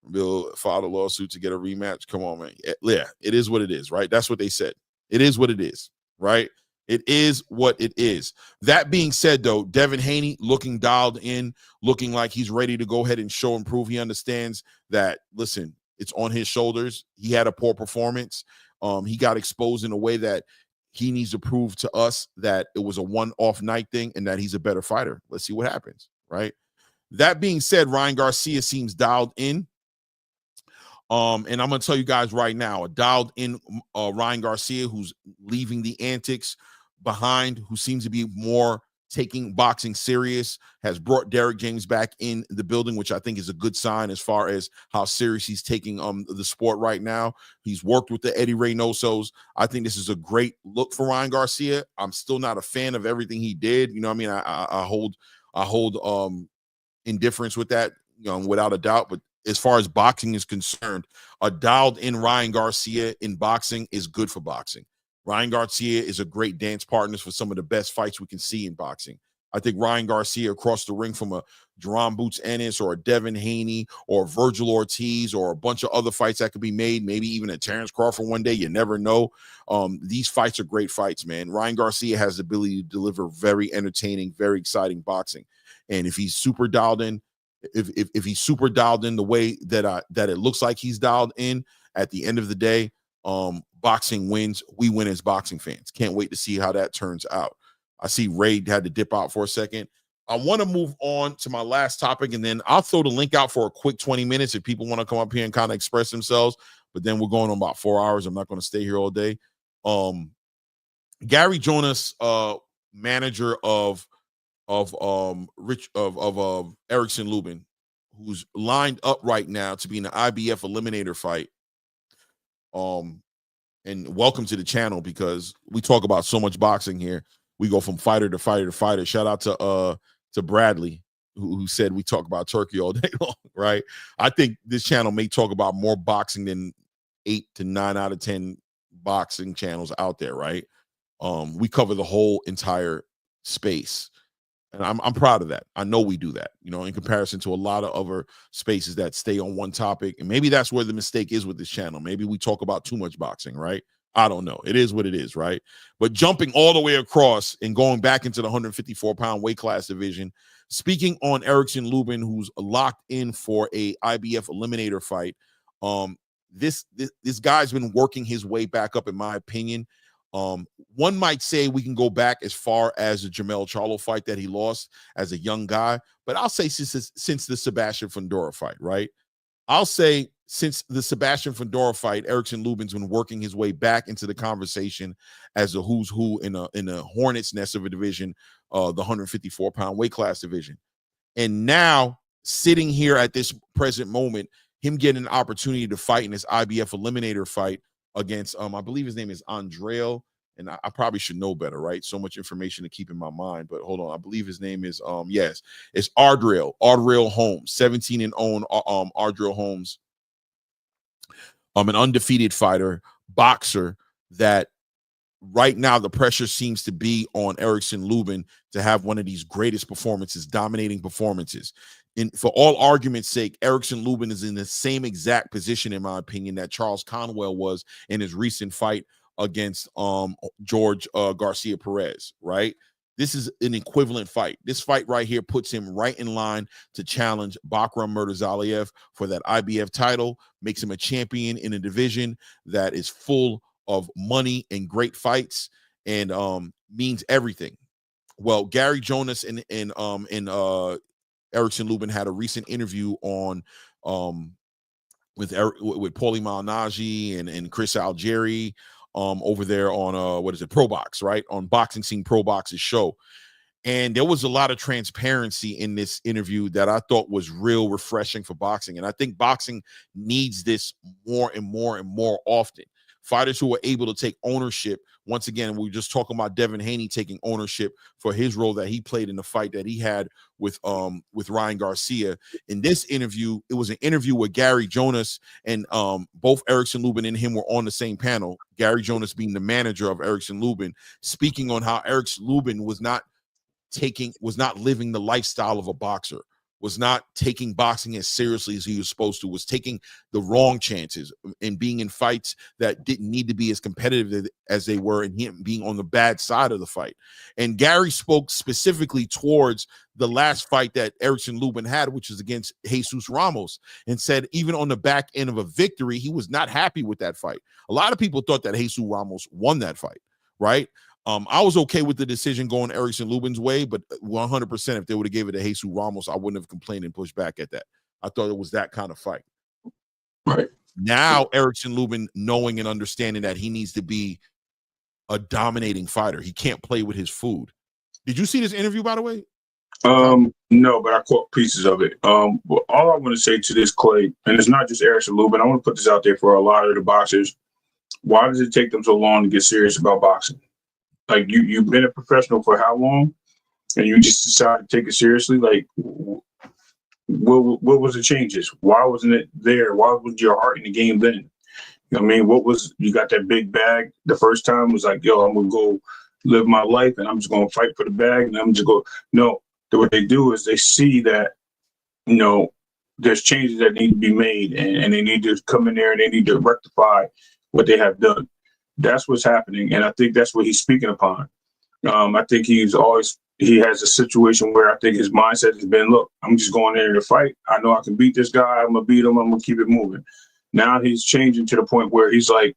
Bill filed a lawsuit to get a rematch. Come on, man. Yeah, it is what it is, right? That's what they said. It is what it is, right? It is what it is. That being said, though, Devin Haney looking dialed in, looking like he's ready to go ahead and show and prove he understands that, listen, it's on his shoulders. He had a poor performance. He got exposed in a way that he needs to prove to us that it was a one-off night thing and that he's a better fighter. Let's see what happens, right? That being said, Ryan Garcia seems dialed in. And I'm going to tell you guys right now, a dialed in Ryan Garcia, who's leaving the antics behind, who seems to be more taking boxing serious, has brought Derek James back in the building, which I think is a good sign as far as how serious he's taking the sport right now. He's worked with the Eddie Reynosos. I think this is a great look for Ryan Garcia. I'm still not a fan of everything he did. You know what I mean? I hold indifference with that, you know, without a doubt. But as far as boxing is concerned, a dialed in Ryan Garcia in boxing is good for boxing. Ryan Garcia is a great dance partner for some of the best fights we can see in boxing. I think Ryan Garcia across the ring from a Jerome Boots Ennis or a Devin Haney or Virgil Ortiz or a bunch of other fights that could be made, maybe even a Terrence Crawford one day, you never know. These fights are great fights, man. Ryan Garcia has the ability to deliver very entertaining, very exciting boxing. And if he's super dialed in, if he's super dialed in the way that it looks like he's dialed in, at the end of the day, boxing wins. We win as boxing fans. Can't wait to see how that turns out. I see Ray had to dip out for a second. I want to move on to my last topic, and then I'll throw the link out for a quick 20 minutes if people want to come up here and kind of express themselves. But then we're going on about 4 hours. I'm not going to stay here all day. Gary Jonas, manager of Erickson Lubin, who's lined up right now to be in the IBF eliminator fight. And welcome to the channel, because we talk about so much boxing here. We go from fighter to fighter to fighter. Shout out to Bradley, who said we talk about turkey all day long, right? I think this channel may talk about more boxing than 8 to 9 out of 10 boxing channels out there, right? We cover the whole entire space. And I'm proud of that. I know we do that, you know, in comparison to a lot of other spaces that stay on one topic. And maybe that's where the mistake is with this channel. Maybe we talk about too much boxing, right? I don't know. It is what it is, right? But jumping all the way across and going back into the 154-pound weight class division, speaking on Erickson Lubin, who's locked in for a IBF eliminator fight. This guy's been working his way back up, in my opinion. One might say we can go back as far as the Jermell Charlo fight that he lost as a young guy, but I'll say since the Sebastian Fundora fight, right? I'll say since the Sebastian Fundora fight, Erickson Lubin's been working his way back into the conversation as a who's who in a hornet's nest of a division, the 154-pound weight class division. And now, sitting here at this present moment, him getting an opportunity to fight in this IBF eliminator fight against, I believe his name is Andrell, and I probably should know better, right? So much information to keep in my mind, but hold on. I believe his name is, yes, it's Ardrell Holmes, 17-0, Ardrell Holmes, an undefeated fighter, boxer, that right now the pressure seems to be on Erickson Lubin to have one of these greatest performances, dominating performances. And for all argument's sake, Erickson Lubin is in the same exact position, in my opinion, that Charles Conwell was in his recent fight against George Garcia Perez, right? This is an equivalent fight. This fight right here puts him right in line to challenge Bakram Murtazaliev for that IBF title, makes him a champion in a division that is full of money and great fights, and means everything. Well, Gary Jonas and Erickson Lubin had a recent interview on with Paulie Malignaggi and Chris Algieri over there on ProBox, right? On Boxing Scene ProBox's show. And there was a lot of transparency in this interview that I thought was real refreshing for boxing. And I think boxing needs this more and more and more often. Fighters who are able to take ownership. Once again, we were just talking about Devin Haney taking ownership for his role that he played in the fight that he had with Ryan Garcia. In this interview, it was an interview with Gary Jonas, and both Erickson Lubin and him were on the same panel. Gary Jonas being the manager of Erickson Lubin, speaking on how Erickson Lubin was not living the lifestyle of a boxer, was not taking boxing as seriously as he was supposed to, was taking the wrong chances and being in fights that didn't need to be as competitive as they were, and him being on the bad side of the fight. And Gary spoke specifically towards the last fight that Erickson Lubin had, which is against Jesus Ramos, and said even on the back end of a victory, he was not happy with that fight. A lot of people thought that Jesus Ramos won that fight, right? I was okay with the decision going Erickson Lubin's way, but 100%, if they would have gave it to Jesus Ramos, I wouldn't have complained and pushed back at that. I thought it was that kind of fight. Right. Now, Erickson Lubin knowing and understanding that he needs to be a dominating fighter. He can't play with his food. Did you see this interview, by the way? No, but I caught pieces of it. But all I want to say to this, Clay, and it's not just Erickson Lubin, I want to put this out there for a lot of the boxers. Why does it take them so long to get serious about boxing? Like, you've been a professional for how long, and you just decided to take it seriously? Like, what was the changes? Why wasn't it there? Why was your heart in the game then? You know what I mean? You got that big bag the first time, was like, yo, I'm going to go live my life, and I'm just going to fight for the bag, and I'm just going to no. What they do is they see that, you know, there's changes that need to be made, and they need to come in there and they need to rectify what they have done. That's what's happening, and I think that's what he's speaking upon. I think he has a situation where I think his mindset has been, look, I'm just going there to fight. I know I can beat this guy. I'm going to beat him. I'm going to keep it moving. Now he's changing to the point where he's like,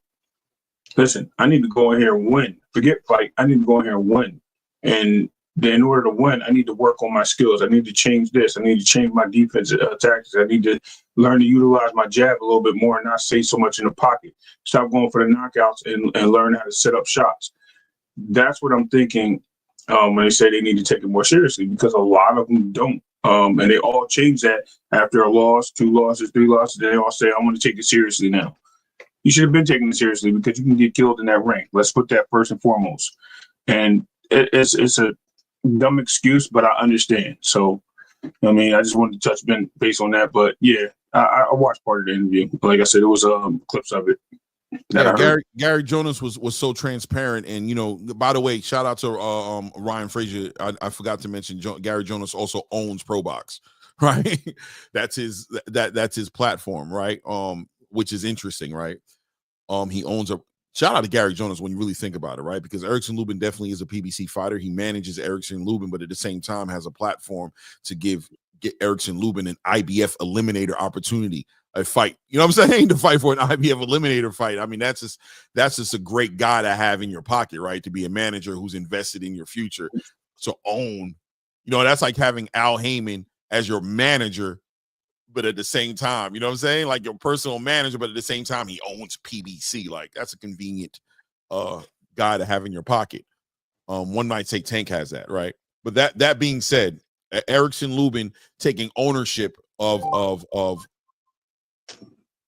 listen, I need to go in here and win. Forget fight. I need to go in here and win. And then in order to win, I need to work on my skills. I need to change this. I need to change my defensive tactics. I need to learn to utilize my jab a little bit more and not stay so much in the pocket. Stop going for the knockouts and learn how to set up shots. That's what I'm thinking when they say they need to take it more seriously, because a lot of them don't. And they all change that after a loss, 2 losses, 3 losses. They all say, I'm going to take it seriously now. You should have been taking it seriously, because you can get killed in that ring. Let's put that first and foremost. And it's a dumb excuse, but I understand. So, I mean, I just wanted to touch base on that. But yeah, I watched part of the interview. Like I said, it was clips of it. Yeah, Gary Jonas was so transparent, and you know, by the way, shout out to Ryan Frazier. I forgot to mention Gary Jonas also owns ProBox, right? that's his platform, right? Which is interesting, right? He owns shout out to Gary Jonas when you really think about it, right? Because Erickson Lubin definitely is a PBC fighter. He manages Erickson Lubin, but at the same time has a platform to get Erickson Lubin an IBF eliminator opportunity, a fight. You know what I'm saying? To fight for an IBF eliminator fight. I mean, that's just a great guy to have in your pocket, right? To be a manager who's invested in your future, to own. You know, that's like having Al Heyman as your manager, but at the same time, you know what I'm saying? Like your personal manager, but at the same time, he owns PBC. Like, that's a convenient guy to have in your pocket. One might say Tank has that, right? But that being said, Erickson Lubin taking ownership of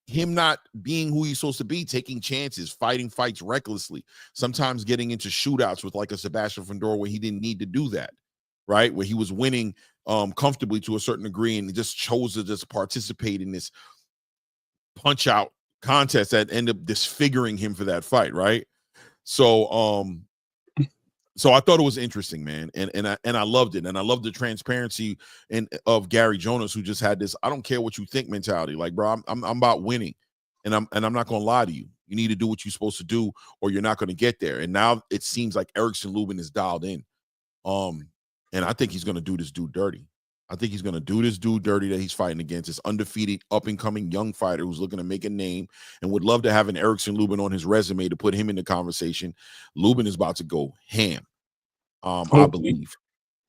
him not being who he's supposed to be, taking chances, fighting fights recklessly, sometimes getting into shootouts with like a Sebastian Fundora where he didn't need to do that, right? Where he was winning comfortably to a certain degree and just chose to just participate in this punch out contest that ended up disfiguring him for that fight, right? So I thought it was interesting, man, and I loved it, and I loved the transparency of Gary Jonas, who just had this I don't care what you think mentality. Like, bro, I'm about winning, and I'm not gonna lie to you. You need to do what you're supposed to do, or you're not gonna get there. And now it seems like Erickson Lubin is dialed in. And I think he's going to do this dude dirty. I think he's going to do this dude dirty that he's fighting against, this undefeated, up-and-coming young fighter who's looking to make a name and would love to have an Erickson Lubin on his resume to put him in the conversation. Lubin is about to go ham. I believe.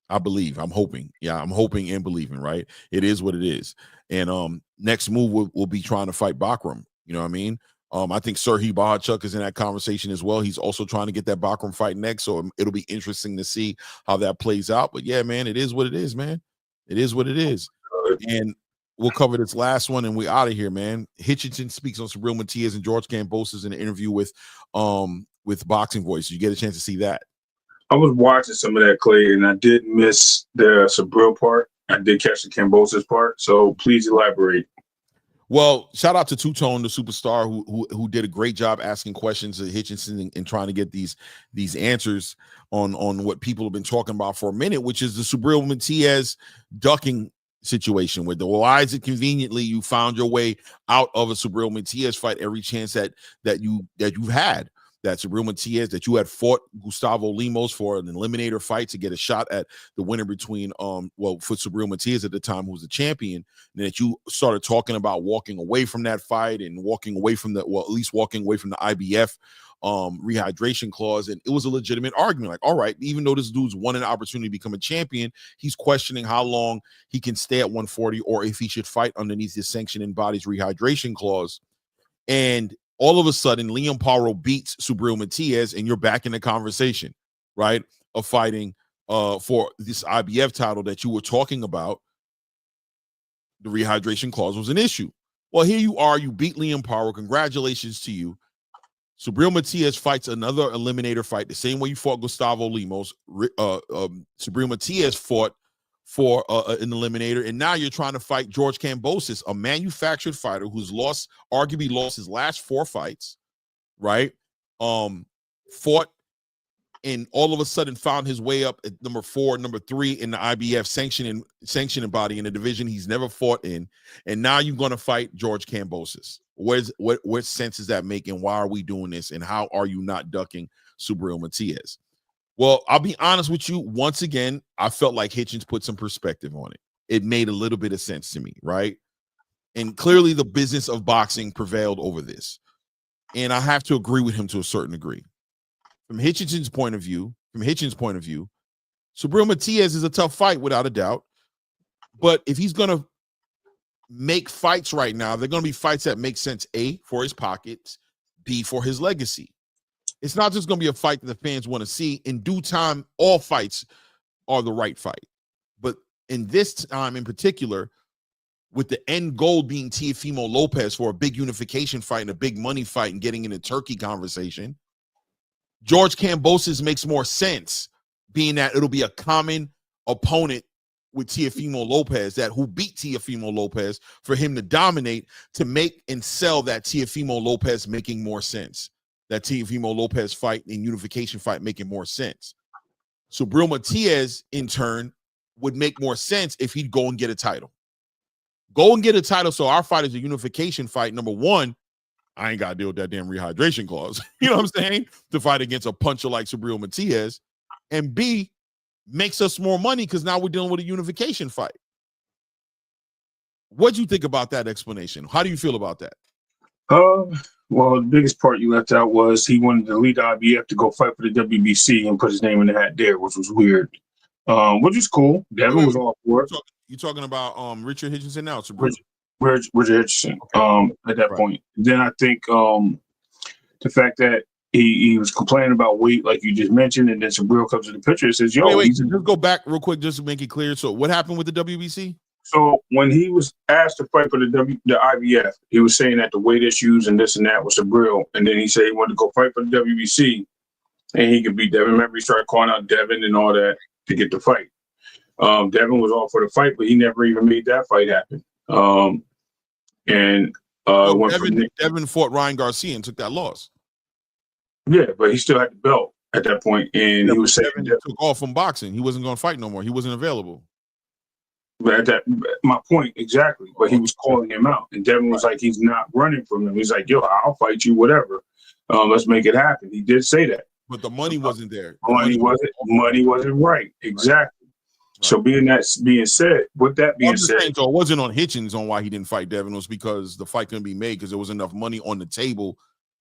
I'm hoping. Yeah, I'm hoping and believing, right? It is what it is. And next move will be trying to fight Bakram. You know what I mean? I think Serhii Bohachuk is in that conversation as well. He's also trying to get that Bakram fight next, so it'll be interesting to see how that plays out. But yeah, man, it is what it is, man. It is what it is. And we'll cover this last one, and we're out of here, man. Hitchens speaks on Subriel Matias and George Kambosos in an interview with Boxing Voice. You get a chance to see that. I was watching some of that, Clay, and I did miss the Subriel part. I did catch the Kambosos part, so please elaborate. Well, shout out to Two-Tone, the superstar, who did a great job asking questions to Hitchens and trying to get these answers on what people have been talking about for a minute, which is the Subriel Matias ducking situation. With why is it conveniently you found your way out of a Subriel Matias fight every chance that you've had? That Subriel Matias, that you had fought Gustavo Lemos for an eliminator fight to get a shot at the winner between for Subriel Matias at the time, who was the champion, and that you started talking about walking away from that fight and walking away from at least walking away from the IBF rehydration clause. And it was a legitimate argument. Like, all right, even though this dude's won an opportunity to become a champion, he's questioning how long he can stay at 140 or if he should fight underneath his sanctioning body's rehydration clause. And all of a sudden, Liam Paro beats Subriel Matias, and you're back in the conversation, right, of fighting for this IBF title that you were talking about. The rehydration clause was an issue. Well, here you are. You beat Liam Paro. Congratulations to you. Subriel Matias fights another eliminator fight the same way you fought Gustavo Lemos. Subriel Matias fought for an eliminator, and now you're trying to fight George Kambosos, a manufactured fighter who's arguably lost his last 4 fights, right? Fought and all of a sudden found his way up at number 4, number 3 in the IBF sanctioning body in a division he's never fought in, and now you're going to fight George Kambosos. What sense does that make, and why are we doing this, and how are you not ducking Subriel Matias? Well, I'll be honest with you. Once again, I felt like Hitchens put some perspective on it. It made a little bit of sense to me, right? And clearly the business of boxing prevailed over this. And I have to agree with him to a certain degree. From Hitchens' point of view, Subriel Matias is a tough fight without a doubt. But if he's going to make fights right now, they're going to be fights that make sense, A, for his pockets, B, for his legacy. It's not just going to be a fight that the fans want to see. In due time, all fights are the right fight. But in this time in particular, with the end goal being Teofimo Lopez for a big unification fight and a big money fight and getting in a Turkey conversation, George Kambosos makes more sense, being that it'll be a common opponent with Teofimo Lopez, who beat Teofimo Lopez, for him to dominate, to make and sell that Teofimo Lopez making more sense. That Teofimo Lopez fight and unification fight making more sense. Subriel Matias, in turn, would make more sense if he'd go and get a title. Go and get a title, so our fight is a unification fight. Number one, I ain't got to deal with that damn rehydration clause. You know what I'm saying? To fight against a puncher like Subriel Matias. And B, makes us more money because now we're dealing with a unification fight. What'd you think about that explanation? How do you feel about that? Well, the biggest part you left out was he wanted to lead the IBF to go fight for the WBC and put his name in the hat there, which was weird. Which is cool. Devin was all for it. You're talking about Richard Hitchens now, Richard Hitchens, at that point. Then I think the fact that he was complaining about weight, like you just mentioned, and then Subriel comes to the picture and says, "Yo, just go back real quick just to make it clear." So, what happened with the WBC? So when he was asked to fight for the IBF, he was saying that the weight issues and this and that was Subriel, and then he said he wanted to go fight for the WBC, and he could beat Devin. Remember, he started calling out Devin and all that to get the fight. Devin was all for the fight, but he never even made that fight happen. Devin fought Ryan Garcia and took that loss. Yeah, but he still had the belt at that point, and he was saying Devin took off from boxing. He wasn't going to fight no more. He wasn't available. But at that, my point exactly. But he was calling him out, and Devin was like, he's not running from him. He's like, yo, I'll fight you, whatever. Let's make it happen. He did say that, but the money wasn't there. Money wasn't right. Exactly. Right. So being said, with that being said, so it wasn't on Hitchens on why he didn't fight Devin. It was because the fight couldn't be made because there was enough money on the table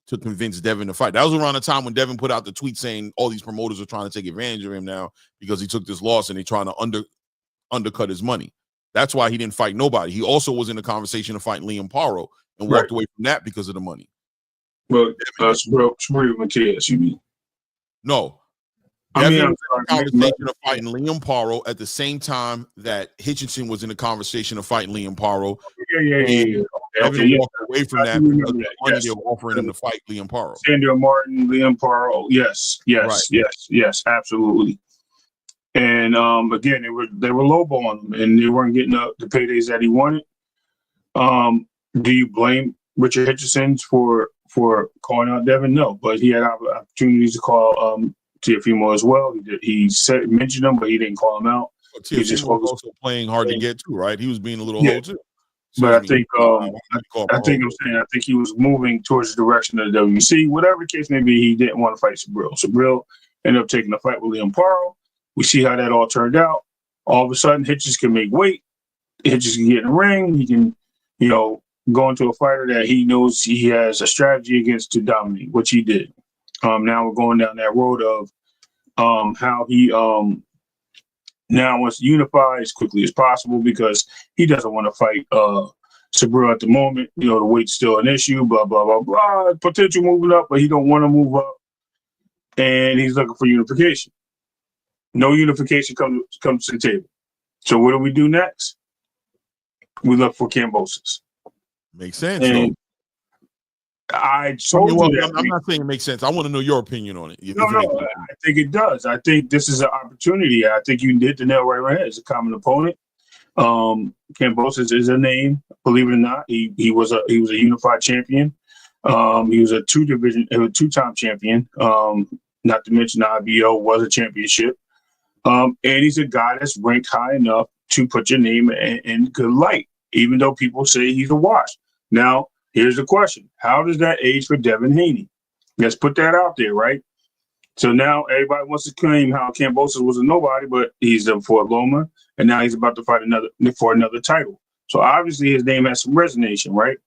to convince Devin to fight. That was around the time when Devin put out the tweet saying all these promoters are trying to take advantage of him now because he took this loss and they're trying to undercut his money. That's why he didn't fight nobody. He also was in the conversation of fighting Liam Paro and walked away from that because of the money. Well, Subriel Matias, you mean? No. Devin was in the conversation of fighting Liam Paro at the same time that Hitchison was in the conversation of fighting Liam Paro. Yeah. Devin walked away from that because of the money they were offering him to fight Liam Paro. Sandor Martin, Liam Paro. Yes, absolutely. And again, they were lowballing him, and they weren't getting the paydays that he wanted. Do you blame Richard Hitchens for calling out Devin? No, but he had opportunities to call Teofimo as well. He mentioned him, but he didn't call him out. Well, Teofimo was also playing hard to get too, right? He was being a little low too. So, but I think he was moving towards the direction of the WBC. Whatever the case may be, he didn't want to fight Subriel. Subriel ended up taking the fight with Liam Paro. We see how that all turned out. All of a sudden, Hitchens can make weight. Hitchens can get in the ring. He can, go into a fighter that he knows he has a strategy against to dominate, which he did. Now we're going down that road of how he now wants to unify as quickly as possible because he doesn't want to fight Subriel at the moment. The weight's still an issue, blah, blah, blah, blah. Potential moving up, but he don't want to move up. And he's looking for unification. No unification comes to the table. So what do we do next? We look for Kambosos. Makes sense. And I'm not saying it makes sense. I want to know your opinion on it. No, I think it does. I think this is an opportunity. I think you hit the nail right on the head. It's a common opponent. Kambosos is a name. Believe it or not, he was a unified champion. He was a two-time champion. Not to mention the IBO was a championship. And he's a guy that's ranked high enough to put your name in good light, even though people say he's a wash. Now, here's the question. How does that age for Devin Haney? Let's put that out there, right? So now everybody wants to claim how Kambosos was a nobody, but he's for Loma, and now he's about to fight for another title. So obviously his name has some resonation, right?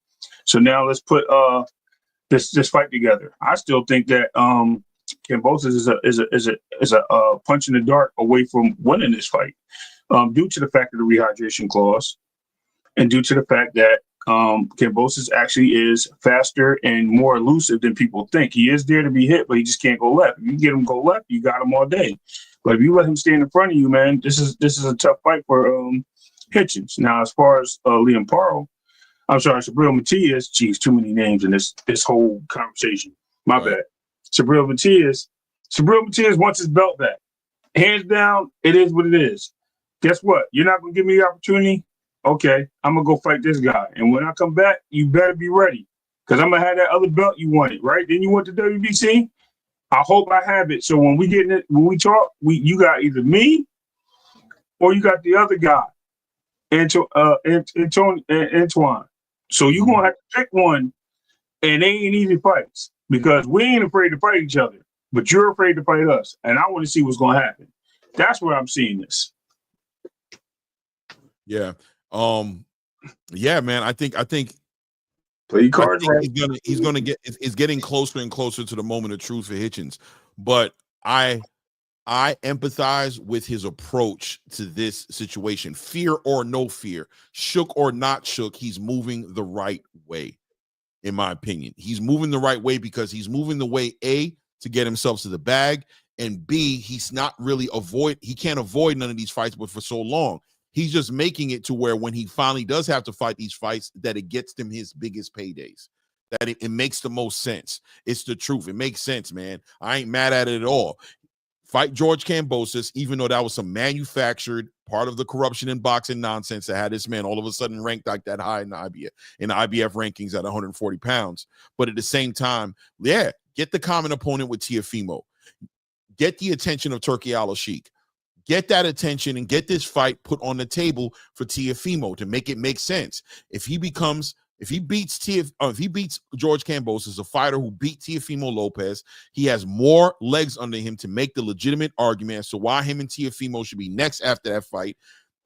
So now let's put this fight together. I still think that Kambosos is a punch in the dark away from winning this fight, due to the fact of the rehydration clause, and due to the fact that Kambosos actually is faster and more elusive than people think. He is there to be hit, but he just can't go left. If you get him go left, you got him all day. But if you let him stand in front of you, man, this is a tough fight for Hitchens. Now, as far as Liam Paro, Subriel Matias. Geez, too many names in this whole conversation. My bad. Subriel Matias wants his belt back. Hands down, it is what it is. Guess what? You're not going to give me the opportunity? Okay, I'm going to go fight this guy. And when I come back, you better be ready because I'm going to have that other belt you wanted, right? Then you want the WBC? I hope I have it. So when we talk, you got either me or you got the other guy, Antoine. So you're going to have to pick one. And they ain't easy fights because we ain't afraid to fight each other, but you're afraid to fight us. And I want to see what's going to happen. That's where I'm seeing this. Yeah. Yeah, man. I think play cards right. He's gonna get it's getting closer and closer to the moment of truth for Hitchens. But I empathize with his approach to this situation. Fear or no fear, shook or not shook, he's moving the right way, in my opinion. He's moving the right way because he's moving the way, A, to get himself to the bag, and B, he's not really he can't avoid none of these fights, but for so long. He's just making it to where when he finally does have to fight these fights, that it gets him his biggest paydays. That it makes the most sense. It's the truth. It makes sense, man. I ain't mad at it at all. Fight George Kambosos, even though that was some manufactured part of the corruption in boxing nonsense that had this man all of a sudden ranked like that high in the IBF rankings at 140 pounds. But at the same time, yeah, get the common opponent with Teofimo. Get the attention of Turki Al-Sheikh. Get that attention and get this fight put on the table for Teofimo to make it make sense. If he beats George Kambosos, a fighter who beat Teofimo Lopez, he has more legs under him to make the legitimate argument as to why him and Teofimo should be next after that fight.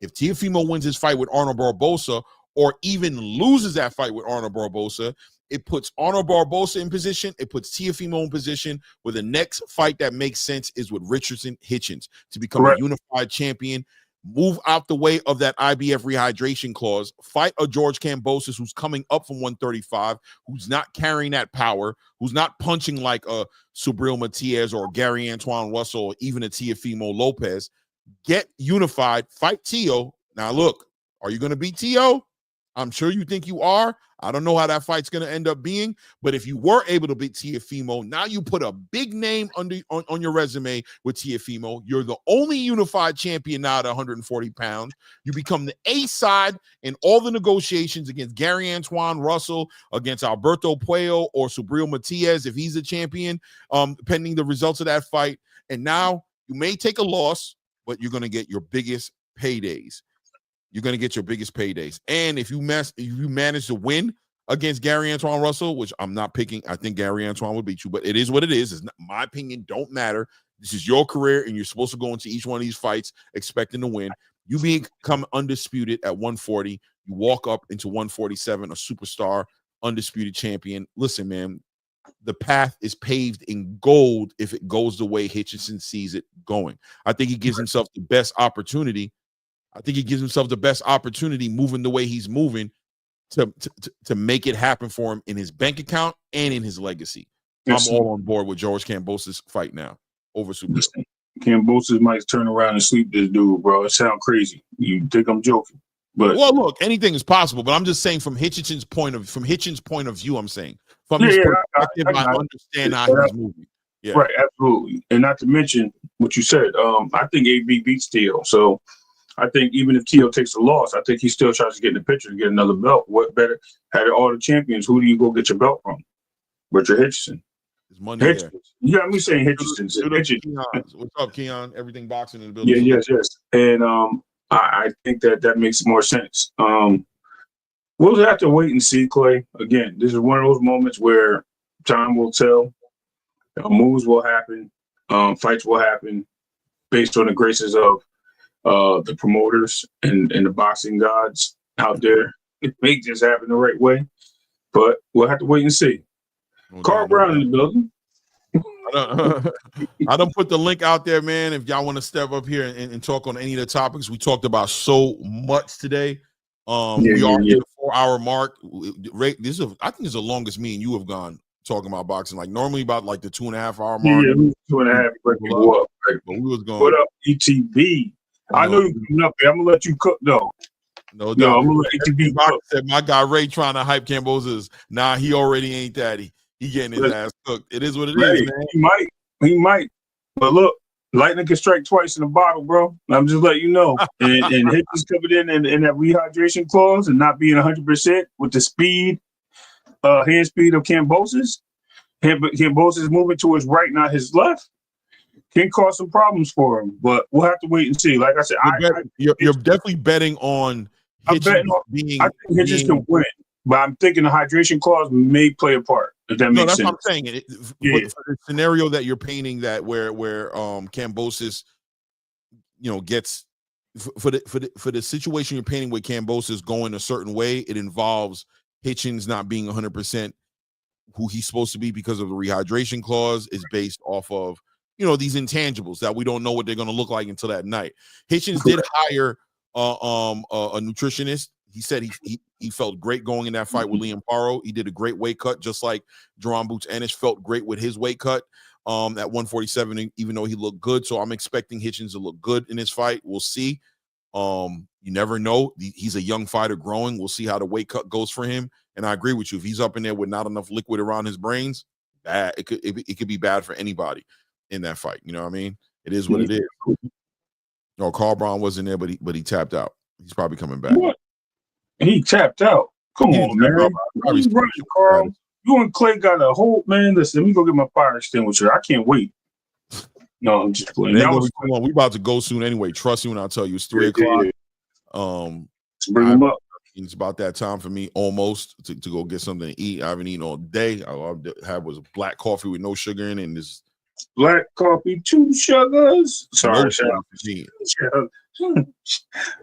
If Teofimo wins his fight with Arnold Barbosa or even loses that fight with Arnold Barbosa, it puts Arnold Barbosa in position. It puts Teofimo in position where the next fight that makes sense is with Richardson Hitchens to become a unified champion. Move out the way of that IBF rehydration clause. Fight a George Kambosos who's coming up from 135, who's not carrying that power, who's not punching like a Subriel Matias or Gary Antoine Russell or even a Teofimo Lopez. Get unified. Fight Teo. Now, look, are you going to beat Teo? I'm sure you think you are. I don't know how that fight's going to end up being, but if you were able to beat Teofimo, now you put a big name on your resume with Teofimo. You're the only unified champion now at 140 pounds. You become the A side in all the negotiations against Gary Antoine Russell, against Alberto Puello or Subriel Matias if he's a champion, pending the results of that fight. And now you may take a loss, but you're going to get your biggest paydays. You're going to get your biggest paydays. And if you manage to win against Gary Antoine Russell, which I'm not picking, I think Gary Antoine would beat you, but it is what it is. It's not, my opinion don't matter. This is your career, and you're supposed to go into each one of these fights expecting to win. You become undisputed at 140. You walk up into 147, a superstar, undisputed champion. Listen, man, the path is paved in gold if it goes the way Hitchens sees it going. I think he gives himself the best opportunity. Moving the way he's moving to make it happen for him in his bank account and in his legacy. Yes, I'm all on board with George Kambosos' fight now over Subriel. Kambosos might turn around and sweep this dude, bro. It sounds crazy. You think I'm joking? But well, look, anything is possible. But I'm just saying from Hitchens' point of view, I'm saying from his perspective, I understand how he's moving. Yeah, right, absolutely. And not to mention what you said. I think AB beats Teo, so. I think even if Teo takes a loss, I think he still tries to get in the picture and get another belt. What better? Had all the champions, who do you go get your belt from? Richard Hitchens. His money there. You got me saying Hitchens. What's up, Keon? Everything boxing in the building. Yeah, yes. And I think that makes more sense. We'll have to wait and see, Clay. Again, this is one of those moments where time will tell. Moves will happen. Fights will happen based on the graces of the promoters and the boxing gods out there. It may just happen the right way, but we'll have to wait and see. Carl Brown in the building. I don't put the link out there, man. If y'all want to step up here and talk on any of the topics, we talked about so much today. We are at the 4-hour mark. I think this is the longest me and you have gone talking about boxing. Like normally about like the 2.5 hour mark. Yeah, 2.5. People up, right? But we was going. What up, ETB? I know you're coming up there. I'm gonna let you cook though. No doubt. I'm gonna let ETB cook. Said my guy Ray trying to hype Kambosos. Nah, he already ain't that. He getting his ass cooked. It is what it is, man. He might. But look, lightning can strike twice in a bottle, bro. I'm just letting you know. And Hitchens coming in that rehydration clause and not being 100% with the speed, hand speed of Kambosos. Kambosos moving to his right, not his left. Can cause some problems for him, but we'll have to wait and see. Like I said, you're definitely betting on. I'm betting on. I think Hitchens can win. But I'm thinking the hydration clause may play a part. If that makes sense. What I'm saying. For the scenario that you're painting, that where Kambosos, gets for the situation you're painting with Kambosos going a certain way, it involves Hitchens not being 100% who he's supposed to be because of the rehydration clause. Is based off of these intangibles that we don't know what they're going to look like until that night. Hitchens did hire a nutritionist. He said he felt great going in that fight with Liam Paro. He did a great weight cut, just like Jerome Boots Ennis felt great with his weight cut at 147, even though he looked good. So I'm expecting Hitchens to look good in his fight. We'll see. You never know. He's a young fighter growing. We'll see how the weight cut goes for him. And I agree with you. If he's up in there with not enough liquid around his brains, it could be bad for anybody in that fight. You know what I mean? It is what it is. No, Carl Brown wasn't there, but he tapped out. He's probably coming back. What? He tapped out. Come on, man. He's running, Carl. You and Clay got a whole man. Listen, let me go get my fire extinguisher. I can't wait. No, I'm just playing. We about to go soon anyway. Trust me when I tell you it's 3 o'clock. Let's bring him up. It's about that time for me almost to go get something to eat. I haven't eaten all day. All I had was black coffee with no sugar in it, and this black coffee, 2 sugars. Sorry,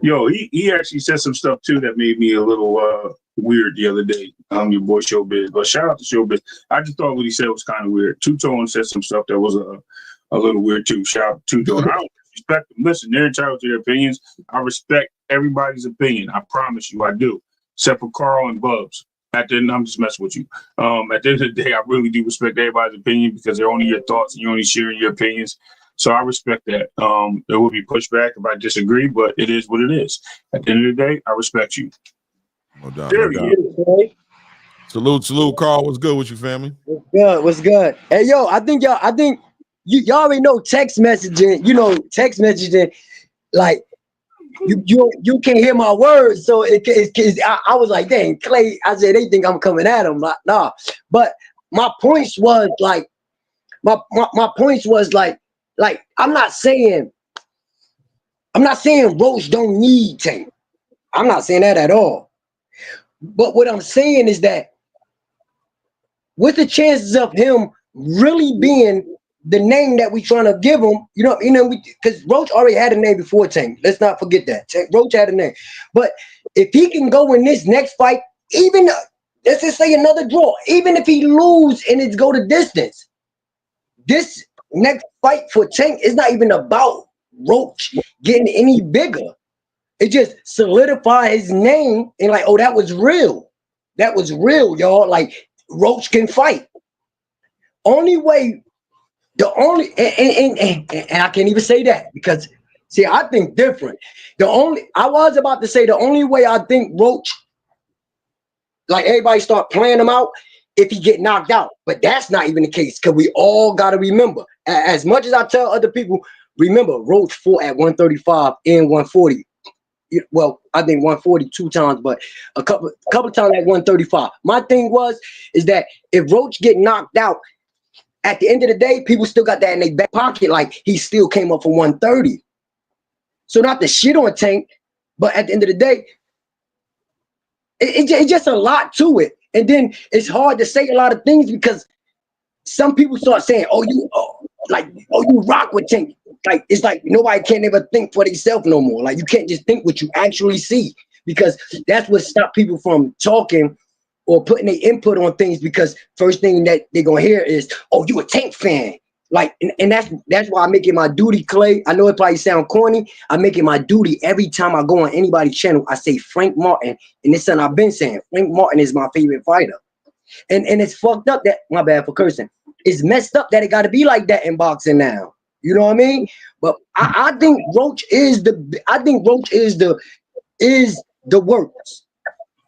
Yo, he actually said some stuff too that made me a little weird the other day. Your boy Showbiz, but shout out to Showbiz. I just thought what he said was kind of weird. Two-Tone said some stuff that was a little weird too. Shout out to Two-Tone. I don't respect them. Listen, they're entitled to their opinions. I respect everybody's opinion. I promise you, I do. Except for Carl and Bubs. At the end, I'm just messing with you. At the end of the day, I really do respect everybody's opinion because they're only your thoughts and you're only sharing your opinions. So I respect that. There will be pushback if I disagree, but it is what it is. At the end of the day, I respect you. No doubt. No doubt. Salute, Carl. What's good with you, family? What's good? Hey, yo, I think y'all already know text messaging. Text messaging, like you can't hear my words, so I was like, dang, Clay. I said they think I'm coming at him. Like, nah. But my points was like, I'm not saying Roach don't need Tank. I'm not saying that at all. But what I'm saying is that what's the chances of him really being the name that we trying to give him? Because Roach already had a name before Tank. Let's not forget that. Roach had a name. But if he can go in this next fight, even let's just say another draw, even if he lose and it's go to distance, this next fight for Tank is not even about Roach getting any bigger. It just solidify his name and like, oh, that was real. That was real, y'all. Like, Roach can fight. And I can't even say that because, see, I think different. I was about to say the only way I think Roach, like everybody start playing him out, if he get knocked out. But that's not even the case because we all got to remember, as much as I tell other people, remember, Roach fought at 135 and 140. Well, I think 140 2 times, but a couple times at 135. My thing is that if Roach get knocked out, at the end of the day, people still got that in their back pocket. Like, he still came up for 130. So not to shit on Tank, but at the end of the day, it's just a lot to it. And then it's hard to say a lot of things because some people start saying, you rock with Tank. Like, it's like nobody can ever think for themselves no more. Like, you can't just think what you actually see because that's what stops people from talking or putting their input on things because first thing that they're going to hear is, oh, you a Tank fan. Like, and that's why I make it my duty, Clay. I know it probably sound corny. I make it my duty every time I go on anybody's channel. I say Frank Martin, and this something I've been saying. Frank Martin is my favorite fighter. And it's fucked up that, my bad for cursing, it's messed up that it got to be like that in boxing now. You know what I mean? But I think Roach is the worst.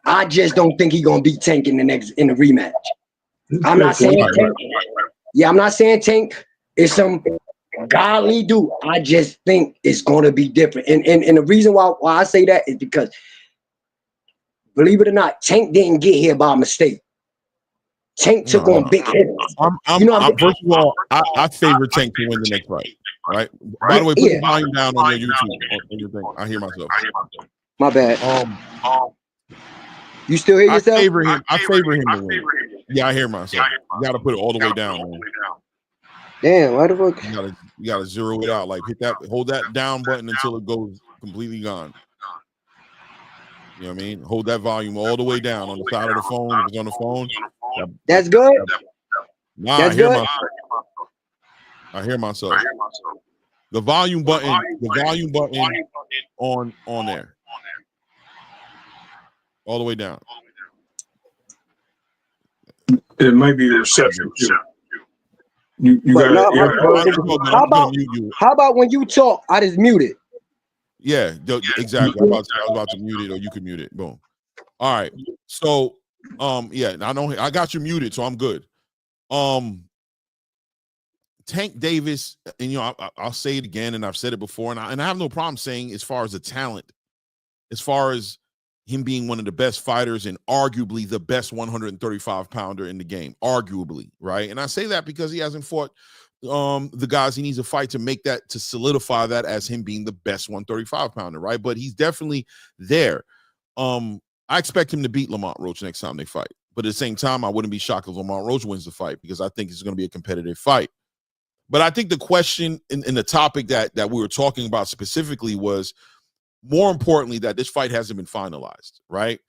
I just don't think he's gonna beat Tank in the rematch. I'm not saying Tank. Yeah, I'm not saying Tank is some godly dude. I just think it's gonna be different. And the reason why I say that is because, believe it or not, Tank didn't get here by mistake. Tank took on big hitters. First of all, I favor Tank to win the next fight. Right. By the way, put the volume down on your YouTube. On your thing. I hear myself. My bad. You still hear yourself? I favor him to win. Yeah, I hear myself. You got to put it all the way down, man. Damn, why the fuck? You gotta zero it out. Like hold that down button until it goes completely gone. You know what I mean? Hold that volume all the way down on the side of the phone. If it's on the phone. That's good. Nah, That's good. I hear myself. The volume button on there. All the way down. It might be the reception. How about when you talk, I just mute it? Yeah, exactly. I was about to mute it, or you can mute it. Boom. All right. So, yeah, I got you muted, so I'm good. Tank Davis, and I'll say it again, and I've said it before, and I have no problem saying as far as the talent, as far as him being one of the best fighters and arguably the best 135-pounder in the game, arguably, right? And I say that because he hasn't fought the guys he needs to fight to solidify that as him being the best 135-pounder, right? But he's definitely there. I expect him to beat Lamont Roach next time they fight. But at the same time, I wouldn't be shocked if Lamont Roach wins the fight because I think it's going to be a competitive fight. But I think the question in the topic that we were talking about specifically was, more importantly, that this fight hasn't been finalized, right?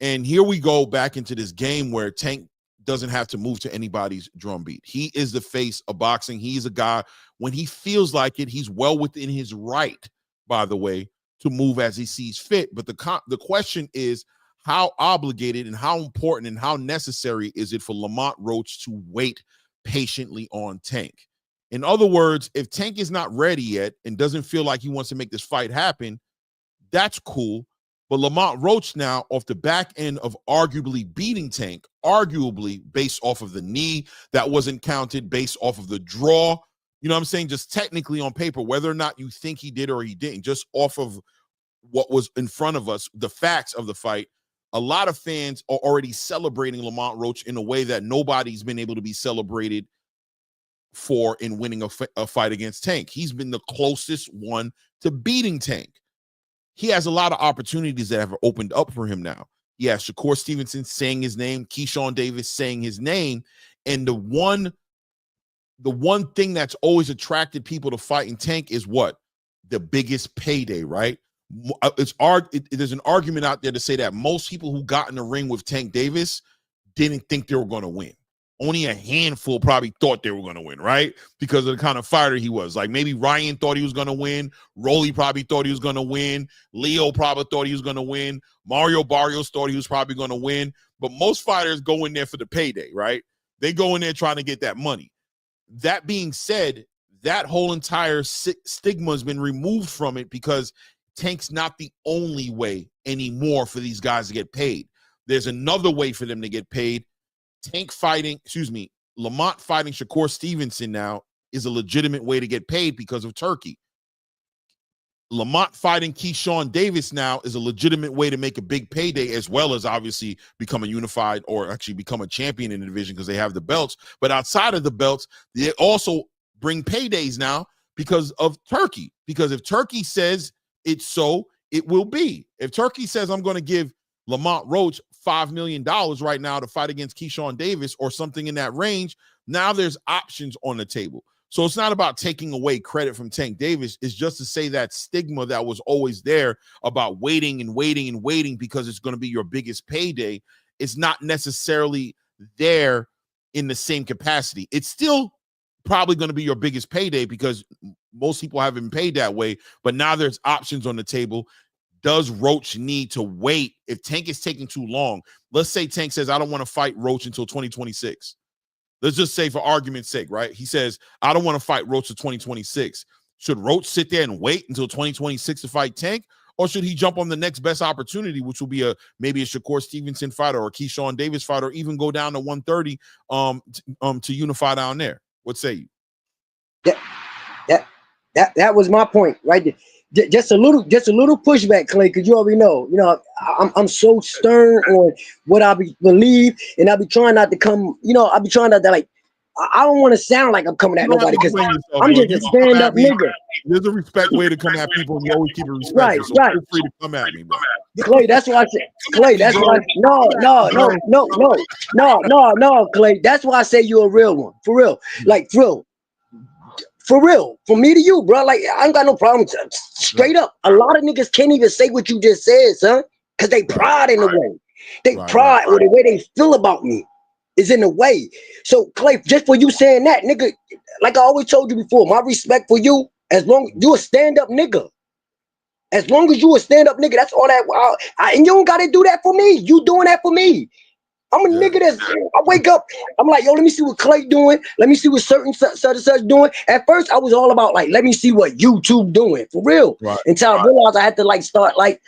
And here we go back into this game where Tank doesn't have to move to anybody's drumbeat. He is the face of boxing. He's a guy, when he feels like it, he's well within his right, by the way, to move as he sees fit. But the question is, how obligated and how important and how necessary is it for Lamont Roach to wait patiently on Tank? In other words, if Tank is not ready yet and doesn't feel like he wants to make this fight happen, that's cool. But Lamont Roach now, off the back end of arguably beating Tank, arguably based off of the knee that wasn't counted, based off of the draw, you know what I'm saying? Just technically on paper, whether or not you think he did or he didn't, just off of what was in front of us, the facts of the fight, a lot of fans are already celebrating Lamont Roach in a way that nobody's been able to be celebrated for in winning a fight against Tank. He's been the closest one to beating Tank. He has a lot of opportunities that have opened up for him now. He has Shakur Stevenson saying his name, Keshan Davis saying his name, and the one thing that's always attracted people to fighting Tank is what? The biggest payday, right? There's an argument out there to say that most people who got in the ring with Tank Davis didn't think they were going to win. Only a handful probably thought they were going to win, right? Because of the kind of fighter he was. Like maybe Ryan thought he was going to win. Rolly probably thought he was going to win. Leo probably thought he was going to win. Mario Barrios thought he was probably going to win. But most fighters go in there for the payday, right? They go in there trying to get that money. That being said, that whole entire stigma has been removed from it because Tank's not the only way anymore for these guys to get paid. There's another way for them to get paid. Lamont fighting Shakur Stevenson now is a legitimate way to get paid because of Turkey. Lamont fighting Keshan Davis now is a legitimate way to make a big payday, as well as obviously become a unified or actually become a champion in the division because they have the belts. But outside of the belts, they also bring paydays now because of Turkey. Because if Turkey says it's so, it will be. If Turkey says I'm going to give Lamont Roach $5 million right now to fight against Keshan Davis or something in that range, now there's options on the table. So it's not about taking away credit from Tank Davis. It's just to say that stigma that was always there about waiting and waiting and waiting because it's going to be your biggest payday. It's not necessarily there in the same capacity. It's still probably going to be your biggest payday because most people haven't been paid that way, but now there's options on the table. Does Roach need to wait? If Tank is taking too long, let's say Tank says, I don't want to fight Roach until 2026. Let's just say for argument's sake, right? He says, I don't want to fight Roach until 2026. Should Roach sit there and wait until 2026 to fight Tank? Or should he jump on the next best opportunity, which will be maybe a Shakur Stevenson fight or a Keshan Davis fight, or even go down to 130 to unify down there? What say you? That was my point, right there. Just a little pushback, Clay, because you already know. I'm so stern on what I believe, and I be trying not to come. I be trying not to I don't want to sound like I'm coming at nobody because I'm just a stand-up nigga. There's a respect way to come at people, and you always keep it respectful. Right, so right. feel free to come at me, bro. Clay, that's why I said, Clay, that's why, no, Clay, that's why I say you're a real one, for real, like, for real, from me to you, bro, like, I ain't got no problem, straight up, a lot of niggas can't even say what you just said, son, because they pride in the way, they pride or the way they feel about me is in the way. So, Clay, just for you saying that, nigga, like I always told you before, my respect for you, as long as you a stand-up nigga, as long as you a stand-up nigga, that's all that. And you don't gotta do that for me. You doing that for me. I'm a nigga that's. I wake up. I'm like, yo, let me see what Clay doing. Let me see what certain such and such doing. At first, I was all about like, let me see what YouTube doing for real. Right. Until I realized I had to like start like,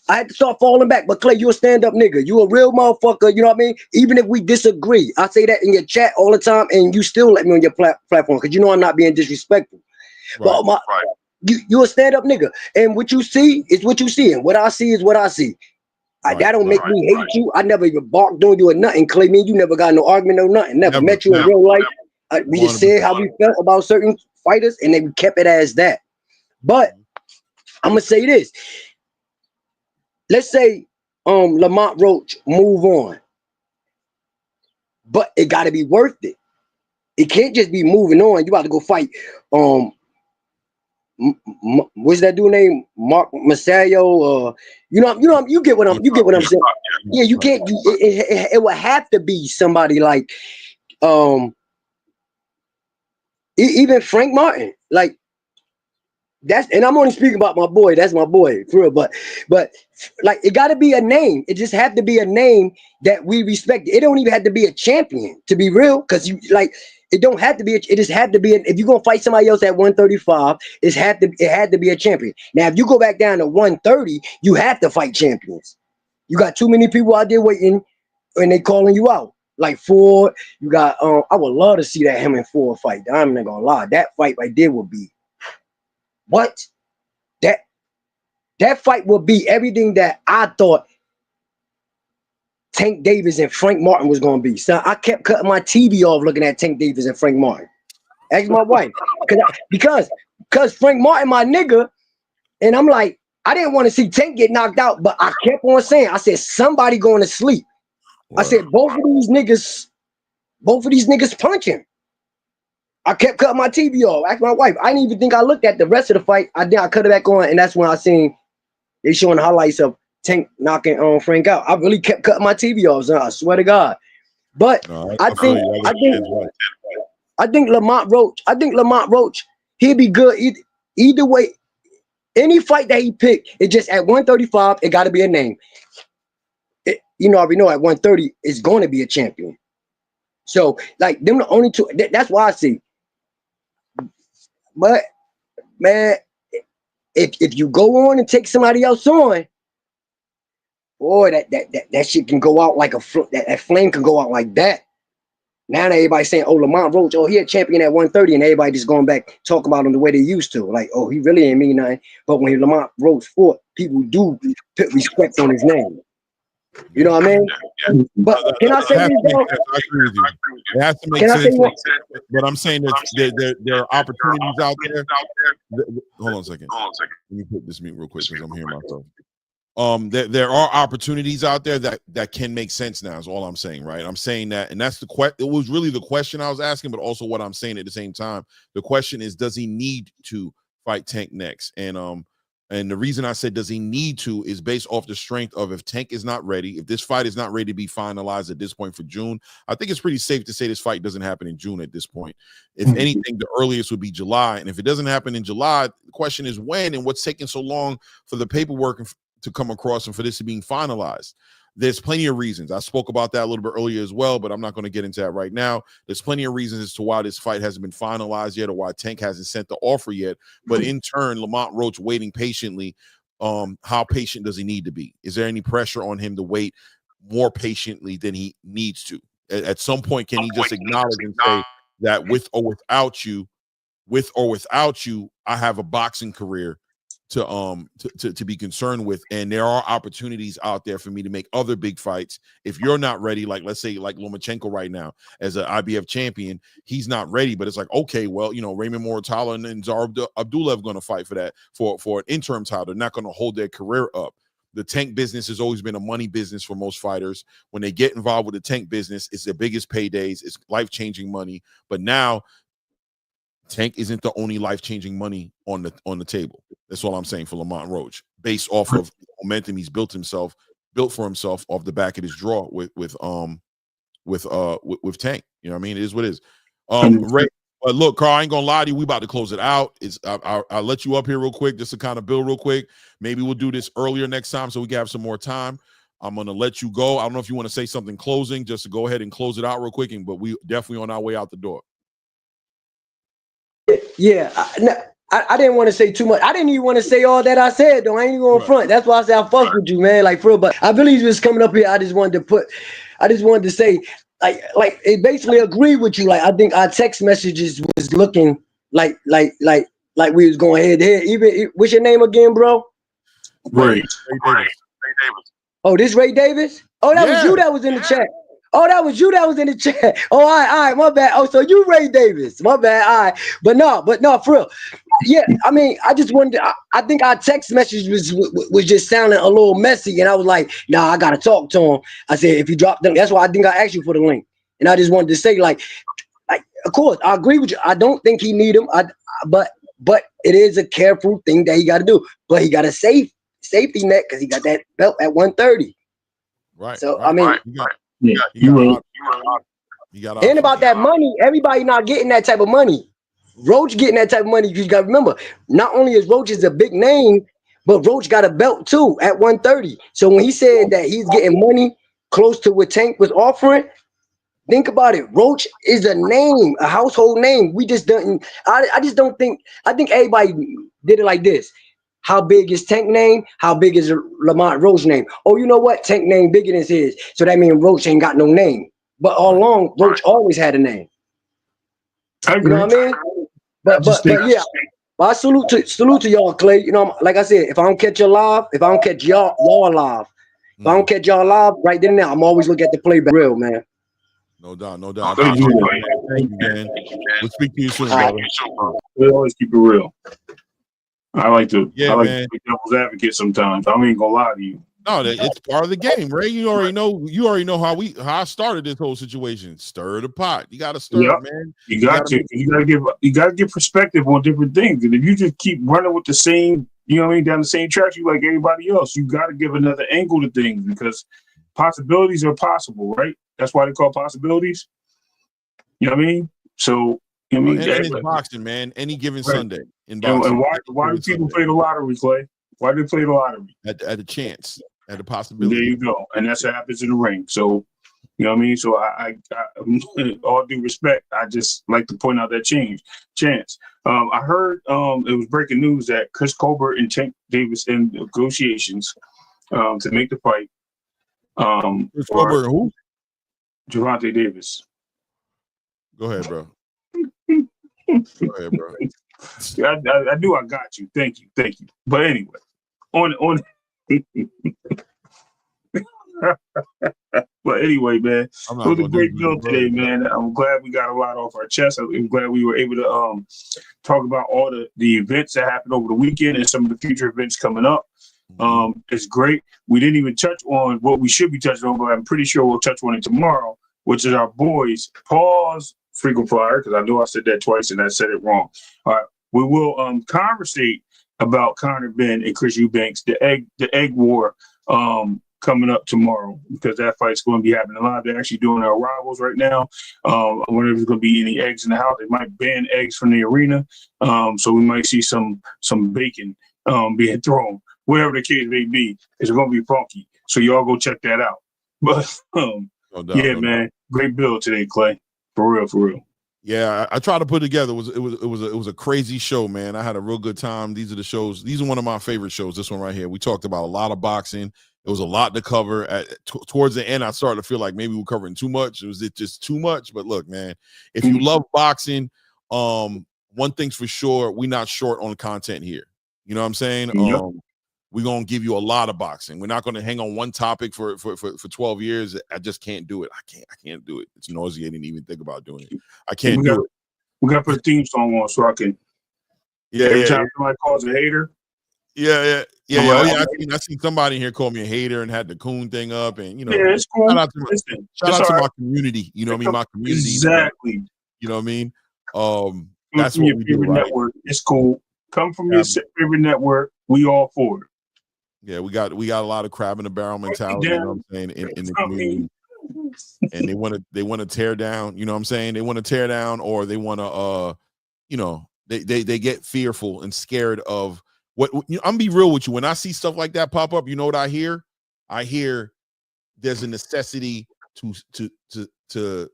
I had to start falling back. But Clay, you a stand-up nigga. You a real motherfucker. You know what I mean? Even if we disagree, I say that in your chat all the time, and you still let me on your platform because you know I'm not being disrespectful. Right. But you a stand-up nigga, and what you see is what you see, and what I see is what I see. That don't make me hate you. I never even barked on you or nothing, Clay. Me and you never got no argument or nothing. Never met you in real life. We just said how we felt about certain fighters, and then we kept it as that. But I'm gonna say this. Let's say Lamont Roach move on, but it got to be worth it. It can't just be moving on. You about to go fight what's that dude name? Mark Masayo, you get what I'm saying. Yeah, you can't. It would have to be somebody like even Frank Martin, like that's. And I'm only speaking about my boy. That's my boy for real. But like it got to be a name. It just have to be a name that we respect. It don't even have to be a champion to be real, because you like. It don't have to be. It just had to be. If you're gonna fight somebody else at 135, it had to be a champion. Now, if you go back down to 130, you have to fight champions. You got too many people out there waiting, and they calling you out. Like Ford, you got. I would love to see that him and Ford fight. I'm not gonna lie. That fight right there would be what? That fight would be everything that I thought Tank Davis and Frank Martin was gonna be. So I kept cutting my TV off looking at Tank Davis and Frank Martin. Ask my wife, because Frank Martin my nigga, and I'm like, I didn't want to see Tank get knocked out, but I kept on saying, I said somebody going to sleep. Wow. I said both of these niggas punching. I kept cutting my TV off. Ask my wife. I didn't even think I looked at the rest of the fight. I cut it back on, and that's when I seen they showing highlights of Tank knocking Frank out. I really kept cutting my TV off, son. I swear to God. But I think Lamont Roach, he'd be good either way. Any fight that he picked, it just at 135, it got to be a name. I already know at 130, it's going to be a champion. So, like, them the only two. That's why I see. But, man, if you go on and take somebody else on, boy, that shit can go out like that flame can go out like that. Now everybody's saying, oh, Lamont Roach, oh, he a champion at 130, and everybody just going back, talk about him the way they used to. Like, oh, he really ain't mean nothing. But when Lamont Roach fought, people do put respect on his name. You know what I mean? But can I say this, though? I agree with you. It has to make sense. But I'm saying that there are opportunities out there. Hold on a second. Let me put this mute real quick because I'm hearing myself. There are opportunities out there that can make sense now, is all I'm saying, right? I'm saying that, and that's it was really the question I was asking, but also what I'm saying at the same time. The question is, does he need to fight Tank next? And the reason I said does he need to is based off the strength of if Tank is not ready, if this fight is not ready to be finalized at this point for June, I think it's pretty safe to say this fight doesn't happen in June at this point. If anything, the earliest would be July. And if it doesn't happen in July, the question is when, and what's taking so long for the paperwork to come across and for this to being finalized. There's plenty of reasons. I spoke about that a little bit earlier as well, but I'm not going to get into that right now. There's plenty of reasons as to why this fight hasn't been finalized yet, or why Tank hasn't sent the offer yet. But in turn, Lamont Roach waiting patiently. How patient does he need to be? Is there any pressure on him to wait more patiently than he needs to? At some point, can he just acknowledge and say that with or without you, I have a boxing career to be concerned with, and there are opportunities out there for me to make other big fights. If you're not ready, like let's say like Lomachenko right now as an IBF champion, he's not ready, but it's like, okay, well, you know, Raymond Mortala and Zar Abdullah going to fight for that for an interim title. They're not going to hold their career up. The tank business has always been a money business for most fighters. When they get involved with the tank business, it's their biggest paydays, it's life-changing money. But now tank isn't the only life-changing money on the table. That's all I'm saying for Lamont Roach, based off of momentum he's built for himself off the back of his draw with Tank. You know what I mean? It is what it is. Ray, but look, Carl, I ain't gonna lie to you. We about to close it out. I'll let you up here real quick just to kind of build real quick. Maybe we'll do this earlier next time so we can have some more time. I'm gonna let you go. I don't know if you want to say something closing, just to go ahead and close it out real quick. But we definitely on our way out the door. Yeah, I didn't want to say too much. I didn't even want to say all that I said, though. I ain't even going front. That's why I said I fuck with you, man. Like, for real. But I really was coming up here. I just wanted to say, like it basically agreed with you. Like, I think our text messages was looking like we was going head to head. Even, what's your name again, bro? Ray Davis. Oh, this Ray Davis? Oh, that was you that was in the chat. Oh, that was you that was in the chat. Oh, all right, my bad. Oh, so you Ray Davis. My bad. All right. But no, for real. Yeah, I mean, I just wanted to, I think our text message was just sounding a little messy. And I was like, nah, I got to talk to him. I said, if you drop them, that's why I think I asked you for the link. And I just wanted to say, like, of course, I agree with you. I don't think he need him. But it is a careful thing that he got to do. But he got a safety net because he got that belt at 130. Right. So, right. I mean. You got and about that money, everybody not getting that type of money. Roach getting that type of money. You got to remember, not only is Roach is a big name, but Roach got a belt too at 130. So when he said that he's getting money close to what Tank was offering, think about it. Roach is a name, a household name. We just don't. I just don't think. I think everybody did it like this. How big is Tank name? How big is Lamont Roach name? Oh, you know what? Tank name bigger than his. So that means Roach ain't got no name. But all along, Roach always had a name. I agree. You know what I mean? But yeah. But I salute to y'all, Clay. You know, like I said, if I don't catch you live, if I don't catch y'all live, if I don't catch y'all live right then and now, I'm always looking at the playback real, man. No doubt. Thank you, man. We'll speak to you soon, brother. We always keep it real. I like to be devil's advocate sometimes. I ain't gonna lie to you. No, it's part of the game, Ray. You already know how I started this whole situation. Stir the pot. You gotta stir it, man. You gotta give perspective on different things. And if you just keep running with the same, you know what I mean, down the same track you like everybody else, you gotta give another angle to things because possibilities are possible, right? That's why they call possibilities. You know what I mean? So I mean, and it's boxing, man. Any given Sunday in boxing. And why do people play the lottery, Clay? Why do they play the lottery? At a chance, at a possibility. There you go, and that's what happens in the ring. So, you know what I mean. So I all due respect, I just like to point out that chance. I heard it was breaking news that Chris Colbert and Tank Davis in negotiations to make the fight. Chris Colbert and who? Gervonta Davis. Go ahead, bro. Go ahead, bro. I knew I got you. Thank you. But anyway, on. But anyway, man, it was a great bill today, man. I'm glad we got a lot off our chest. I'm glad we were able to talk about all the events that happened over the weekend and some of the future events coming up. It's great. We didn't even touch on what we should be touching on, but I'm pretty sure we'll touch on it tomorrow, which is our boys. Pause. Frequent flyer, because I know I said that twice and I said it wrong. All right, we will conversate about Conor Ben and Chris Eubanks, the egg war coming up tomorrow, because that fight's going to be happening live. They're actually doing their arrivals right now. I wonder if there's going to be any eggs in the house. They might ban eggs from the arena, so we might see some bacon being thrown. Whatever the case may be, it's going to be funky. So y'all go check that out. But man, great build today, Clay. For real. Yeah, I tried to put it together. It was a crazy show, man. I had a real good time. These are the shows. These are one of my favorite shows. This one right here. We talked about a lot of boxing. It was a lot to cover. Towards the end, I started to feel like maybe we're covering too much. Was it just too much? But look, man, if you love boxing, one thing's for sure, we're not short on content here. You know what I'm saying? Yep. We're gonna give you a lot of boxing. We're not gonna hang on one topic for 12 years. I just can't do it. I can't do it. It's nauseating to even think about doing it. I can't do it. We gotta put a theme song on so I can. Every time somebody calls a hater. Yeah. Oh yeah, I seen somebody here call me a hater and had the coon thing up, and it's cool. Shout out to my community. You know what I mean? My community. Exactly. You know what I mean? That's from what your we favorite do, right? network. It's cool. Come from your favorite network. We all for it. Yeah, we got a lot of crab in the barrel mentality. You know what I'm saying? In the community, and they want to tear down. You know what I'm saying? They want to tear down, or they want to they get fearful and scared of what. I'm gonna be real with you. When I see stuff like that pop up, you know what I hear? I hear there's a necessity to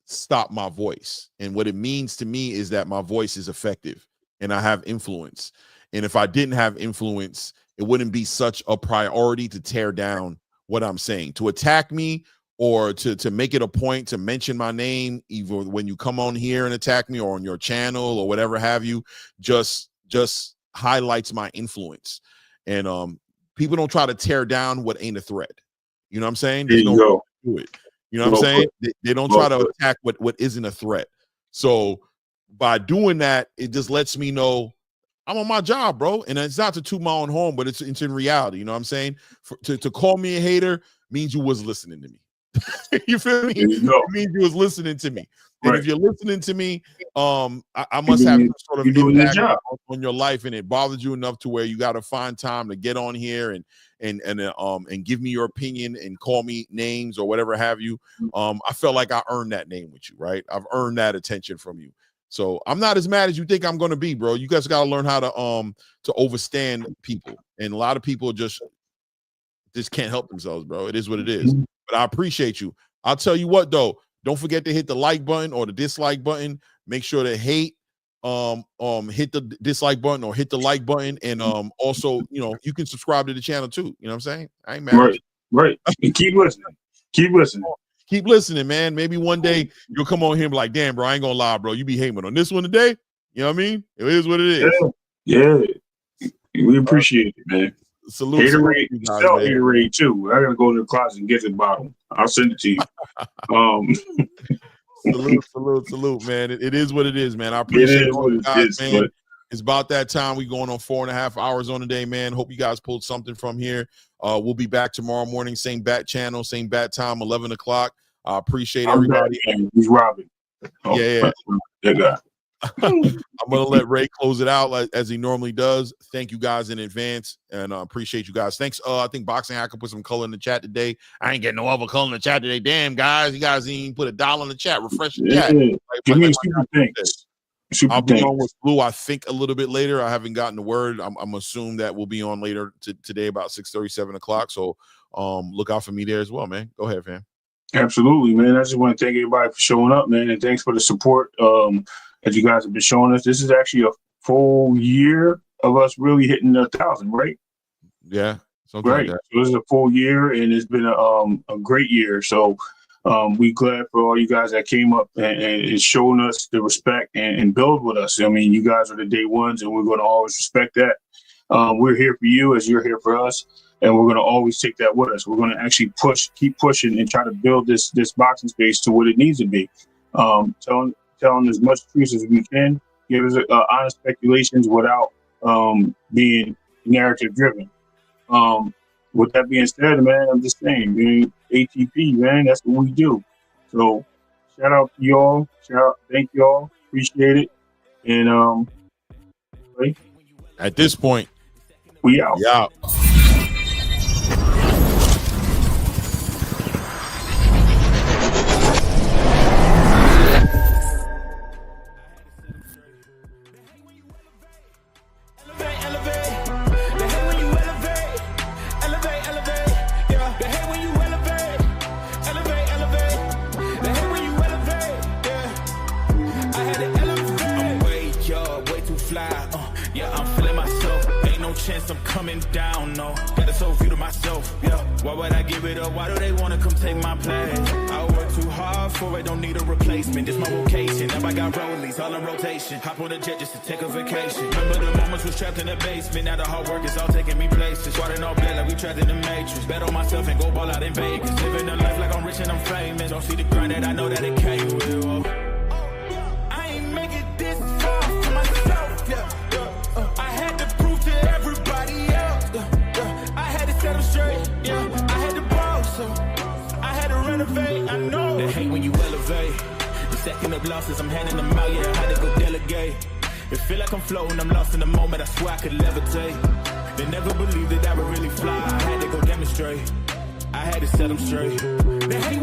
stop my voice, and what it means to me is that my voice is effective and I have influence. And if I didn't have influence, it wouldn't be such a priority to tear down what I'm saying, to attack me, or to make it a point to mention my name, either when you come on here and attack me or on your channel or whatever have you, just highlights my influence. And people don't try to tear down what ain't a threat. You know what I'm saying? There's no way to do it. You know what I'm saying? They don't try to attack what isn't a threat. So by doing that, it just lets me know I'm on my job, bro. And it's not to toot my own horn, but it's in reality. You know what I'm saying? To call me a hater means you was listening to me. You feel me? It means you was listening to me. And if you're listening to me, I must have some sort of impact on your life, and it bothers you enough to where you got to find time to get on here and give me your opinion and call me names or whatever have you. I felt like I earned that name with you, right? I've earned that attention from you. So I'm not as mad as you think I'm going to be, bro. You guys got to learn how to overstand people, and a lot of people just can't help themselves, bro. It is what it is. But I appreciate you. I'll tell you what, though. Don't forget to hit the like button or the dislike button. Make sure to hit the dislike button or hit the like button, and also, you can subscribe to the channel too. You know what I'm saying? I ain't mad. Right. Keep listening. Keep listening, man. Maybe one day you'll come on here and be like, damn, bro, I ain't gonna lie, bro. You be hating on this one today. You know what I mean? It is what it is. Yeah. We appreciate it, man. Salute Haterade too. I gotta go to the closet and get the bottle. I'll send it to you. Salute, man. It is what it is, man. I appreciate all you guys, man. It's about that time. We going on 4.5 hours on the day, man. Hope you guys pulled something from here. We'll be back tomorrow morning, same bat channel, same bat time, 11 o'clock. I appreciate everybody. He's Robin. Yeah. That guy. I'm gonna let Ray close it out as he normally does. Thank you guys in advance, and appreciate you guys. Thanks. I think Boxing Hacker put some color in the chat today. I ain't getting no other color in the chat today. Damn, guys, you guys didn't even put $1 in the chat. Refresh the chat. Give me super thanks. I'll be on with Blue, I think, a little bit later. I haven't gotten the word. I'm assuming that we'll be on later today about 6:30, 7 o'clock. So look out for me there as well, man. Go ahead, fam. Absolutely, man. I just want to thank everybody for showing up, man, and thanks for the support that you guys have been showing us. This is actually a full year of us really hitting 1,000, right? Yeah. Right. So this is a full year, and it's been a great year. So we glad for all you guys that came up and showing us the respect and build with us. I mean, you guys are the day ones, and we're going to always respect that. We're here for you as you're here for us, and we're going to always take that with us. We're going to actually keep pushing and try to build this boxing space to what it needs to be. Telling as much truth as we can, give us honest speculations without being narrative driven. With that being said, man, I'm just saying, man, ATP, man, that's what we do. So shout out to y'all. Thank y'all. Appreciate it. And at this point, we out. We out. Chance I'm coming down, no. Got a soul view to myself, yeah. Why would I give it up? Why do they wanna come take my place? I work too hard for it, don't need a replacement. This my vocation, now I got rollies all in rotation. Hop on the jet just to take a vacation. Remember the moments was trapped in the basement. Now the hard work is all taking me places. Squatting all black like we trapped in the matrix. Bet on myself and go ball out in Vegas. Living a life like I'm rich and I'm famous. Don't see the grind that I know that it came with. Oh. I ain't make it this far for myself, yeah. I had to prove to everybody else, I had to set them straight, yeah. I had to ball, so I had to renovate, I know. They hate when you elevate. The second of losses, I'm handing them out, yeah. I had to go delegate. It feel like I'm floating, I'm lost in the moment. I swear I could levitate. They never believed that I would really fly. I had to go demonstrate. I had to set them straight. They hate